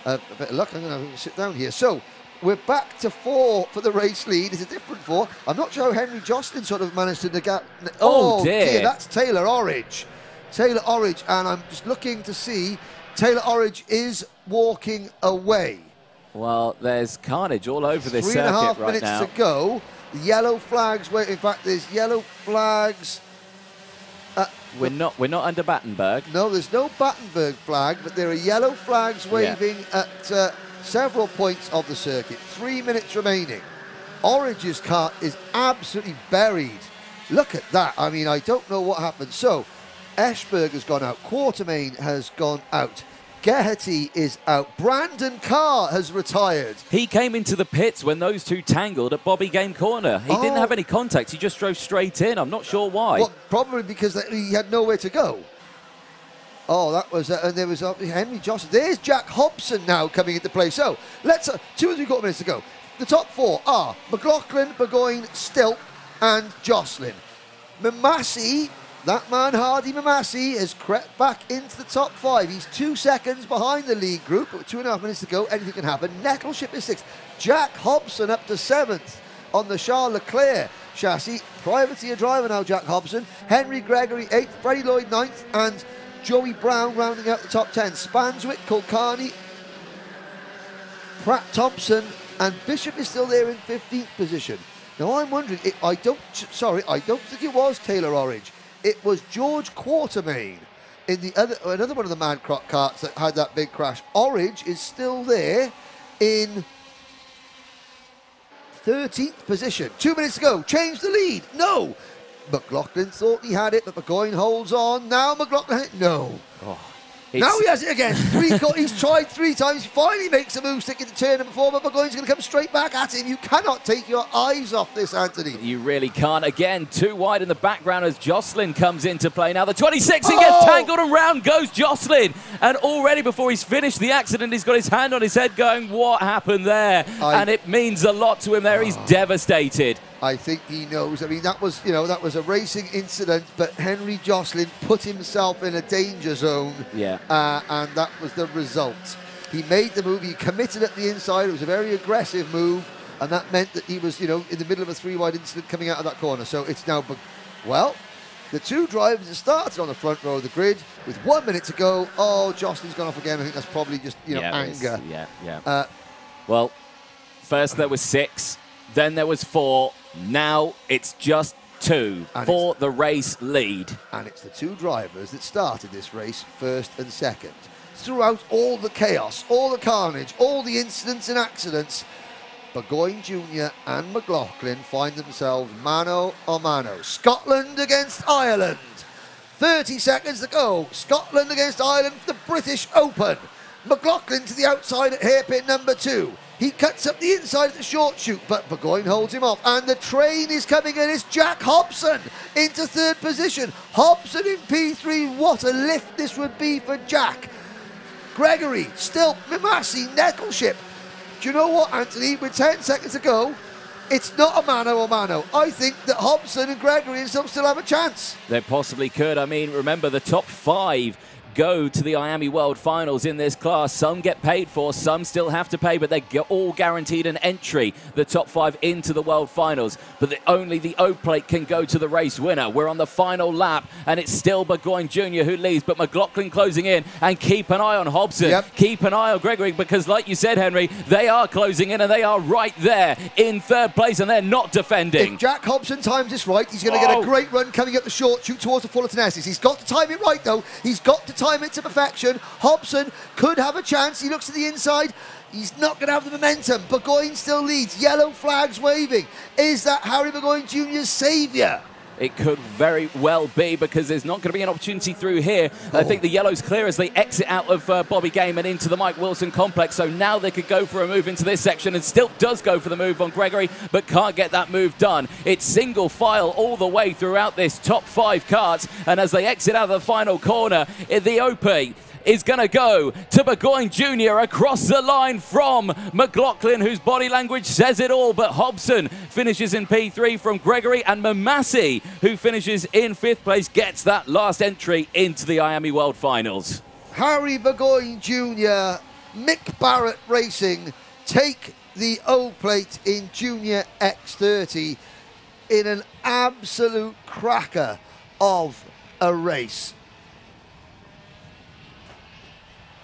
bit of luck. I'm going to have to sit down here. So we're back to 4 for the race lead. It's a different 4. I'm not sure how Henry Jocelyn sort of managed to negate. Oh dear. That's Taylor Orridge. Taylor Orridge, and I'm just looking to see Taylor Orridge is walking away. Well, there's carnage all over this circuit right now. 3.5 minutes to go. The yellow flags. Wait, in fact, there's yellow flags. We're not under Battenberg. No, there's no Battenberg flag, but there are yellow flags waving at several points of the circuit. 3 minutes remaining. Orridge's car is absolutely buried. Look at that. I mean, I don't know what happened. So, Eschberg has gone out. Quartermain has gone out. Geraghty is out. Brandon Carr has retired. He came into the pits when those two tangled at Bobby Game corner. He didn't have any contact. He just drove straight in. I'm not sure why. Well, probably because he had nowhere to go. Oh, that was, and there was Henry Jocelyn. There's Jack Hobson now coming into play. So, let's, 2 or 3 quarter minutes to go. The top 4 are McLaughlin, Burgoyne, Stilt, and Jocelyn. Massey, that man Hardy Massey, has crept back into the top 5. He's 2 seconds behind the lead group, but 2.5 minutes to go. Anything can happen. Nettleship is 6th. Jack Hobson up to 7th on the Charles Leclerc chassis. Privateer driver now, Jack Hobson. Henry Gregory 8th. Freddy Lloyd 9th. And Joey Brown rounding out the top 10. Spanswick, Kulkarni, Pratt Thompson, and Bishop is still there in 15th position. Now I'm wondering, I don't think it was Taylor Orridge. It was George Quartermain in the another one of the Mad Carts that had that big crash. Orridge is still there in 13th position. 2 minutes to go. Change the lead. No. McLaughlin thought he had it, but Burgoyne holds on. Now McLaughlin had it. No. Now he has it again. He's tried 3 times. Finally makes a move, sticking to turn number 4, but Burgoyne's going to come straight back at him. You cannot take your eyes off this, Anthony. You really can't. Again, 2 wide in the background as Jocelyn comes into play. Now the 26 and gets tangled, and round goes Jocelyn. And already before he's finished the accident, he's got his hand on his head going, what happened there? And it means a lot to him there. He's devastated. I think he knows. I mean, that was, that was a racing incident, but Henry Jocelyn put himself in a danger zone. Yeah. And that was the result. He made the move. He committed at the inside. It was a very aggressive move, and that meant that he was, in the middle of a 3-wide incident coming out of that corner. So it's now, well, the 2 drivers have started on the front row of the grid with 1 minute to go. Oh, Jocelyn's gone off again. I think that's probably just, anger. Well, first there was 6, then there was 4. Now it's just 2 for the race lead. And it's the 2 drivers that started this race first and second. Throughout all the chaos, all the carnage, all the incidents and accidents, Burgoyne Jr. and McLaughlin find themselves mano a mano. Scotland against Ireland. 30 seconds to go. Scotland against Ireland for the British Open. McLaughlin to the outside at hairpin number 2. He cuts up the inside of the short chute, but Burgoyne holds him off. And the train is coming in. It's Jack Hobson into 3rd position. Hobson in P3. What a lift this would be for Jack. Gregory, still, Massey, Nettleship. Do you know what, Anthony? With 10 seconds to go, it's not a mano a mano. I think that Hobson and Gregory and some still have a chance. They possibly could. I mean, remember, the top 5 go to the IAME World Finals in this class. Some get paid for, some still have to pay, but they're all guaranteed an entry, the top 5 into the World Finals. But only the O-Plate can go to the race winner. We're on the final lap, and it's still Burgoyne Junior who leads, but McLaughlin closing in, and keep an eye on Hobson. Yep. Keep an eye on Gregory, because like you said, Henry, they are closing in, and they are right there in 3rd place, and they're not defending. If Jack Hobson times this right, he's going to get a great run coming up the short chute towards the Fullerton Essex. He's got to time it right, though. He's got to time it to perfection. Hobson could have a chance. He looks to the inside. He's not going to have the momentum. Burgoyne still leads. Yellow flags waving. Is that Harry Burgoyne Jr.'s saviour? It could very well be, because there's not going to be an opportunity through here. I think the yellow's clear as they exit out of Bobby Game and into the Mike Wilson complex. So now they could go for a move into this section, and still does go for the move on Gregory, but can't get that move done. It's single file all the way throughout this top 5 carts. And as they exit out of the final corner, the OP is going to go to Burgoyne Jr. across the line from McLaughlin, whose body language says it all. But Hobson finishes in P3 from Gregory, and Massey, who finishes in 5th place, gets that last entry into the IAME World Finals. Harry Burgoyne Jr., Mick Barrett Racing take the O-Plate in Junior X30 in an absolute cracker of a race.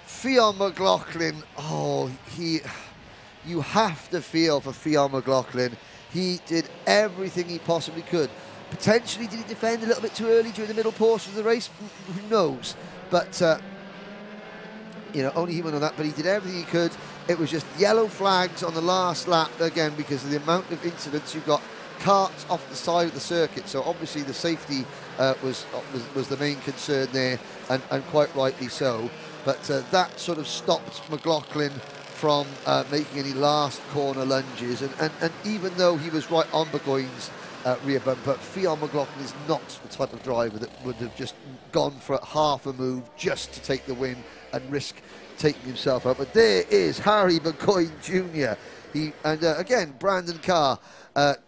Fionn McLaughlin, you have to feel for Fionn McLaughlin. He did everything he possibly could. Potentially, did he defend a little bit too early during the middle portion of the race? Who knows? But, only he will know that. But he did everything he could. It was just yellow flags on the last lap, again, because of the amount of incidents. You've got carts off the side of the circuit. So, obviously, the safety was the main concern there, and quite rightly so. But that sort of stopped McLaughlin from making any last corner lunges. And even though he was right on Burgoyne's rear bumper, Fionn McLaughlin is not the type of driver that would have just gone for half a move just to take the win and risk taking himself out. But there is Harry Burgoyne Jr. Again, Brandon Carr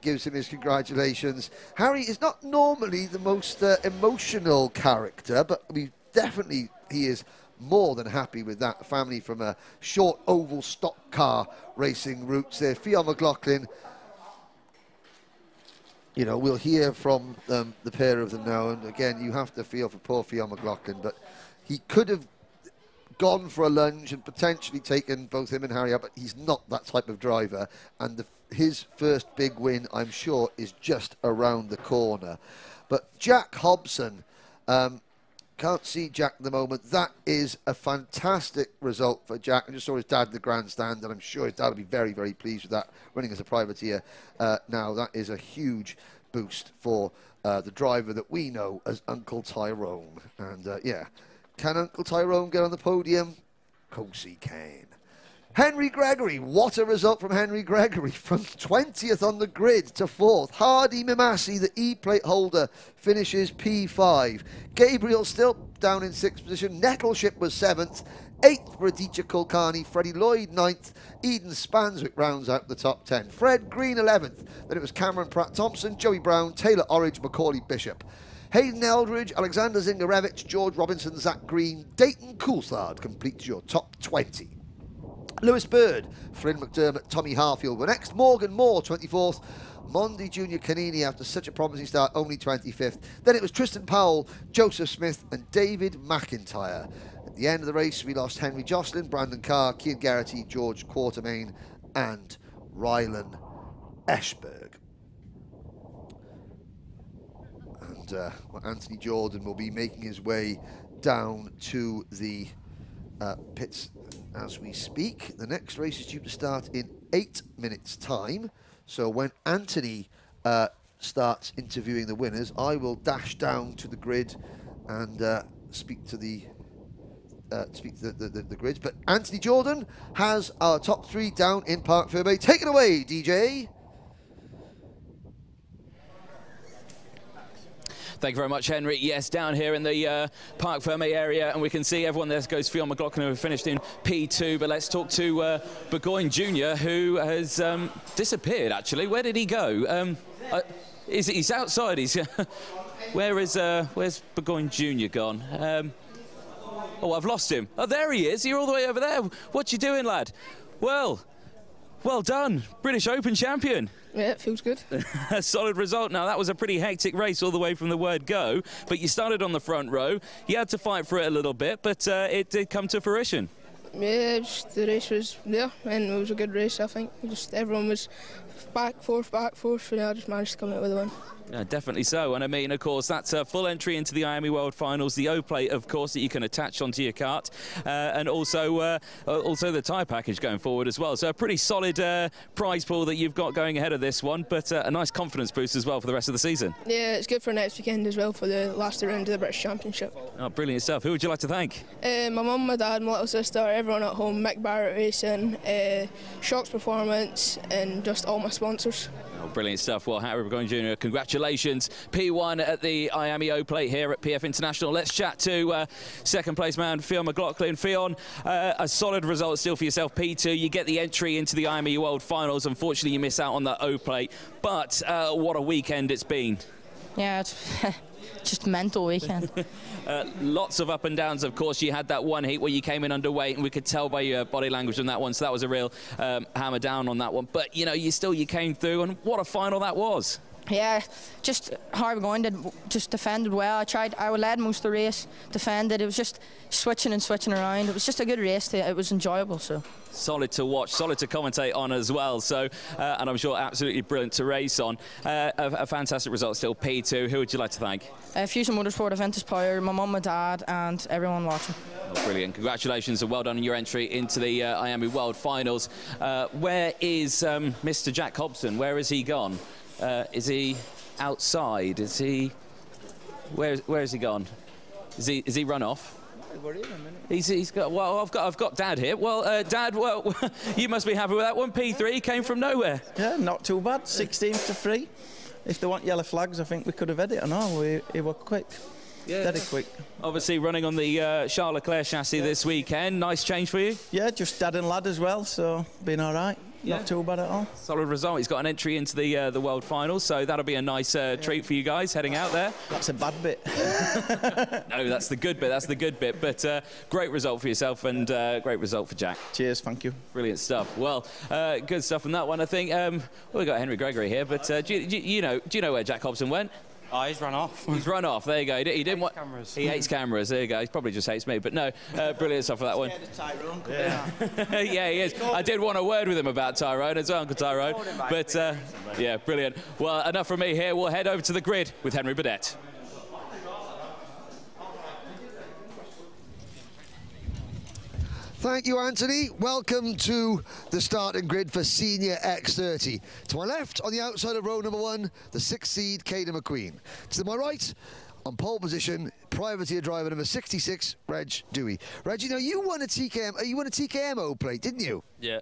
gives him his congratulations. Harry is not normally the most emotional character, but he is more than happy with that. Family from a short oval stock car racing roots there. Fionn McLaughlin, we'll hear from the pair of them now, and again, you have to feel for poor Fionn McLaughlin, but he could have gone for a lunge and potentially taken both him and Harry out, but he's not that type of driver, and his first big win, I'm sure, is just around the corner. But Jack Hobson, can't see Jack at the moment. That is a fantastic result for Jack. I just saw his dad in the grandstand, and I'm sure his dad will be very, very pleased with that, running as a privateer. Now, that is a huge boost for the driver that we know as Uncle Tyrone. And, can Uncle Tyrone get on the podium? Of course he can. Henry Gregory, what a result from Henry Gregory, from 20th on the grid to 4th. Hardy Massey, the E-plate holder, finishes P5. Gabriel still down in 6th position. Nettleship was 7th. 8th for Aditya Kulkarni. Freddy Lloyd 9th. Eden Spanswick rounds out the top 10. Fred Green 11th. Then it was Cameron Pratt-Thompson, Joey Brown, Taylor Orridge, Macaulay Bishop. Hayden Eldridge, Alexander Zingarevich, George Robinson, Zach Green, Dayton Coulthard completes your top 20. Lewis Bird, Flynn McDermott, Tommy Harfield were next. Morgan Moore, 24th. Mondi Junior Canini, after such a promising start, only 25th. Then it was Tristan Powell, Joseph Smith and David McIntyre. At the end of the race, we lost Henry Jocelyn, Brandon Carr, Cian Garrity, George Quartermain and Rylan Eschberg. And Anthony Jordan will be making his way down to the pits as we speak. The next race is due to start in 8 minutes' time. So when Anthony starts interviewing the winners, I will dash down to the grid and speak to the speak to the grids. But Anthony Jordan has our top 3 down in Parc Fermé. Take it away, DJ. Thank you very much, Henry. Yes, down here in the Parc Fermé area, and we can see everyone there goes Fionn McLaughlin, who finished in P2. But let's talk to Burgoyne Junior, who has disappeared, actually. Where did he go? He's outside. He's where's Burgoyne Junior gone? Oh, I've lost him. Oh, there he is. You're all the way over there. What you doing, lad? Well done. British Open champion. Yeah, it feels good. A solid result. Now, that was a pretty hectic race all the way from the word go, but you started on the front row. You had to fight for it a little bit, but it did come to fruition. Yeah, just the race was there, and it was a good race, I think. Just everyone was back, forth, and I just managed to come out with a win. Yeah, definitely so. And I mean, of course, that's a full entry into the IAME World Finals, the O-plate, of course, that you can attach onto your kart, and also the tyre package going forward as well. So a pretty solid prize pool that you've got going ahead of this one, but a nice confidence boost as well for the rest of the season. Yeah, it's good for next weekend as well for the last round of the British Championship. Oh, brilliant stuff. Who would you like to thank? My mum, my dad, my little sister, everyone at home, Mick Barrett Racing, Shocks Performance, and just all my sponsors. Oh, brilliant stuff. Well, Harvey Ryby Junior, congratulations. P1 at the IAME O-plate here at PF International. Let's chat to second place man, Fionn McLaughlin. Fionn, a solid result still for yourself, P2. You get the entry into the IAME World Finals. Unfortunately, you miss out on that O-plate. But what a weekend it's been. Yeah, it's just a mental weekend. Lots of up and downs, of course. You had that one heat where you came in underweight, and we could tell by your body language on that one, so that was a real hammer down on that one. But, you know, you came through, and what a final that was. Yeah, just Harvey Ryby just defended well. I led most of the race, defended. It was just switching and switching around. It was just a good race. It was enjoyable. So solid to watch, solid to commentate on as well. So, and I'm sure absolutely brilliant to race on. A fantastic result still, P2. Who would you like to thank? Fusion Motorsport, Aventus Power, my mum, my dad, and everyone watching. Oh, brilliant. Congratulations and well done on your entry into the IAME World Finals. Where is Mr. Jack Hobson? Where has he gone? Is he outside? Is he? Where has he gone? Is he run off? He's got. Well, I've got Dad here. Well, Dad, well, you must be happy with that one. P3 came from nowhere. Yeah, not too bad. 16th to 3. If they want yellow flags, I think we could have had it. I know we were quick. Yeah, very quick. Obviously running on the Charles Leclerc chassis this weekend. Nice change for you. Yeah, just dad and lad as well, so been all right. Yeah. Not too bad at all. Solid result. He's got an entry into the World Finals, so that'll be a nice treat for you guys heading out there. That's a bad bit. No, that's the good bit. That's the good bit. But great result for yourself and great result for Jack. Cheers. Thank you. Brilliant stuff. Well, good stuff on that one. I think we've got Henry Gregory here, but do you know where Jack Hobson went? Oh, he's run off. He's run off. There you go. He didn't want cameras. He hates cameras. There you go. He probably just hates me. But no, brilliant stuff for that one. Yeah. Yeah, he is. I did want a word with him about Tyrone as well, Uncle Tyrone. But yeah, brilliant. Well, enough from me here. We'll head over to the grid with Henry Burdett. Thank you, Anthony. Welcome to the starting grid for Senior X30. To my left, on the outside of row number 1, the 6th seed, Caden McQueen. To my right, on pole position, privateer driver number 66, Reg Dewey. Reg, you know, you won a TKM O-plate, didn't you? Yeah.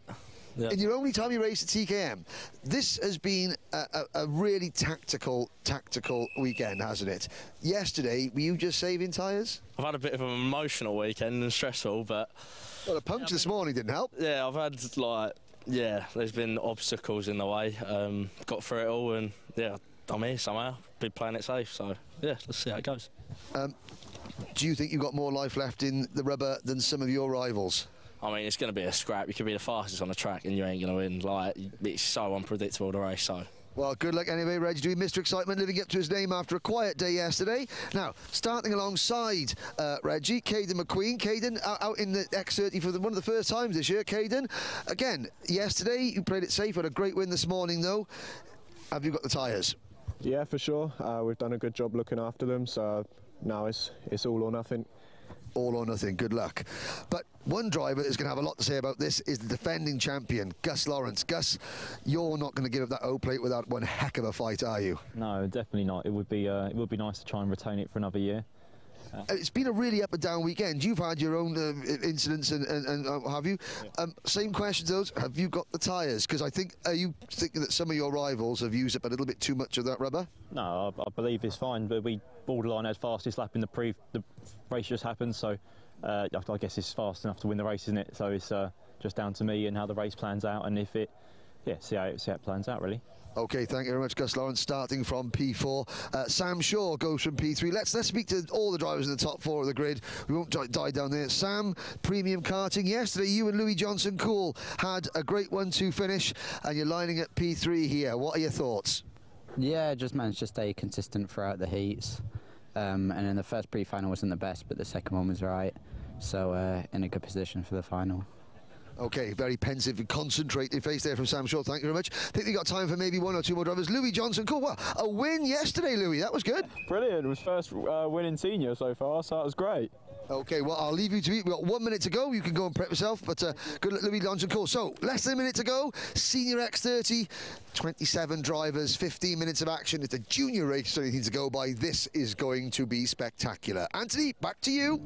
In your only time you raced a TKM. This has been a really tactical weekend, hasn't it? Yesterday, were you just saving tyres? I've had a bit of an emotional weekend and stressful, but... Well, a puncture this morning didn't help. Yeah, I've had, there's been obstacles in the way. Got through it all, and, yeah, I'm here somehow. Been playing it safe, so, yeah, let's see how it goes. Do you think you've got more life left in the rubber than some of your rivals? I mean, it's going to be a scrap. You could be the fastest on the track and you ain't going to win. Like, it's so unpredictable, the race, so... Well, good luck anyway, Reg Dewey. Mr. Excitement living up to his name after a quiet day yesterday. Now, starting alongside Reggie, Caden McQueen. Caden out in the X30 for one of the first times this year. Caden, again, yesterday you played it safe. Had a great win this morning, though. Have you got the tyres? Yeah, for sure. We've done a good job looking after them, so now it's all or nothing. All or nothing, good luck. But one driver is going to have a lot to say about this is the defending champion, Gus Lawrence. Gus, you're not going to give up that O-plate without one heck of a fight, are you? No, definitely not. It would be nice to try and retain it for another year. It's been a really up and down weekend. You've had your own incidents and have you? Yeah. Same question to those. Have you got the tyres? Because I think, are you thinking that some of your rivals have used up a little bit too much of that rubber? No, I believe it's fine, but we borderline had fastest lap in the race just happened, so I guess it's fast enough to win the race, isn't it? So it's just down to me and how the race plans out, and if it, see how it plans out, really. Okay, thank you very much, Gus Lawrence, starting from P4. Sam Shaw goes from P3. Let's speak to all the drivers in the top 4 of the grid. We won't die down there. Sam, premium karting. Yesterday, you and Louis Johnson-Cool had a great 1-2 finish, and you're lining at P3 here. What are your thoughts? Yeah, just managed to stay consistent throughout the heats. And then the first pre-final wasn't the best, but the second one was right. So in a good position for the final. Okay, very pensive and concentrated face there from Sam Shaw. Thank you very much. I think we got time for maybe 1 or 2 more drivers. Louis Johnson-Cool. Well, a win yesterday, Louis. That was good. Brilliant. It was first win in senior so far, so that was great. Okay, well, I'll leave you to eat. We've got 1 minute to go. You can go and prep yourself, but good luck, Louis Johnson-Cool. So, less than a minute to go. Senior X30, 27 drivers, 15 minutes of action. It's a junior race, so anything to go by. This is going to be spectacular. Anthony, back to you.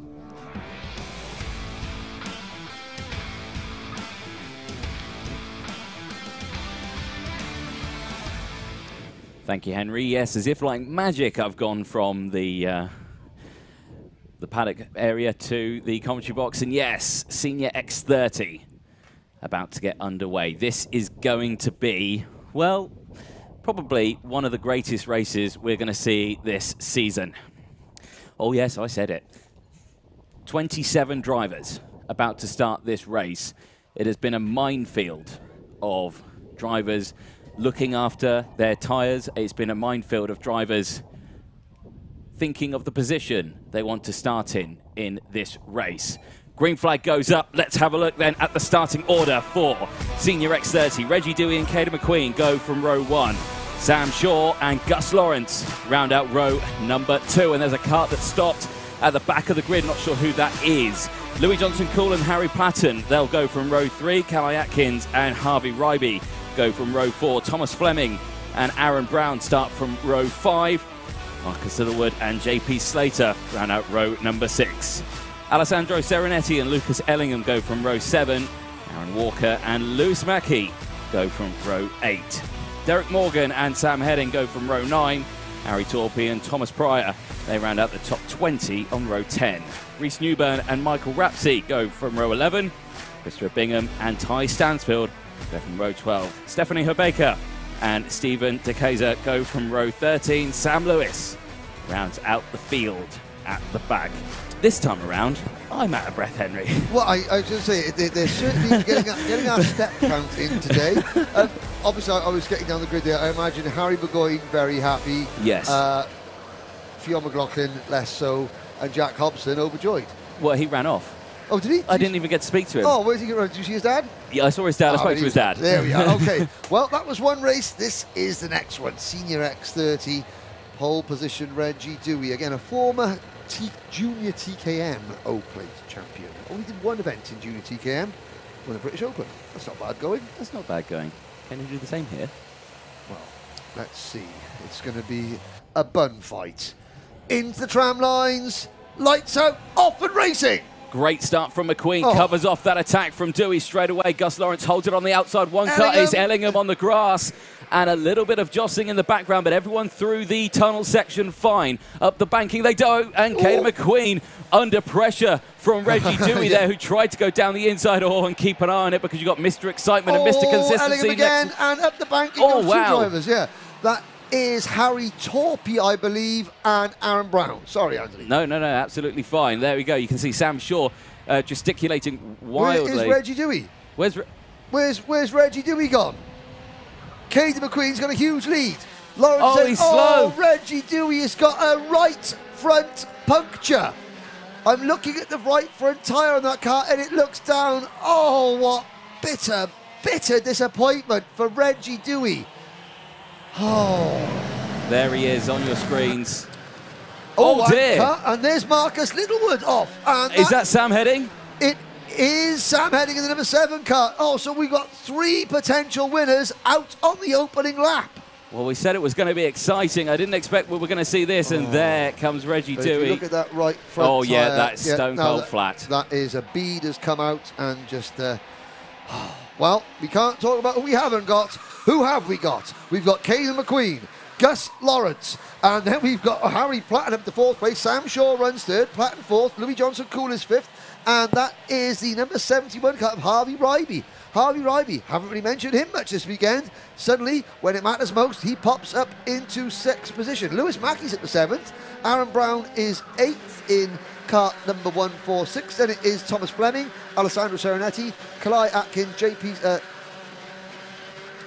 Thank you, Henry. Yes, as if like magic, I've gone from the paddock area to the commentary box. And yes, Senior X30 about to get underway. This is going to be, well, probably one of the greatest races we're going to see this season. Oh, yes, I said it. 27 drivers about to start this race. It has been a minefield of drivers looking after their tyres. It's been a minefield of drivers thinking of the position they want to start in this race. Green flag goes up. Let's have a look then at the starting order for Senior X30. Reggie Dewey and Caden McQueen go from row 1. Sam Shaw and Gus Lawrence round out row number 2. And there's a kart that stopped at the back of the grid. Not sure who that is. Louis Johnson-Cool and Harry Patton, they'll go from row 3. Callie Atkins and Harvey Ryby go from row 4. Thomas Fleming and Aaron Brown start from row 5. Marcus Littlewood and JP Slater round out row number 6. Alessandro Serenetti and Lucas Ellingham go from row 7. Aaron Walker and Lewis Mackey go from row 8. Derek Morgan and Sam Heading go from row 9. Harry Torpy and Thomas Pryor, they round out the top 20 on row 10. Reese Newburn and Michael Rapsey go from row 11. Christopher Bingham and Ty Stansfield go from row 12. Stephanie Herbaker and Stephen DeKaiser go from row 13. Sam Lewis rounds out the field at the back. This time around, I'm out of breath, Henry. Well, I was going to say, they're certainly getting our step count in today. Obviously, I was getting down the grid there. I imagine Harry Burgoyne very happy. Yes. Fionn McLaughlin less so, and Jack Hobson overjoyed. Well, he ran off. Oh, did he? I didn't even get to speak to him. Oh, where's he going? Did you see his dad? Yeah, I saw his dad. I spoke to his dad. There we are. Okay. Well, that was one race. This is the next one. Senior X30, pole position Reggie Dewey. Again, a former Junior TKM O-Plate champion. Only did one event in Junior TKM, won the British Open. That's not bad going. That's not bad going. Can you do the same here? Well, let's see. It's going to be a bun fight. Into the tram lines, lights out, off and racing. Great start from McQueen, covers off that attack from Dewey straight away. Gus Lawrence holds it on the outside. One cut is Ellingham on the grass. And a little bit of jostling in the background, but everyone through the tunnel section fine. Up the banking they go, and Caden McQueen under pressure from Reggie Dewey there, who tried to go down the inside and keep an eye on it because you got Mr. Excitement and Mr. Consistency. Ellingham again, and up the banking goes two drivers, yeah. That is Harry Torpy, I believe, and Aaron Brown. Sorry, Anthony. No, absolutely fine. There we go. You can see Sam Shaw gesticulating wildly. Where is Reggie Dewey? Where's Reggie Dewey gone? Caden McQueen's got a huge lead. Lawrence says, he's slow. Reggie Dewey has got a right front puncture. I'm looking at the right front tyre on that car and it looks down. Oh, what bitter disappointment for Reggie Dewey. Oh. There he is on your screens. Oh dear. And there's Marcus Littlewood off. And is that Sam Heading? It is Sam Heading in the number 7 car. Oh, so we've got 3 potential winners out on the opening lap. Well, we said it was going to be exciting. I didn't expect we were going to see this, and there comes Reggie Dewey. If you look at that right front Oh, yeah, tyre, that's stone cold flat. That is a bead has come out and just... well, we can't talk about who we haven't got. Who have we got? We've got Caden McQueen, Gus Lawrence, and then we've got Harry Platten up to 4th place. Sam Shaw runs 3rd, Platten 4th, Louis Johnson Cool is 5th, and that is the number 71 cut of Harvey Ryby. Harvey Ryby, haven't really mentioned him much this weekend. Suddenly, when it matters most, he pops up into 6th position. Lewis Mackey's at the 7th. Aaron Brown is 8th in kart number 146. Then it is Thomas Fleming, Alessandro Serenetti, Kalai Atkins,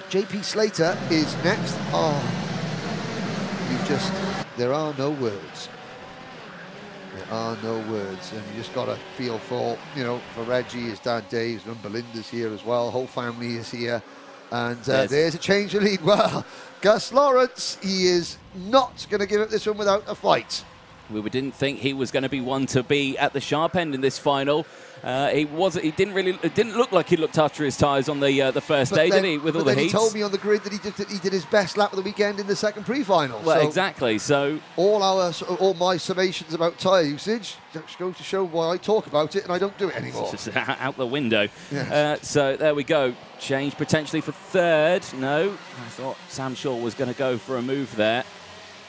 JP Slater is next. There are no words. There are no words, and you just got to feel for, for Reggie, his dad Dave, and Belinda's here as well, whole family is here, and there's a change of lead. Well, Gus Lawrence, he is not going to give up this one without a fight. We didn't think he was going to be one to be at the sharp end in this final. It didn't look like he looked after his tyres on the first day, did he? With all the heats. He told me on the grid that he did his best lap of the weekend in the second pre-final. Well, so exactly. So all my summations about tyre usage just go to show why I talk about it and I don't do it anymore. It's just out the window. Yes. So there we go. Change potentially for 3rd. No, I thought Sam Shaw was going to go for a move there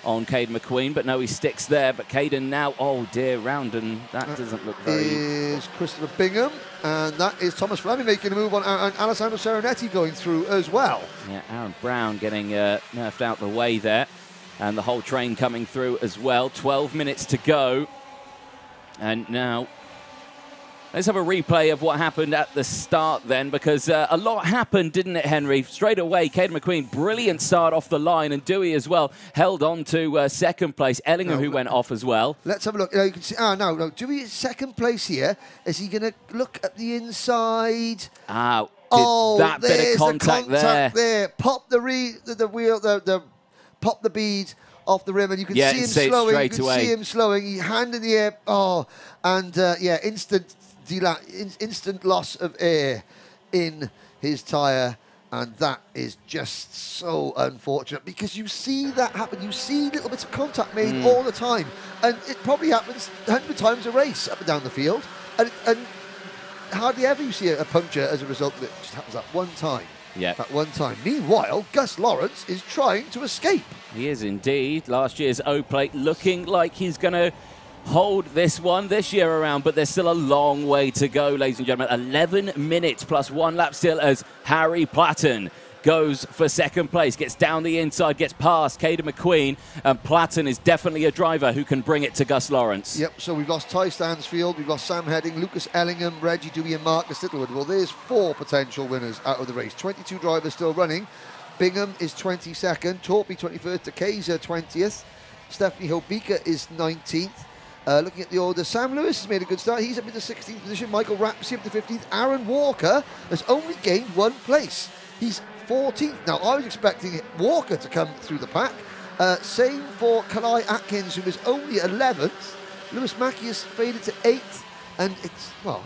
on Caden McQueen, but no, he sticks there. But Caden now, oh dear, round, and that doesn't look very... is Christopher Bingham, and that is Thomas Fleming making a move on, and Alessandro Serenetti going through as well. Yeah, Aaron Brown getting nerfed out the way there, and the whole train coming through as well. 12 minutes to go, and now... Let's have a replay of what happened at the start then, because a lot happened, didn't it, Henry? Straight away, Caden McQueen, brilliant start off the line, and Dewey as well held on to 2nd place. Ellingham, who went off as well. Let's have a look. You can see, no, Dewey is 2nd place here. Is he going to look at the inside? That bit of contact there. Pop the wheel, pop the bead off the rim, and you can see him slowing. You can see him slowing. He hand in the air. Instant loss of air in his tyre, and that is just so unfortunate because you see that happen. You see little bits of contact made all the time, and it probably happens 100 times a race up and down the field, and hardly ever you see a puncture as a result of it. It just happens that one time. Yeah. At one time. Meanwhile, Gus Lawrence is trying to escape. He is indeed. Last year's O-Plate looking like he's going to hold this one this year around, but there's still a long way to go, ladies and gentlemen. 11 minutes plus 1 lap still as Harry Platten goes for 2nd place, gets down the inside, gets past Caden McQueen, and Platten is definitely a driver who can bring it to Gus Lawrence. Yep, so we've lost Ty Stansfield, we've lost Sam Heading, Lucas Ellingham, Reggie Dewey and Marcus Littlewood. Well, there's 4 potential winners out of the race. 22 drivers still running. Bingham is 22nd, Torpy 21st, DeKaiser 20th, Stephanie Hobika is 19th. Looking at the order, Sam Lewis has made a good start. He's up into 16th position. Michael Rapsey up to 15th. Aaron Walker has only gained 1 place. He's 14th. Now, I was expecting Walker to come through the pack. Same for Kalai Atkins, who is only 11th. Lewis Mackey has faded to 8th. And it's, well,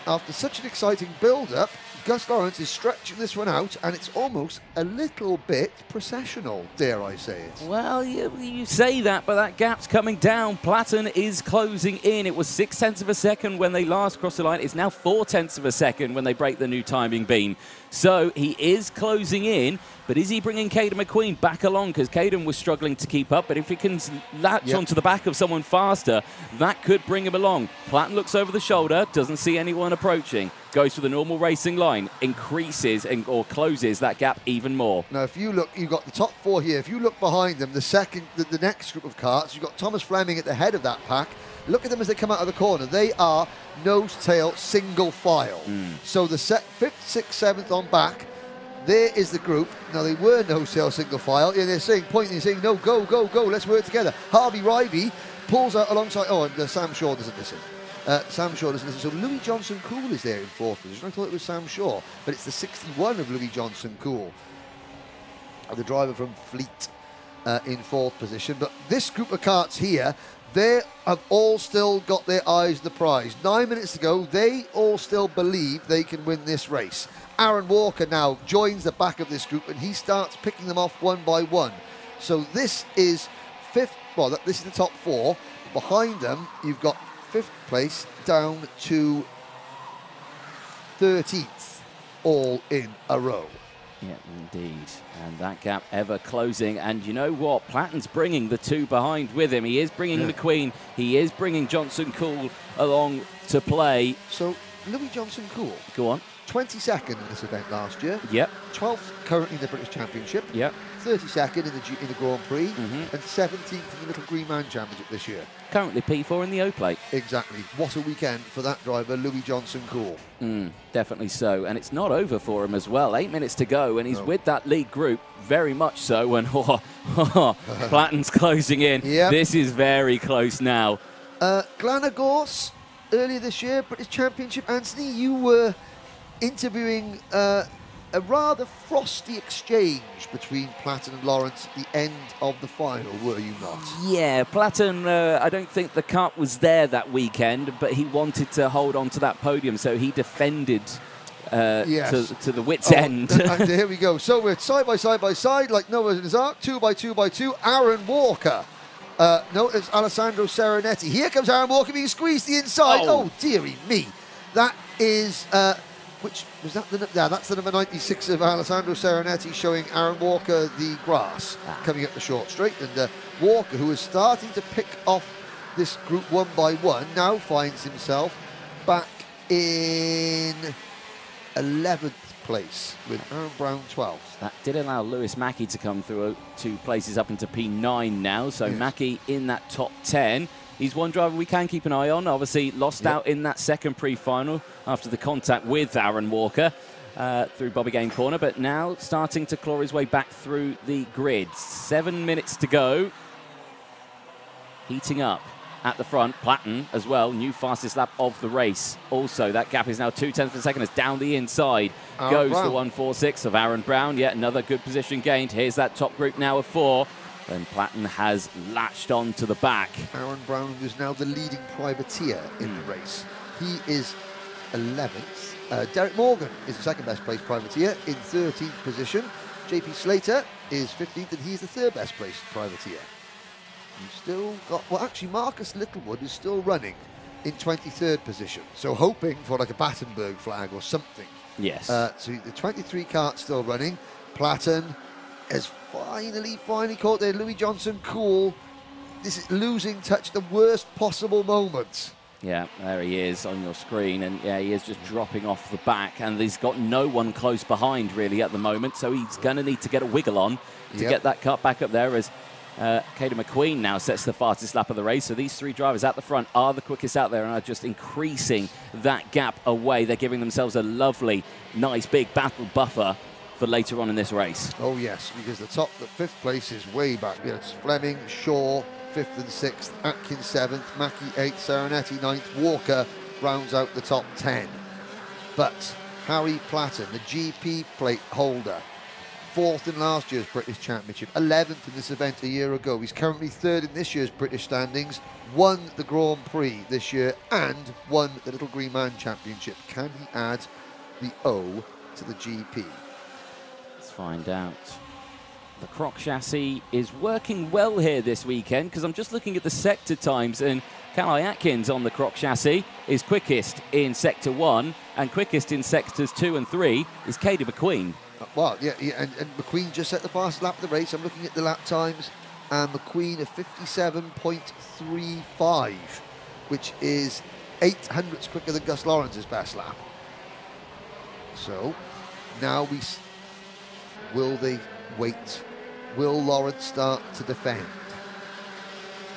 after such an exciting build-up, Gus Lawrence is stretching this one out, and it's almost a little bit processional, dare I say it. Well, you say that, but that gap's coming down. Platten is closing in. It was 0.6 of a second when they last crossed the line. It's now 0.4 of a second when they break the new timing beam. So he is closing in, but is he bringing Caden McQueen back along? Because Caden was struggling to keep up, but if he can latch onto the back of someone faster, that could bring him along. Platten looks over the shoulder, doesn't see anyone approaching, goes for the normal racing line, increases or closes that gap even more. Now, if you look, you've got the top 4 here. If you look behind them, the next group of karts, you've got Thomas Fleming at the head of that pack. Look at them as they come out of the corner. They are nose-tail, single file. So the 5th, 6th, 7th on back, there is the group. Now, they were nose-tail, single file. And they're saying, pointing and saying, no, go, go, go, let's work together. Harvey Ryby pulls out alongside, and Sam Shaw doesn't listen. Sam Shaw doesn't listen. So Louis Johnson Cool is there in 4th position. I thought it was Sam Shaw, but it's the 61 of Louis Johnson Cool, the driver from Fleet. in 4th position. But this group of karts here, they have all still got their eyes on the prize. 9 minutes to go, they all still believe they can win this race. Aaron Walker now joins the back of this group, and he starts picking them off one by one. So this is 5th, well, this is the top 4. Behind them, you've got 5th place down to 13th, all in a row. Yeah, indeed. And that gap ever closing. And you know what? Platten's bringing the 2 behind with him. He is bringing McQueen. He is bringing Johnson Cool along to play. So, Louis Johnson Cool. Go on. 22nd in this event last year. Yep. 12th currently in the British Championship. Yep. 32nd in the Grand Prix. And 17th in the Little Green Man Championship this year. Currently P4 in the O-Plate. Exactly. What a weekend for that driver, Louis Johnson Cool. Definitely so. And it's not over for him as well. 8 minutes to go, and he's with that lead group, very much so. And Platten's closing in. Yep. This is very close now. Glanagors, earlier this year, British Championship. Anthony, you were interviewing a rather frosty exchange between Platten and Lawrence at the end of the final, were you not? Yeah, Platten, I don't think the cut was there that weekend, but he wanted to hold on to that podium, so he defended to the wit's end. And here we go. So we're side by side, like Noah and his Ark, 2 by 2 by 2. Aaron Walker. No, it's Alessandro Serenetti. Here comes Aaron Walker being squeezed to the inside. Oh, dearie me. That is... which was that? That's the number 96 of Alessandro Serenetti, showing Aaron Walker the grass coming up the short straight. And Walker, who is starting to pick off this group one by one, now finds himself back in 11th place with Aaron Brown 12th. That did allow Lewis Mackey to come through 2 places up into P9 now. So Mackey in that top 10. He's one driver we can keep an eye on. Obviously lost out in that second pre-final after the contact with Aaron Walker through Bobby Game Corner, but now starting to claw his way back through the grid. 7 minutes to go. Heating up at the front. Platten as well, new fastest lap of the race. Also, that gap is now 0.2 of a second as down the inside goes the 1.46 of Aaron Brown. Yet another good position gained. Here's that top group now of 4. And Platten has latched on to the back. Aaron Brown is now the leading privateer in the race. He is 11th. Derek Morgan is the second best placed privateer in 13th position. JP Slater is 15th, and he's the third best placed privateer. You've still got, well, actually, Marcus Littlewood is still running in 23rd position. So hoping for like a Battenberg flag or something. Yes. So the 23 kart's still running. Platten has finally caught there. Louis Johnson Cool. This is losing touch at the worst possible moment. Yeah, there he is on your screen, and yeah, he is just dropping off the back, and he's got no one close behind really at the moment, so he's going to need to get a wiggle on to get that cut back up there as Caden McQueen now sets the fastest lap of the race. So these 3 drivers at the front are the quickest out there and are just increasing that gap away. They're giving themselves a lovely, nice, big battle buffer for later on in this race. Oh yes, because the 5th place is way back. Yeah, it's Fleming, Shaw, 5th and 6th, Atkins 7th, Mackey 8th, Serenetti 9th, Walker rounds out the top 10. But Harry Platten, the GP plate holder, 4th in last year's British Championship, 11th in this event a year ago. He's currently 3rd in this year's British standings, won the Grand Prix this year and won the Little Green Man Championship. Can he add the O to the GP? Find out. The Croc chassis is working well here this weekend, because I'm just looking at the sector times, and Calais Atkins on the Croc chassis is quickest in sector 1, and quickest in sectors 2 and 3 is Caden McQueen. Well, yeah, and McQueen just set the fastest lap of the race. I'm looking at the lap times, and McQueen at 57.35, which is 0.08 quicker than Gus Lawrence's best lap. So now will they wait? Will Lawrence start to defend?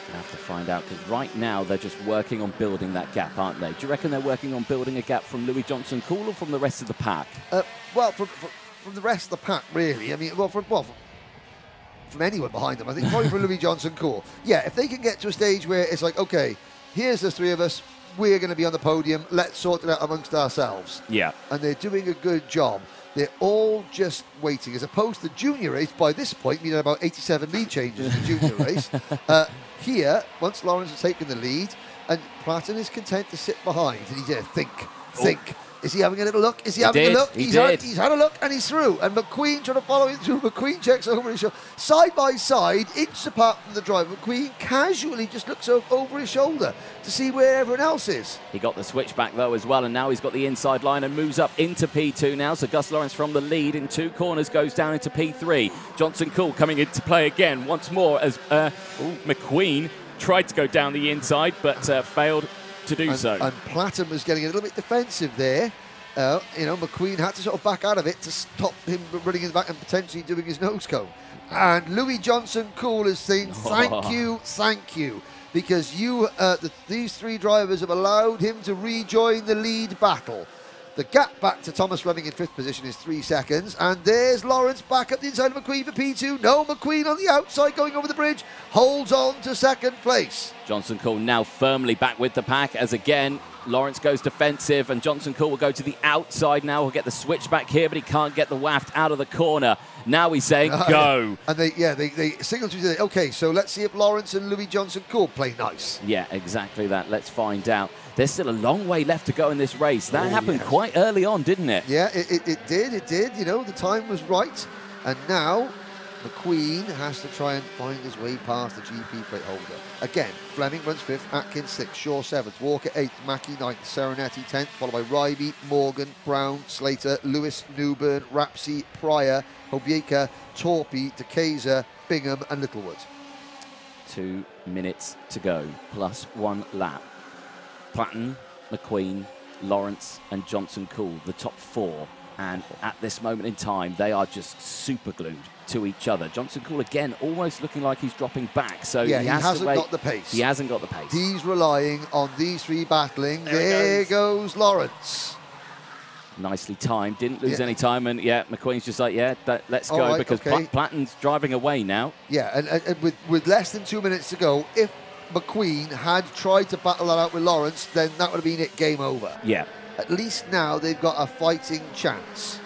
We'll have to find out, because right now they're just working on building that gap, aren't they? Do you reckon they're working on building a gap from Louis Johnson Cool or from the rest of the pack? Well, from the rest of the pack, really. I mean, from anyone behind them. I think probably from Louis Johnson Cool. Yeah, if they can get to a stage where it's like, okay, here's the 3 of us, we're going to be on the podium, let's sort it out amongst ourselves. Yeah. And they're doing a good job. They're all just waiting, as opposed to the junior race. By this point, we had about 87 lead changes in the junior race. Here, once Lawrence has taken the lead, and Platten is content to sit behind, and he's there, think. Is he having a little look? Is he having a look? He's had a look, and he's through. And McQueen trying to follow him through. McQueen checks over his shoulder. Side by side, inches apart from the driver, McQueen casually just looks over his shoulder to see where everyone else is. He got the switchback, though, as well, and now he's got the inside line and moves up into P2 now. So Gus Lawrence from the lead in 2 corners goes down into P3. Johnson Cool coming into play again once more as McQueen tried to go down the inside, but failed to do so. And Platten was getting a little bit defensive there. McQueen had to sort of back out of it to stop him running in the back and potentially doing his nose cone. And Louis Johnson Cool is saying, thank you, because these 3 drivers have allowed him to rejoin the lead battle. The gap back to Thomas Fleming in 5th position is 3 seconds. And there's Lawrence back up the inside of McQueen for P2. No, McQueen on the outside going over the bridge. Holds on to 2nd place. Johnson Cool now firmly back with the pack as again Lawrence goes defensive and Johnson Cool will go to the outside now. He'll get the switch back here, but he can't get the waft out of the corner. Now he's saying go. And they signal to each other, okay, so let's see if Lawrence and Louis Johnson Cool play nice. Yeah, exactly that. Let's find out. There's still a long way left to go in this race. That happened quite early on, didn't it? Yeah, it did. The time was right. And now McQueen has to try and find his way past the GP plate holder. Again, Fleming runs 5th, Atkins 6th, Shaw 7th, Walker 8th, Mackey 9th, Serenetti 10th, followed by Ryby, Morgan, Brown, Slater, Lewis, Newburn, Rapsey, Pryor, Hobieka, Torpy, DeKaiser, Bingham and Littlewood. 2 minutes to go, plus 1 lap. Platten, McQueen, Lawrence and Johnson Cool, the top 4. And at this moment in time, they are just super glued to each other. Johnson Cool again, almost looking like he's dropping back. So yeah, he hasn't got the pace. He hasn't got the pace. He's relying on these 3 battling. There goes Lawrence. Nicely timed, didn't lose any time, and McQueen's just like, let's go, right, because Platten's driving away now. Yeah, and with less than 2 minutes to go, if McQueen had tried to battle that out with Lawrence, then that would have been it, game over. Yeah. At least now they've got a fighting chance.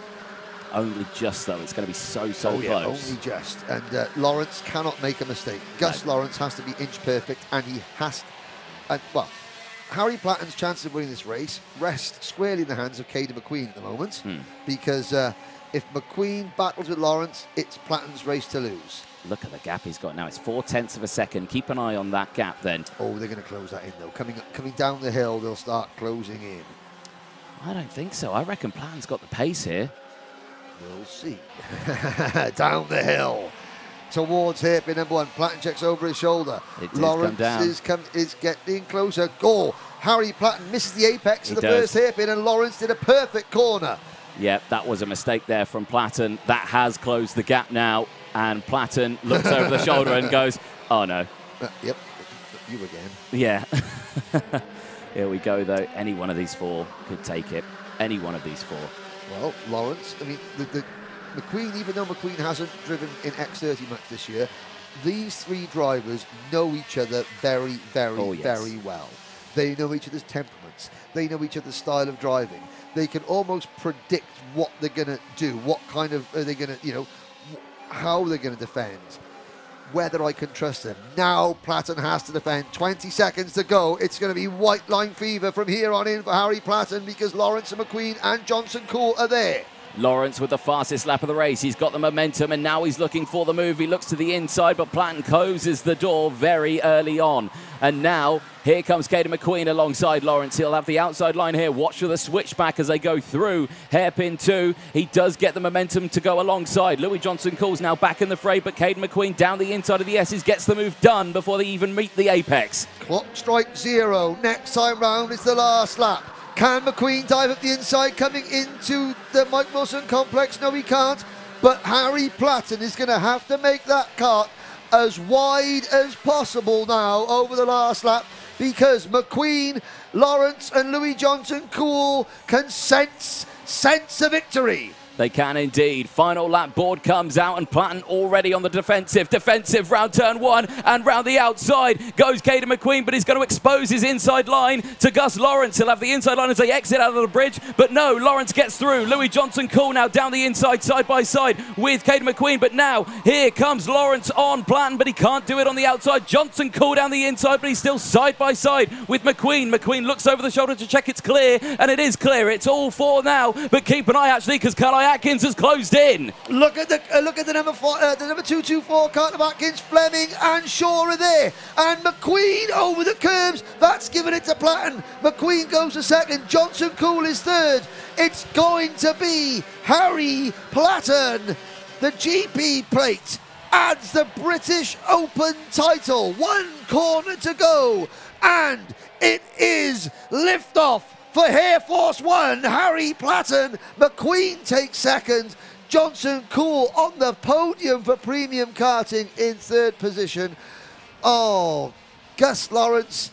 Only just, though. It's going to be so close. Yeah, only just. And Lawrence cannot make a mistake. Gus Lawrence has to be inch perfect, and he has to. Harry Platten's chances of winning this race rest squarely in the hands of Caden McQueen at the moment, because if McQueen battles with Lawrence, it's Platten's race to lose. Look at the gap he's got now. It's 0.4 of a second. Keep an eye on that gap then. Oh, they're going to close that in, though. Coming down the hill, they'll start closing in. I don't think so. I reckon Platten's got the pace here. We'll see. Down the hill towards hairpin number 1. Platten checks over his shoulder. Lawrence is getting closer. Go! Harry Platten misses the apex of the first hairpin, and Lawrence did a perfect corner. Yeah, that was a mistake there from Platten. That has closed the gap now, and Platten looks over the shoulder and goes, oh no. Yep, you again. Yeah. Here we go, though. Any one of these 4 could take it. Any one of these 4. Well, Lawrence, I mean, the McQueen, even though McQueen hasn't driven in X30 much this year, these 3 drivers know each other very, very, very well. They know each other's temperaments. They know each other's style of driving. They can almost predict what they're going to do, what kind of, are they going to, how they're going to defend, whether I can trust them. Now Platten has to defend. 20 seconds to go. It's going to be white line fever from here on in for Harry Platten, because Lawrence and McQueen and Johnson Cool are there. Lawrence with the fastest lap of the race. He's got the momentum, and now he's looking for the move. He looks to the inside, but Platten closes the door very early on. And now, here comes Caden McQueen alongside Lawrence. He'll have the outside line here. Watch for the switchback as they go through hairpin 2. He does get the momentum to go alongside. Louis Johnson Cool's now back in the fray, but Caden McQueen down the inside of the S's gets the move done before they even meet the apex. Clock strike 0. Next time round, it's the last lap. Can McQueen dive up the inside coming into the Mike Wilson complex? No, he can't. But Harry Platten is going to have to make that kart as wide as possible now over the last lap, because McQueen, Lawrence and Louis Johnson Cool can sense a victory. They can indeed. Final lap board comes out and Platten already on the defensive. Defensive round turn 1 and round the outside goes Caden McQueen, but he's going to expose his inside line to Gus Lawrence. He'll have the inside line as they exit out of the bridge, but no, Lawrence gets through. Louis Johnson Cool now down the inside side by side with Caden McQueen, but now here comes Lawrence on Platten, but he can't do it on the outside. Johnson Cool down the inside, but he's still side by side with McQueen. McQueen looks over the shoulder to check it's clear, and it is clear. It's all 4 now, but keep an eye actually because Carly Atkins has closed in. Look at the number 224 kart of Atkins, Fleming and Shaw are there, and McQueen over the curbs. That's given it to Platten. McQueen goes to second. Johnson Cool is third. It's going to be Harry Platten. The GP plate adds the British Open title. 1 corner to go, and it is liftoff for Air Force One. Harry Platten. McQueen takes second. Johnson Cool on the podium for premium karting in 3rd position. Oh, Gus Lawrence,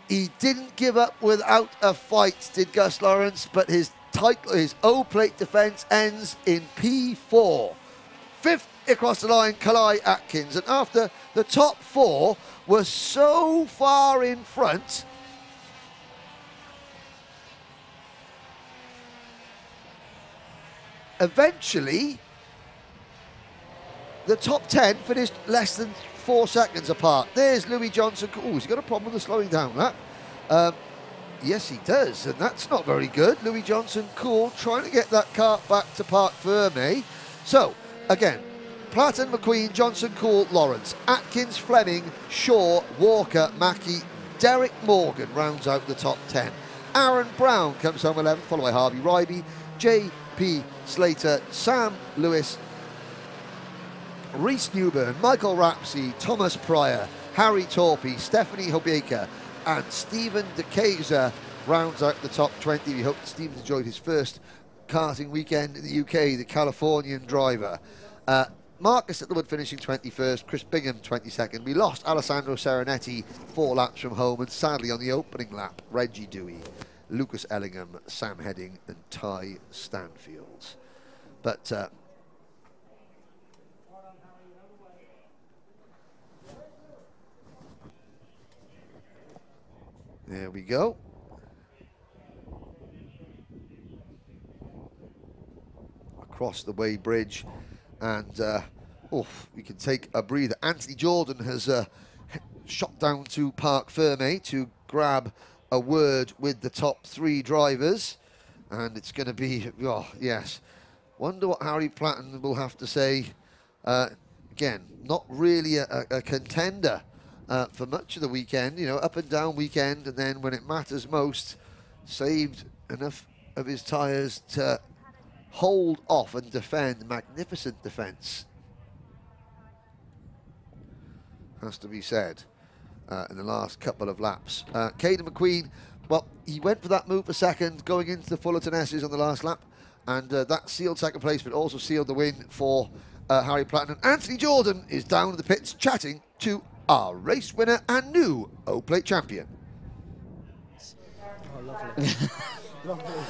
he didn't give up without a fight, did Gus Lawrence, but his title, his O-plate defence ends in P4. 5th across the line, Kalai Atkins, and after the top 4 were so far in front, eventually the top 10 finished less than 4 seconds apart. There's Louis Johnson. Oh, he's got a problem with the slowing down lap. Yes, he does, and that's not very good. Louis Johnson Cool trying to get that kart back to Parc Ferme. So, again, Platten, McQueen, Johnson Cool, Lawrence, Atkins, Fleming, Shaw, Walker, Mackey, Derek Morgan rounds out the top 10. Aaron Brown comes home 11th, followed by Harvey Ryby, J.P. Slater, Sam Lewis, Reese Newburn, Michael Rapsey, Thomas Pryor, Harry Torpy, Stephanie Hobieka, and Stephen DeKaiser rounds out the top 20. We hope that Stephen enjoyed his first karting weekend in the UK, the Californian driver. Marcus Littlewood finishing 21st, Chris Bingham 22nd. We lost Alessandro Serenetti 4 laps from home, and sadly on the opening lap, Reggie Dewey, Lucas Ellingham, Sam Heading and Ty Stanfield. But there we go. Across the Way Bridge, and we can take a breather. Anthony Jordan has shot down to Parc Ferme to grab a word with the top 3 drivers, and it's going to be, oh yes, wonder what Harry Platten will have to say. Again, not really a contender for much of the weekend, you know, up and down weekend, and then when it matters most, saved enough of his tyres to hold off and defend. Magnificent defence, has to be said, in the last couple of laps. Caden McQueen, well, he went for that move for second, going into the Fullerton S's on the last lap, and that sealed second place, but also sealed the win for Harry Platten. And Anthony Jordan is down in the pits chatting to our race winner and new O-Plate champion. Oh, lovely.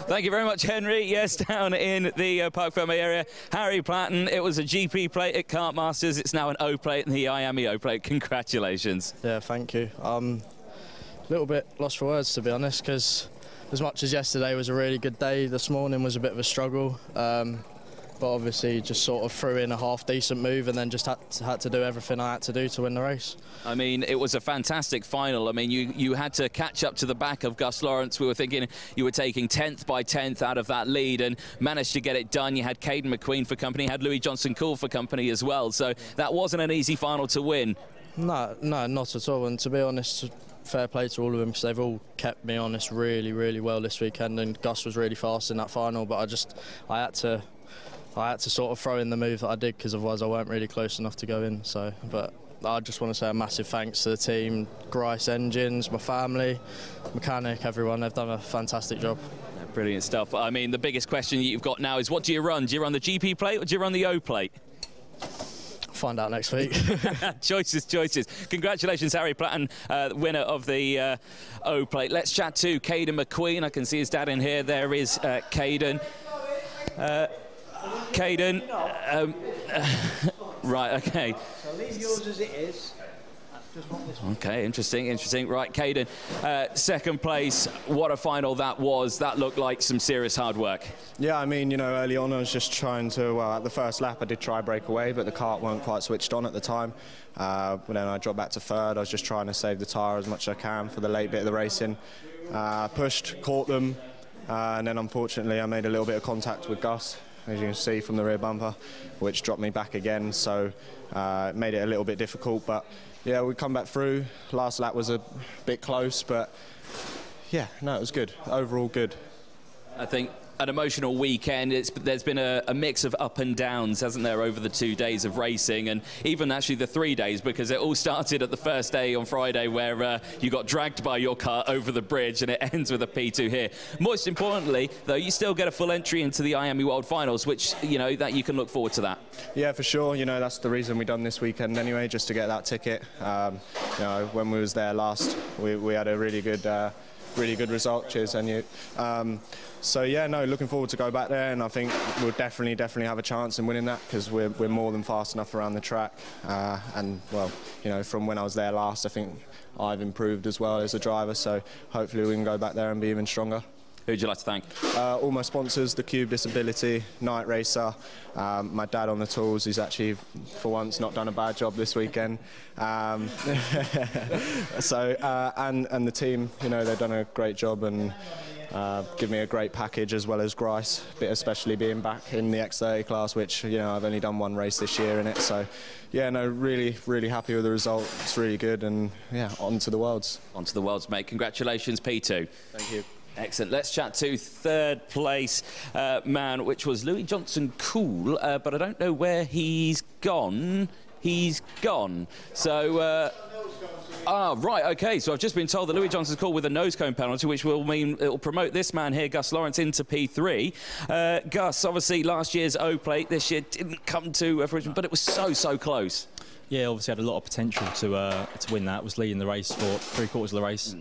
Thank you very much, Henry. Yes, down in the Parc Ferme area, Harry Platten. It was a GP plate at Kart Masters. It's now an O plate in the IAME O plate. Congratulations. Yeah, thank you. A little bit lost for words, to be honest, because as much as yesterday was a really good day, this morning was a bit of a struggle. But obviously just sort of threw in a half-decent move and then just had to do everything I had to do to win the race. I mean, it was a fantastic final. I mean, you had to catch up to the back of Gus Lawrence. We were thinking you were taking 10th by 10th out of that lead and managed to get it done. You had Caden McQueen for company, had Louis Johnson Cool for company as well. So that wasn't an easy final to win. No, not at all. And to be honest, fair play to all of them, because they've all kept me honest really, really well this weekend. And Gus was really fast in that final, but I had to sort of throw in the move that I did, because otherwise I weren't really close enough to go in. So, but I just want to say a massive thanks to the team, Grice Engines, my family, mechanic, everyone. They've done a fantastic job. Yeah, brilliant stuff. I mean, the biggest question you've got now is, what do you run? Do you run the GP plate or do you run the O plate? Find out next week. Choices. Congratulations, Harry Platten, winner of the O plate. Let's chat to Caden McQueen. I can see his dad in here. There is Caden. Caden. Right, okay. So leave yours as it is. Just want this one. Okay, interesting. Right, Caden, second place. What a final that was. That looked like some serious hard work. Yeah, I mean, you know, early on I was just trying to, at the first lap I did try break away, but the kart weren't quite switched on at the time. But then I dropped back to third. I was just trying to save the tyre as much as I can for the late bit of the racing. Pushed, caught them, and then unfortunately I made a little bit of contact with Gus, as you can see from the rear bumper, which dropped me back again, so it made it a little bit difficult. But yeah, we come back through. Last lap was a bit close, but yeah, no, it was good. Overall good. I think an emotional weekend. There's been a mix of up and downs, hasn't there, over the 2 days of racing, and even actually the 3 days, because it all started at the first day on Friday where you got dragged by your car over the bridge, and it ends with a P2 here. Most importantly, though, you still get a full entry into the IAME World Finals, which, you know, that you can look forward to that. Yeah, for sure. You know, that's the reason we done this weekend anyway, just to get that ticket. You know, when we was there last, we had a really good result. Cheers, and you. So yeah, no, looking forward to go back there, and I think we'll definitely have a chance in winning that, because we're more than fast enough around the track. And well, you know, from when I was there last, I think I've improved as well as a driver. So hopefully we can go back there and be even stronger. Who'd you like to thank? All my sponsors, the Cube Disability, Night Racer, my dad on the tools, who's actually, for once, not done a bad job this weekend. So, and the team, you know, they've done a great job and give me a great package, as well as Grice, especially being back in the X30 class, which, you know, I've only done one race this year in it. So, yeah, no, really happy with the result. It's really good, and yeah, on to the Worlds. On to the Worlds, mate. Congratulations, P2. Thank you. Excellent. Let's chat to third place man, which was Louis Johnson Cool, but I don't know where he's gone. He's gone. So, right, okay. So I've just been told that Louis Johnson's called with a nose cone penalty, which will mean it will promote this man here, Gus Lawrence, into P3. Gus, obviously last year's O-plate this year didn't come to fruition, but it was so close. Yeah, obviously had a lot of potential to win that. Was leading the race for 3/4 of the race.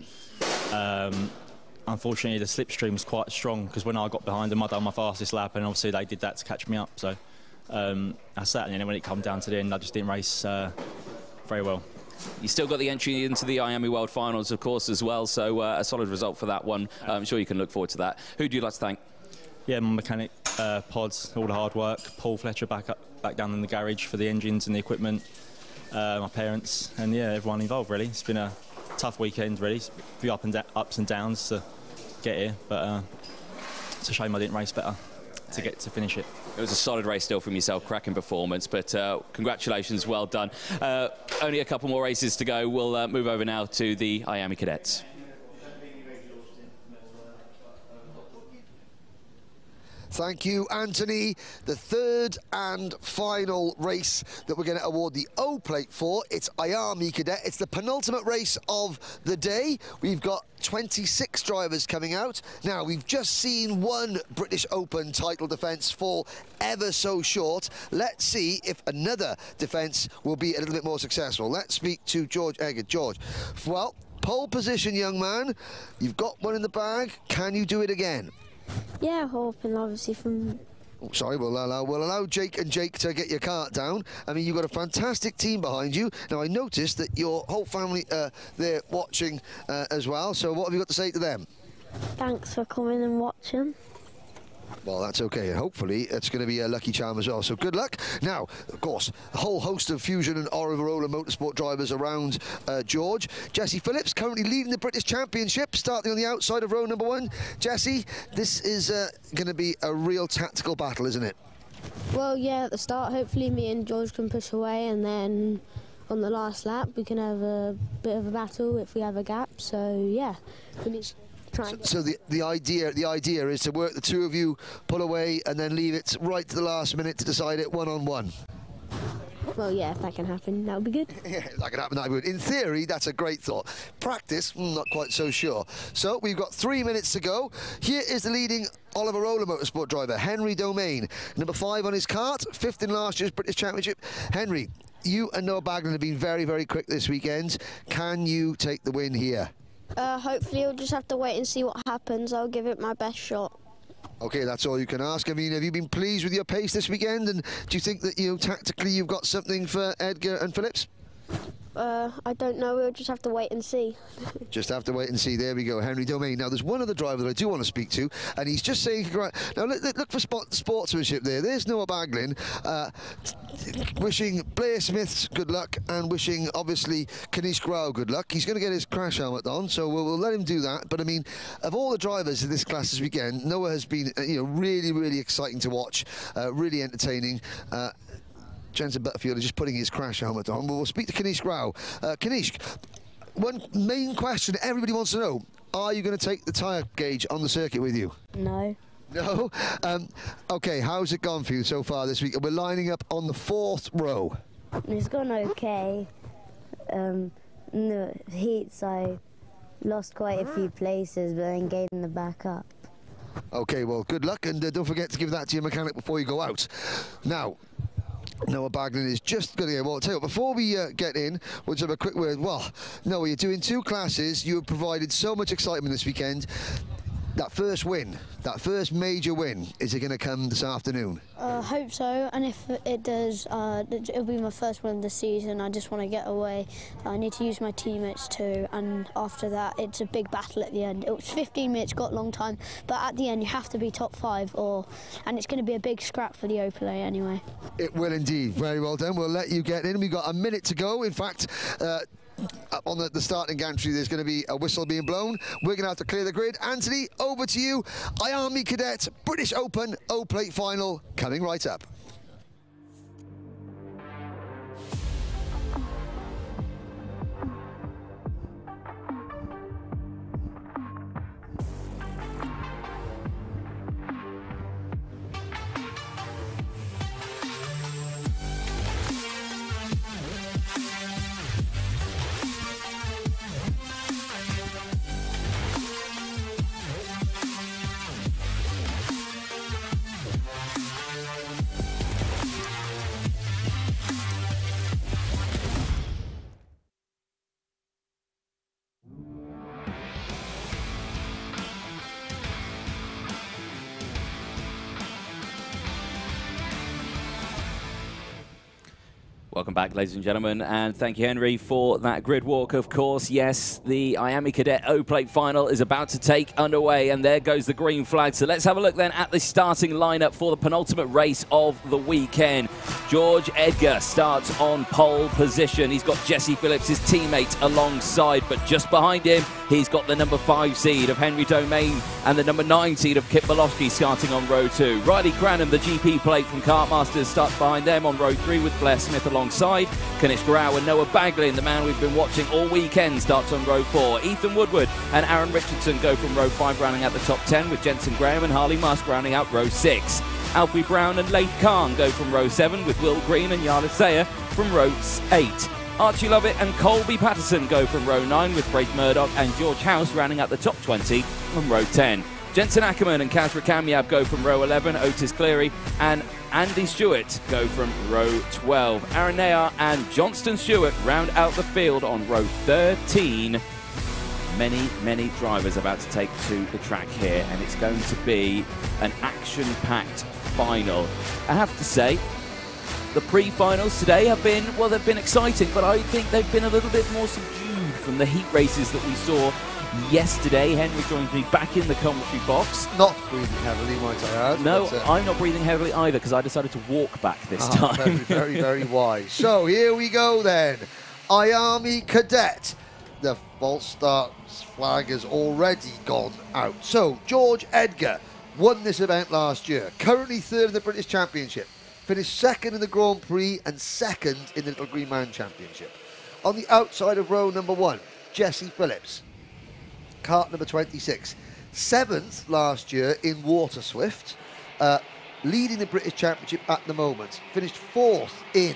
Unfortunately, the slipstream was quite strong, because when I got behind them, I done my fastest lap, and obviously they did that to catch me up. So I sat, and then when it came down to the end, I just didn't race very well. You still got the entry into the IAME World Finals, of course, as well. So a solid result for that one. I'm sure you can look forward to that. Who do you like to thank? Yeah, my mechanic, Pods, all the hard work. Paul Fletcher back down in the garage for the engines and the equipment. My parents, and yeah, everyone involved, really. It's been a tough weekend, really. A few ups and downs to get here, but it's a shame I didn't race better to get to finish it. It was a solid race still from yourself, cracking performance, but congratulations, well done. Only a couple more races to go. We'll move over now to the IAME Cadets. Thank you, Anthony. The third and final race that we're going to award the O-plate for, it's IAME Cadet. It's the penultimate race of the day. We've got 26 drivers coming out. Now, we've just seen one British Open title defence fall ever so short. Let's see if another defence will be a little bit more successful. Let's speak to George Eggert. George, well, pole position, young man. You've got one in the bag. Can you do it again? Yeah, hoping obviously from... Oh, sorry, we'll allow Jake to get your cart down. I mean, you've got a fantastic team behind you. Now, I noticed that your whole family they're watching as well. So what have you got to say to them? Thanks for coming and watching. Well, that's okay. Hopefully, it's going to be a lucky charm as well. So good luck. Now, of course, a whole host of Fusion and Orivarola motorsport drivers around George. Jesse Phillips currently leading the British Championship, starting on the outside of row number 1. Jesse, this is going to be a real tactical battle, isn't it? Well, yeah, at the start, hopefully me and George can push away, and then on the last lap, we can have a bit of a battle if we have a gap. So, yeah, we need to... So the idea is to work the two of you, pull away, and then leave it right to the last minute to decide it one-on-one. Well, yeah, if that can happen, that would be good. Yeah, if that can happen, that would. In theory, that's a great thought. Practice, not quite so sure. So we've got 3 minutes to go. Here is the leading Oliverola motorsport driver, Henry Domain. Number 5 on his cart, 5th in last year's British Championship. Henry, you and Noah Baglan have been very, very quick this weekend. Can you take the win here? Hopefully we'll just have to wait and see what happens. I'll give it my best shot. Okay, that's all you can ask. I mean, have you been pleased with your pace this weekend? And do you think that, you know, tactically you've got something for Edgar and Phillips? I don't know. We'll just have to wait and see. Just have to wait and see. There we go, Henry Domain. Now, there's one other driver that I do want to speak to, and he's just saying, now look for sportsmanship there. There's Noah Baglin, wishing Blair Smith good luck and wishing, obviously, Kanish Grau good luck. He's going to get his crash helmet on, so we'll let him do that. But, I mean, of all the drivers in this class this weekend, Noah has been, you know, really, really exciting to watch, really entertaining. Jensen Butterfield is just putting his crash helmet on. We'll speak to Kanish Grau. Kanish, one main question everybody wants to know, are you going to take the tyre gauge on the circuit with you? No. No? OK, how's it gone for you so far this week? We're lining up on the 4th row. It's gone okay. In the heats, I lost quite a few places, but then gained them back up. OK, well, good luck, and don't forget to give that to your mechanic before you go out. Now, Noah Baglin is just going to get, well, I'll tell you what, before we get in, we'll just have a quick word. Well, Noah, you're doing 2 classes. You have provided so much excitement this weekend. That first win, that first major win, is it going to come this afternoon? I hope so, and if it does, it'll be my first win of the season. I just want to get away. I need to use my teammates too, and after that, it's a big battle at the end. It was 15 minutes, got a long time, but at the end, you have to be top 5, and it's going to be a big scrap for the Opel anyway. It will indeed. Very well done. We'll let you get in. We've got a minute to go. In fact, on the starting gantry, there's going to be a whistle being blown. We're going to have to clear the grid. Anthony, over to you. IAME Cadet British Open O-Plate Final coming right up. Welcome back, ladies and gentlemen, and thank you, Henry, for that grid walk. Of course, yes, the IAME Cadet O-Plate Final is about to take underway, and there goes the green flag. So let's have a look then at the starting lineup for the penultimate race of the weekend. George Edgar starts on pole position. He's got Jesse Phillips, his teammate, alongside, but just behind him, he's got the number 5 seed of Henry Domain and the number 9 seed of Kip Bolofsky starting on row 2. Riley Cranham, the GP plate from Kartmasters, starts behind them on row 3 with Blair Smith alongside. Kanish Grau and Noah Baglin, the man we've been watching all weekend, starts on row 4. Ethan Woodward and Aaron Richardson go from row 5, rounding out the top 10, with Jensen Graham and Harley Musk rounding out row 6. Alfie Brown and Leif Kahn go from row 7, with Will Green and Yarla Sayer from row 8. Archie Lovett and Colby Patterson go from row 9, with Braith Murdoch and George House rounding out the top 20 from row 10. Jensen Ackerman and Kaz Rakamiab go from row 11, Otis Cleary and Andy Stewart go from row 12. Aaron Nayar and Johnston Stewart round out the field on row 13. Many drivers about to take to the track here, and it's going to be an action-packed final. I have to say, the pre-finals today have been, well, they've been exciting, but I think they've been a little bit more subdued from the heat races that we saw yesterday. Henry joins me back in the commentary box. Not breathing heavily, might I add. No, I'm not breathing heavily either, because I decided to walk back this time. Very wise. So here we go then. IAME Cadet. The false start flag has already gone out. So George Edgar won this event last year. Currently 3rd in the British Championship. Finished 2nd in the Grand Prix and 2nd in the Little Green Man Championship. On the outside of row number 1, Jesse Phillips. Kart number 26. 7th last year in Waterswift, leading the British Championship at the moment. Finished 4th in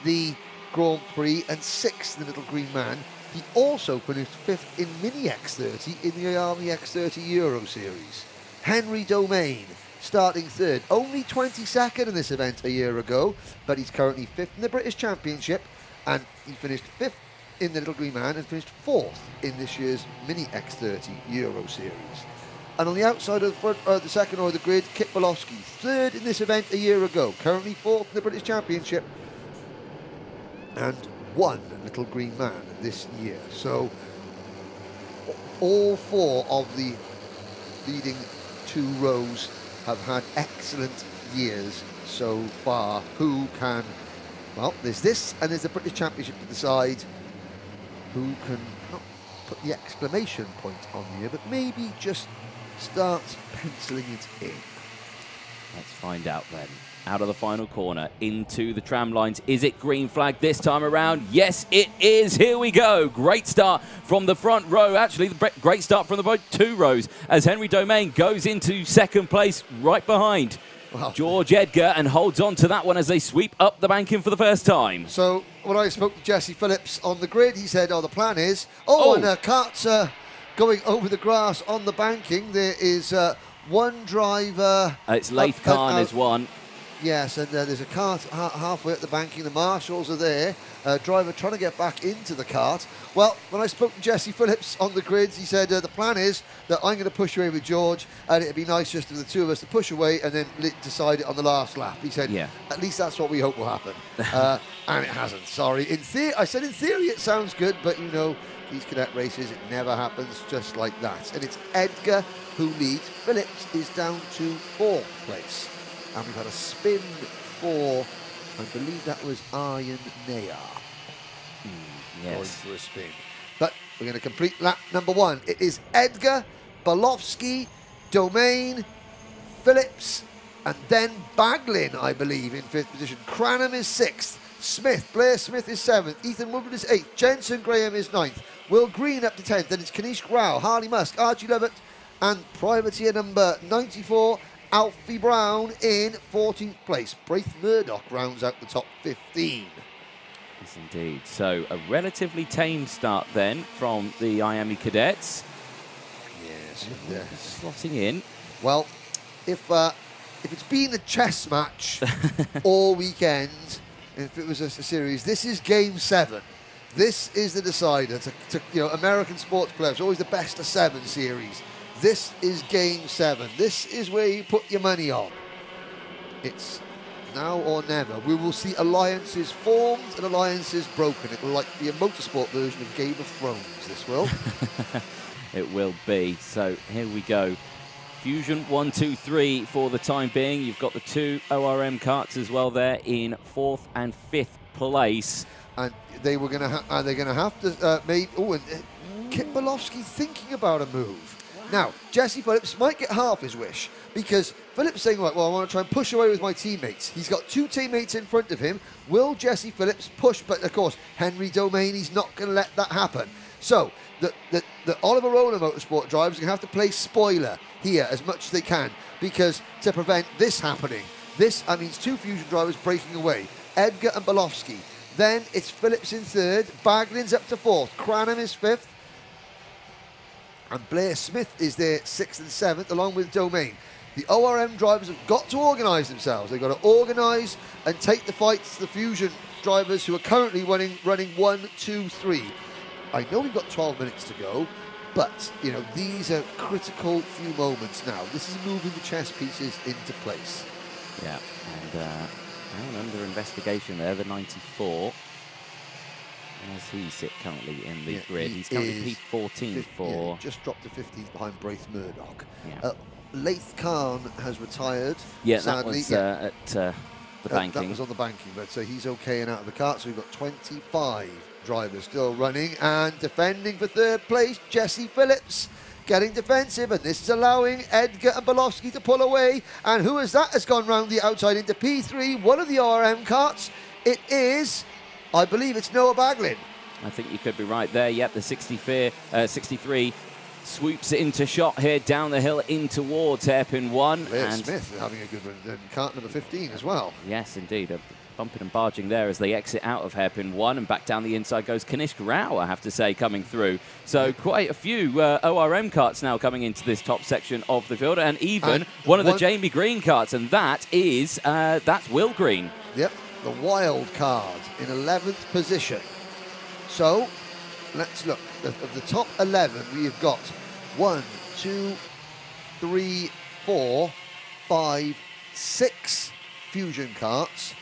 the Grand Prix and 6th in the Little Green Man. He also finished 5th in Mini X30 in the IAME X30 Euro Series. Henry Domain starting 3rd, only 22nd in this event a year ago, but he's currently 5th in the British Championship, and he finished 5th in the Little Green Man and finished 4th in this year's Mini X30 Euro Series. And on the outside of the front, the second row of the grid, Kit Bolofsky, third in this event a year ago, currently fourth in the British Championship, and one little green man this year. So all four of the leading two rows have had excellent years so far. Who can, well, there's this and there's the British Championship to decide who can not put the exclamation point on the year, but maybe just start penciling it in. Let's find out then. Out of the final corner, into the tram lines. Is it green flag this time around? Yes, it is. Here we go. Great start from the front row. Actually, the great start from the two rows as Henry Domain goes into second place right behind George Edgar and holds on to that one as they sweep up the banking for the first time. So when I spoke to Jesse Phillips on the grid, he said, oh, the plan is, and carts going over the grass on the banking. There is one driver. It's Laith Khan is one. Yes, and there's a cart halfway up the banking. The marshals are there. Driver trying to get back into the cart. Well, when I spoke to Jesse Phillips on the grids, he said the plan is that I'm going to push away with George, and it'd be nice just for the two of us to push away and then decide it on the last lap. He said, at least that's what we hope will happen. And it hasn't, sorry. I said in theory it sounds good, but you know, these cadet races, it never happens just like that. And it's Edgar who leads. Phillips is down to fourth place. And we've had a spin for, I believe that was Arjen Nayar. Yes. Going for a spin. But we're going to complete lap number one. It is Edgar, Bolofsky, Domain, Phillips, and then Baglin, I believe, in fifth position. Cranham is sixth. Blair Smith is seventh. Ethan Woodward is eighth. Jensen Graham is ninth. Will Green up to 10th. Then it's Kanish Rao, Harley Musk, Archie Lovett, and privateer number 94, Alfie Brown in 14th place. Braith Murdoch rounds out the top 15. Yes, indeed. So a relatively tame start then from the IAME Cadets. Yes. Slotting in. Well, if it's been a chess match all weekend, if it was a series, this is game 7. This is the decider. To you know, American sports players, always the best of 7 series. This is game 7. This is where you put your money on. It's now or never. We will see alliances formed and alliances broken. It will like be a motorsport version of Game of Thrones, this will. It will be. So here we go. Fusion 1, 2, 3 for the time being. You've got the two ORM carts as well there in 4th and 5th place. And they were going to they're going to have to make. Oh, and Kit Bolofsky thinking about a move. Now, Jesse Phillips might get half his wish because Phillips saying, right, well, I want to try and push away with my teammates. He's got 2 teammates in front of him. Will Jesse Phillips push? But, of course, Henry Domain, he's not going to let that happen. So, the Oliver Rowland Motorsport drivers are going to have to play spoiler here as much as they can because to prevent this happening. That means 2 Fusion drivers breaking away. Edgar and Bolofsky. Then it's Phillips in 3rd. Baglin's up to 4th. Cranham is 5th. And Blair Smith is there 6th and 7th, along with Domain. The ORM drivers have got to organise themselves. They've got to organise and take the fights to the Fusion drivers who are currently running 1, 2, 3. I know we've got 12 minutes to go, but, you know, these are critical few moments now. This is moving the chess pieces into place. Yeah, and under investigation there, the 94. As he sit currently in the grid, he's currently P14 for... just dropped to 15th behind Braith Murdoch. Yeah. Laith Khan has retired. Yeah, sadly. That was at the banking. That was on the banking, but so he's okay and out of the cart. So we've got 25 drivers still running and defending for 3rd place. Jesse Phillips getting defensive, and this is allowing Edgar and Bolofsky to pull away. And who is that has gone round the outside into P3? One of the RM carts. It is... I believe it's Noah Baglin. I think you could be right there. Yep, the 63 swoops into shot here down the hill in towards hairpin 1. Blair Smith having a good run. And cart number 15 as well. Yes, indeed. Bumping and barging there as they exit out of hairpin 1, and back down the inside goes Kanish Rao, I have to say, coming through. So quite a few ORM carts now coming into this top section of the field, and even one of the Jamie Green carts, and that is that's Will Green. Yep. The wild card in 11th position. So, let's look. Of the top 11, we have got 1, 2, 3, 4, 5, 6 Fusion karts,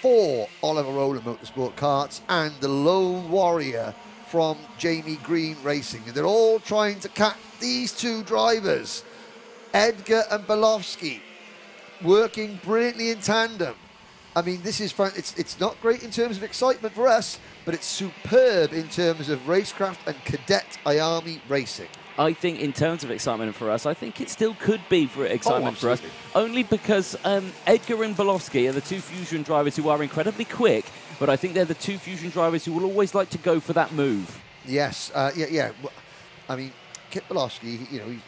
4 Oliver Rowland Motorsport karts, and the Lone Warrior from Jamie Green Racing. And they're all trying to catch these two drivers, Edgar and Belowski, working brilliantly in tandem. I mean, this is fun. It's not great in terms of excitement for us, but it's superb in terms of racecraft and cadet IAME racing. I think in terms of excitement for us, I think it still could be for excitement for us. Only because Edgar and Belowski are the two Fusion drivers who are incredibly quick, but I think they're the two Fusion drivers who will always like to go for that move. Yes, yeah. I mean, Kit Belowski, you'll be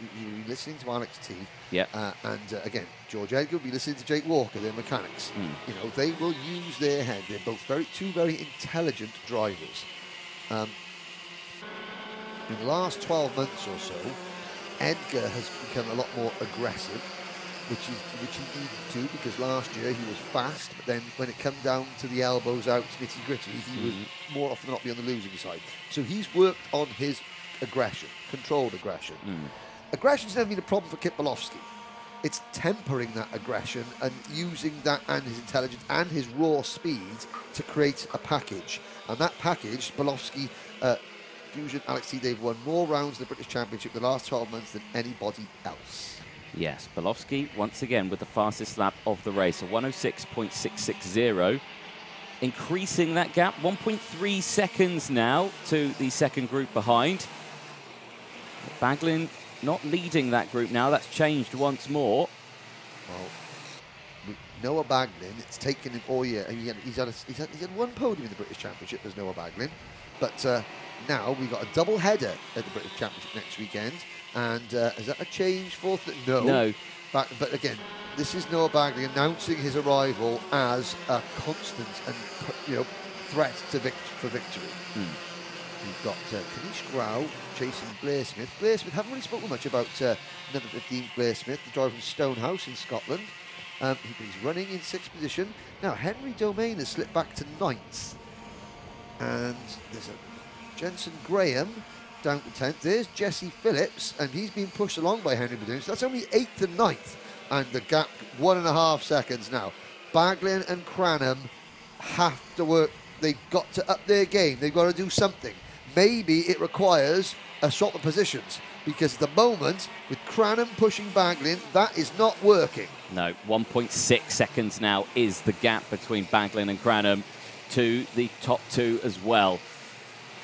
listening to Alex T. Yeah. And again, George Edgar will be listening to Jake Walker, their mechanics. They will use their head. They're both two very intelligent drivers. In the last 12 months or so, Edgar has become a lot more aggressive, which he needed to, because last year he was fast, but then when it came down to the elbows out, nitty gritty, he was more often than not be on the losing side. So he's worked on his aggression, controlled aggression. Aggression's never been a problem for Kit Belowski. It's tempering that aggression and using that and his intelligence and his raw speed to create a package. And that package, Belowski, Fusion, Alex T, they've won more rounds in the British Championship the last 12 months than anybody else. Yes, Belowski once again with the fastest lap of the race, a 106.660, increasing that gap 1.3 seconds now to the second group behind. Baglin not leading that group now. That's changed once more. Well, with Noah Baglin, it's taken him all year. He's had one podium in the British Championship as Noah Baglin, but now we've got a double header at the British Championship next weekend. And is that a change for? No. But again, this is Noah Baglin announcing his arrival as a constant and threat to for victory. We've got Kanish Grau chasing Blair Smith. Blair Smith, haven't really spoken much about number 15 Blair Smith, the driver from Stonehouse in Scotland. He's running in 6th position. Now, Henry Domain has slipped back to 9th. And there's a Jensen Graham down to 10th. There's Jesse Phillips, and he's been pushed along by Henry Domain. So that's only 8th and 9th. And the gap, 1.5 seconds now. Baglin and Cranham have to work. They've got to up their game. They've got to do something. Maybe it requires a swap of positions, because at the moment, with Cranham pushing Baglin, that is not working. No, 1.6 seconds now is the gap between Baglin and Cranham to the top two as well.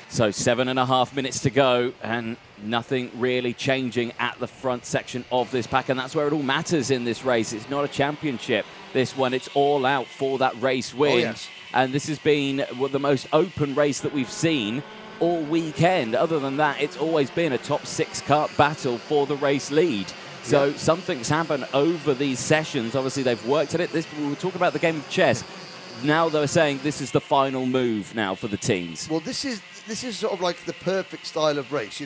So 7.5 minutes to go, and nothing really changing at the front section of this pack, and that's where it all matters in this race. It's not a championship, this one. It's all out for that race win. Oh, yes. And this has been the most open race that we've seen all weekend. Other than that, it's always been a top 6 kart battle for the race lead. So something's happened over these sessions. Obviously, they've worked at it. We were talking about the game of chess. Now they're saying this is the final move now for the teams. Well, this is sort of like the perfect style of race.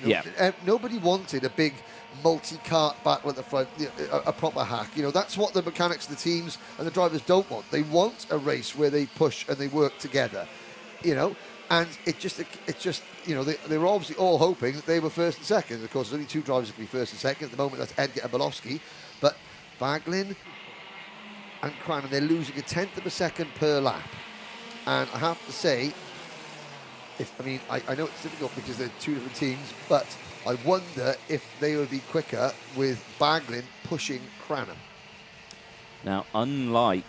Nobody wanted a big multi-kart battle at the front, a proper hack. That's what the mechanics, the teams, and the drivers don't want. They want a race where they push and they work together. And it's just they were obviously all hoping that they were first and second. Of course, there's only 2 drivers that can be first and second at the moment. That's Edgar and Belowski, but Baglin and Cranham, they're losing 1/10 of a second per lap. And I have to say, I know it's difficult because they're 2 different teams, but I wonder if they would be quicker with Baglin pushing Cranham. Now, unlike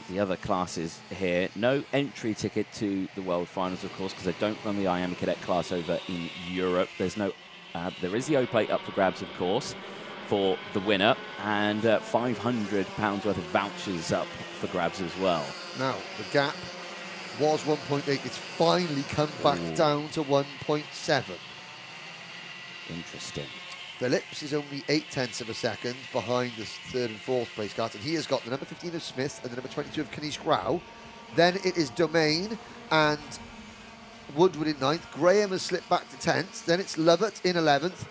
the other classes here, no entry ticket to the World Finals, of course, because they don't run the IAME Cadet class over in Europe. There's no, there is the O-Plate up for grabs, of course, for the winner, and £500 worth of vouchers up for grabs as well. Now, the gap was 1.8. It's finally come back down to 1.7. Interesting. Phillips is only 0.8 of a second behind the 3rd and 4th place kart, and he has got the number 15 of Smith and the number 22 of Kanish Grau. Then it is Domain and Woodward in 9th. Graham has slipped back to 10th. Then it's Lovett in 11th.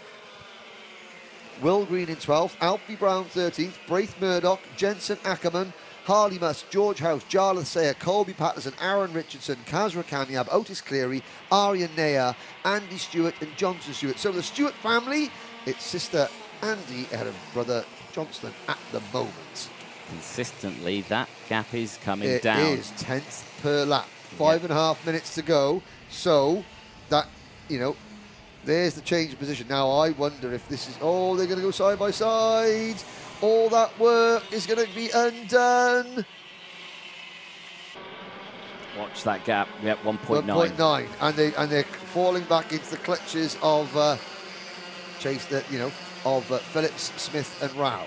Will Green in 12th. Alfie Brown 13th. Braith Murdoch, Jensen Ackerman, Harley Musk, George House, Jarlath Sayer, Colby Patterson, Aaron Richardson, Kazra Kamiab, Otis Cleary, Aryan Naya, Andy Stewart and Johnson Stewart. So the Stewart family, it's sister Andy ahead of brother Johnston at the moment. Consistently, that gap is coming It down. It is 10th per lap. 5.5 minutes to go. So that, you know, there's the change of position. Now I wonder if this is, oh, they're going to go side by side. All that work is going to be undone. Watch that gap. Yep, 1.9. 1.9, and they're falling back into the clutches of Phillips, Smith, and Rao.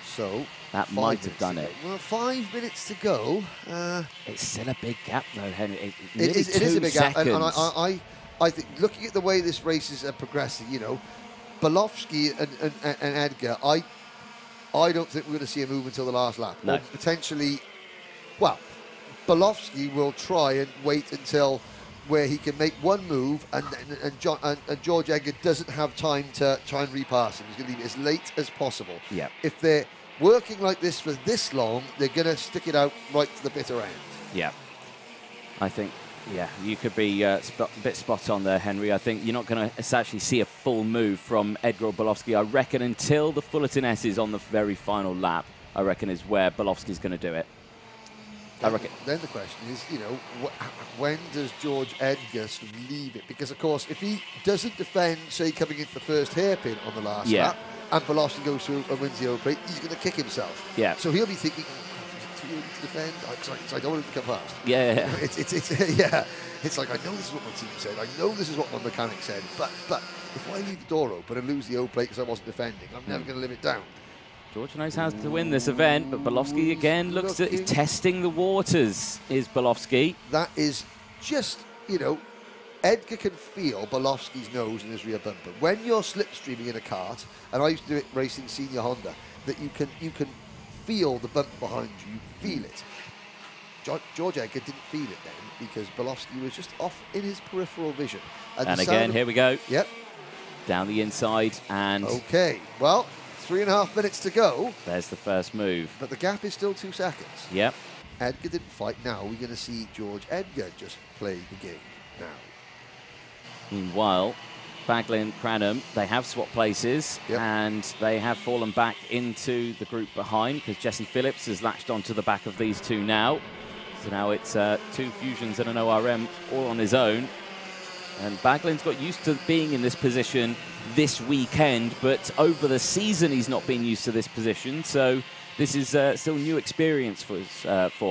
So that might have done it. Well, 5 minutes to go. It's still a big gap, though, Henry. It is a big gap, and I think looking at the way this race is progressing, you know, Bolofsky and Edgar, I don't think we're going to see a move until the last lap. No. Or potentially, well, Bolofsky will try and wait until where he can make one move, and George Edgar doesn't have time to try and repass him. He's going to leave it as late as possible. Yeah. If they're working like this for this long, they're going to stick it out right to the bitter end. Yeah. I think, yeah, you could be a bit spot on there, Henry. I think you're not going to actually see a full move from Edgar or Bolofsky, I reckon, until the Fullerton S is on the very final lap, I reckon, is where Bolofsky's going to do it. I reckon. Then the question is, you know, when does George Edgar sort of leave it? Because, of course, if he doesn't defend, say, coming into the first hairpin on the last lap, and Bolofsky goes through and wins the open, he's going to kick himself. Yeah. So he'll be thinking, is it too early to defend? Because I don't want him to come fast. Yeah. Yeah. It's like, I know this is what my team said. I know this is what my mechanic said. But if I leave the door open and lose the O-plate because I wasn't defending, I'm never going to live it down. George knows how to win this event, but Bolofsky again looks at testing the waters, is Bolofsky. That is just, you know, Edgar can feel Bolofsky's nose in his rear bumper. When you're slipstreaming in a kart, and I used to do it racing senior Honda, that you can feel the bump behind you, you feel it. George Edgar didn't feel it then because Bolofsky was just off in his peripheral vision. And again, here we go. Yep. Down the inside and... Okay, well, 3.5 minutes to go. There's the first move. But the gap is still 2 seconds. Yep. Edgar didn't fight. Now we're going to see George Edgar just play the game now. Meanwhile, Bagley and Cranham, they have swapped places, and they have fallen back into the group behind because Jesse Phillips has latched onto the back of these two now. So now it's 2 Fusions and an ORM all on his own. And Baglin's got used to being in this position this weekend, but over the season he's not been used to this position. So this is still new experience for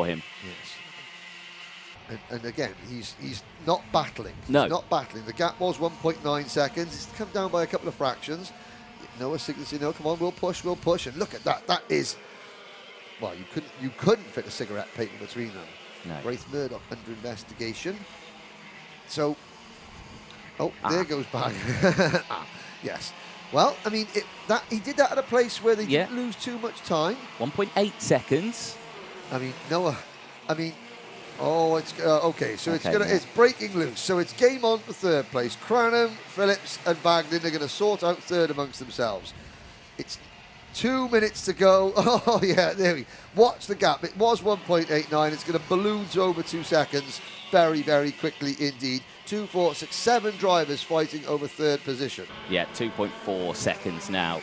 him. Yes. And again, he's not battling. No. He's not battling. The gap was 1.9 seconds. It's come down by a couple of fractions. Noah signals, you know, come on, we'll push. And look at that. That is, well, you couldn't fit a cigarette paper between them. No. Wraith Murdoch under investigation. So, there goes Bag. Yes. Well, I mean, he did that at a place where they didn't lose too much time. 1.8 seconds. I mean, Noah. I mean, it's okay. So it's breaking loose. So it's game on for third place. Cranham, Phillips, and Baglin are going to sort out third amongst themselves. It's 2 minutes to go. Oh yeah, there we go. Watch the gap. It was 1.89. It's going to balloon to over 2 seconds very, very quickly indeed. 2, 4, 6, 7 drivers fighting over third position. Yeah, 2.4 seconds now.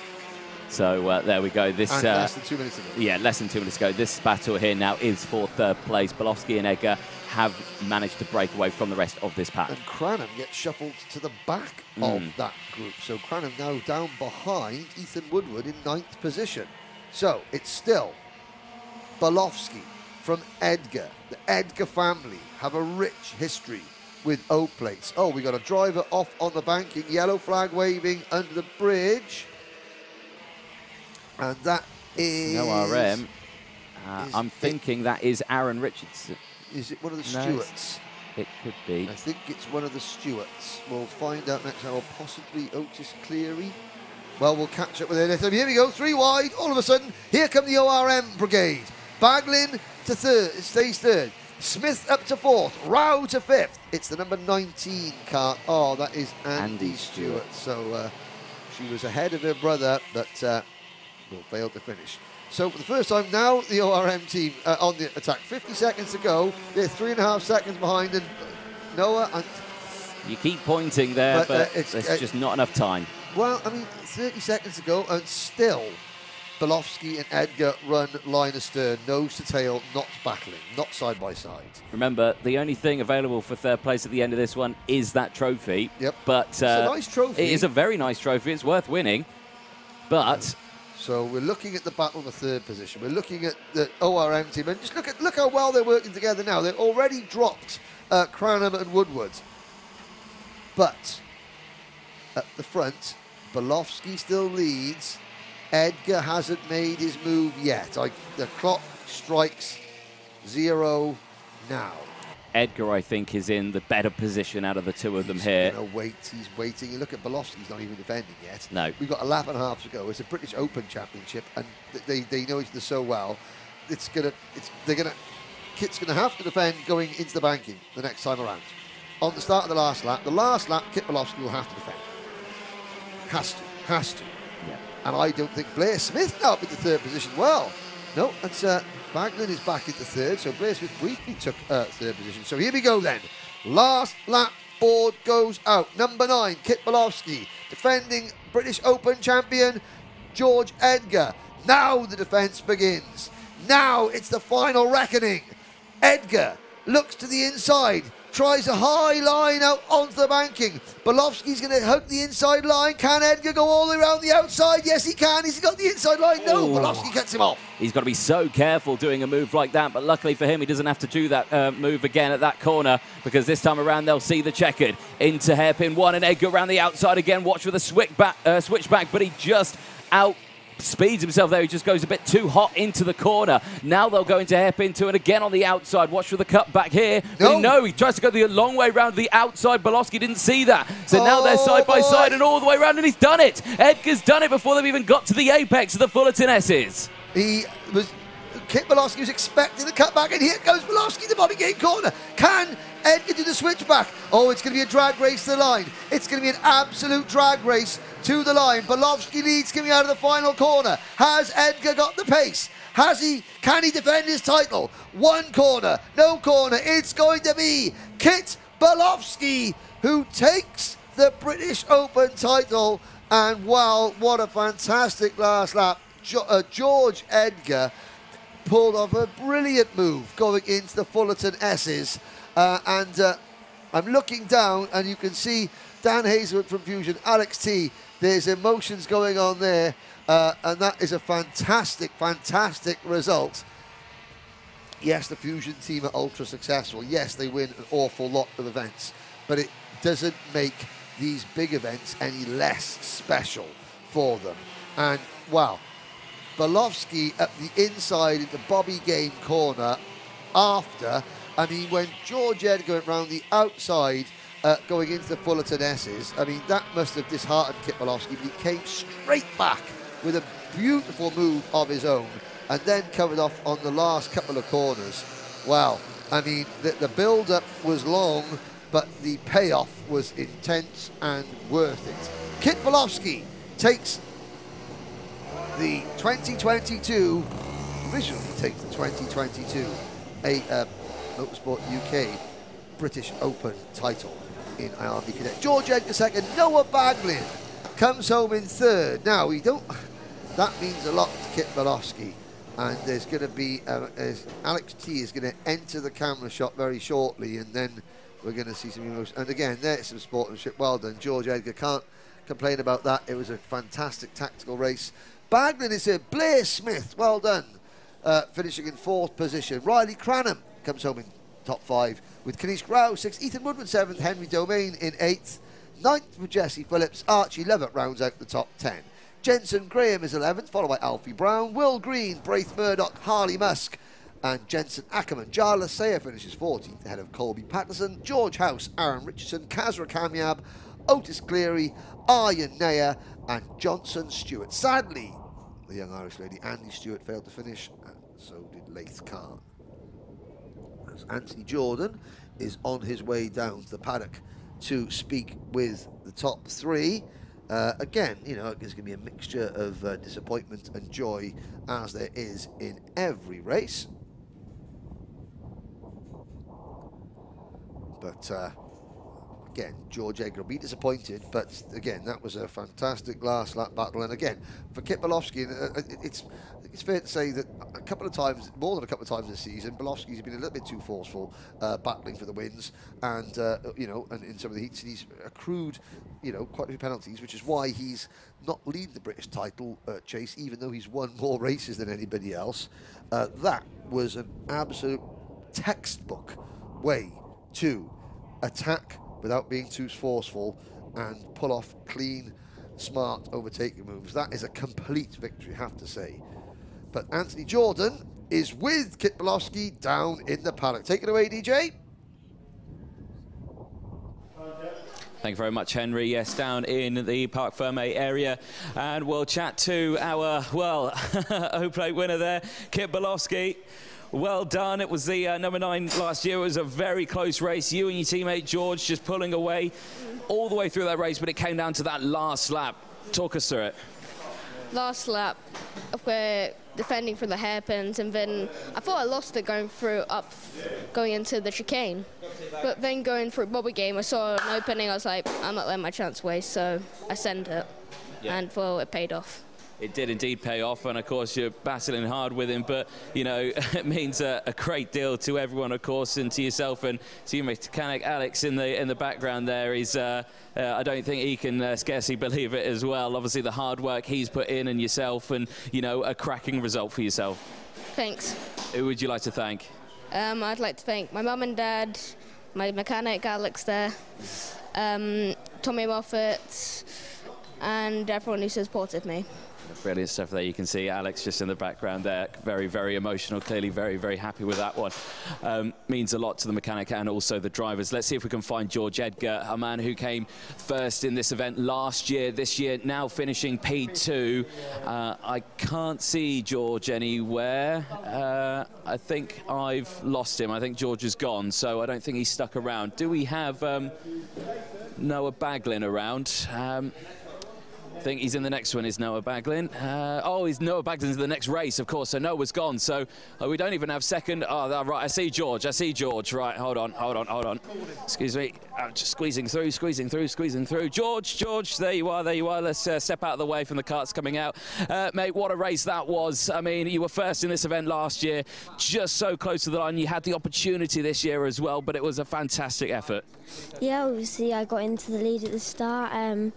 So there we go. This less than 2 minutes to go. Yeah, less than 2 minutes ago. This battle here now is for third place. Bolofsky and Edgar have managed to break away from the rest of this pack. And Cranham gets shuffled to the back of that group. So Cranham now down behind Ethan Woodward in 9th position. So it's still Bolofsky from Edgar. The Edgar family have a rich history with O-plates. Oh, we got a driver off on the banking, yellow flag waving under the bridge. And that is... No RM. I'm thinking that is Aaron Richardson. Is it one of the stewards? It could be. I think it's one of the stewards. We'll find out next hour. Possibly Otis Cleary. Well, we'll catch up with it. Here we go, 3 wide. All of a sudden, here come the ORM brigade. Baglin to third, stays third. Smith up to 4th. Rao to 5th. It's the number 19 car. Oh, that is Andy Stewart. So she was ahead of her brother, but failed to finish. So for the first time now, the ORM team on the attack. 50 seconds to go. They're 3.5 seconds behind, and Noah. You keep pointing there, but there's just not enough time. Well, I mean, 30 seconds to go, and still Belofsky and Edgar run line astern, nose to tail, not battling, not side by side. Remember, the only thing available for third place at the end of this one is that trophy. Yep. But it's a nice trophy. It is a very nice trophy. It's worth winning. But so we're looking at the battle for third position. We're looking at the ORM team, and just look how well they're working together now. They've already dropped Cranham and Woodward. But at the front, Belofsky still leads. Edgar hasn't made his move yet. The clock strikes 0 now. Edgar, I think, is in the better position out of the two of them here. He's waiting. You look at Belofsky's not even defending yet. No. We've got a lap and a half to go. It's a British Open Championship, and they know each other so well. Kit's gonna have to defend going into the banking the next time around. On the start of the last lap, Kit Belofsky will have to defend. Has to. Yeah. And I don't think Blair Smith now up into third position. Well, no, that's Baglin is back into third, so Blair Smith briefly took third position. So here we go then. Last lap board goes out. Number 9, Kit Belofsky, defending British Open champion George Edgar. Now the defence begins. Now it's the final reckoning. Edgar looks to the inside, tries a high line out onto the banking. Belofsky's going to hug the inside line. Can Edgar go all the way around the outside? Yes, he can. He's got the inside line. No, Belofsky cuts him off. He's got to be so careful doing a move like that, but luckily for him, he doesn't have to do that move again at that corner, because this time around they'll see the checkered into hairpin 1, and Edgar around the outside again. Watch for the switchback, but he just speeds himself there. He just goes a bit too hot into the corner. Now they'll go into hairpin 2, and again on the outside. Watch for the cut back here. No, he tries to go the long way around the outside. Belofsky didn't see that. So now they're side by side and all the way around, and he's done it. Edgar's done it before they've even got to the apex of the Fullerton S's. Kit Belofsky was expecting the cutback, and here goes Belofsky, the Bobby Game corner. Can Edgar do the switchback? Oh, it's going to be a drag race to the line. It's going to be an absolute drag race to the line. Belofsky leads coming out of the final corner. Has Edgar got the pace? Has he? Can he defend his title? One corner, no corner. It's going to be Kit Belofsky who takes the British Open title. And wow, what a fantastic last lap. George Edgar pulled off a brilliant move going into the Fullerton S's. I'm looking down, and you can see Dan Hazelwood from Fusion, Alex T. There's emotions going on there, and that is a fantastic, fantastic result. Yes, the Fusion team are ultra successful. Yes, they win an awful lot of events, but it doesn't make these big events any less special for them. And wow, Belofsky at the inside into Bobby Game corner after. I mean, when George Edgar went round the outside going into the Fullerton S's, I mean, that must have disheartened Kit Belofsky, but he came straight back with a beautiful move of his own and then covered off on the last couple of corners. Wow. I mean, the build-up was long, but the payoff was intense and worth it. Kit Belofsky takes the 2022, originally takes the 2022 Motorsport UK British Open title in IAME Cadet. George Edgar second, Noah Baglin comes home in third. Now, that means a lot to Kit Belofsky, and there's going to be, Alex T is going to enter the camera shot very shortly, and then we're going to see some emotion. And again, there's some sportsmanship. Well done, George Edgar. Can't complain about that. It was a fantastic tactical race. Baglin is here. Blair Smith, well done, finishing in 4th position. Riley Cranham comes home in top 5 with Kanish Grau 6th, Ethan Woodward 7th, Henry Domain in 8th, 9th for Jesse Phillips. Archie Levitt rounds out the top 10. Jensen Graham is 11th, followed by Alfie Brown, Will Green, Braith Murdoch, Harley Musk, and Jensen Ackerman. Jarlath Sayer finishes 14th ahead of Colby Patterson, George House, Aaron Richardson, Kazra Kamiab, Otis Cleary, Aryan Nair, and Johnson Stewart. Sadly, the young Irish lady Andy Stewart failed to finish, and so did Laith Khan. As Anthony Jordan is on his way down to the paddock to speak with the top 3. Again, you know, there's going to be a mixture of disappointment and joy, as there is in every race. But again, George Edgar will be disappointed, but again, that was a fantastic last lap battle. And again, for Kit Bolofsky, it's fair to say that a couple of times, more than a couple of times this season, Bolofsky's been a little bit too forceful, battling for the wins, and you know, and in some of the heats, he's accrued, you know, quite a few penalties, which is why he's not leading the British title chase, even though he's won more races than anybody else. That was an absolute textbook way to attack without being too forceful and pull off clean, smart overtaking moves. That is a complete victory, I have to say. But Anthony Jordan is with Kit Bolofsky down in the paddock. Take it away, DJ. Thank you very much, Henry. Yes, down in the Parc Ferme area. And we'll chat to our, well, O-Plate winner there, Kit Bolofsky. Well done. It was the number 9 last year. It was a very close race. You and your teammate George just pulling away all the way through that race, but it came down to that last lap. Talk us through it. Last lap, we're defending for the hairpins, and then I thought I lost it going into the chicane. But then going through Bobby Game, I saw an opening. I was like, I'm not letting my chance waste, so I sent it, and well, it paid off. It did indeed pay off, and of course you're battling hard with him, but you know it means a great deal to everyone, of course, and to yourself and to your mechanic Alex in the background there. He's I don't think he can scarcely believe it as well. Obviously the hard work he's put in, and yourself, and you know, a cracking result for yourself. Thanks. Who would you like to thank? I'd like to thank my mum and dad, my mechanic Alex there, Tommy Moffat, and everyone who supported me. Brilliant stuff there. You can see Alex just in the background there. Very, very emotional. Clearly very, very happy with that one. Means a lot to the mechanic and also the drivers. Let's see if we can find George Edgar, a man who came first in this event last year, this year now finishing P2. I can't see George anywhere. I think I've lost him. I think George is gone, so I don't think he's stuck around. Do we have Noah Baglin around? I think he's in the next one, is Noah Baglin. Noah Baglin's in the next race, of course, so Noah's gone. So we don't even have second. Oh, right, I see George. Right, hold on. Excuse me. I'm just squeezing through. George, there you are. Let's step out of the way from the carts coming out. Mate, what a race that was. I mean, you were first in this event last year, just so close to the line. You had the opportunity this year as well, but it was a fantastic effort. Yeah, obviously I got into the lead at the start.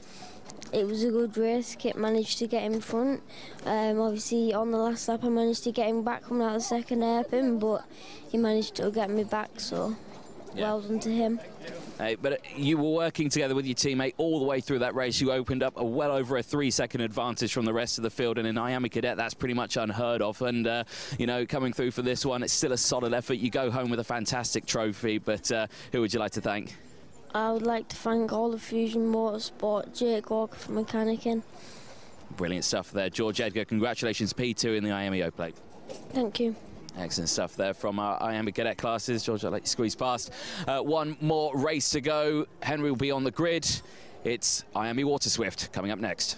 It was a good race. Kit managed to get in front. Obviously, on the last lap, I managed to get him back coming out of the second hairpin, but he managed to get me back, so well done to him. Hey, but you were working together with your teammate all the way through that race. You opened up well over a 3-second advantage from the rest of the field, and in IAME Cadet, that's pretty much unheard of. And, you know, coming through for this one, it's still a solid effort. You go home with a fantastic trophy, but who would you like to thank? I would like to thank all of Fusion Motorsport, Jake Walker for mechanicking. Brilliant stuff there. George Edgar, congratulations, P2 in the IAME O-Plate. Thank you. Excellent stuff there from our IAME Cadet classes. George, I'll let you squeeze past. One more race to go. Henry will be on the grid. It's IAME Waterswift coming up next.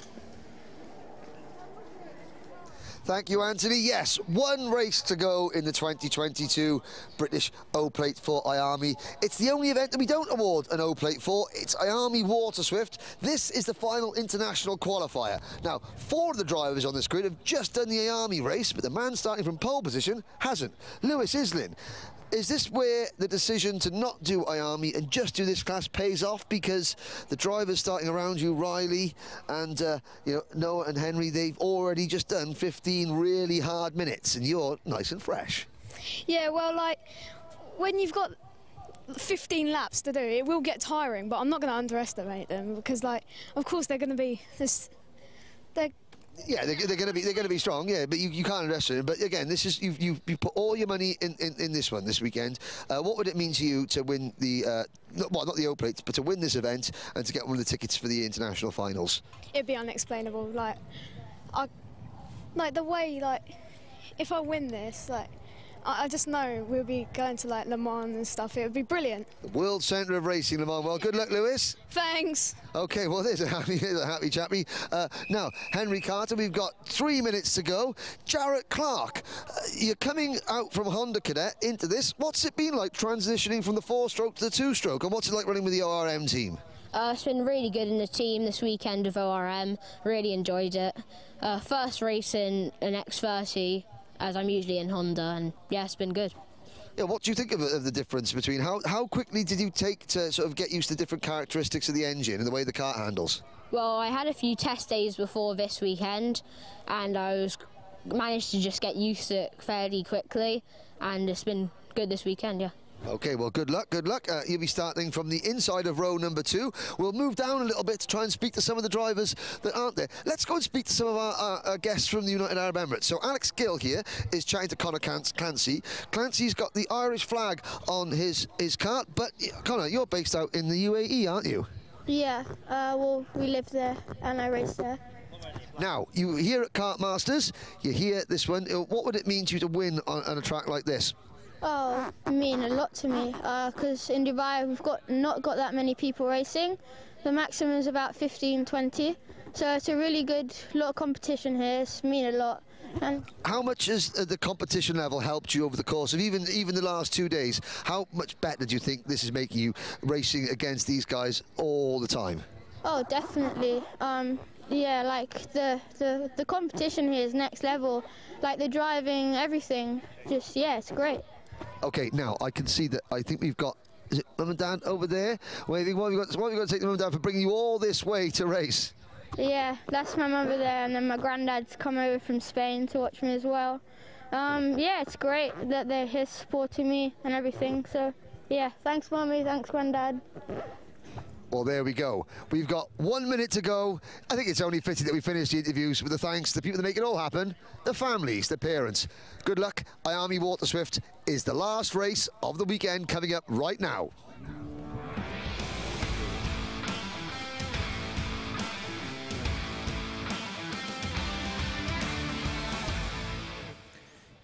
Thank you, Anthony. Yes, one race to go in the 2022 British O-Plate for IAME. It's the only event that we don't award an O-Plate for. It's IAME Waterswift. This is the final international qualifier. Now, 4 of the drivers on this grid have just done the IAME race, but the man starting from pole position hasn't. Lewis Islin. Is this where the decision to not do IAME and just do this class pays off, because the drivers starting around you, Riley and you know, Noah and Henry, they've already just done 15 really hard minutes, and you're nice and fresh? Yeah, well, like when you've got 15 laps to do, it will get tiring, but I'm not going to underestimate them, because, like, of course they're going to be this. Yeah, they're going to be strong. Yeah, but you can't underestimate them. But again, this is you put all your money in this one this weekend. What would it mean to you to win the not the O-Plates, but to win this event and to get one of the tickets for the international finals? It'd be unexplainable. Like the way, like, if I win this, like, I just know we'll be going to like Le Mans and stuff. It would be brilliant. The World Centre of Racing, Le Mans. Well, good luck, Lewis. Thanks. Okay, well, there's a happy chappy. Now, Henry Carter, we've got 3 minutes to go. Jarrett Clark, you're coming out from Honda Cadet into this. What's it been like transitioning from the 4-stroke to the 2-stroke, and what's it like running with the ORM team? It's been really good in the team this weekend of ORM. Really enjoyed it. First race in an X30, as I'm usually in Honda, and yeah, it's been good. Yeah, what do you think of the difference between how quickly did you take to sort of get used to different characteristics of the engine and the way the car handles? Well, I had a few test days before this weekend, and I managed to just get used to it fairly quickly, and it's been good this weekend, yeah. Okay, well, good luck, good luck. You'll be starting from the inside of row number 2. We'll move down a little bit to try and speak to some of the drivers that aren't there. Let's go and speak to some of our guests from the United Arab Emirates. So Alex Gill here is chatting to Connor Clancy. Clancy's got the Irish flag on his kart, but Connor, you're based out in the UAE, aren't you? Yeah, well, we live there and I race there. Now, you here at Kart Masters, you hear this one. What would it mean to you to win on a track like this? Oh, it mean a lot to me, because in Dubai we've not got that many people racing. The maximum is about 15, 20. So it's a really good lot of competition here. It's mean a lot. And how much has the competition level helped you over the course of even the last 2 days? How much better do you think this is making you racing against these guys all the time? oh, definitely. Yeah, like the competition here is next level. Like the driving, everything. Just yeah, it's great. Okay, now I can see that. I think we've got. Is it Mum and Dad over there? Waving. What have we got to take the Mum and Dad for bringing you all this way to race? Yeah, that's my mum over there, and then my granddad's come over from Spain to watch me as well. Yeah, it's great that they're here supporting me and everything. So yeah, thanks Mummy, thanks Granddad. Well, there we go. We've got 1 minute to go. I think it's only fitting that we finish the interviews with the thanks to the people that make it all happen, the families, the parents. Good luck. IAME Waterswift is the last race of the weekend coming up right now.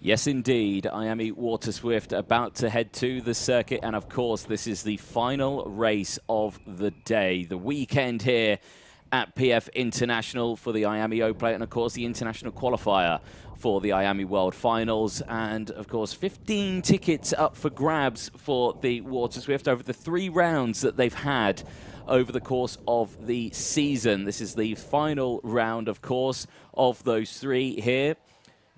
Yes, indeed. IAME Waterswift about to head to the circuit. And, of course, this is the final race of the day. The weekend here at PF International for the IAME O-Plate. And, of course, the international qualifier for the IAME World Finals. And, of course, 15 tickets up for grabs for the Waterswift over the 3 rounds that they've had over the course of the season. This is the final round, of course, of those 3 here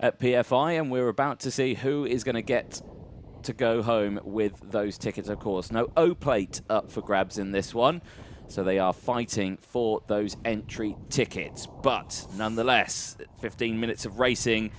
at PFI, and we're about to see who is going to get to go home with those tickets, of course. No O-Plate up for grabs in this one, so they are fighting for those entry tickets. But nonetheless, 15 minutes of racing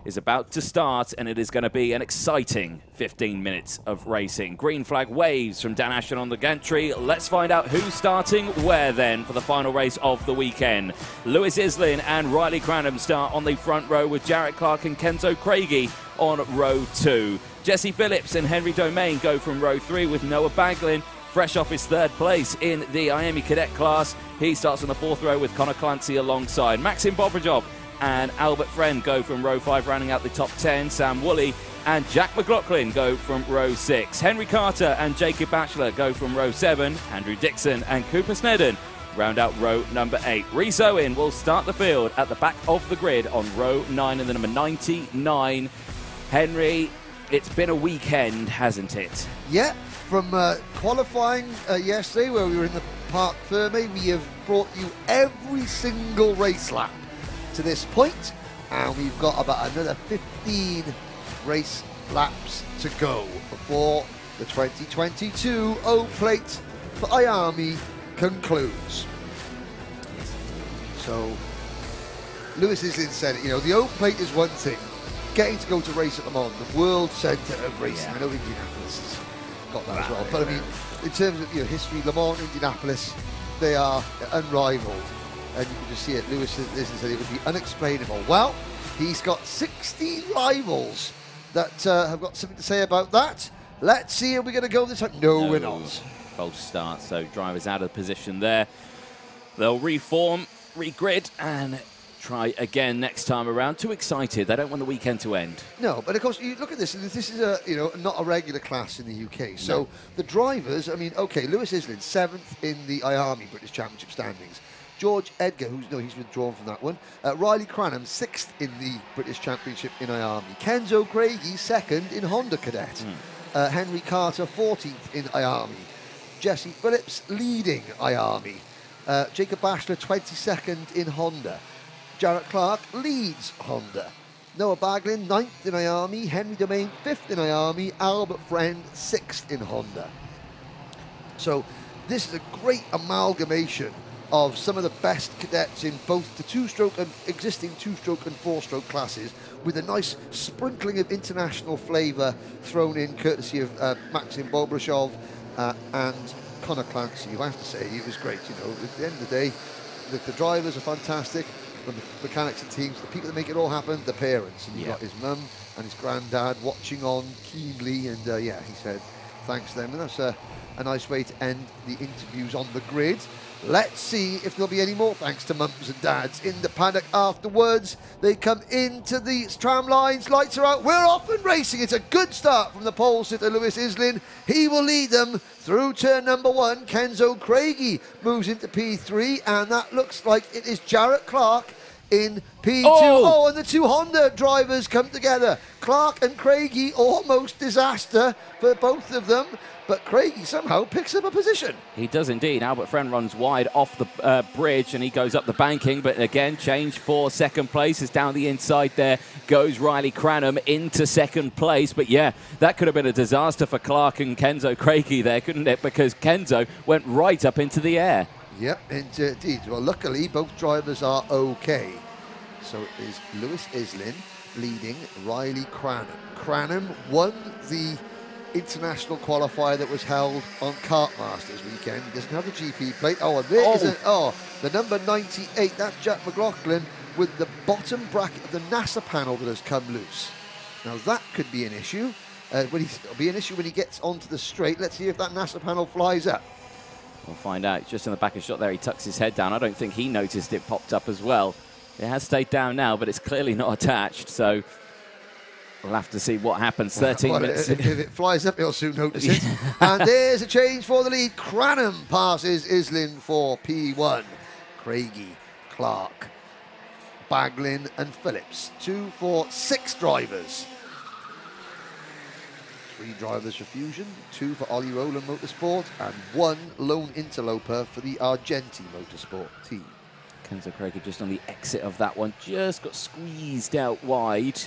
is about to start, and it is going to be an exciting 15 minutes of racing. Green flag waves from Dan Ashton on the gantry. Let's find out who's starting where then for the final race of the weekend. Lewis Islin and Riley Cranham start on the front row with Jarrett Clark and Kenzo Craigie on row 2. Jesse Phillips and Henry Domain go from row 3 with Noah Baglin fresh off his 3rd place in the IAME Cadet class. He starts on the 4th row with Connor Clancy alongside. Maxim Bobrajov and Albert Friend go from row 5, rounding out the top 10. Sam Woolley and Jack McLaughlin go from row 6. Henry Carter and Jacob Batchelor go from row 7. Andrew Dixon and Cooper Snedden round out row number 8. Rhys Owen will start the field at the back of the grid on row 9 and the number 99. Henry, it's been a weekend, hasn't it? Yeah, from qualifying yesterday where we were in the Parc Ferme, we have brought you every single race lap to this point, and we've got about another 15 race laps to go before the 2022 O-Plate for IAME concludes. So Lewis Islin said, you know, the O-Plate is one thing, getting to go to race at Le Mans, the World Centre of Racing. I know Indianapolis has got that as well, but I mean, in terms of history, Le Mans, Indianapolis, they are unrivaled. And you can just see it. Lewis Islin said it would be unexplainable. Well, he's got 16 rivals that have got something to say about that. Let's see, are we going to go this time? No, we're not. False start, so drivers out of position there. They'll reform, regrid, and try again next time around. Too excited. They don't want the weekend to end. No, but of course, you look at this, and this is a, not a regular class in the UK. So the drivers, I mean, okay, Lewis Islin, 7th in the IAME British Championship standings. George Edgar, he's withdrawn from that one. Riley Cranham, 6th in the British Championship in IAME. Kenzo Craigie, 2nd in Honda Cadet. Henry Carter, 14th in IAME. Jesse Phillips, leading IAME. Jacob Bashler, 22nd in Honda. Jarrett Clark leads Honda. Noah Baglin, 9th in IAME. Henry Domain, 5th in IAME. Albert Friend, 6th in Honda. So this is a great amalgamation of some of the best cadets in both the two-stroke and existing two-stroke and four-stroke classes, with a nice sprinkling of international flavour thrown in courtesy of Maxim Bobrashov and Connor Clancy. I have to say, he was great. At the end of the day, the drivers are fantastic, the mechanics and teams, the people that make it all happen, the parents. And you've got his mum and his granddad watching on keenly, and he said thanks to them. And that's a nice way to end the interviews on the grid. Let's see if there'll be any more thanks to mums and dads in the paddock afterwards. They come into the tram lines, lights are out, we're off and racing. It's a good start from the pole sitter Lewis Islin. He will lead them through turn number 1. Kenzo Craigie moves into P3, and that looks like it is Jarrett Clark in P2. Oh, and the two Honda drivers come together. Clark and Craigie, almost disaster for both of them. But Craigie somehow picks up a position. He does indeed. Albert Friend runs wide off the bridge, and he goes up the banking. But again, change for second place. Is down the inside there. Goes Riley Cranham into second place. But yeah, that could have been a disaster for Clark and Kenzo Craigie there, couldn't it? Because Kenzo went right up into the air. Yep, indeed. Well, luckily, both drivers are okay. So it is Lewis Islin leading Riley Cranham. Cranham won the international qualifier that was held on Kartmasters weekend. He doesn't have the GP plate. Oh, and there is the number 98. That's Jack McLaughlin with the bottom bracket of the NASA panel that has come loose. Now that could be an issue. It'll be an issue when he gets onto the straight. Let's see if that NASA panel flies up. We'll find out. Just in the back of shot there, he tucks his head down. I don't think he noticed it popped up as well. It has stayed down now, but it's clearly not attached. So we'll have to see what happens. 13 minutes. If it flies up, he'll soon notice it. And there's a change for the lead. Cranham passes Islin for P1. Craigie, Clark, Baglin and Phillips. 2, 4, 6 drivers. 3 drivers for Fusion, 2 for Ollie Rowland Motorsport, and 1 lone interloper for the Argenti Motorsport team. Kenzo Craigie just on the exit of that one, just got squeezed out wide.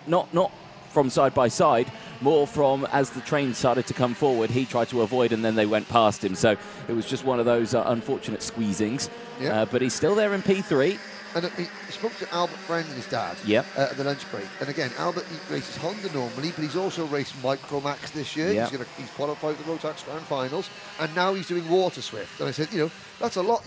Not from side by side, more from as the train started to come forward, he tried to avoid and then they went past him. So it was just one of those unfortunate squeezings. Yep. But he's still there in P3. And he spoke to Albert Friend and his dad at the lunch break. And again, Albert races Honda normally, but he's also raced Micromax this year. Yep. He's qualified for the Rotax Grand Finals, and now he's doing Waterswift. And I said, that's a lot,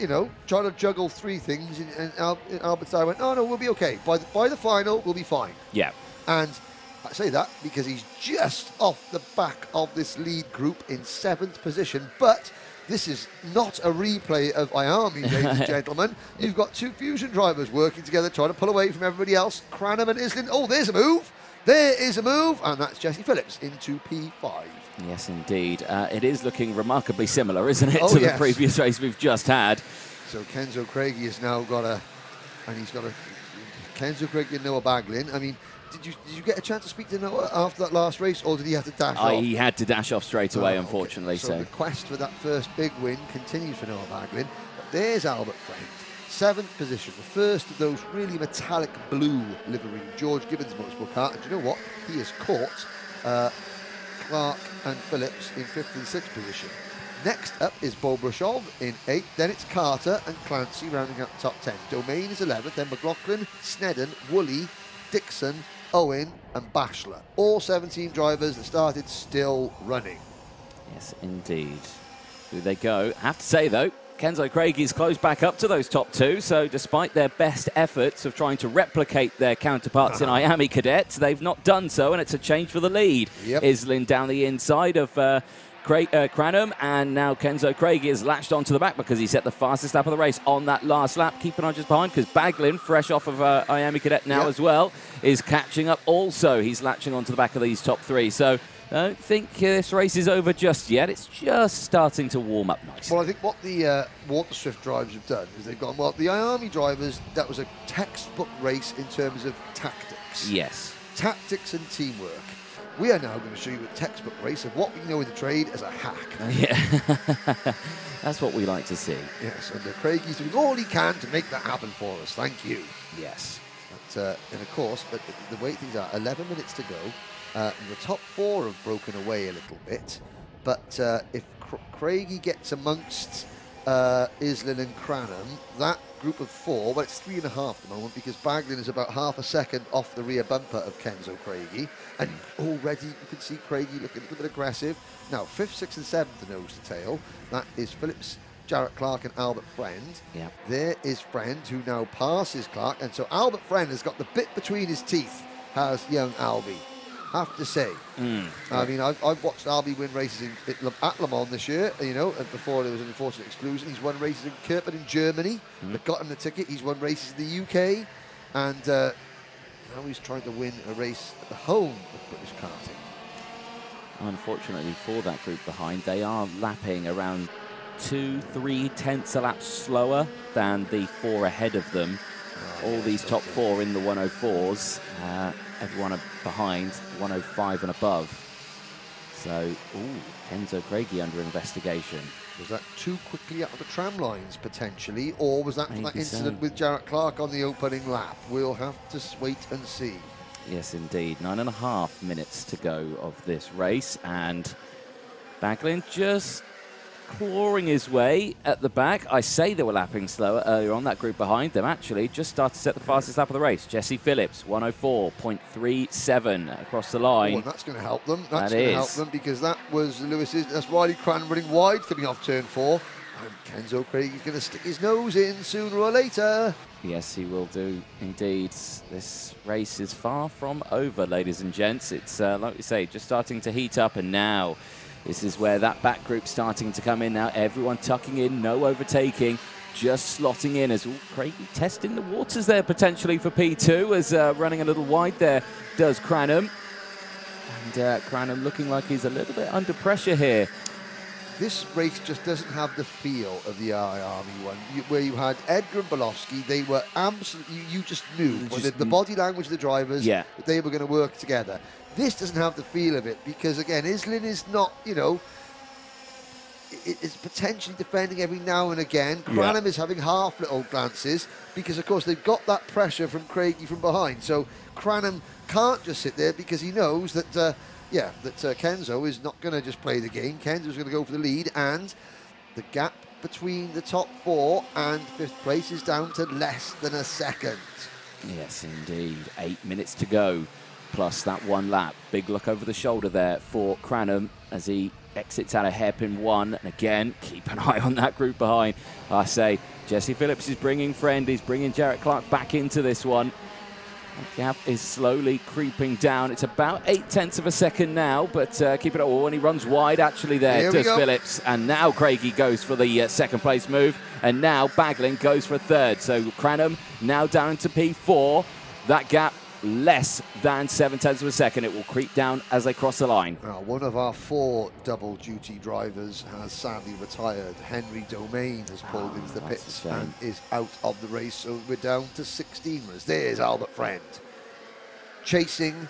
trying to juggle 3 things. And Albert's dad went, no, we'll be okay. By the final, we'll be fine. Yeah. And I say that because he's just off the back of this lead group in 7th position, but this is not a replay of IAME, ladies and gentlemen. You've got 2 Fusion drivers working together, trying to pull away from everybody else. Cranham and Islin. Oh, there's a move. There is a move. And that's Jesse Phillips into P5. Yes, indeed. It is looking remarkably similar, isn't it, to the previous race we've just had. So Kenzo Craigie has now got Kenzo Craigie and Noah Baglin. I mean, did you get a chance to speak to Noah after that last race, or did he have to dash off? He had to dash off straight away, unfortunately. Okay. So the quest for that first big win continues for Noah Baglin. But there's Albert Friend, 7th position, the first of those really metallic blue livery George Gibbons Motorsport car. And do you know what? He has caught Clark and Phillips in 5th and 6th position. Next up is Bobrashov in 8th, then it's Carter and Clancy rounding up the top 10. Domain is 11th, then McLaughlin, Snedden, Woolley, Dixon, Owen and Bashler. All 17 drivers that started still running. Yes, indeed. Here they go. I have to say, though, Kenzo Craigie's closed back up to those top 2, so despite their best efforts of trying to replicate their counterparts in IAME Cadets, they've not done so, and it's a change for the lead. Yep. Islin down the inside of Cranham, and now Kenzo Craigie is latched onto the back because he set the fastest lap of the race on that last lap. Keep an eye just behind because Baglin, fresh off of IAME Cadet now as well, is catching up also. He's latching onto the back of these top three. So I don't think this race is over just yet. It's just starting to warm up nicely. Well, I think what the Waterswift drivers have done is they've gone, well, the IAME drivers, that was a textbook race in terms of tactics. Yes. Tactics and teamwork. We are now going to show you a textbook race of what we know in the trade as a hack. Yeah. That's what we like to see. Yes, and Craigie's doing all he can to make that happen for us. Thank you. Yes. But, and of course, but the way things are, 11 minutes to go. The top four have broken away a little bit, but if Craigie gets amongst Islin and Cranham, that group of four, well, it's 3.5 at the moment because Baglin is about half a second off the rear bumper of Kenzo Craigie, and already you can see Craigie looking a little bit aggressive. Now, 5th, 6th and 7th are nose to tail. That is Phillips, Jarrett Clark and Albert Friend. Yep. There is Friend, who now passes Clark, and so Albert Friend has got the bit between his teeth, has young Albie. Have to say. I mean, I've watched Albie win races at Le Mans this year, you know, and before there was an unfortunate exclusion. He's won races in Kirkman in Germany that got him the ticket. He's won races in the UK, and now he's trying to win a race at the home of British karting. Unfortunately for that group behind, they are lapping around 2-3 tenths a lap slower than the four ahead of them. All these top four in the 104s. Everyone behind 105 and above. So, Kenzo Craigie under investigation. Was that too quickly out of the tram lines, potentially? Or was that that incident with Jarrett Clark on the opening lap? We'll have to wait and see. Yes, indeed. 9.5 minutes to go of this race. And Baglin just clawing his way at the back. I say they were lapping slower earlier on. That group behind them actually just started to set the fastest lap of the race. Jesse Phillips, 104.37 across the line. Oh, and that's going to help them. That's going to help them because that was Lewis's. That's Riley Cran running wide coming off turn 4. And Kenzo Craig is going to stick his nose in sooner or later. Yes, he will do indeed. This race is far from over, ladies and gents. It's, like we say, just starting to heat up, and now this is where that back group's starting to come in now. Everyone tucking in, no overtaking, just slotting in as Craigie testing the waters there potentially for P2 as running a little wide there does Cranham. And Cranham looking like he's a little bit under pressure here. This race just doesn't have the feel of the IAME one, where you had Edgar and Bolofsky. They were absolutely, you just knew the body language of the drivers that they were going to work together. This doesn't have the feel of it because, again, Islin is not, you know, it's potentially defending every now and again. Cranham is having half little glances because, of course, they've got that pressure from Craigie from behind. So Cranham can't just sit there because he knows that, Kenzo is not going to just play the game. Kenzo's going to go for the lead, and the gap between the top 4 and 5th place is down to less than a second. Yes, indeed. 8 minutes to go. Plus that one lap. Big look over the shoulder there for Cranham as he exits out of hairpin 1. And again, keep an eye on that group behind. I say, Jesse Phillips is bringing Friend. He's bringing Jarrett Clark back into this one. That gap is slowly creeping down. It's about 8 tenths of a second now, but keep it up. Oh, and he runs wide actually there, does Phillips. And now Craigie goes for the second place move. And now Baglin goes for a third. So Cranham now down to P4. That gap less than 7 tenths of a second. It will creep down as they cross the line. Now, one of our 4 double-duty drivers has sadly retired. Henry Domain has pulled into the pits and is out of the race, so we're down to 16 runners. There's Albert Friend chasing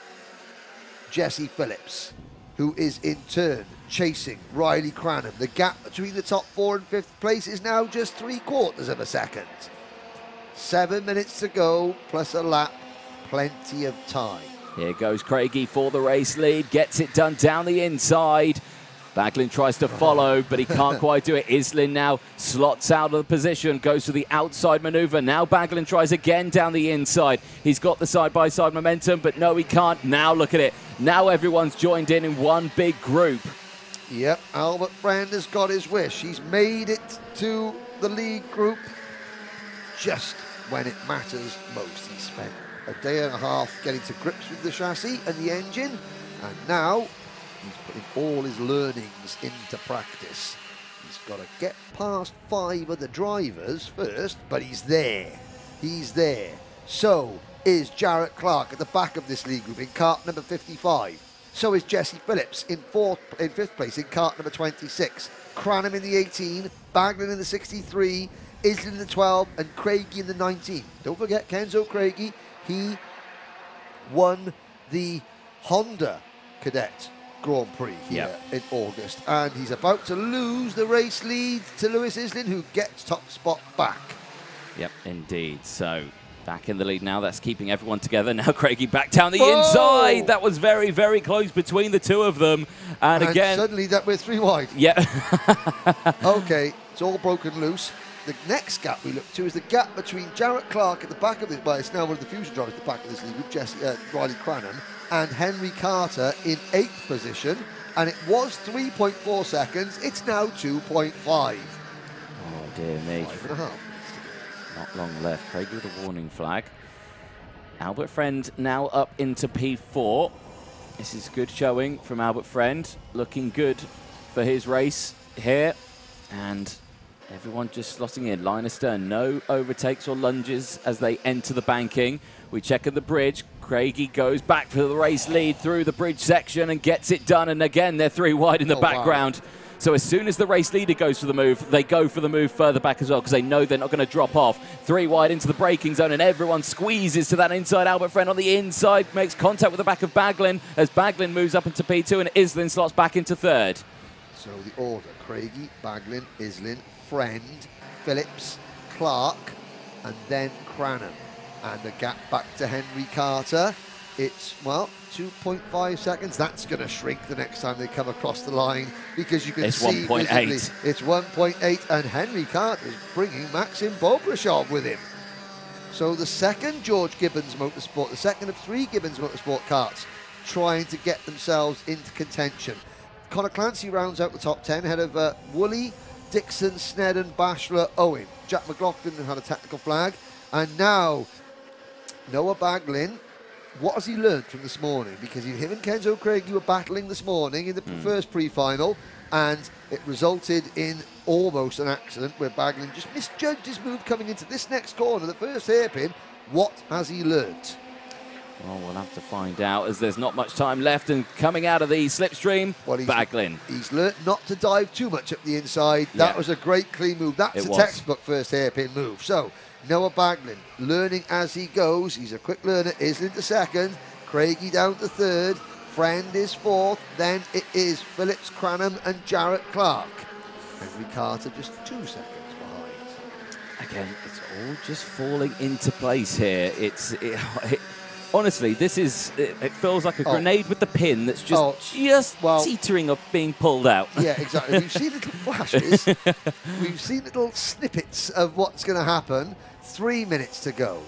Jesse Phillips, who is in turn chasing Riley Cranham. The gap between the top 4 and 5th place is now just 3/4 of a second. 7 minutes to go, plus a lap. Plenty of time. Here goes Craigie for the race lead. Gets it done down the inside. Baglin tries to follow, but he can't quite do it. Islin now slots out of the position, goes to the outside maneuver. Now Baglin tries again down the inside. He's got the side-by-side momentum, but no, he can't. Now look at it. Now everyone's joined in one big group. Yep, Albert Friend has got his wish. He's made it to the lead group just when it matters most. He spent a day and a half getting to grips with the chassis and the engine, and now He's putting all his learnings into practice. He's got to get past 5 of the drivers first, but he's there. He's there. So is Jarrett Clark at the back of this lead group in kart number 55. So is Jesse Phillips in 5th place in kart number 26. Cranham in the 18, Baglin in the 63, Islin in the 12, and Craigie in the 19. Don't forget Kenzo Craigie, he won the Honda Cadet Grand Prix here in August, and he's about to lose the race lead to Lewis Islin, who gets top spot back. Yep, indeed. So back in the lead now. That's keeping everyone together. Now Craigie back down the inside. That was very, very close between the two of them. And again, suddenly that we're 3 wide. Yeah. Okay, it's all broken loose. The next gap we look to is the gap between Jarrett Clark at the back of this, well, it's now one of the fusion drivers at the back of this league with Riley Cranham, and Henry Carter in 8th position. And it was 3.4 seconds. It's now 2.5. Oh, dear me. 5.5. Not long left. Craig with a warning flag. Albert Friend now up into P4. This is good showing from Albert Friend. Looking good for his race here. And everyone just slotting in. Line astern. No overtakes or lunges as they enter the banking. We check at the bridge. Craigie goes back for the race lead through the bridge section and gets it done. And again, they're 3 wide in the background. Wow. So as soon as the race leader goes for the move, they go for the move further back as well because they know they're not going to drop off. 3 wide into the braking zone, and everyone squeezes to that inside. Albert Friend on the inside makes contact with the back of Baglin as Baglin moves up into P2 and Islin slots back into 3rd. So the order: Craigie, Baglin, Islin, Friend, Phillips, Clark, and then Cranham. And the gap back to Henry Carter. It's, well, 2.5 seconds. That's going to shrink the next time they come across the line because you can see it's 1.8. It's 1.8, and Henry Carter is bringing Maxim Bobrashov with him. So the second George Gibbons Motorsport, the second of 3 Gibbons Motorsport karts trying to get themselves into contention. Connor Clancy rounds out the top 10 ahead of Woolley, Dixon, Snedden, Bashler, Owen. Jack McLaughlin had a technical flag. And now Noah Baglin. What has he learned from this morning? Because him and Kenzo Craigie were battling this morning in the first pre-final, and it resulted in almost an accident where Baglin just misjudged his move coming into this next corner, the first hairpin. What has he learnt? Well, we'll have to find out as there's not much time left, and coming out of the slipstream, Baglin. He's learnt not to dive too much up the inside. That was a great clean move. That's a textbook first hairpin move. So Noah Baglin learning as he goes. He's a quick learner. Islin to 2nd, Craigie down to 3rd, Friend is 4th, then it is Phillips, Cranham and Jarrett Clark. Henry Carter just 2 seconds behind. Again, it's all just falling into place here. Honestly, this is, it feels like a grenade with the pin that's just teetering of being pulled out. Yeah, exactly. We've seen little flashes. We've seen little snippets of what's going to happen. 3 minutes to go.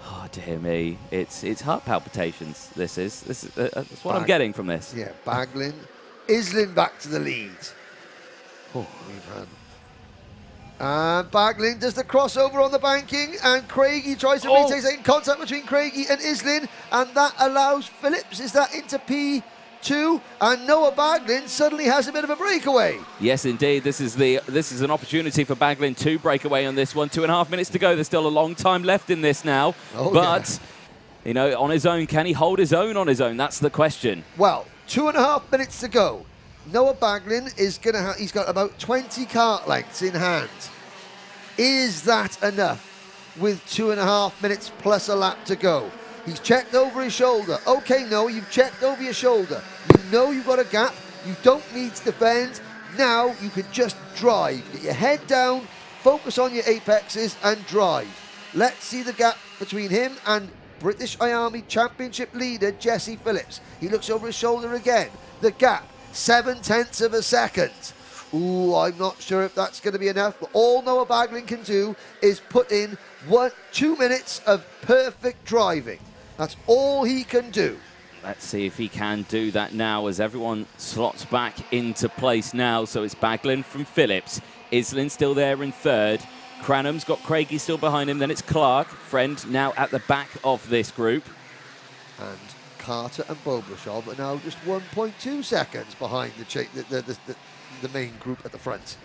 Oh, dear me. It's heart palpitations, this is. That's what I'm getting from this. Yeah, Baglin. Islin back to the lead. Oh, we've had... And Baglin does the crossover on the banking, and Craigie tries to retake in contact between Craigie and Islin, and that allows Phillips. Is that into P2? And Noah Baglin suddenly has a bit of a breakaway. Yes, indeed. This is an opportunity for Baglin to break away on this one. 2.5 minutes to go. There's still a long time left in this now. You know, on his own, can he hold his own on his own? That's the question. Well, 2.5 minutes to go. Noah Baglin is going to he's got about 20 kart lengths in hand. Is that enough with 2.5 minutes plus a lap to go? He's checked over his shoulder. Okay, Noah, you've checked over your shoulder. You know you've got a gap. You don't need to defend. Now you can just drive. Get your head down, focus on your apexes and drive. Let's see the gap between him and British IAME Championship leader Jesse Phillips. He looks over his shoulder again. The gap, 0.7 of a second. Ooh, I'm not sure if that's going to be enough, but all Noah Baglin can do is put in 2 minutes of perfect driving. That's all he can do. Let's see if he can do that now as everyone slots back into place now. So it's Baglin from Phillips. Islin still there in 3rd. Cranham's got Craigie still behind him. Then it's Clark. Friend now at the back of this group. And Carter and Bobrashov are now just 1.2 seconds behind the main group at the front.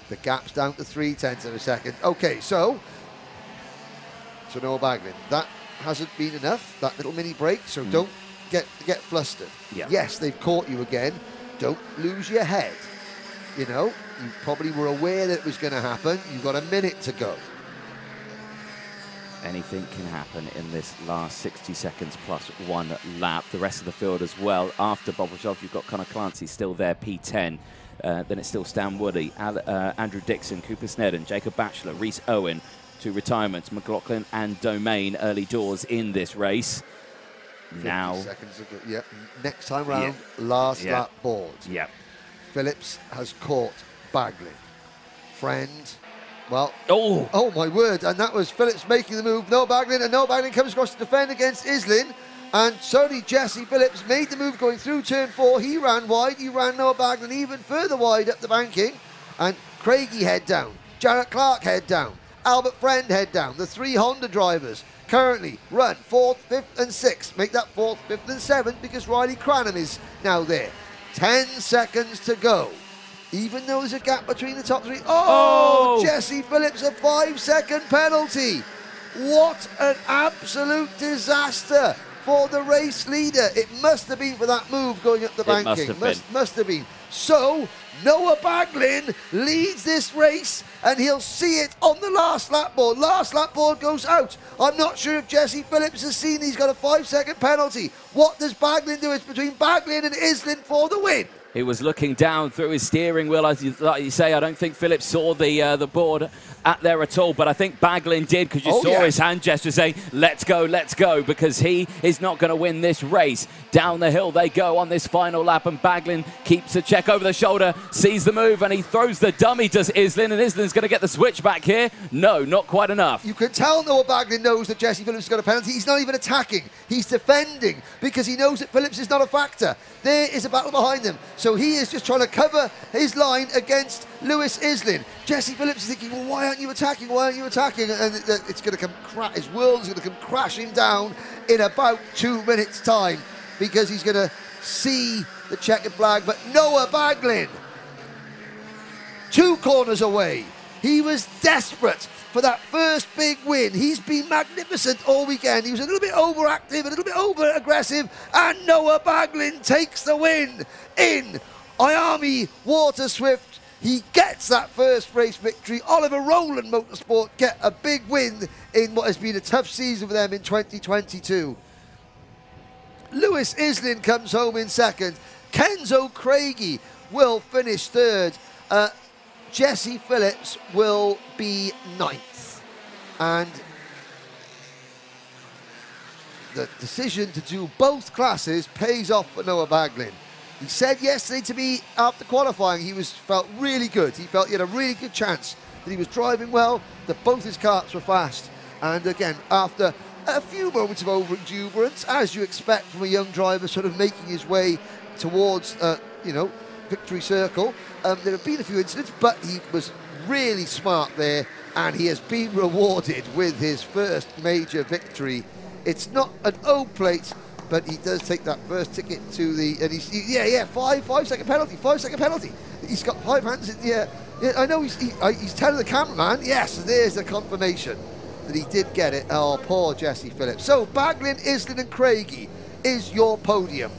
The gap's down to 0.3 of a second. Okay, so Noah Baglin, that hasn't been enough, that little mini break, so don't get flustered. Yeah. Yes, they've caught you again. Don't lose your head. You know, you probably were aware that it was going to happen. You've got a minute to go. Anything can happen in this last 60 seconds plus one lap. The rest of the field as well. After Bobrashov, you've got Connor Clancy still there, P10. Then it's still Stan Woody, Andrew Dixon, Cooper Snedden, Jacob Batchelor, Rhys Owen, 2 retirements, McLaughlin and Domain early doors in this race. Now, seconds ago. Yep. Next time round, last lap board. Yep. Phillips has caught Baglin. Friend, well, oh my word, and that was Phillips making the move. Noah Baglin, and Noah Baglin comes across to defend against Islin. And certainly Jesse Phillips made the move going through turn 4. He ran wide. He ran Noah Baglin even further wide up the banking. And Craigie head down. Jarrett Clark head down. Albert Friend head down. The 3 Honda drivers currently run 4th, 5th and 6th. Make that 4th, 5th and 7th because Riley Cranham is now there. 10 seconds to go. Even though there's a gap between the top 3. Oh! Jesse Phillips, a 5-second penalty. What an absolute disaster for the race leader. It must have been for that move going up the banking. Must have been. So, Noah Baglin leads this race, and he'll see it on the last lap board. Last lap board goes out. I'm not sure if Jesse Phillips has seen he's got a 5-second penalty. What does Baglin do? It's between Baglin and Islin for the win. He was looking down through his steering wheel, like you say. I don't think Phillips saw the board at there at all, but I think Baglin did, because you saw his hand gesture saying, let's go, because he is not going to win this race. Down the hill they go on this final lap, and Baglin keeps a check over the shoulder, sees the move, and he throws the dummy, does Islin, and Islin's going to get the switch back here. No, not quite enough. You can tell Noah Baglin knows that Jesse Phillips has got a penalty. He's not even attacking. He's defending, because he knows that Phillips is not a factor. There is a battle behind them. So he is just trying to cover his line against Lewis Islin. Jesse Phillips is thinking, well, why aren't you attacking? Why aren't you attacking? And it's going to come, his world is going to come crashing down in about 2 minutes' time, because he's going to see the checkered flag. But Noah Baglin, 2 corners away. He was desperate for that first big win. He's been magnificent all weekend. He was a little bit overactive, a little bit over-aggressive, and Noah Baglin takes the win in IAME Waterswift. He gets that first race victory. Oliver Rowland Motorsport get a big win in what has been a tough season for them in 2022. Lewis Islin comes home in second. Kenzo Craigie will finish third. Jesse Phillips will be 9th. And the decision to do both classes pays off for Noah Baglin. He said yesterday to me after qualifying he felt really good. He felt he had a really good chance, that he was driving well, that both his karts were fast. And again, after a few moments of over-exuberance, as you expect from a young driver sort of making his way towards, victory circle, there have been a few incidents, but he was really smart there, and he has been rewarded with his first major victory. It's not an O plate, but he does take that first ticket to the, and he's, 5-second penalty, 5-second penalty. He's got 5 hands in the air. Yeah, I know he's telling the cameraman, yes, there's the confirmation that he did get it. Oh, poor Jesse Phillips. So Baglin, Islin and Craigie is your podium.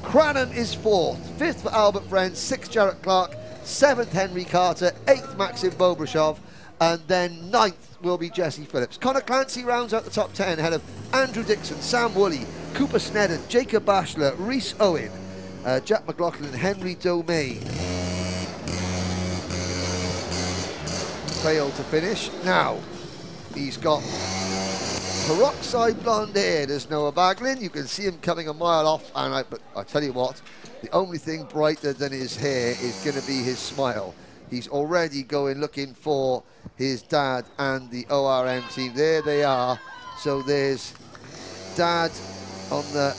Cranham is 4th, 5th for Albert Friend, 6th Jarrett Clark, 7th Henry Carter, 8th Maxim Bobrashov, and then 9th will be Jesse Phillips. Connor Clancy rounds out the top 10 ahead of Andrew Dixon, Sam Woolley, Cooper Snedden, Jacob Batchelor, Rhys Owen, Jack McLaughlin, Henry Domain. Failed to finish. Now, he's got peroxide blonde hair, does Noah Baglin. You can see him coming a mile off, and but I tell you what, the only thing brighter than his hair is going to be his smile. He's already looking for his dad and the ORM team. There they are. So there's Dad on the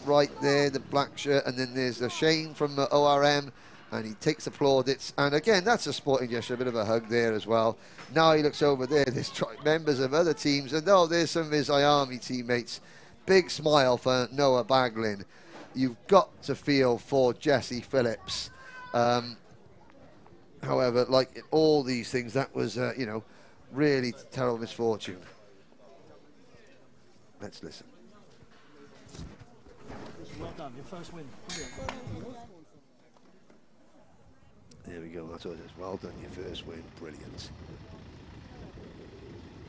right there, the black shirt, and then there's Shane from the ORM, and he takes the plaudits. And again, that's a sporting gesture, a bit of a hug there as well. Now he looks over there, there's members of other teams, and there's some of his IAME teammates big smile for Noah Baglin. You've got to feel for Jesse Phillips. However, like in all these things, that was, you know, really terrible misfortune. Let's listen. Well done, your first win. There we go, that's what it is. Well done, your first win. Brilliant.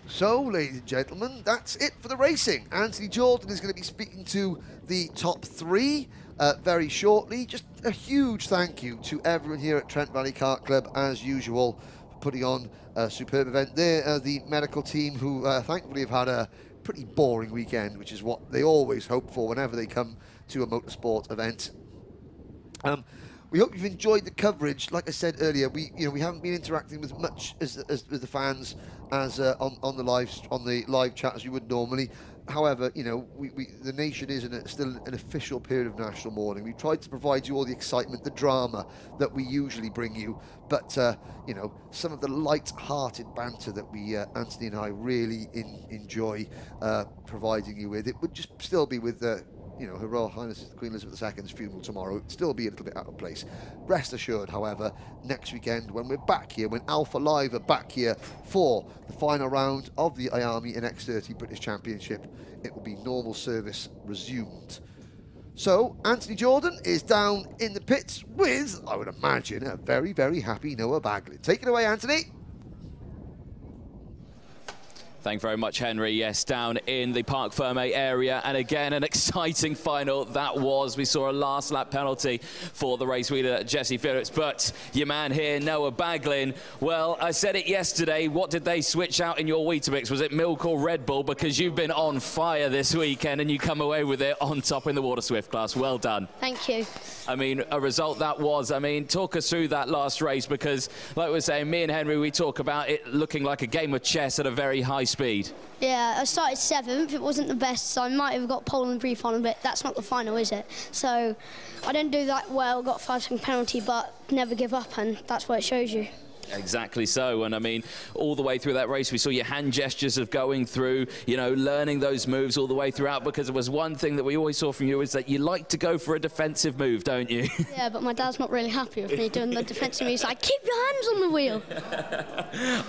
So, ladies and gentlemen, that's it for the racing. Anthony Jordan is going to be speaking to the top 3 very shortly. Just a huge thank you to everyone here at Trent Valley Kart Club, as usual, for putting on a superb event. They're the medical team who thankfully have had a pretty boring weekend, which is what they always hope for whenever they come to a motorsport event. We hope you've enjoyed the coverage. Like I said earlier, we haven't been interacting with much as the fans as on the live chat as you would normally. However, you know, the nation is still an official period of national mourning. We've tried to provide you all the excitement, the drama that we usually bring you, but you know, some of the light-hearted banter that we Anthony and I really enjoy providing you with. It would just still be with you know, Her Royal Highness Queen Elizabeth II's funeral tomorrow. It'd still be a little bit out of place. Rest assured, however, next weekend when we're back here, when Alpha Live are back here for the final round of the IAME and X30 British Championship, it will be normal service resumed. So, Anthony Jordan is down in the pits with, I would imagine, a very, very happy Noah Baglin. Take it away, Anthony. Thank you very much, Henry. Yes, down in the Parc Ferme area. And again, an exciting final that was. We saw a last lap penalty for the race leader, Jesse Phillips. But your man here, Noah Baglin, well, I said it yesterday. What did they switch out in your Weetabix? Was it milk or Red Bull? Because you've been on fire this weekend and you come away with it on top in the Waterswift class. Well done. Thank you. I mean, a result that was. I mean, talk us through that last race, because like we're saying, me and Henry, we talk about it looking like a game of chess at a very high speed. Yeah, I started 7th. It wasn't the best, so I might have got pole in the pre-final, but that's not the final, is it? So I didn't do that well, got a 5-second penalty, but never give up, and that's what it shows you. Exactly so. And I mean, all the way through that race, we saw your hand gestures of going through, you know, learning those moves all the way throughout, because it was one thing that we always saw from you is that you like to go for a defensive move, don't you? Yeah, but my dad's not really happy with me doing the defensive moves. Like, keep your hands on the wheel.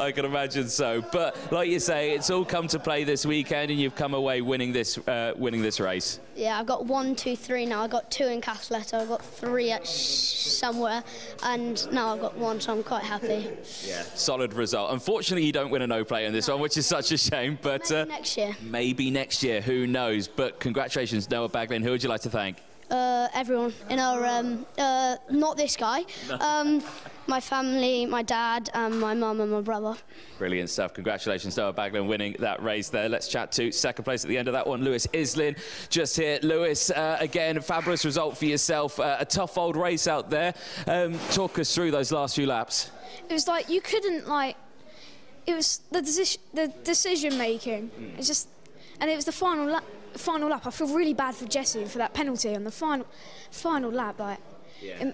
I can imagine so. But like you say, it's all come to play this weekend, and you've come away winning this race. Yeah, I've got 1, 2, 3 now. I've got 2 in Castelletto, I've got 3 at somewhere, and now I've got 1, so I'm quite happy. Yeah, solid result. Unfortunately, you don't win a no-play in this one, which is such a shame. But maybe next year. Maybe next year, who knows? But congratulations, Noah Baglin. Who would you like to thank? Everyone in our, not this guy, my family, my dad, my mum and my brother. Brilliant stuff. Congratulations, Noah Baglin, winning that race there. Let's chat to second place at the end of that one, Lewis Islin. Just here, Lewis, again, fabulous result for yourself. A tough old race out there. Talk us through those last few laps. It was like you couldn't, like, it was the decision making. It's just, and it was the final lap. I feel really bad for Jesse for that penalty on the final lap. Like, yeah.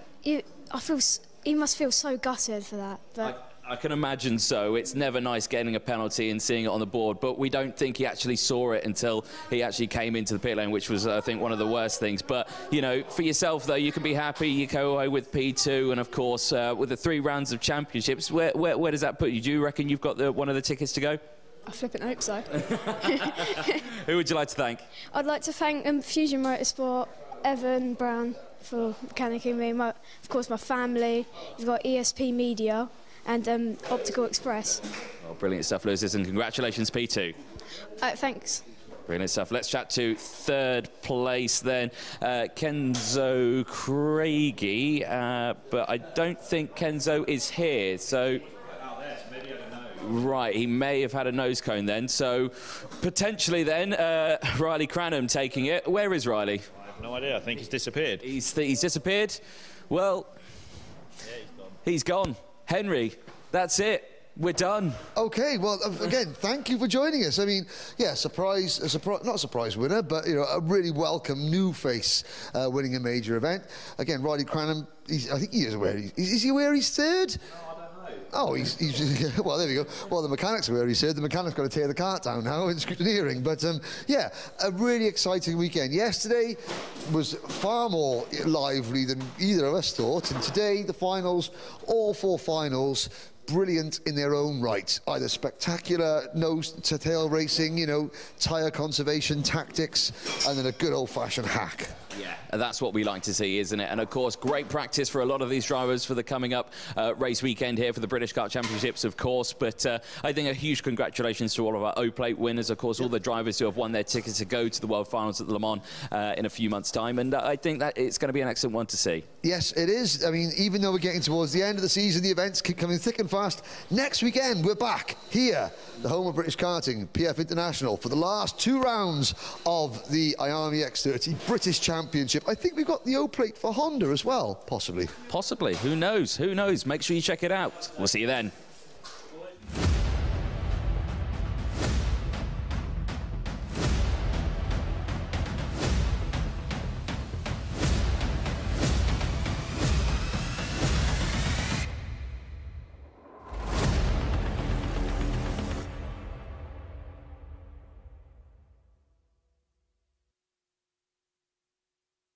I feel he must feel so gutted for that. But I can imagine so. It's never nice getting a penalty and seeing it on the board, but we don't think he actually saw it until he actually came into the pit lane, which was, I think, one of the worst things. But, you know, for yourself, though, you can be happy. You go away with P2, and, of course, with the 3 rounds of championships, where does that put you? Do you reckon you've got one of the tickets to go? I flippin' hope so. Who would you like to thank? I'd like to thank Fusion Motorsport, Evan Brown, for mechanicking me. Of course, my family. You've got ESP Media and Optical Express. Oh, brilliant stuff, Lewis, and congratulations, P2. Thanks. Brilliant stuff. Let's chat to third place then, Kenzo Craigie, but I don't think Kenzo is here, so... Right, he may have had a nose cone then, so potentially then Riley Cranham taking it. Where is Riley? I have no idea. I think he's disappeared. He's disappeared? Well, yeah, he's gone. Henry, that's it. We're done. Okay, well, again, thank you for joining us. I mean, yeah, not a surprise winner, but, you know, a really welcome new face winning a major event. Again, Riley Cranham, I think he is aware. Is he aware he's third? Oh, he's well, there we go. Well, the mechanics are where he said the mechanic's got to tear the cart down now in scrutineering. But yeah, a really exciting weekend. Yesterday was far more lively than either of us thought, and today the finals, all 4 finals, brilliant in their own right. Either spectacular nose-to-tail racing, you know, tyre conservation tactics, and then a good old-fashioned hack. Yeah, that's what we like to see, isn't it? And of course, great practice for a lot of these drivers for the coming up race weekend here for the British Kart Championships, of course. But I think a huge congratulations to all of our O-Plate winners, of course, all the drivers who have won their tickets to go to the World Finals at the Le Mans in a few months' time. And I think that it's going to be an excellent one to see. Yes, it is. I mean, even though we're getting towards the end of the season, the events keep coming thick and fast. Next weekend, we're back here, the home of British karting, PF International, for the last 2 rounds of the IAME X30 British Championship. I think we've got the O-Plate for Honda as well, possibly. Possibly. Who knows? Who knows? Make sure you check it out. We'll see you then.